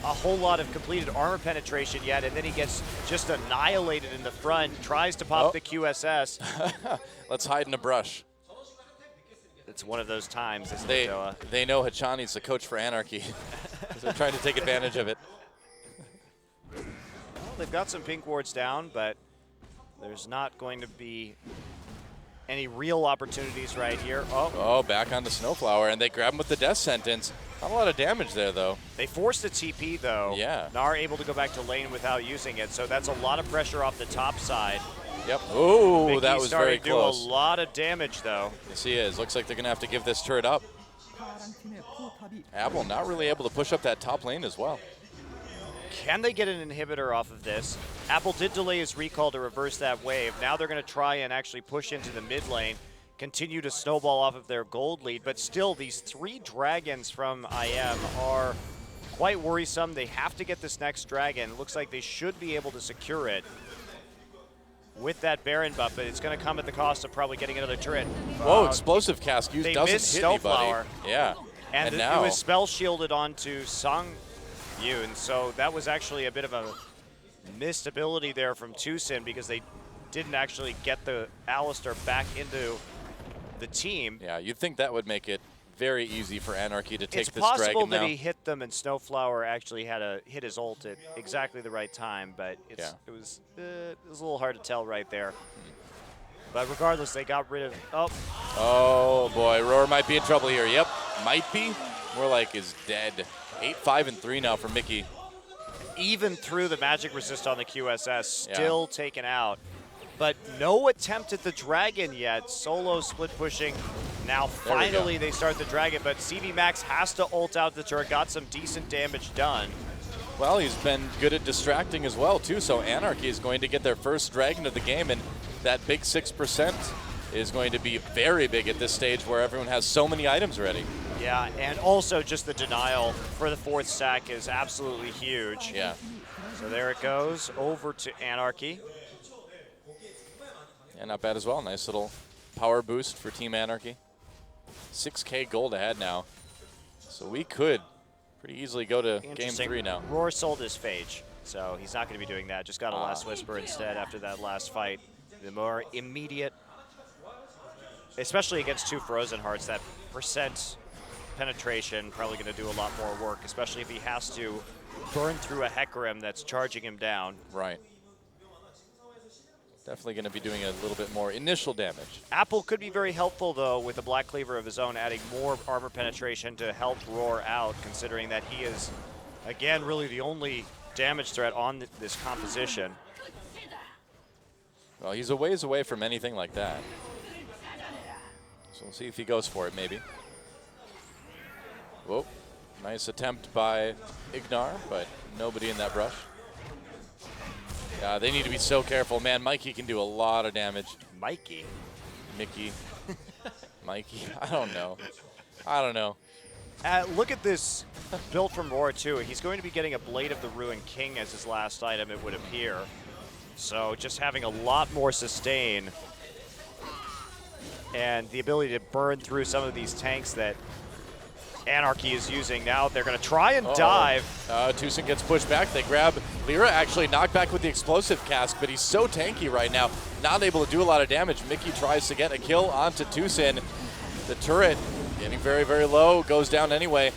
a whole lot of completed armor penetration yet, and then he gets just annihilated in the front, tries to pop the QSS. Let's hide in the brush. It's one of those times, isn't it, Doa? They know Hachani's the coach for Anarchy. They're trying to take advantage of it. Well, they've got some pink wards down, but there's not going to be any real opportunities right here. Oh, back on the Snowflower, and they grab him with the death sentence. Not a lot of damage there, though. They forced the TP, though. Yeah. Nar able to go back to lane without using it, so that's a lot of pressure off the top side. Yep. Ooh, Mickey's that was very starting to close. do a lot of damage, though. Yes, he is. Looks like they're going to have to give this turret up. Apple not really able to push up that top lane as well. Can they get an inhibitor off of this? Apple did delay his recall to reverse that wave. Now they're going to try and actually push into the mid lane, continue to snowball off of their gold lead, but still these 3 dragons from IM are quite worrisome. They have to get this next dragon. Looks like they should be able to secure it with that Baron buff, but it's going to come at the cost of probably getting another turret. Whoa, explosive cast used they doesn't missed hit Snowflower. anybody. Yeah. And now it was spell shielded onto Song Yoon, so that was actually a bit of a missed ability there from Tucson because they didn't actually get the Alistar back into the team. Yeah, you'd think that would make it very easy for Anarchy to take It's this possible dragon that now. he hit them and Snowflower actually had to hit his ult at exactly the right time, but it was a little hard to tell right there. But regardless, they got rid of... Oh boy, Roar might be in trouble here. Yep, might be. More like is dead. 8-5-3 now for Mickey. Even through the magic resist on the QSS, still taken out. But no attempt at the dragon yet. Solo split pushing. Now finally they start the dragon, but CV Max has to ult out the turret, got some decent damage done. Well, he's been good at distracting as well too, so Anarchy is going to get their first dragon of the game, and that big 6% is going to be very big at this stage where everyone has so many items ready. Yeah, and also just the denial for the 4th stack is absolutely huge. Yeah. So there it goes, over to Anarchy. Yeah, not bad as well. Nice little power boost for Team Anarchy. 6K gold ahead now. So we could pretty easily go to game 3 now. Roar sold his Phage, so he's not going to be doing that. Just got a Last Whisper instead after that last fight. The more immediate, especially against 2 Frozen Hearts, that percent penetration probably going to do a lot more work, especially if he has to burn through a Hecarim that's charging him down. Right. Definitely going to be doing a little bit more initial damage. Apple could be very helpful, though, with a Black Cleaver of his own, adding more armor penetration to help Roar out, considering that he is, again, really the only damage threat on this composition. Well, he's a ways away from anything like that. So we'll see if he goes for it, maybe. Whoa. Nice attempt by Ignar, but nobody in that brush. They need to be so careful. Man, Mikey can do a lot of damage. Mikey? Mickey. Mikey. I don't know. I don't know. Look at this build from Roar, too. He's going to be getting a Blade of the Ruined King as his last item, it would appear. So just having a lot more sustain and the ability to burn through some of these tanks that Anarchy is using now. They're going to try and dive. Tucson gets pushed back. They grab Lyra, actually knocked back with the explosive cask, but he's so tanky right now, not able to do a lot of damage. Mickey tries to get a kill onto Tucson. The turret getting very, very low, goes down anyway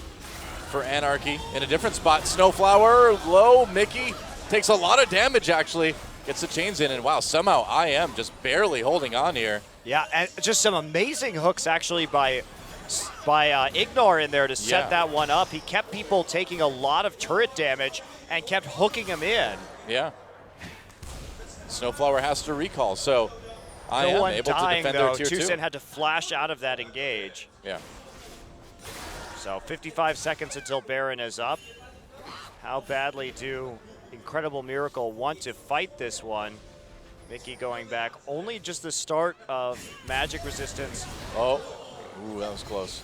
for Anarchy. In a different spot, Snowflower, low. Mickey takes a lot of damage, actually. Gets the chains in, and wow, somehow IM just barely holding on here. Yeah, and just some amazing hooks, actually, by Ignar in there to set that one up. He kept people taking a lot of turret damage and kept hooking them in. Yeah. Snowflower has to recall, so I am able to defend their tier 2. Tucson had to flash out of that engage. Yeah. So 55 seconds until Baron is up. How badly do Incredible Miracle want to fight this one? Mickey going back. Only just the start of magic resistance. Oh. Ooh, that was close.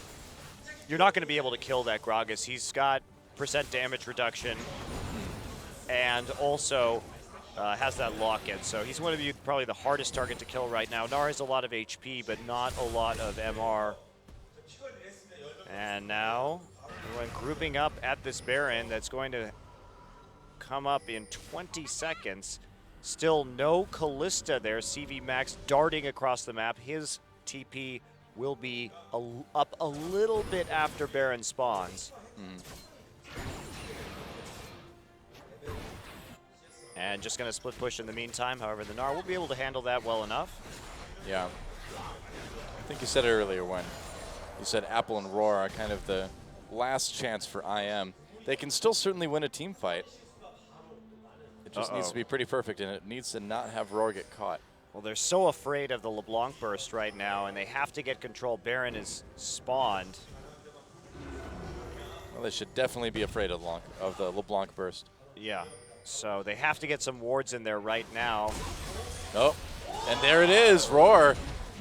You're not going to be able to kill that Gragas. He's got percent damage reduction and also has that lock-in. So he's going to be probably the hardest target to kill right now. Nar has a lot of HP, but not a lot of MR. And now everyone grouping up at this Baron that's going to come up in 20 seconds. Still no Callista there. CV Max darting across the map. His TP will be up a little bit after Baron spawns. And just going to split push in the meantime. However, the Gnar will be able to handle that well enough. Yeah. I think you said it earlier when you said Apple and Roar are kind of the last chance for IM. They can still certainly win a team fight. It just needs to be pretty perfect, and it needs to not have Roar get caught. Well, they're so afraid of the LeBlanc burst right now, and they have to get control. Baron is spawned. Well, they should definitely be afraid of the LeBlanc burst. Yeah. So they have to get some wards in there right now. Oh, and there it is. Roar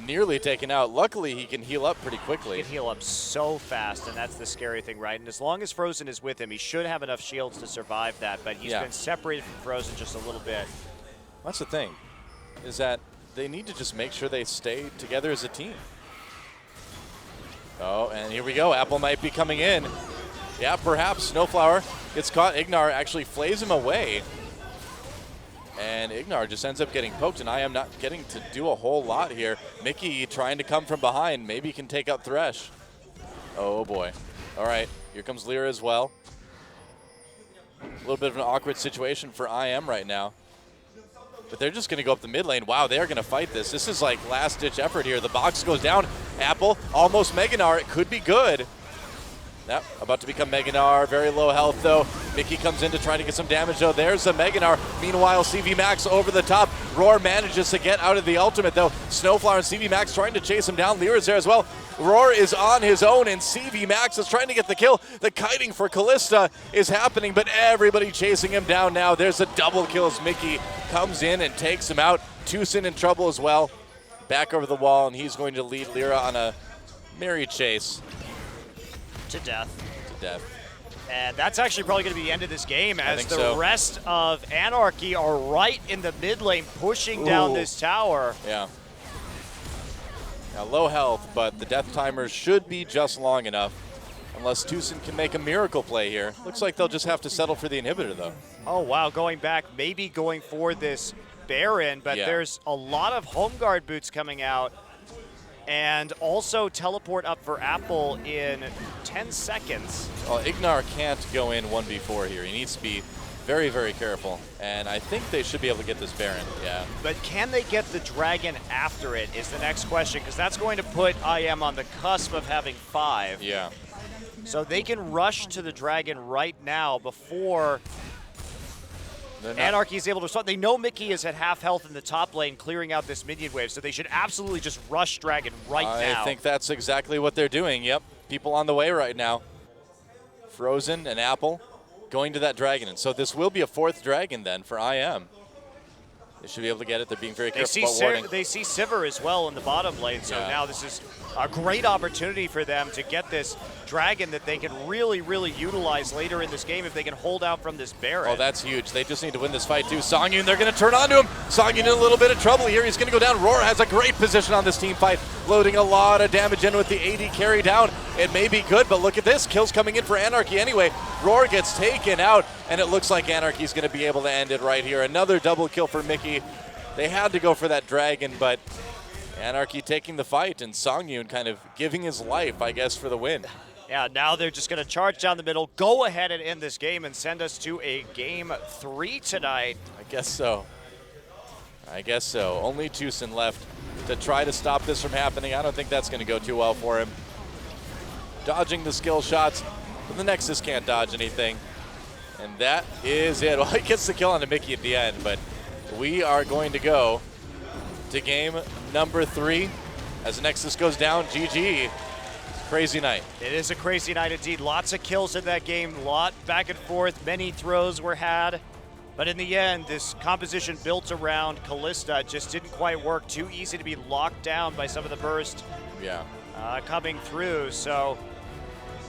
nearly taken out. Luckily, he can heal up pretty quickly. He can heal up so fast, and that's the scary thing, right? And as long as Frozen is with him, he should have enough shields to survive that, but he's been separated from Frozen just a little bit. That's the thing, is that they need to just make sure they stay together as a team. Oh, and here we go. Apple might be coming in. Yeah, perhaps. Snowflower gets caught. Ignar actually flays him away. And Ignar just ends up getting poked, and I am not getting to do a whole lot here. Mickey trying to come from behind. Maybe he can take out Thresh. Oh, boy. All right, here comes Lyra as well. A little bit of an awkward situation for IM right now. But they're just going to go up the mid lane. Wow, they are going to fight this. This is like last-ditch effort here. The box goes down. Apple, almost Mega Gnar. It could be good. Yep, about to become Mega Gnar. Very low health, though. Mickey comes in to try to get some damage, though. There's a Mega Gnar. Meanwhile, CV Max over the top. Roar manages to get out of the ultimate, though. Snowflower and CV Max trying to chase him down. Lyra's there as well. Roar is on his own, and CV Max is trying to get the kill. The kiting for Callista is happening, but everybody chasing him down now. There's a double kill as Mickey comes in and takes him out. Tucson in trouble as well. Back over the wall, and he's going to lead Lyra on a merry chase. To death. To death. And that's actually probably going to be the end of this game, as the rest of Anarchy are right in the mid lane pushing down this tower. Yeah. Now, low health, but the death timers should be just long enough, unless Tucson can make a miracle play here. Looks like they'll just have to settle for the inhibitor, though. Oh, wow, going back, maybe going for this Baron, but there's a lot of home guard boots coming out. And also teleport up for Apple in 10 seconds. Well, Ignar can't go in 1v4 here. He needs to be very, very careful. And I think they should be able to get this Baron, yeah. But can they get the Dragon after it is the next question, because that's going to put IM on the cusp of having 5. Yeah. So they can rush to the Dragon right now before Anarchy is able to respond. They know Mickey is at half health in the top lane clearing out this minion wave, so they should absolutely just rush Dragon right now. I think that's exactly what they're doing, yep. People on the way right now. Frozen and Apple going to that Dragon. And so this will be a 4th Dragon then for IM. They should be able to get it. They're being very careful about warding. They see Sivir as well in the bottom lane, so now this is a great opportunity for them to get this Dragon that they can really, really utilize later in this game if they can hold out from this Baron. Oh, that's huge. They just need to win this fight too. Songyun, they're going to turn onto him. Songyun in a little bit of trouble here. He's going to go down. Roar has a great position on this team fight, loading a lot of damage in with the AD carry down. It may be good, but look at this. Kills coming in for Anarchy anyway. Roar gets taken out, and it looks like Anarchy's going to be able to end it right here. Another double kill for Mickey. They had to go for that Dragon, but Anarchy taking the fight, and Songyun kind of giving his life, I guess, for the win. Yeah, now they're just going to charge down the middle, go ahead and end this game, and send us to a game 3 tonight. I guess so. I guess so. Only Tucson left to try to stop this from happening. I don't think that's going to go too well for him. Dodging the skill shots, but the Nexus can't dodge anything. And that is it. Well, he gets the kill on the Mickey at the end, but we are going to go to game number 3 as Nexus goes down. GG. Crazy night. It is a crazy night indeed. Lots of kills in that game, lot back and forth, many throws were had. But in the end, this composition built around Callista just didn't quite work. Too easy to be locked down by some of the burst coming through. So,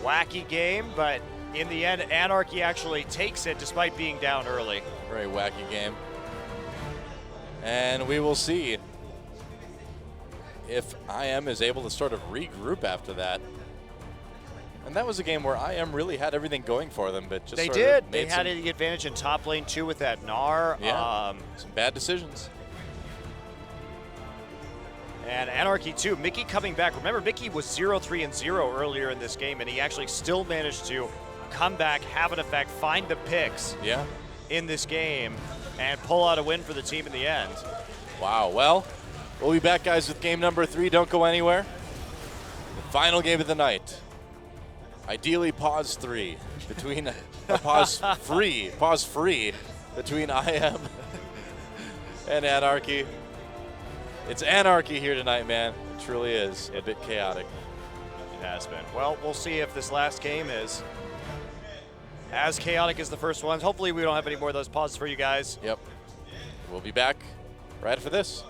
wacky game, but in the end, Anarchy actually takes it despite being down early. Very wacky game. And we will see if IM is able to sort of regroup after that. And that was a game where IM really had everything going for them, but just They sort did. of They made had some, the advantage in top lane too with that Gnar. some bad decisions. And Anarchy too. Mickey coming back. Remember, Mickey was 0-3-0 earlier in this game, and he actually still managed to come back, have an effect, find the picks in this game, and pull out a win for the team in the end. Wow. Well, we'll be back, guys, with game number 3. Don't go anywhere. The final game of the night. Ideally, pause 3 between pause free between IM and Anarchy. It's Anarchy here tonight, man. It truly is a bit chaotic. It has been. Well, we'll see if this last game is as chaotic as the first ones. Hopefully, we don't have any more of those pauses for you guys. Yep. We'll be back right after this.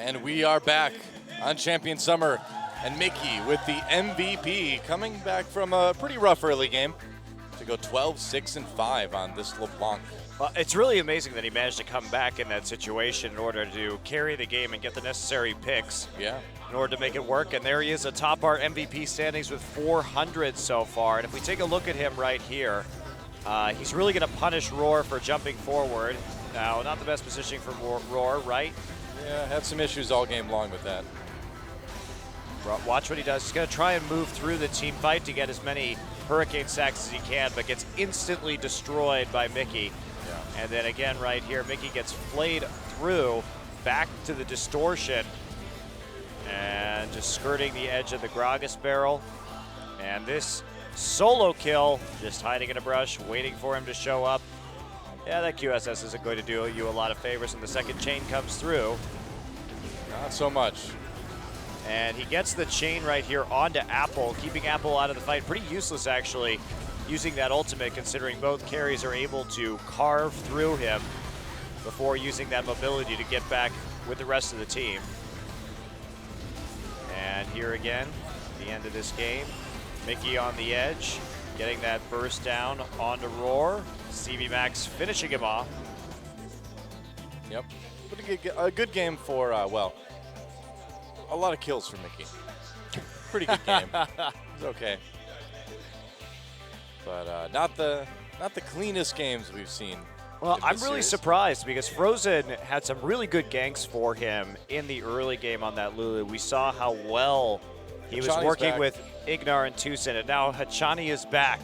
And we are back on Champion Summer, and Mickey with the MVP coming back from a pretty rough early game to go 12-6-5 on this LeBlanc. Well, it's really amazing that he managed to come back in that situation in order to carry the game and get the necessary picks. Yeah. In order to make it work, and there he is atop our MVP standings with 400 so far. And if we take a look at him right here, he's really going to punish Roar for jumping forward. Now, not the best positioning for Roar, right? Yeah, had some issues all game long with that. Watch what he does. He's going to try and move through the team fight to get as many hurricane sacks as he can, but gets instantly destroyed by Mickey. Yeah. And then again right here, Mickey gets flayed through, back to the distortion, and just skirting the edge of the Gragas barrel. And this solo kill, just hiding in a brush, waiting for him to show up. Yeah, that QSS isn't going to do you a lot of favors, and the second chain comes through. Not so much. And he gets the chain right here onto Apple, keeping Apple out of the fight. Pretty useless, actually, using that ultimate, considering both carries are able to carve through him before using that mobility to get back with the rest of the team. And here again, the end of this game, Mickey on the edge, getting that burst down onto Roar. CV Max finishing him off. Yep. A good game for, well, a lot of kills for Mickey. Pretty good game. It's okay. But not the cleanest games we've seen. Well, I'm really surprised because Frozen had some really good ganks for him in the early game on that Lulu. We saw how well he was working with Ignar and Tucson, and now Hachani is back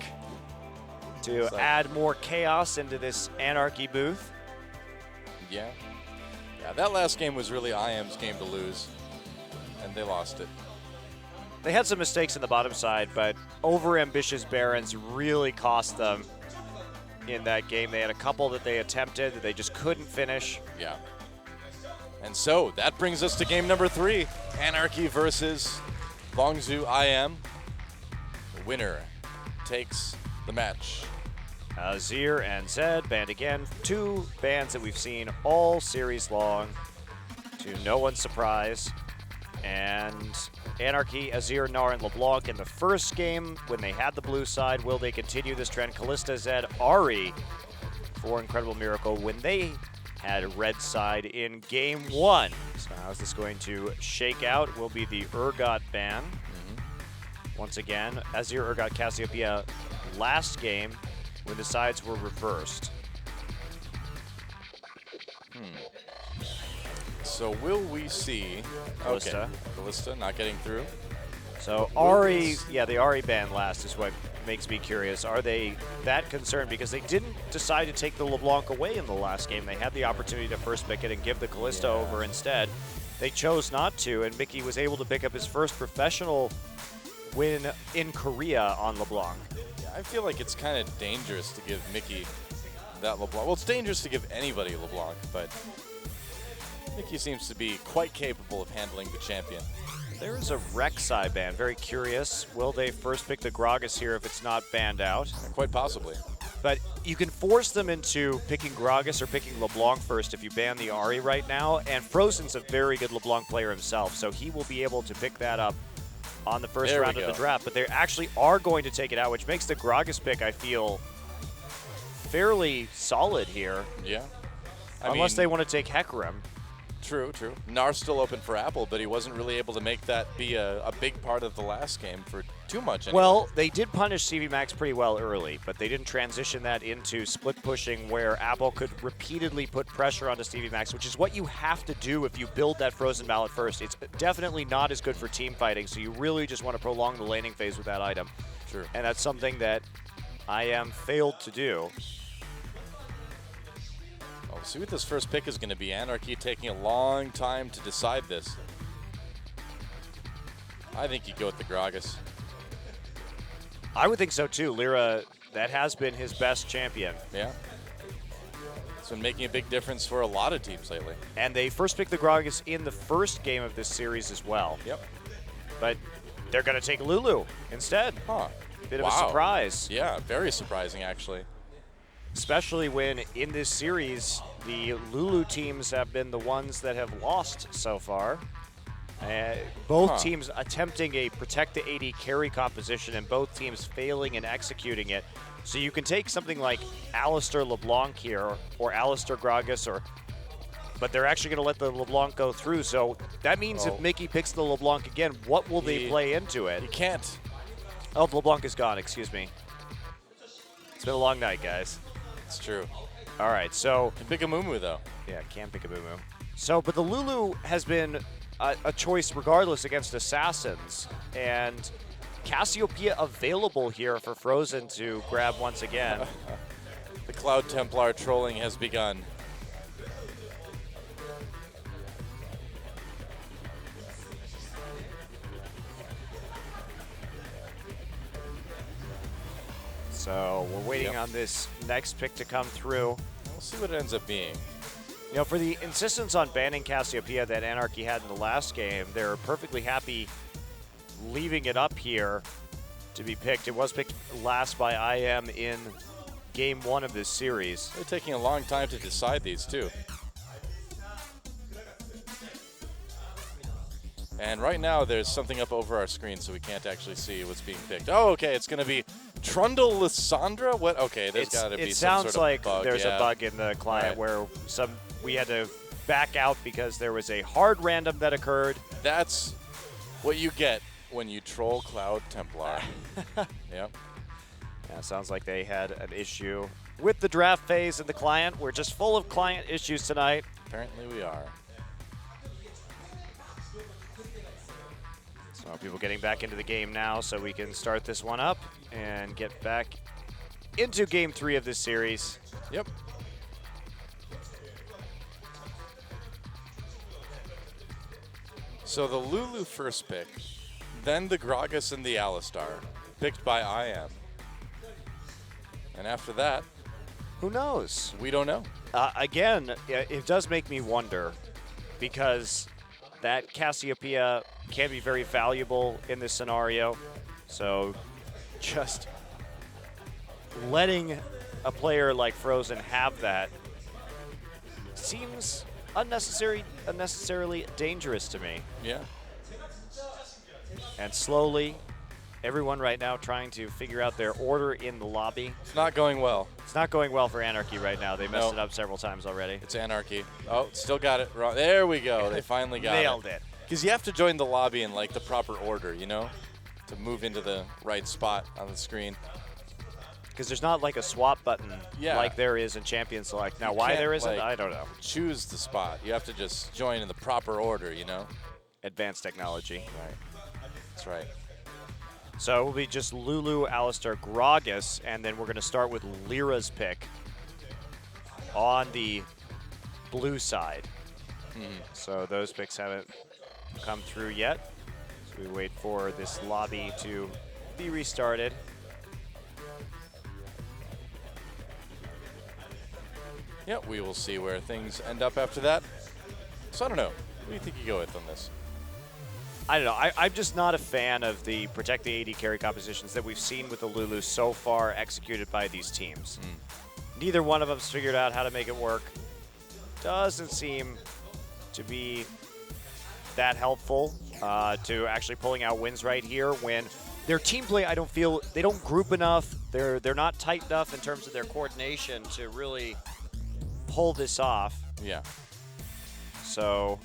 to add more chaos into this Anarchy booth. Yeah. Yeah, that last game was really IM's game to lose, and they lost it. They had some mistakes in the bottom side, but overambitious Barons really cost them in that game. They had a couple that they attempted that they just couldn't finish. Yeah. And so that brings us to game number 3, Anarchy versus Longzhu IM. The winner takes the match. Azir and Zed banned again. 2 bans that we've seen all series long, to no one's surprise. And Anarchy, Azir, Gnar, and LeBlanc in the first game when they had the blue side. Will they continue this trend? Kalista, Zed, Ari for Incredible Miracle when they had red side in game 1. So how's this going to shake out? Will be the Urgot ban. Once again, Azir, Urgot, Cassiopeia last game when the sides were reversed. So will we see Kalista. Okay. Kalista not getting through. So Ari, yeah, the Ari ban last is what makes me curious. Are they that concerned? Because they didn't decide to take the LeBlanc away in the last game. They had the opportunity to first pick it and give the Kalista over instead. They chose not to, and Mickey was able to pick up his first professional win in Korea on LeBlanc. Yeah, I feel like it's kind of dangerous to give Mickey that LeBlanc. Well, it's dangerous to give anybody LeBlanc, but Mickey seems to be quite capable of handling the champion. There is a Rek'Sai ban. Very curious. Will they first pick the Gragas here if it's not banned out? Quite possibly. But you can force them into picking Gragas or picking LeBlanc first if you ban the Ari right now. And Frozen's a very good LeBlanc player himself, so he will be able to pick that up on the first round of the draft. But they actually are going to take it out, which makes the Gragas pick, I feel, fairly solid here. Yeah. Unless they want to take Hecarim. True, true. Gnar's still open for Apple, but he wasn't really able to make that be a big part of the last game for too much anyway. Well, they did punish CV Max pretty well early, but they didn't transition that into split pushing where Apple could repeatedly put pressure onto CV Max, which is what you have to do if you build that Frozen Mallet first. It's definitely not as good for team fighting, so you really just want to prolong the laning phase with that item. True. And that's something that IM failed to do. We'll see what this first pick is going to be. Anarchy taking a long time to decide this. I think you go with the Gragas. I would think so too. Lyra, that has been his best champion. Yeah. It's been making a big difference for a lot of teams lately. And they first picked the Gragas in the first game of this series as well. Yep. But they're going to take Lulu instead. Huh. Bit of a surprise. Yeah, very surprising actually. especially when in this series, the Lulu teams have been the ones that have lost so far. Both teams attempting a protect the AD carry composition and both teams failing and executing it. So you can take something like Alistair LeBlanc here or Alistair Gragas, but they're actually going to let the LeBlanc go through. So that means if Mickey picks the LeBlanc again, what will they play into it? He can't. Oh, LeBlanc is gone, excuse me. It's been a long night, guys. It's true. All right, so... Can pick a Mumu, though. Yeah, can pick a Mumu. So, but the Lulu has been a choice regardless against Assassins, and Cassiopeia available here for Frozen to grab once again. The Cloud Templar trolling has begun. So we're waiting on this next pick to come through. We'll see what it ends up being. You know, for the insistence on banning Cassiopeia that Anarchy had in the last game, they're perfectly happy leaving it up here to be picked. It was picked last by IM in game 1 of this series. They're taking a long time to decide these, too. And right now, there's something up over our screen, so we can't actually see what's being picked. Oh, okay, it's going to be Trundle Lysandra? What? Okay, there's got to be some sort of like bug. There's a bug in the client where we had to back out because there was a hard random that occurred. That's what you get when you troll Cloud Templar. Yep. Yeah, sounds like they had an issue with the draft phase in the client. We're just full of client issues tonight. Apparently we are. So people getting back into the game now so we can start this one up and get back into game 3 of this series. Yep. So the Lulu first pick, then the Gragas and the Alistar, picked by IM. And after that, who knows? We don't know. Again, it does make me wonder because that Cassiopeia can be very valuable in this scenario. So just letting a player like Frozen have that seems unnecessarily dangerous to me. Yeah. And slowly, everyone right now trying to figure out their order in the lobby. It's not going well. It's not going well for Anarchy right now. They messed it up several times already. It's Anarchy. Oh, still got it wrong. There we go. They finally got Nailed it. Because you have to join the lobby in like the proper order, you know, to move into the right spot on the screen. Because there's not like a swap button like there is in Champion Select. Now, why there isn't, I don't know. Choose the spot. You have to just join in the proper order, you know? Advanced technology. Right. That's right. So it will be just Lulu, Alistair, Gragas, and then we're going to start with Lyra's pick on the blue side. So those picks haven't come through yet. So we wait for this lobby to be restarted. Yeah, we will see where things end up after that. So I don't know. What do you think you go with on this? I don't know. I'm just not a fan of the protect the AD carry compositions that we've seen with the Lulu so far executed by these teams. Neither one of them's figured out how to make it work. Doesn't seem to be that helpful to actually pulling out wins right here when their team play, I don't feel, they don't group enough. They're not tight enough in terms of their coordination to really pull this off. Yeah. So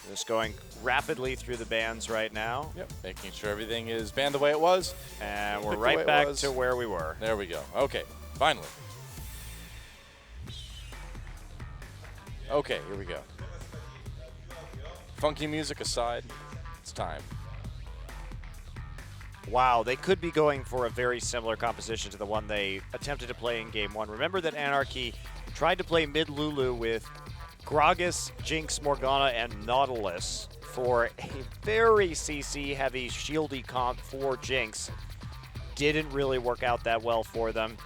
just going rapidly through the bans right now. Yep, making sure everything is banned the way it was. And we're right back to where we were. There we go. Okay, finally. Okay, here we go. Funky music aside, it's time. Wow, they could be going for a very similar composition to the one they attempted to play in Game 1. Remember that Anarchy tried to play mid Lulu with Gragas, Jinx, Morgana, and Nautilus for a very CC-heavy, shieldy comp for Jinx. Didn't really work out that well for them.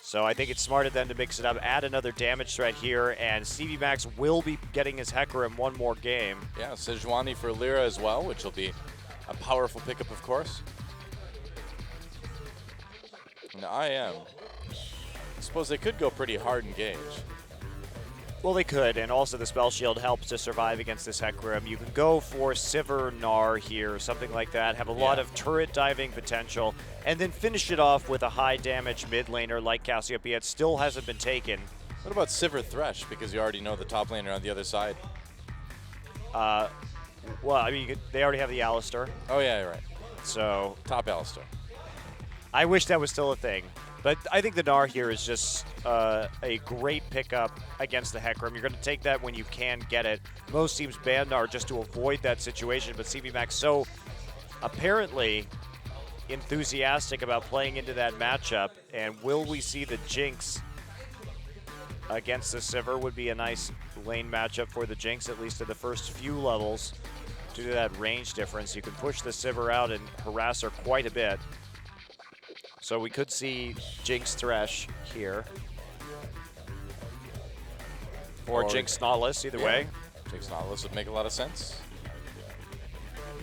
So I think it's smart of them to mix it up, add another damage threat here, and Stevie Max will be getting his Hecker in one more game. Yeah, Sejuani for Lyra as well, which will be a powerful pickup, of course. And I suppose they could go pretty hard engage. Well, they could, and also the Spell Shield helps to survive against this Hecarim. You can go for Sivir Gnar here, something like that, have a lot of turret diving potential, and then finish it off with a high damage mid laner like Cassiopeia. It still hasn't been taken. What about Sivir Thresh? Because you already know the top laner on the other side. Well, I mean, they already have the Alistar. Oh, yeah, you're right. So top Alistar. I wish that was still a thing. But I think the Gnar here is just a great pickup against the Hecarim. You're going to take that when you can get it. Most teams ban Gnar just to avoid that situation, but CV Max so apparently enthusiastic about playing into that matchup. And will we see the Jinx against the Sivir? Would be a nice lane matchup for the Jinx, at least at the first few levels. Due to that range difference, you can push the Sivir out and harass her quite a bit. So we could see Jinx Thresh here. Or Jinx Nautilus, either way. Jinx Nautilus would make a lot of sense.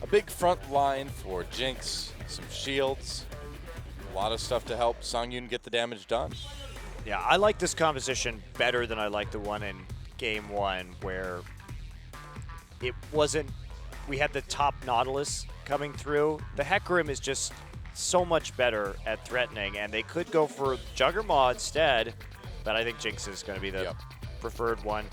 A big front line for Jinx, some shields, a lot of stuff to help Songyun get the damage done. Yeah, I like this composition better than I like the one in Game 1, where it wasn't, we had the top Nautilus coming through. The Hecarim is just so much better at threatening, and they could go for Juggermaw instead, but I think Jinx is going to be the preferred one,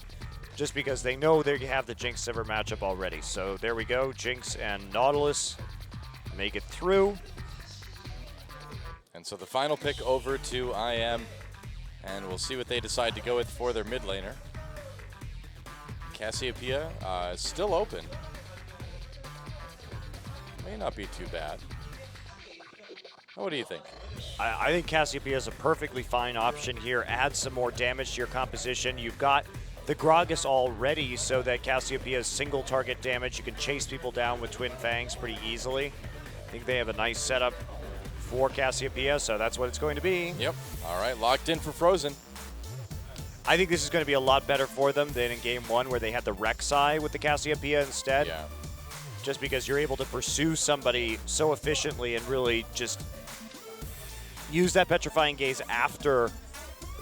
just because they know they have the Jinx Sivir matchup already. So there we go, Jinx and Nautilus make it through. And so the final pick over to IM, and we'll see what they decide to go with for their mid laner. Cassiopeia is still open. May not be too bad. What do you think? I think Cassiopeia is a perfectly fine option here. Add some more damage to your composition. You've got the Gragas already so that Cassiopeia's single target damage. You can chase people down with Twin Fangs pretty easily. I think they have a nice setup for Cassiopeia, so that's what it's going to be. Yep. All right, locked in for Frozen. I think this is going to be a lot better for them than in Game 1 where they had the Rek'Sai with the Cassiopeia instead. Yeah. Just because you're able to pursue somebody so efficiently and really just use that Petrifying Gaze after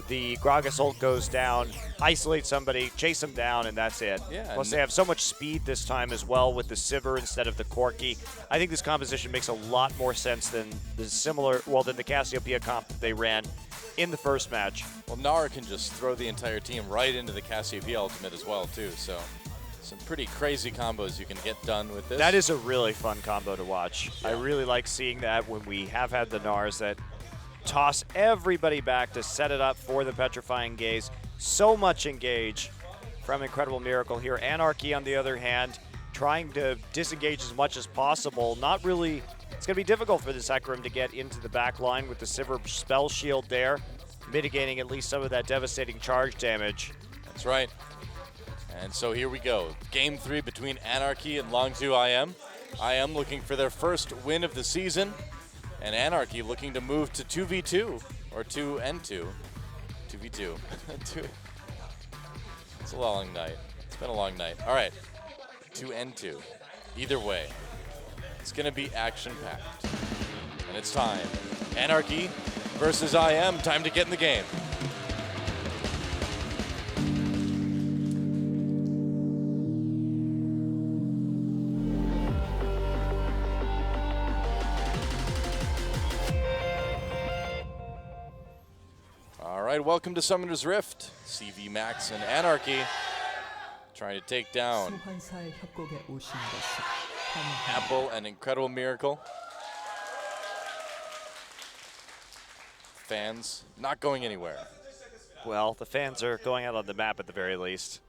the Gragas ult goes down, isolate somebody, chase them down, and that's it. Yeah, Plus they have so much speed this time as well with the Sivir instead of the Corki. I think this composition makes a lot more sense than than the Cassiopeia comp that they ran in the first match. Well, Nara can just throw the entire team right into the Cassiopeia ultimate as well, too, so some pretty crazy combos you can get done with this. That is a really fun combo to watch. Yeah. I really like seeing that when we have had the Nars that toss everybody back to set it up for the Petrifying Gaze. So much engage from Incredible Miracle here. Anarchy, on the other hand, trying to disengage as much as possible. Not really, it's going to be difficult for this Hecarim to get into the back line with the Sivir Spell Shield there, mitigating at least some of that devastating charge damage. That's right. And so here we go. Game 3 between Anarchy and Longzhu IM. IM looking for their first win of the season, and Anarchy looking to move to 2v2, or 2n2. 2v2. It's a long night. It's been a long night. All right, 2n2. Either way, it's going to be action-packed. And it's time. Anarchy versus IM. Time to get in the game. All right, welcome to Summoner's Rift. CV Max and Anarchy trying to take down Apple and Incredible Miracle. Fans not going anywhere. Well, the fans are going out on the map at the very least.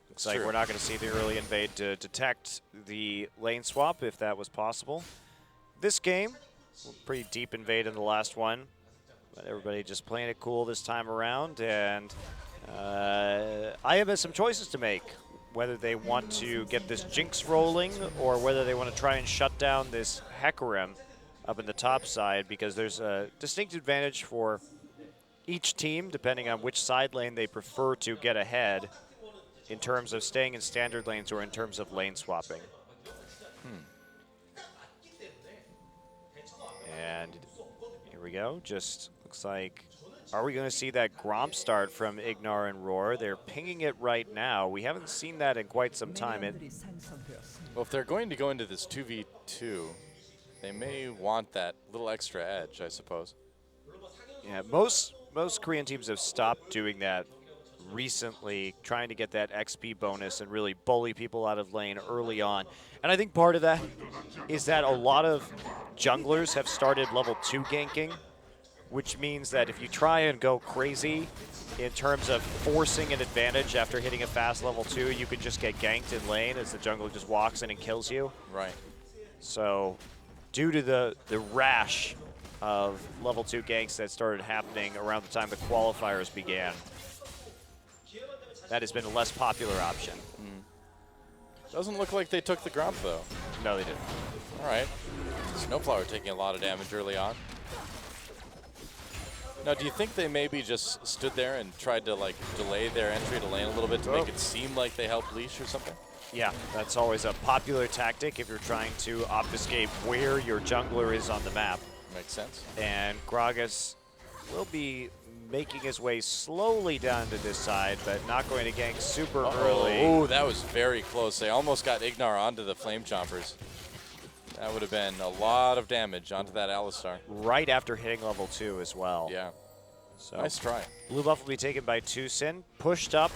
Looks like we're not going to see the early invade to detect the lane swap, if that was possible. This game, pretty deep invade in the last one. But everybody just playing it cool this time around, and IM has some choices to make, whether they want to get this Jinx rolling or whether they want to try and shut down this Hecarim up in the top side, because there's a distinct advantage for each team depending on which side lane they prefer to get ahead in terms of staying in standard lanes or in terms of lane swapping. And here we go, just looks like, are we going to see that Gromp start from Ignar and Roar? They're pinging it right now. We haven't seen that in quite some time. Well, if they're going to go into this 2v2, they may want that little extra edge, I suppose. Yeah, most Korean teams have stopped doing that recently, trying to get that XP bonus and really bully people out of lane early on. And I think part of that is that a lot of junglers have started level 2 ganking, which means that if you try and go crazy in terms of forcing an advantage after hitting a fast level 2, you could just get ganked in lane as the jungler just walks in and kills you. Right. So due to the rash of level 2 ganks that started happening around the time the qualifiers began, that has been a less popular option. Doesn't look like they took the Gromp, though. No, they didn't. All right. Snowflower taking a lot of damage early on. Now, do you think they maybe just stood there and tried to like delay their entry to lane a little bit to make it seem like they helped leash or something? Yeah, that's always a popular tactic if you're trying to obfuscate where your jungler is on the map. Makes sense. And Gragas will be making his way slowly down to this side, but not going to gank super early. Oh, that was very close. They almost got Ignar onto the Flame Chompers. That would have been a lot of damage onto that Alistar. Right after hitting level 2 as well. Yeah. So nice try. Blue buff will be taken by Tucson, pushed up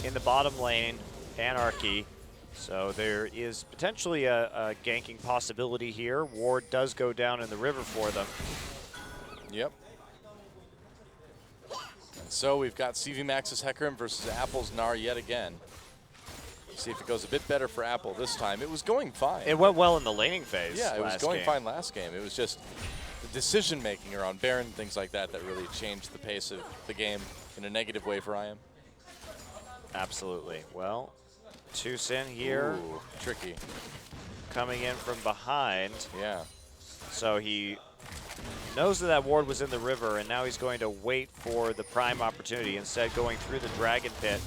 in the bottom lane, Anarchy. So there is potentially a ganking possibility here. Ward does go down in the river for them. Yep. And so we've got CV Max's Hecarim versus Apple's Gnar yet again. See if it goes a bit better for Apple this time. It was going fine. It went well in the laning phase. Yeah, it was going game. fine last game. It was just the decision making around Baron and things like that that really changed the pace of the game in a negative way for IM. Absolutely. Well, Tucson here. Ooh, tricky. Coming in from behind. Yeah. So he knows that ward was in the river, and now he's going to wait for the prime opportunity, instead going through the Dragon Pit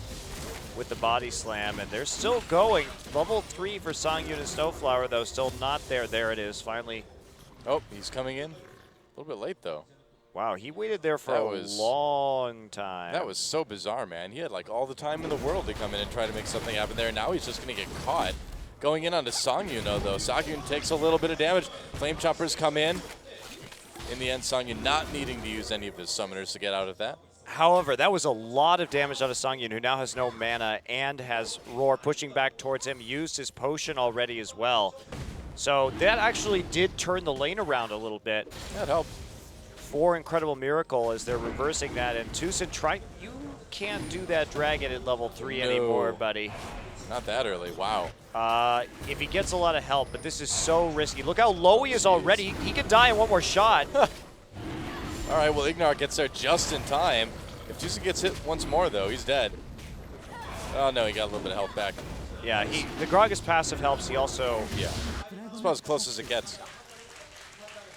with the body slam, and they're still going. Level 3 for Songyun and Snowflower, though, still not there. There it is, finally. Oh, he's coming in. A little bit late, though. Wow, he waited there for a long time. That was so bizarre, man. He had like all the time in the world to come in and try to make something happen there. Now he's just going to get caught. Going in onto Songyun, though. Songyun takes a little bit of damage. Flame Choppers come in. In the end, Songyun not needing to use any of his summoners to get out of that. However, that was a lot of damage out of Songyun, who now has no mana and has Roar pushing back towards him, used his potion already as well. So that actually did turn the lane around a little bit. That helped. For Incredible Miracle as they're reversing that. And Tucson, you can't do that dragon at level 3 anymore, buddy. Not that early, wow. If he gets a lot of help, but this is so risky. Look how low he is already. He could die in one more shot. All right, well, Ignar gets there just in time. If Tucson gets hit once more, though, he's dead. Oh, no, he got a little bit of health back. Yeah, the Gragas passive helps. He also... Yeah. That's about as close as it gets.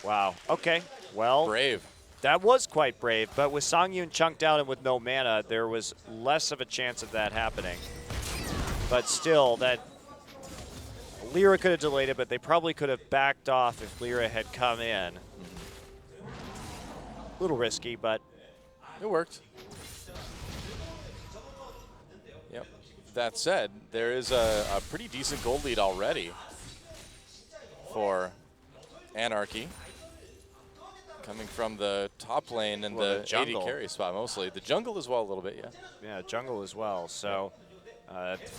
Wow. Okay. Well... Brave. That was quite brave, but with Songyun chunked out and with no mana, there was less of a chance of that happening. But still, that... Lyra could have delayed it, but they probably could have backed off if Lyra had come in. A little risky, but... It worked. Yep. That said, there is a pretty decent gold lead already for Anarchy. Coming from the top lane and the AD carry spot mostly. The jungle as well a little bit, yeah. Yeah, jungle as well. So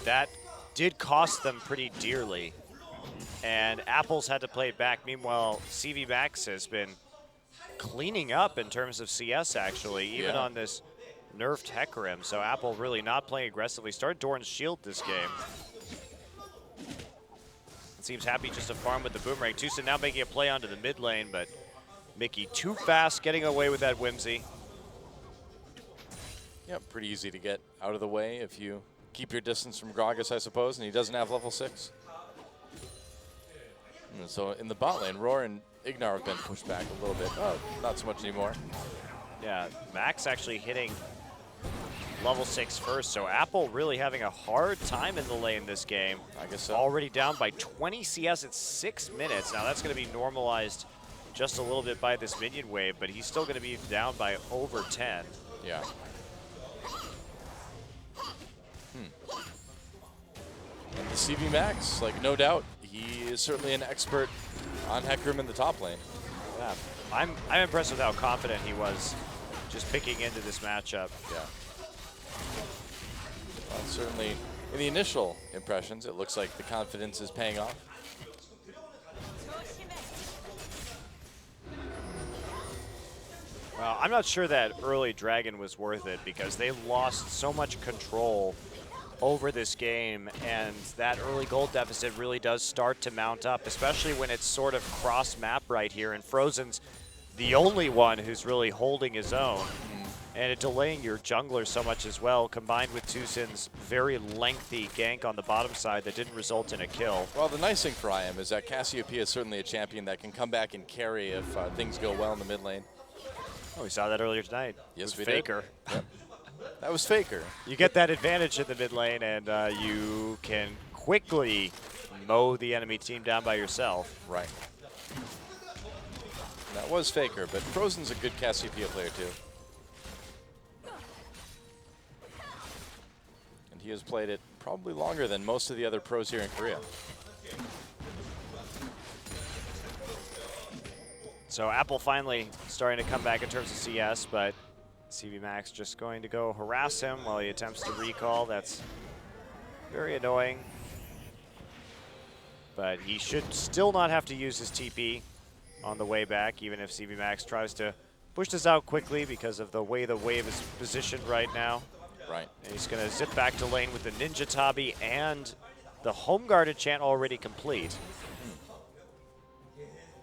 that did cost them pretty dearly. And Apples had to play it back. Meanwhile, CV Max has been cleaning up in terms of CS, actually, even on this nerfed Hecarim. So Apple really not playing aggressively. Started Doran's Shield this game. Seems happy just to farm with the Boomerang. Tucson now making a play onto the mid lane, but Mickey too fast getting away with that Whimsy. Yeah, pretty easy to get out of the way if you keep your distance from Gragas, I suppose, and he doesn't have level 6. And so in the bot lane, Roar and Ignar have been pushed back a little bit. Oh, not so much anymore. Yeah, Max actually hitting level 6 first, so Apple really having a hard time in the lane this game. I guess so. Already down by 20 CS at 6 minutes. Now that's going to be normalized just a little bit by this minion wave, but he's still going to be down by over 10. Yeah. And the CV Max, like, no doubt, he is certainly an expert on Hecarim in the top lane. Yeah, I'm impressed with how confident he was just picking into this matchup. Yeah. Well, certainly, in the initial impressions, it looks like the confidence is paying off. Well, I'm not sure that early Dragon was worth it because they lost so much control over this game, and that early gold deficit really does start to mount up, especially when it's sort of cross-map right here, and Frozen's the only one who's really holding his own, and it delaying your jungler so much as well, combined with Tusin's very lengthy gank on the bottom side that didn't result in a kill. Well, the nice thing for IM is that Cassiopeia is certainly a champion that can come back and carry if things go well in the mid lane. Oh, we saw that earlier tonight. Yes, with we FLICKR. did. Yep. That was FLICKR. You get that advantage in the mid lane, and you can quickly mow the enemy team down by yourself. Right. That was FLICKR, but Frozen's a good Cassiopeia player too. And he has played it probably longer than most of the other pros here in Korea. So Apple finally starting to come back in terms of CS, but CV Max just going to go harass him while he attempts to recall. That's very annoying. But he should still not have to use his TP on the way back, even if CV Max tries to push this out quickly because of the way the wave is positioned right now. Right. And he's going to zip back to lane with the Ninja Tabi and the home guard enchant already complete.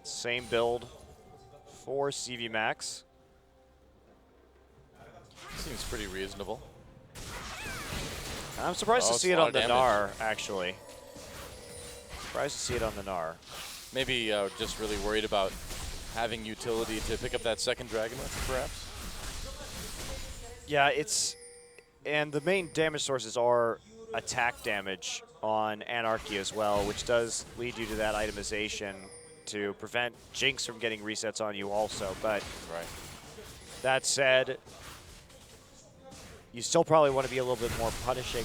Same build for CV Max. Seems pretty reasonable. I'm surprised to see it a lot on of the damage. Gnar, actually. Surprised to see it on the Gnar. Maybe just really worried about having utility to pick up that second dragon with, perhaps? Yeah, and the main damage sources are attack damage on Anarchy as well, which does lead you to that itemization to prevent Jinx from getting resets on you also. But right. That said, you still probably want to be a little bit more punishing.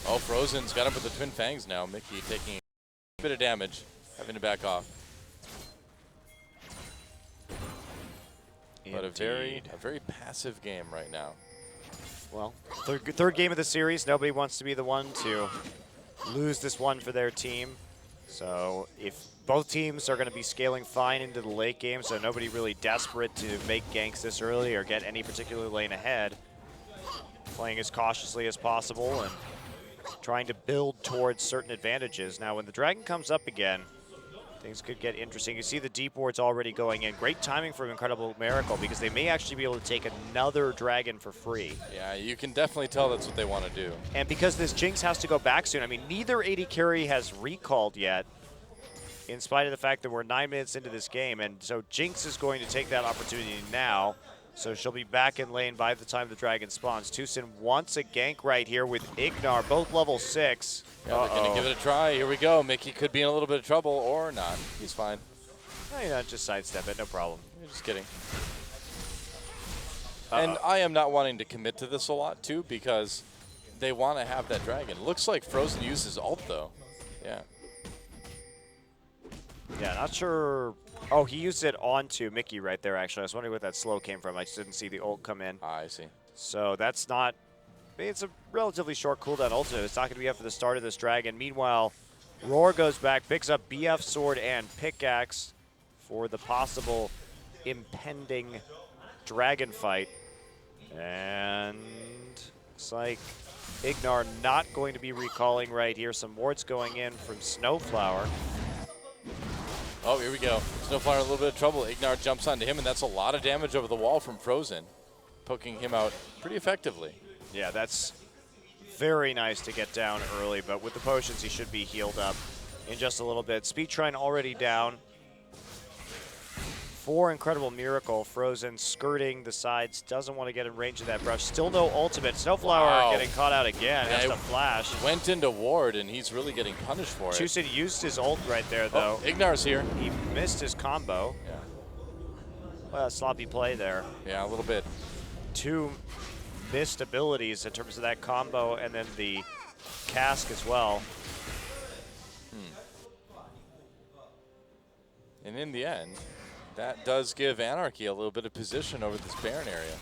Oh, Frozen's got him with the Twin Fangs now. Mickey taking a bit of damage, having to back off. But a very passive game right now. Well, third game of the series. Nobody wants to be the one to lose this one for their team. So if both teams are going to be scaling fine into the late game, so nobody really desperate to make ganks this early or get any particular lane ahead, playing as cautiously as possible and trying to build towards certain advantages. Now, when the dragon comes up again, things could get interesting. You see the deep wards already going in. Great timing from Incredible Miracle because they may actually be able to take another dragon for free. Yeah, you can definitely tell that's what they want to do. And because this Jinx has to go back soon, I mean, neither AD carry has recalled yet, in spite of the fact that we're 9 minutes into this game. And so Jinx is going to take that opportunity now. So she'll be back in lane by the time the dragon spawns. Tusin wants a gank right here with Ignar, both level 6. Yeah, they're going to give it a try. Here we go. Mickey could be in a little bit of trouble or not. He's fine. No, you know, just sidestep it, no problem. You're just kidding. And I am not wanting to commit to this a lot, too, because they want to have that dragon. Looks like Frozen uses ult, though. Yeah. Yeah, not sure. Oh, he used it onto Mickey right there, actually. I was wondering where that slow came from. I just didn't see the ult come in. I see. So that's not... I mean, it's a relatively short cooldown ultimate. It's not going to be after the start of this dragon. Meanwhile, Roar goes back, picks up BF sword and pickaxe for the possible impending dragon fight. And it's like Ignar not going to be recalling right here. Some wards going in from Snowflower. Oh, here we go. Snowflower in a little bit of trouble. Ignar jumps onto him, and that's a lot of damage over the wall from Frozen, poking him out pretty effectively. Yeah, that's very nice to get down early, but with the potions, he should be healed up in just a little bit. Speed Shrine already down for Incredible Miracle. Frozen skirting the sides, doesn't want to get in range of that brush. Still no ultimate. Snowflower getting caught out again. Yeah, That's a flash. Went into ward, and he's really getting punished for it. Tucson used his ult right there, though. Oh, Ignar's here. He missed his combo. Yeah. Well, sloppy play there. Yeah, a little bit. 2 missed abilities in terms of that combo and then the cask as well. And in the end, that does give Anarchy a little bit of position over this Baron area.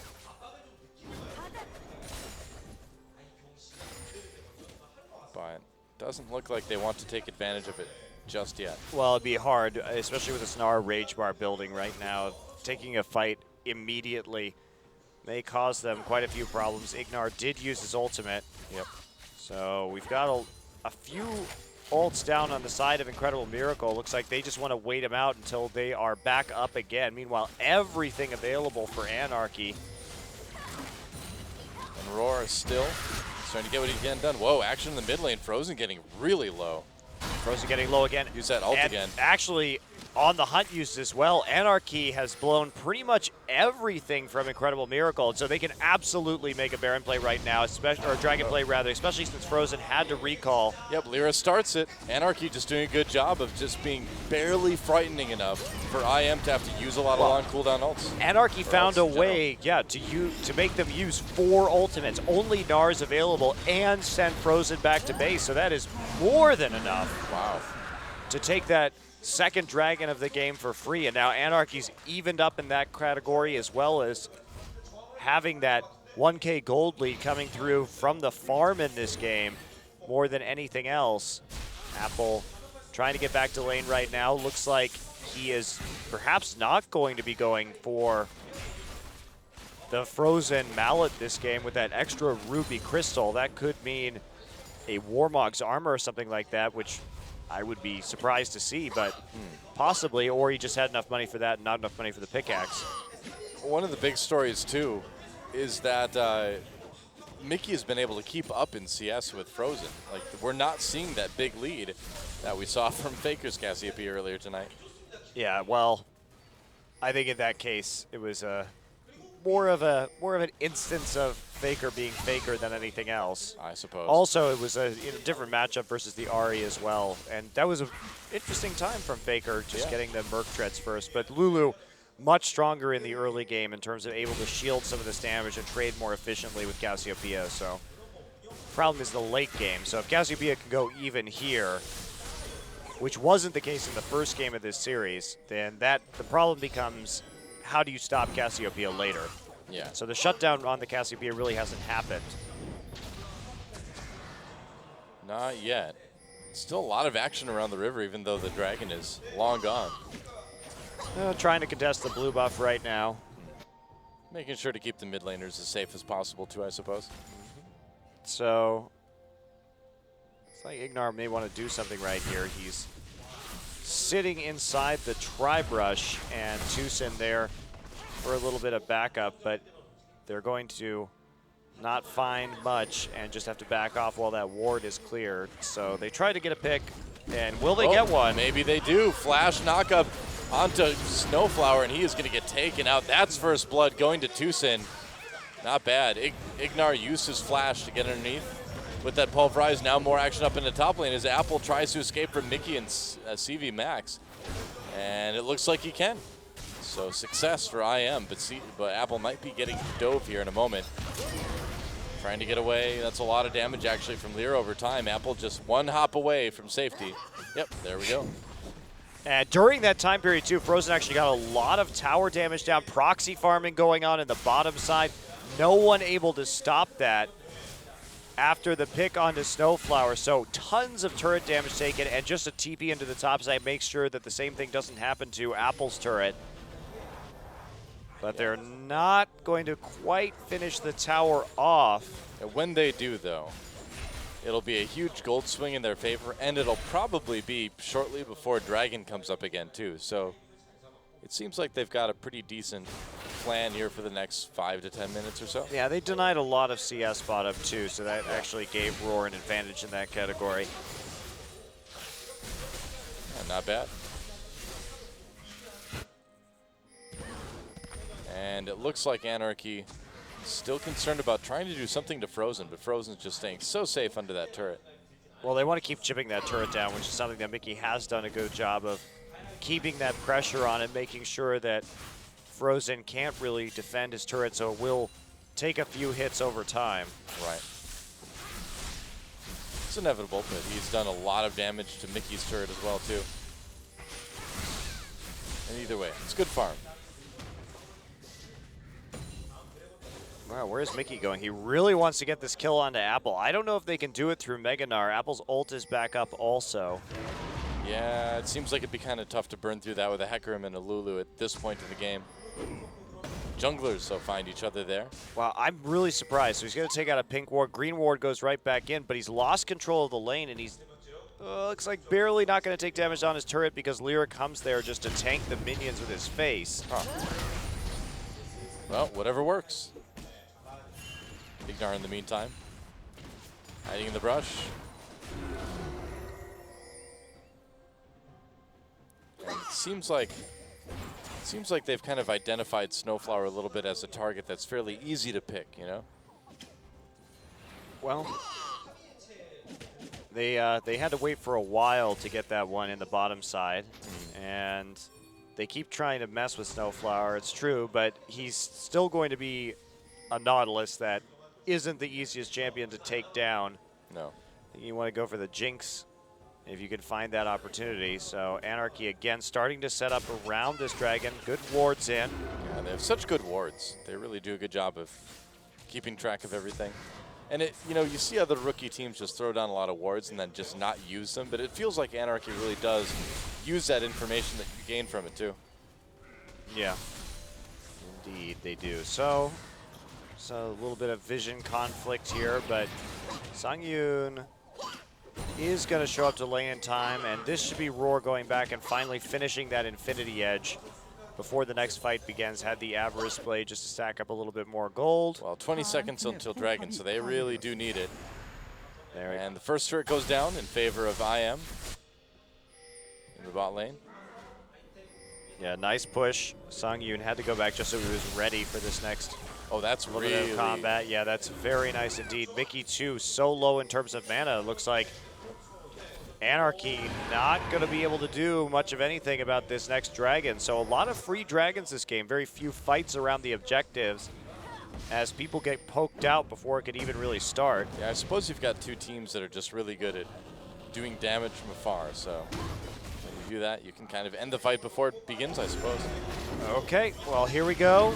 But doesn't look like they want to take advantage of it just yet. Well, it'd be hard, especially with this Nara Rage Bar building right now. Taking a fight immediately may cause them quite a few problems. Ignar did use his ultimate. Yep. So we've got a few ults down on the side of Incredible Miracle. Looks like they just want to wait him out until they are back up again. Meanwhile, everything available for Anarchy. And Roar is still starting to get what he can done. Whoa, action in the mid lane. Frozen getting really low. Frozen getting low again. Use that ult and again. Actually, on the hunt used as well, Anarchy has blown pretty much everything from Incredible Miracle, so they can absolutely make a Baron play right now, especially, or a Dragon play rather, especially since Frozen had to recall. Yep, Lyra starts it. Anarchy just doing a good job of just being barely frightening enough for IM to have to use a lot of long cooldown ults. Anarchy found a way, to make them use 4 ultimates, only Nars available, and send Frozen back to base, so that is more than enough. Wow. To take that second dragon of the game for free, and now Anarchy's evened up in that category, as well as having that 1K gold lead coming through from the farm in this game more than anything else. Apple trying to get back to lane right now. Looks like he is perhaps not going to be going for the Frozen Mallet this game with that extra Ruby Crystal. That could mean a Warmog's armor or something like that, which I would be surprised to see, but possibly, or he just had enough money for that and not enough money for the pickaxe. One of the big stories, too, is that Mickey has been able to keep up in CS with Frozen. Like, we're not seeing that big lead that we saw from FLICKR's Cassiopeia earlier tonight. Yeah, well, I think in that case, it was more of an instance of FLICKR being FLICKR than anything else. I suppose. Also, it was a different matchup versus the Ahri as well, and that was an interesting time from FLICKR, just getting the Merc Treads first. But Lulu, much stronger in the early game in terms of able to shield some of this damage and trade more efficiently with Cassiopeia. So, problem is the late game. So if Cassiopeia can go even here, which wasn't the case in the first game of this series, then the problem becomes, how do you stop Cassiopeia later? Yeah. So the shutdown on the Cassiopeia really hasn't happened. Not yet. Still a lot of action around the river, even though the dragon is long gone. Trying to contest the blue buff right now. Making sure to keep the mid laners as safe as possible, too, I suppose. So, it's like Ignar may want to do something right here. He's sitting inside the Tri-Brush, and Tucson there for a little bit of backup, but they're going to not find much and just have to back off while that ward is cleared. So they try to get a pick, and will they get one? Maybe they do. Flash knockup onto Snowflower, and he is going to get taken out. That's first blood going to Tucson. Not bad. Ignar used his flash to get underneath. With that pulverize, now more action up in the top lane as Apple tries to escape from Mickey and CV Max. And it looks like he can. So success for IM, but Apple might be getting dove here in a moment. Trying to get away. That's a lot of damage actually from Lyra over time. Apple just one hop away from safety. Yep, there we go. And during that time period too, Frozen actually got a lot of tower damage down, proxy farming going on in the bottom side. No one able to stop that after the pick onto Snowflower. So tons of turret damage taken, and just a TP into the top side makes sure that the same thing doesn't happen to Apple's turret. But they're not going to quite finish the tower off. And when they do, though, it'll be a huge gold swing in their favor, and it'll probably be shortly before Dragon comes up again, too. So it seems like they've got a pretty decent plan here for the next 5 to 10 minutes or so. Yeah, they denied a lot of CS bottom, too, so that actually gave Roar an advantage in that category. Yeah, not bad. And it looks like Anarchy still concerned about trying to do something to Frozen, but Frozen's just staying so safe under that turret. Well, they want to keep chipping that turret down, which is something that Mickey has done a good job of, keeping that pressure on it, making sure that Frozen can't really defend his turret, so it will take a few hits over time. Right. It's inevitable, but he's done a lot of damage to Mickey's turret as well, too. And either way, it's good farm. Wow, where's Mickey going? He really wants to get this kill onto Apple. I don't know if they can do it through Mega Gnar. Apple's ult is back up also. Yeah, it seems like it'd be kind of tough to burn through that with a Hecarim and a Lulu at this point in the game. Junglers, so find each other there. Wow, I'm really surprised. So he's going to take out a pink ward. Green ward goes right back in, but he's lost control of the lane, and he's looks like barely not going to take damage on his turret because Lyric comes there just to tank the minions with his face. Huh. Well, whatever works. FLICKR in the meantime, hiding in the brush. And it seems like they've kind of identified Snowflower a little bit as a target that's fairly easy to pick, you know? Well, they had to wait for a while to get that one in the bottom side, and they keep trying to mess with Snowflower. It's true, but he's still going to be a Nautilus that isn't the easiest champion to take down. No. I think you want to go for the Jinx if you can find that opportunity. So Anarchy again starting to set up around this dragon. Good wards in. Yeah, they have such good wards. They really do a good job of keeping track of everything. And it, you know, you see other rookie teams just throw down a lot of wards and then just not use them, but it feels like Anarchy really does use that information that you gain from it too. Yeah, indeed they do. So a little bit of vision conflict here, but Songyun is going to show up to lane in time, and this should be Roar going back and finally finishing that Infinity Edge before the next fight begins. Had the Avarice Blade just to stack up a little bit more gold. Well, 20 seconds until Dragon, so they really do need it. There and the first turret goes down in favor of IM in the bot lane. Yeah, nice push. Songyun had to go back just so he was ready for this next Oh, that's little really bit of combat. Yeah, that's very nice indeed. Mickey too, so low in terms of mana. It looks like Anarchy not going to be able to do much of anything about this next dragon. So a lot of free dragons this game. Very few fights around the objectives as people get poked out before it could even really start. Yeah, I suppose you've got two teams that are just really good at doing damage from afar. So when you do that, you can kind of end the fight before it begins, I suppose. Okay, well, here we go.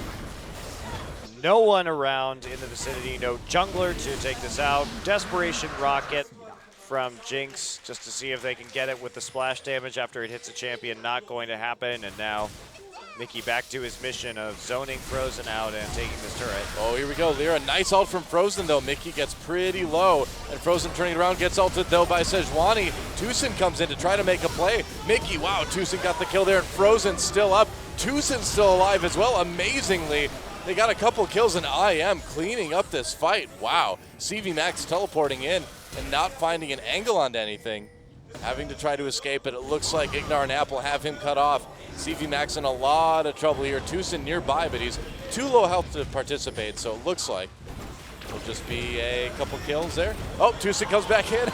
No one around in the vicinity, no jungler to take this out. Desperation Rocket from Jinx just to see if they can get it with the splash damage after it hits a champion. Not going to happen, and now Mickey back to his mission of zoning Frozen out and taking this turret. Oh, here we go. Lyra, nice ult from Frozen, though. Mickey gets pretty low, and Frozen turning around gets ulted, though, by Sejuani. Tucson comes in to try to make a play. Mickey, wow, Tucson got the kill there, and Frozen still up. Tucson's still alive as well, amazingly. They got a couple kills, and IM cleaning up this fight. Wow. CV Max teleporting in and not finding an angle onto anything. Having to try to escape, but it looks like Ignar and Apple have him cut off. CV Max in a lot of trouble here. Tucson nearby, but he's too low health to participate, so it looks like it'll just be a couple kills there. Oh, Tucson comes back in.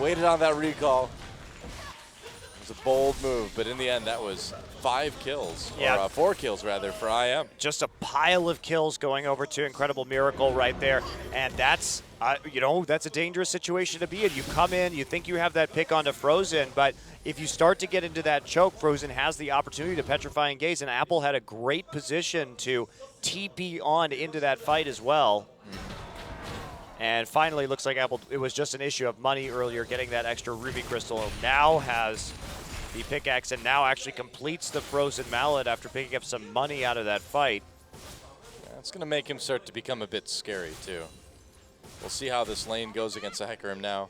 Waited on that recall. It was a bold move, but in the end, that was 5 kills, or 4 kills rather, for IM. Just a pile of kills going over to Incredible Miracle right there, and that's, you know, that's a dangerous situation to be in. You come in, you think you have that pick onto Frozen, but if you start to get into that choke, Frozen has the opportunity to Petrifying Gaze, and Apple had a great position to TP on into that fight as well. And finally, looks like Apple, it was just an issue of money earlier, getting that extra Ruby Crystal. Now has the pickaxe and now actually completes the Frozen Mallet after picking up some money out of that fight. Yeah, it's going to make him start to become a bit scary, too. We'll see how this lane goes against the Hecarim now.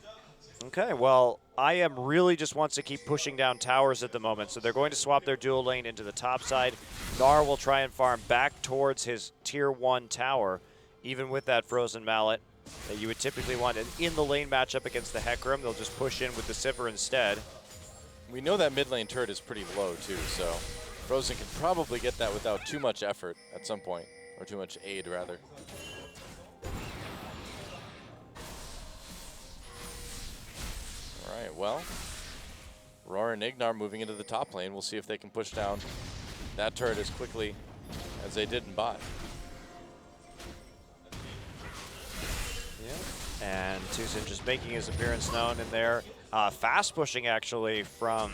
Okay, well, IM really just wants to keep pushing down towers at the moment, so they're going to swap their dual lane into the top side. Gnar will try and farm back towards his tier 1 tower, even with that Frozen Mallet that you would typically want in the lane matchup against the Hecarim. They'll just push in with the Sivir instead. We know that mid lane turret is pretty low, too, so Frozen can probably get that without too much effort at some point, or too much aid, rather. All right, well, Roar and Ignar moving into the top lane. We'll see if they can push down that turret as quickly as they did in bot. And Tucson just making his appearance known in there. Fast pushing actually from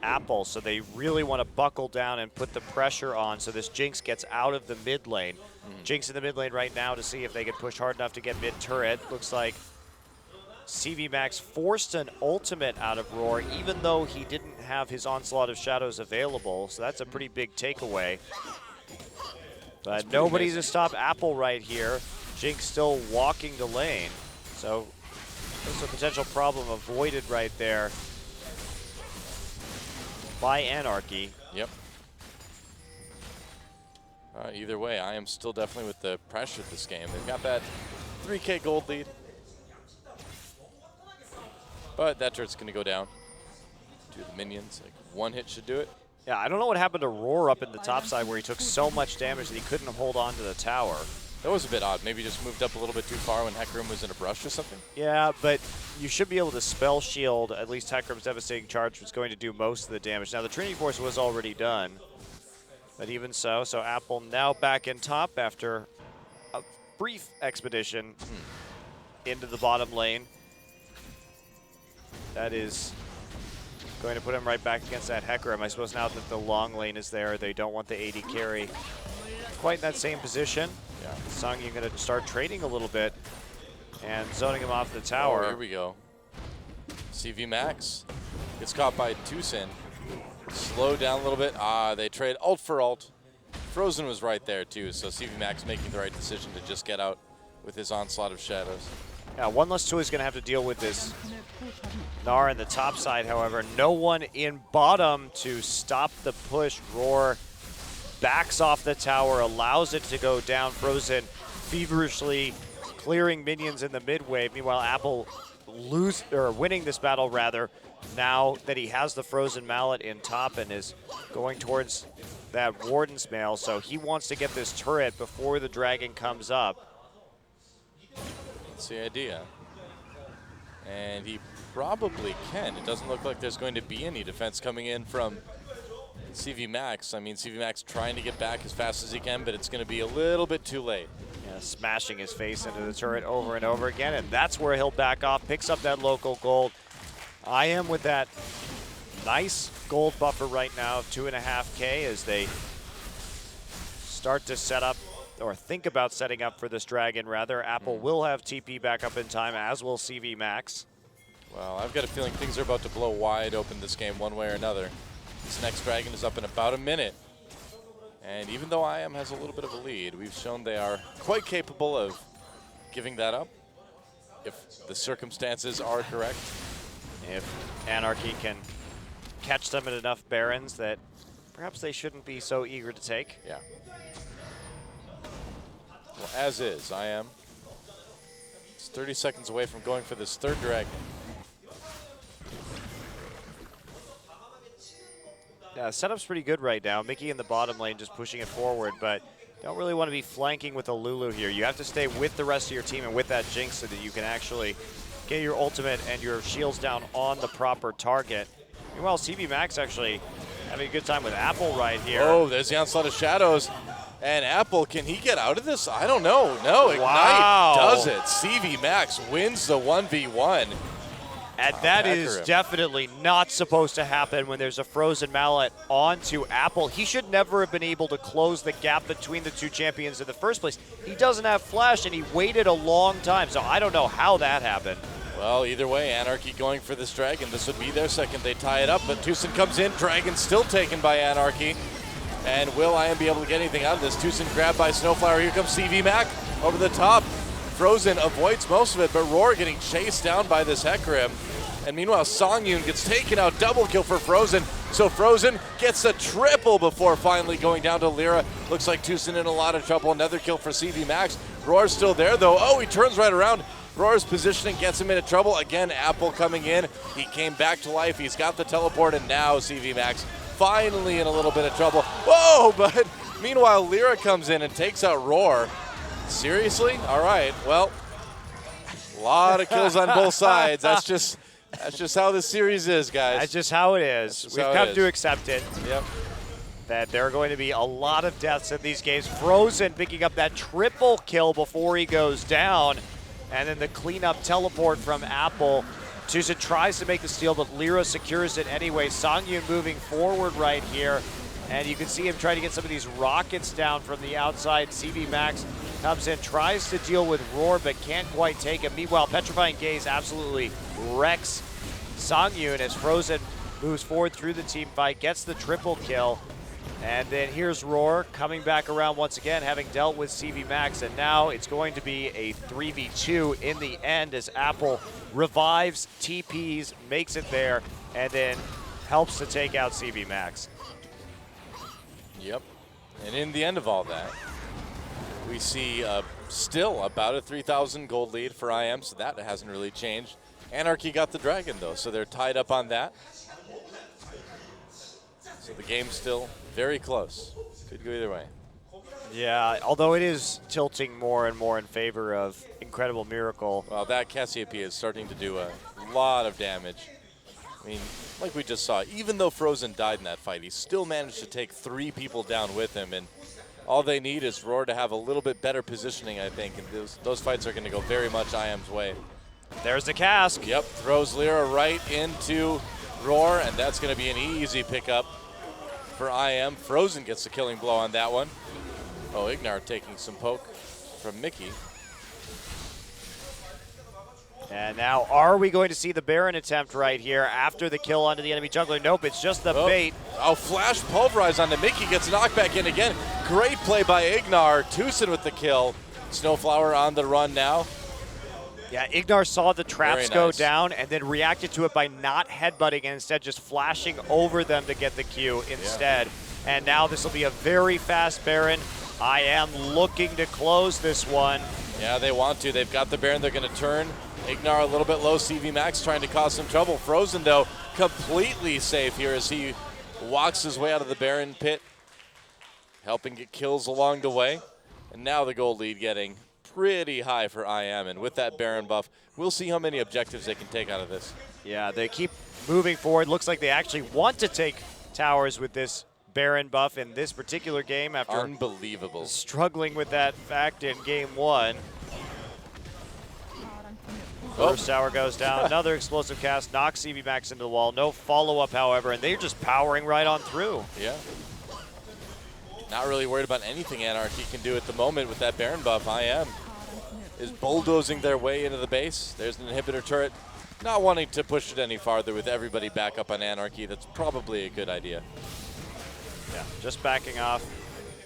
Apple, so they really want to buckle down and put the pressure on so this Jinx gets out of the mid lane. Jinx in the mid lane right now to see if they can push hard enough to get mid turret. Looks like CV Max forced an ultimate out of Roar even though he didn't have his Onslaught of Shadows available, so that's a pretty big takeaway. But nobody to stop Apple right here. Jinx still walking the lane. So there's a potential problem avoided right there by Anarchy. Yep. Either way, I am still definitely with the pressure this game. They've got that 3K gold lead. But that turret's going to go down to the minions. Like, one hit should do it. Yeah, I don't know what happened to Roar up in the top side where he took so much damage that he couldn't hold on to the tower. That was a bit odd. Maybe just moved up a little bit too far when Hecarim was in a brush or something? Yeah, but you should be able to spell shield. At least Hecarim's Devastating Charge was going to do most of the damage. Now, the Trinity Force was already done. But even so Apple now back in top after a brief expedition into the bottom lane. That is going to put him right back against that Hecarim. I suppose now that the long lane is there, they don't want the AD carry quite in that same position. Yeah. Songyun going to start trading a little bit and zoning him off the tower. Oh, here we go. CV Max gets caught by Tucson. Slow down a little bit. They trade ult for ult. Frozen was right there too, so CV Max making the right decision to just get out with his Onslaught of Shadows. Yeah, one less tool is going to have to deal with this Gnar in the top side, however. No one in bottom to stop the push. Roar backs off the tower, allows it to go down. Frozen feverishly clearing minions in the mid wave. Meanwhile, Apple winning this battle rather, now that he has the Frozen Mallet in top and is going towards that Warden's Mail. So he wants to get this turret before the dragon comes up. That's the idea. And he probably can. It doesn't look like there's going to be any defense coming in from CV Max. I mean, CV Max trying to get back as fast as he can, but it's going to be a little bit too late. Yeah, smashing his face into the turret over and over again, and that's where he'll back off, picks up that local gold. I am with that nice gold buffer right now of 2.5K as they start to set up, or think about setting up for this dragon rather. Apple will have TP back up in time, as will CV Max. Well, I've got a feeling things are about to blow wide open this game one way or another. This next dragon is up in about a minute. And even though IM has a little bit of a lead, we've shown they are quite capable of giving that up if the circumstances are correct. If Anarchy can catch them at enough Barons that perhaps they shouldn't be so eager to take. Yeah. Well, as is, IM. It's 30 seconds away from going for this third dragon. Yeah, setup's pretty good right now. Mickey in the bottom lane just pushing it forward, but don't really want to be flanking with a Lulu here. You have to stay with the rest of your team and with that Jinx so that you can actually get your ultimate and your shields down on the proper target. Meanwhile, CV Max actually having a good time with Apple right here. Oh, there's the Onslaught of Shadows. And Apple, can he get out of this? I don't know. No, Ignite does it. CV Max wins the 1v1. And that is definitely not supposed to happen when there's a Frozen Mallet onto Apple. He should never have been able to close the gap between the two champions in the first place. He doesn't have Flash, and he waited a long time, so I don't know how that happened. Well, either way, Anarchy going for this dragon. This would be their second. They tie it up, but Tucson comes in. Dragon still taken by Anarchy. And will IM be able to get anything out of this? Tucson grabbed by Snowflower. Here comes CV Mac over the top. Frozen avoids most of it, but Roar getting chased down by this Hecarim. And meanwhile, Songyun gets taken out. Double kill for Frozen. So Frozen gets a triple before finally going down to Lyra. Looks like Tucson in a lot of trouble. Another kill for CV Max. Roar's still there, though. Oh, he turns right around. Roar's positioning gets him into trouble. Again, Apple coming in. He came back to life. He's got the teleport, and now CV Max finally in a little bit of trouble. Whoa, but meanwhile, Lyra comes in and takes out Roar. Seriously? All right, well, a lot of kills on both sides. That's just how this series is, guys. That's just how it is. We've come to accept it. Yep. That there are going to be a lot of deaths in these games. Frozen picking up that triple kill before he goes down. And then the cleanup teleport from Apple. Tucson tries to make the steal, but Lyra secures it anyway. Songyun moving forward right here. And you can see him trying to get some of these rockets down from the outside. CV Max comes in, tries to deal with Roar, but can't quite take him. Meanwhile, Petrifying Gaze absolutely wrecks Songyun as Frozen moves forward through the team fight, gets the triple kill. And then here's Roar coming back around once again, having dealt with CV Max, and now it's going to be a 3v2 in the end as Apple revives, TPs, makes it there, and then helps to take out CV Max. Yep. And in the end of all that, we see still about a 3,000 gold lead for IM, so that hasn't really changed. Anarchy got the dragon, though, so they're tied up on that. So the game's still very close. Could go either way. Yeah, although it is tilting more and more in favor of Incredible Miracle. Well, that Cassiopeia is starting to do a lot of damage. I mean, like we just saw, even though Frozen died in that fight, he still managed to take 3 people down with him, and all they need is Roar to have a little bit better positioning, I think, and those fights are going to go very much IM's way. There's the cask. Yep, throws Lyra right into Roar, and that's going to be an easy pickup for IM. Frozen gets the killing blow on that one. Oh, Ignar taking some poke from Mickey. And now, are we going to see the Baron attempt right here after the kill onto the enemy jungler? Nope, it's just the bait. Oh, flash pulverize onto Mickey, gets knocked back in again. Great play by Ignar. Tucson with the kill. Snowflower on the run now. Yeah, Ignar saw the traps Very go nice. down and then reacted to it by not headbutting and instead just flashing over them to get the Q instead. Yeah. And now this will be a very fast Baron. I am looking to close this one. Yeah, they want to. They've got the Baron. They're going to turn. Ignar a little bit low. CV Max trying to cause some trouble. Frozen, though, completely safe here as he walks his way out of the Baron pit, helping get kills along the way. And now the gold lead getting pretty high for IM, and with that Baron buff, we'll see how many objectives they can take out of this. Yeah, they keep moving forward. Looks like they actually want to take towers with this Baron buff in this particular game after unbelievable struggling with that fact in game 1. First tower goes down. Another explosive cast knocks CV Max into the wall. No follow-up, however, and they're just powering right on through. Yeah. Not really worried about anything Anarchy can do at the moment with that Baron buff. IM is bulldozing their way into the base. There's an inhibitor turret. Not wanting to push it any farther with everybody back up on Anarchy. That's probably a good idea. Yeah, just backing off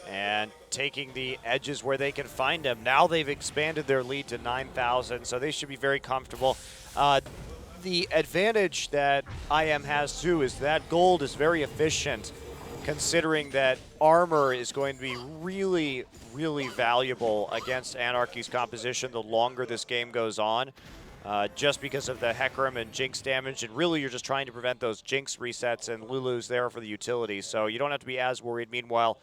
and taking the edges where they can find them. Now they've expanded their lead to 9,000, so they should be very comfortable. The advantage that IM has too is that gold is very efficient, considering that armor is going to be really, really valuable against Anarchy's composition the longer this game goes on. Just because of the Hecarim and Jinx damage, and really you're just trying to prevent those Jinx resets, and Lulu's there for the utility, so you don't have to be as worried. Meanwhile,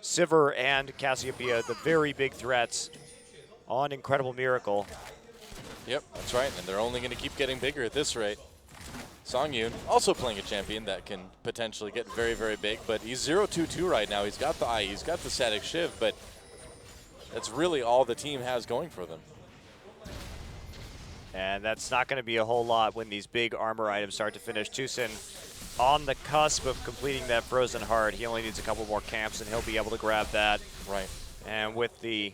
Sivir and Cassiopeia, the very big threats on Incredible Miracle. Yep, that's right, and they're only going to keep getting bigger at this rate. Songyun also playing a champion that can potentially get very, very big, but he's 0-2-2 right now. He's got the eye, he's got the static shiv, but that's really all the team has going for them. And that's not going to be a whole lot when these big armor items start to finish. Tucson on the cusp of completing that Frozen Heart. He only needs a couple more camps and he'll be able to grab that. Right. And with the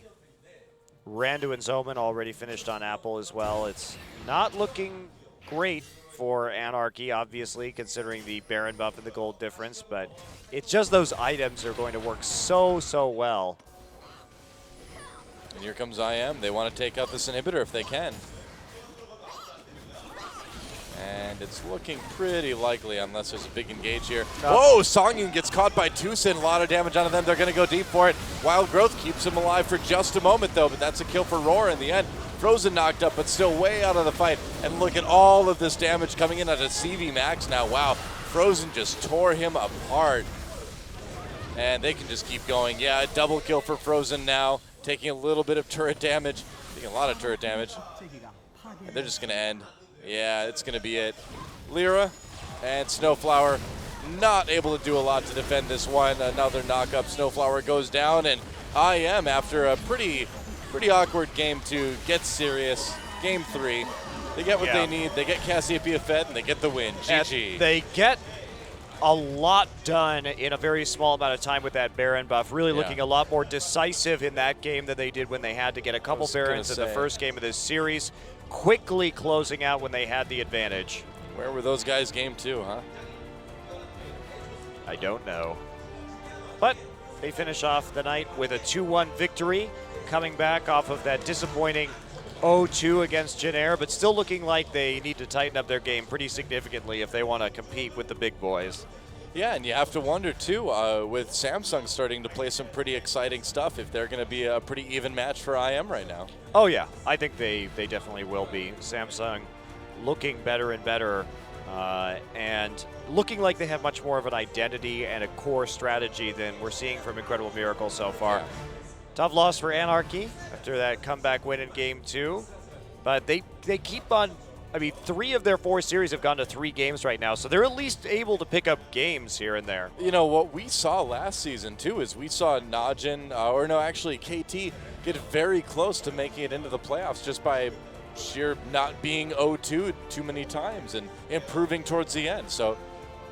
Randu and Zoman already finished on Apple as well, it's not looking great for Anarchy, obviously, considering the Baron buff and the gold difference, but it's just those items are going to work so, so well. And here comes IM. They want to take out this inhibitor if they can. And it's looking pretty likely unless there's a big engage here. Whoa, Songyun gets caught by Tucson. A lot of damage onto them. They're going to go deep for it. Wild Growth keeps him alive for just a moment, though, but that's a kill for Roar in the end. Frozen knocked up, but still way out of the fight. And look at all of this damage coming in at a CV Max now. Wow, Frozen just tore him apart. And they can just keep going. Yeah, a double kill for Frozen now, taking a little bit of turret damage, taking a lot of turret damage. And they're just gonna end. Yeah, it's gonna be it. Lyra and Snowflower not able to do a lot to defend this one. Another knock-up. Snowflower goes down, and IM, after a pretty awkward game 2, gets serious. Game 3, they get what they need. They get Cassiopeia fed, and they get the win. GG. And they get a lot done in a very small amount of time with that Baron buff. Really looking a lot more decisive in that game than they did when they had to get a couple Barons in the first game of this series. Quickly closing out when they had the advantage. Where were those guys game 2, huh? I don't know. But they finish off the night with a 2-1 victory, coming back off of that disappointing 0-2 against Jin but still looking like they need to tighten up their game pretty significantly if they want to compete with the big boys. Yeah, and you have to wonder, too, with Samsung starting to play some pretty exciting stuff, if they're going to be a pretty even match for IM right now. Oh, yeah. I think they definitely will be. Samsung looking better and better and looking like they have much more of an identity and a core strategy than we're seeing from Incredible Miracle so far. Yeah. Tough loss for Anarchy after that comeback win in Game 2. But they keep on, I mean, 3 of their 4 series have gone to 3 games right now, so they're at least able to pick up games here and there. You know, what we saw last season, too, is we saw Najin, or no, actually KT, get very close to making it into the playoffs just by sheer not being 0-2 too many times and improving towards the end. So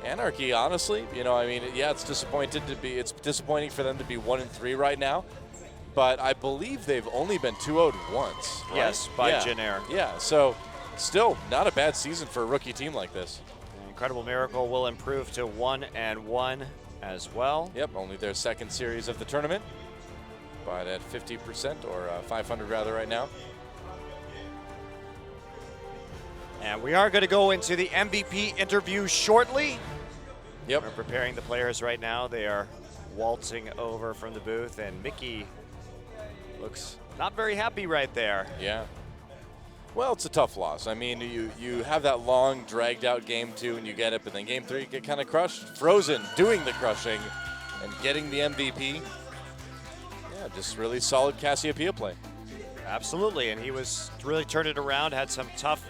Anarchy, honestly, you know, I mean, yeah, it's disappointing for them to be 1-3 right now. But I believe they've only been 2-0'd once, right? Yes, by Jin Air. Yeah, so still not a bad season for a rookie team like this. Incredible Miracle will improve to 1-1 as well. Yep, only their second series of the tournament, but at 50% or 500 rather right now. And we are going to go into the MVP interview shortly. Yep. We're preparing the players right now. They are waltzing over from the booth, and Mickey looks not very happy right there. Yeah. Well, it's a tough loss. I mean, you have that long, dragged-out Game 2, and you get it, but then Game 3, you get kind of crushed. Frozen doing the crushing and getting the MVP. Yeah, just really solid Cassiopeia play. Absolutely, and he was really turned it around, had some tough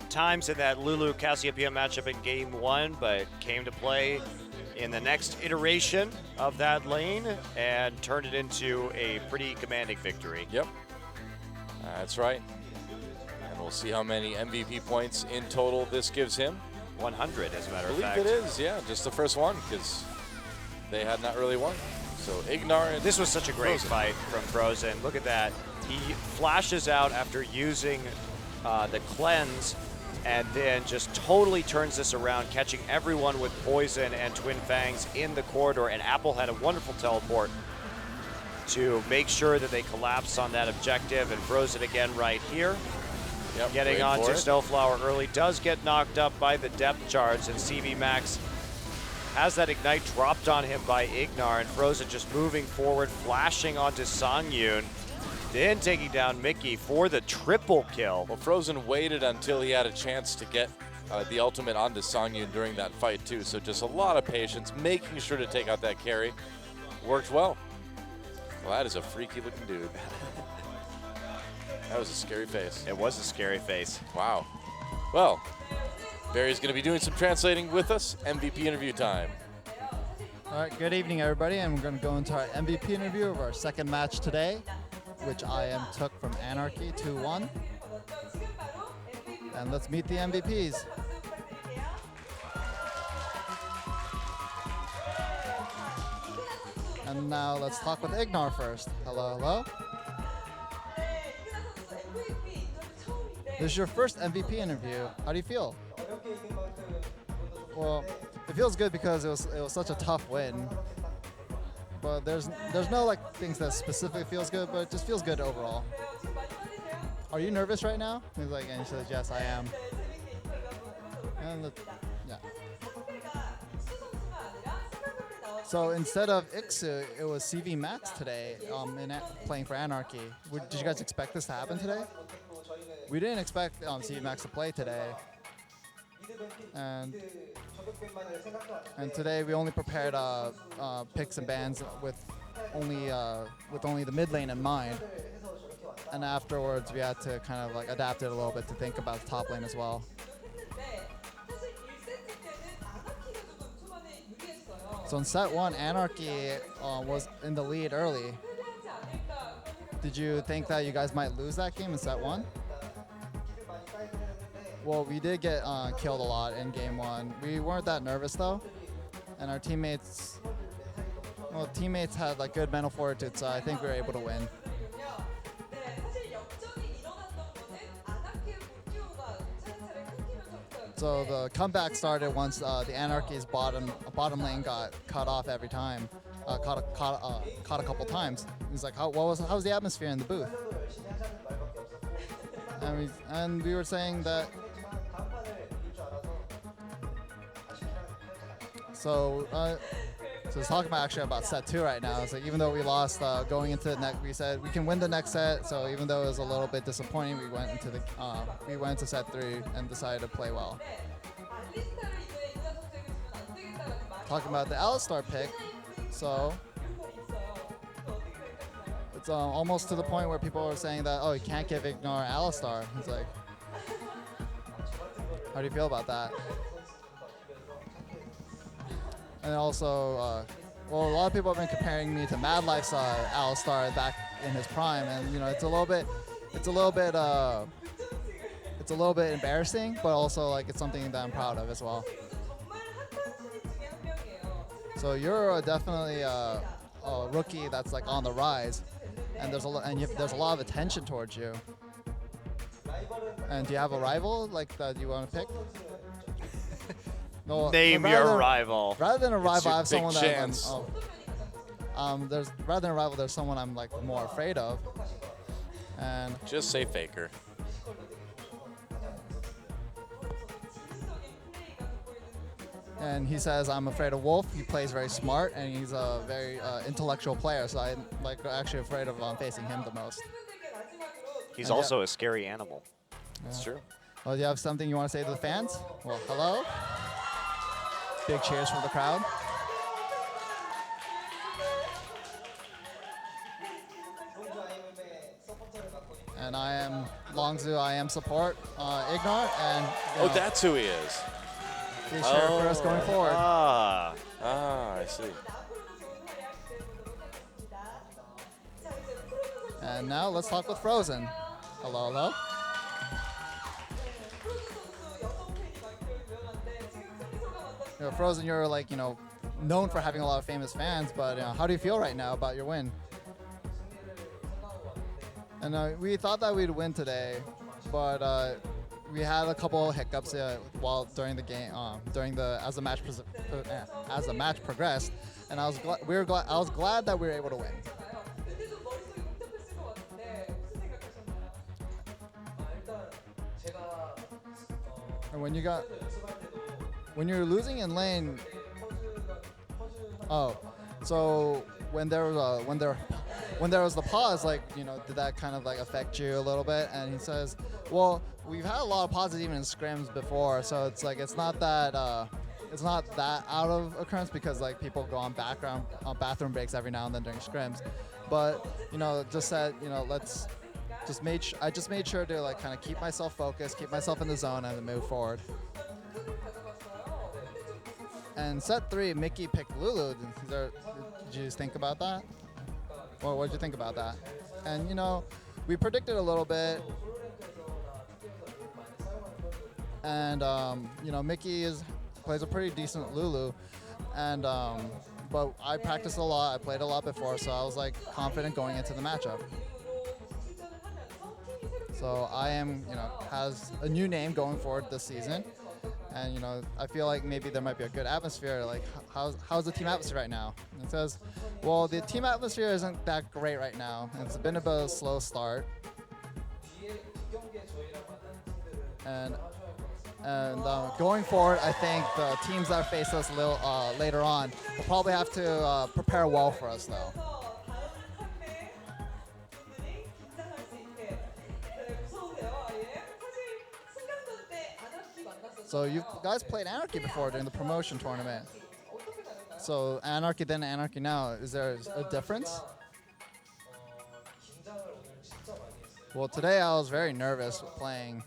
times in that Lulu Cassiopeia matchup in Game 1, but came to play in the next iteration of that lane and turned it into a pretty commanding victory. Yep, that's right. And we'll see how many MVP points in total this gives him. 100, as a matter of fact. I believe it is, yeah, just the first one, because they had not really won. So Ignar. This was such a great fight from Frozen. Look at that. He flashes out after using the cleanse, and then just totally turns this around, catching everyone with poison and Twin Fangs in the corridor. And Apple had a wonderful teleport to make sure that they collapse on that objective. And Frozen again right here. Yep, getting on to Snowflower early. Does get knocked up by the depth charge, and CV Max has that ignite dropped on him by Ignar, and Frozen just moving forward, flashing onto Songyun. Then taking down Mickey for the triple kill. Well, Frozen waited until he had a chance to get the ultimate onto Songyun during that fight too. So just a lot of patience, making sure to take out that carry. Worked well. Well, that is a freaky looking dude. That was a scary face. It was a scary face. Wow. Well, Barry's going to be doing some translating with us. MVP interview time. All right, good evening, everybody, and we're going to go into our MVP interview of our second match today, which IM took from Anarchy 2-1. And let's meet the MVPs. And now let's talk with Ignar first. Hello, hello. This is your first MVP interview. How do you feel? Well, it feels good because it was such a tough win. But there's no like things that specifically feels good, but it just feels good overall. Are you nervous right now? He's like, and he says, yes, I am. And yeah. So instead of Ixu, it was CV Max today, playing for Anarchy. Did you guys expect this to happen today? We didn't expect CV Max to play today. And And today we only prepared picks and bans with only the mid lane in mind. And afterwards we had to kind of like adapt it a little bit to think about the top lane as well. So in set 1, Anarchy was in the lead early. Did you think that you guys might lose that game in set 1? Well, we did get killed a lot in game 1. We weren't that nervous though, and our teammates had like good mental fortitude, so I think we were able to win. So the comeback started once the Anarchy's bottom lane got cut off every time, caught a couple times. He's like, how's the atmosphere in the booth? And we were saying that. So it's talking about set 2 right now. It's like even though we lost going into the next, we said we can win the next set. So even though it was a little bit disappointing, we went into set 3 and decided to play well. Talking about the Alistar pick, so it's almost to the point where people are saying that, oh, you can't give ignore Alistar. It's like, how do you feel about that? And also, well, a lot of people have been comparing me to Mad Life's Alistar back in his prime, and you know, it's a little bit embarrassing, but also like it's something that I'm proud of as well. So you're definitely a rookie that's like on the rise, and there's a lot of attention towards you. And do you have a rival like that you want to pick? No, Name your rival. Rather than a rival, I have someone chance. that there's someone I'm like more afraid of. And Just say FLICKR. And he says, I'm afraid of Wolf. He plays very smart, and he's a very intellectual player, so I'm like actually afraid of facing him the most. He's also a scary animal. That's true. Well, do you have something you want to say to the fans? Well, hello. Big cheers from the crowd. And I am Longzu, I am support, Ignore, and Oh, that's who he is. please cheer for us going forward. I see. And now let's talk with Frozen. Hello, hello. You know, Frozen, you're like, you know, known for having a lot of famous fans, but how do you feel right now about your win? And we thought that we'd win today, but we had a couple of hiccups during the game, as the match progressed, and I was glad that we were able to win. And when you're losing in lane, so when there was the pause, like, you know, did that kind of like affect you a little bit? And he says, well, we've had a lot of pauses even in scrims before, so it's like it's not that out of occurrence because like people go on bathroom breaks every now and then during scrims, but you know, just said, you know, I just made sure to like kind of keep myself focused, keep myself in the zone, and then move forward. And set 3, Mickey picked Lulu. Did you just think about that? Or what did you think about that? And you know, we predicted a little bit. And you know, Mickey plays a pretty decent Lulu, and but I practiced a lot. I played a lot before, so I was like confident going into the matchup. So I am, you know, has a new name going forward this season. And you know, I feel like maybe there might be a good atmosphere. Like, how's the team atmosphere right now? And it says, well, the team atmosphere isn't that great right now. It's been a bit of a slow start. And going forward, I think the teams that face us later on will probably have to prepare well for us, though. So you guys played Anarchy before during the promotion tournament. So Anarchy then, Anarchy now. Is there a difference? Well, today I was very nervous playing.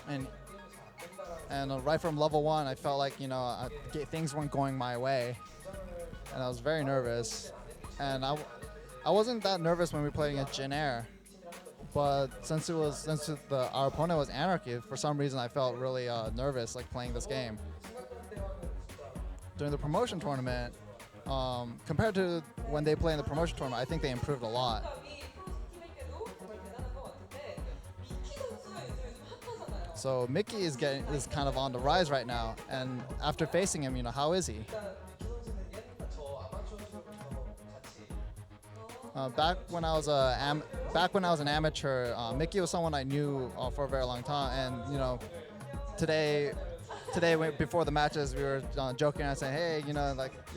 And right from level 1, I felt like, things weren't going my way. And I was very nervous. And I wasn't that nervous when we were playing against Jin Air. But since our opponent was Anarchy, for some reason I felt really nervous like playing this game. During the promotion tournament, compared to when they play in the promotion tournament, I think they improved a lot. So Mickey is kind of on the rise right now, and after facing him, how is he? Back when I was an amateur, Mickey was someone I knew for a very long time, and today before the matches we were joking and saying, hey,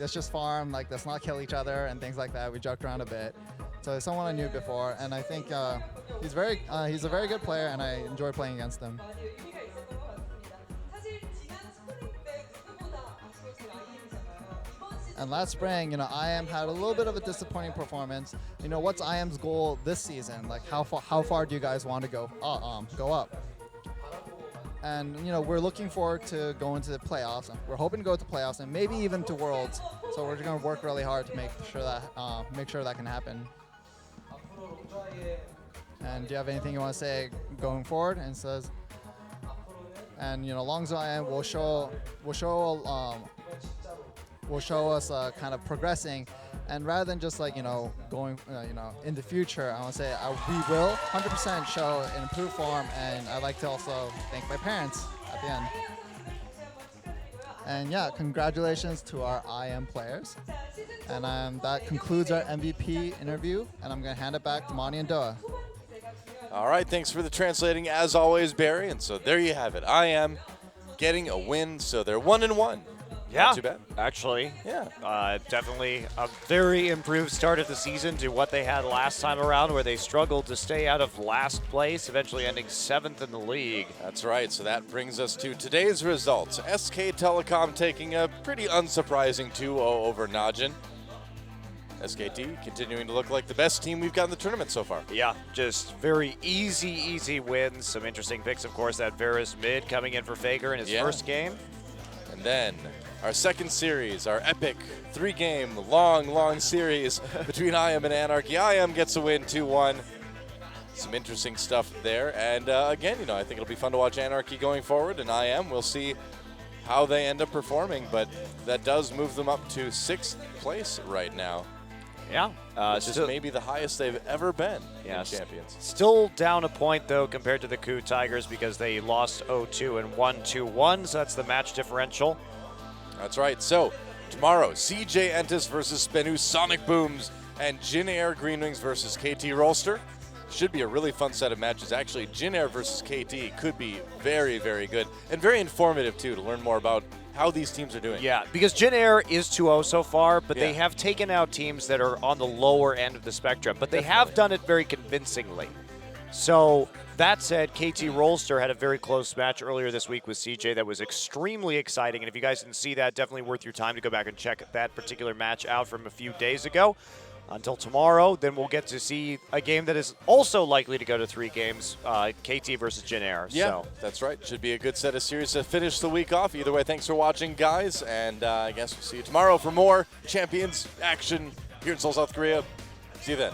let's just farm, let's not kill each other and things like that. We joked around a bit. So he's someone I knew before, and I think he's a very good player, and I enjoy playing against him. And last spring, IM had a little bit of a disappointing performance. What's IM's goal this season? Like, how far do you guys want to go up? And we're looking forward to going to the playoffs. We're hoping to go to playoffs and maybe even to Worlds. So we're going to work really hard to make sure that can happen. And do you have anything you want to say going forward? And says, and Longzhou IM will show us kind of progressing, and rather than just going in the future, I want to say we will 100% show an improved form, and I'd like to also thank my parents at the end. And yeah, congratulations to our IM players, and that concludes our MVP interview, and I'm going to hand it back to Monty and Doa. All right, thanks for the translating as always, Barry. And so there you have it. IM getting a win, so they're 1-1. Yeah, not too bad. Actually. Yeah. Definitely a very improved start of the season to what they had last time around, where they struggled to stay out of last place, eventually ending 7th in the league. That's right. So that brings us to today's results. SK Telecom taking a pretty unsurprising 2-0 over Najin. SKT continuing to look like the best team we've got in the tournament so far. Yeah, just very easy wins. Some interesting picks, of course, that Varus mid coming in for FLICKR in his first game. And then our second series, our epic 3-game long series between IM and Anarchy. IM gets a win 2-1. Some interesting stuff there. And again, I think it'll be fun to watch Anarchy going forward. And IM, we'll see how they end up performing. But that does move them up to 6th place right now. Yeah. Which is maybe the highest they've ever been in Champions. Still down a point, though, compared to the Coup Tigers, because they lost 0-2 and won 2-1. So that's the match differential. That's right. So tomorrow, CJ Entis versus Spenu Sonic Booms, and Jin Air Green Wings versus KT Rolster. Should be a really fun set of matches. Actually, Jin Air versus KT could be very, very good and very informative, too, to learn more about how these teams are doing. Yeah, because Jin Air is 2-0 so far, but they have taken out teams that are on the lower end of the spectrum, but they have done it very convincingly. So that said, KT Rolster had a very close match earlier this week with CJ that was extremely exciting, and if you guys didn't see that, definitely worth your time to go back and check that particular match out from a few days ago. Until tomorrow, then we'll get to see a game that is also likely to go to 3 games, KT versus Jin Air. Yeah, so. That's right. Should be a good set of series to finish the week off. Either way, thanks for watching, guys, and I guess we'll see you tomorrow for more Champions action here in Seoul, South Korea. See you then.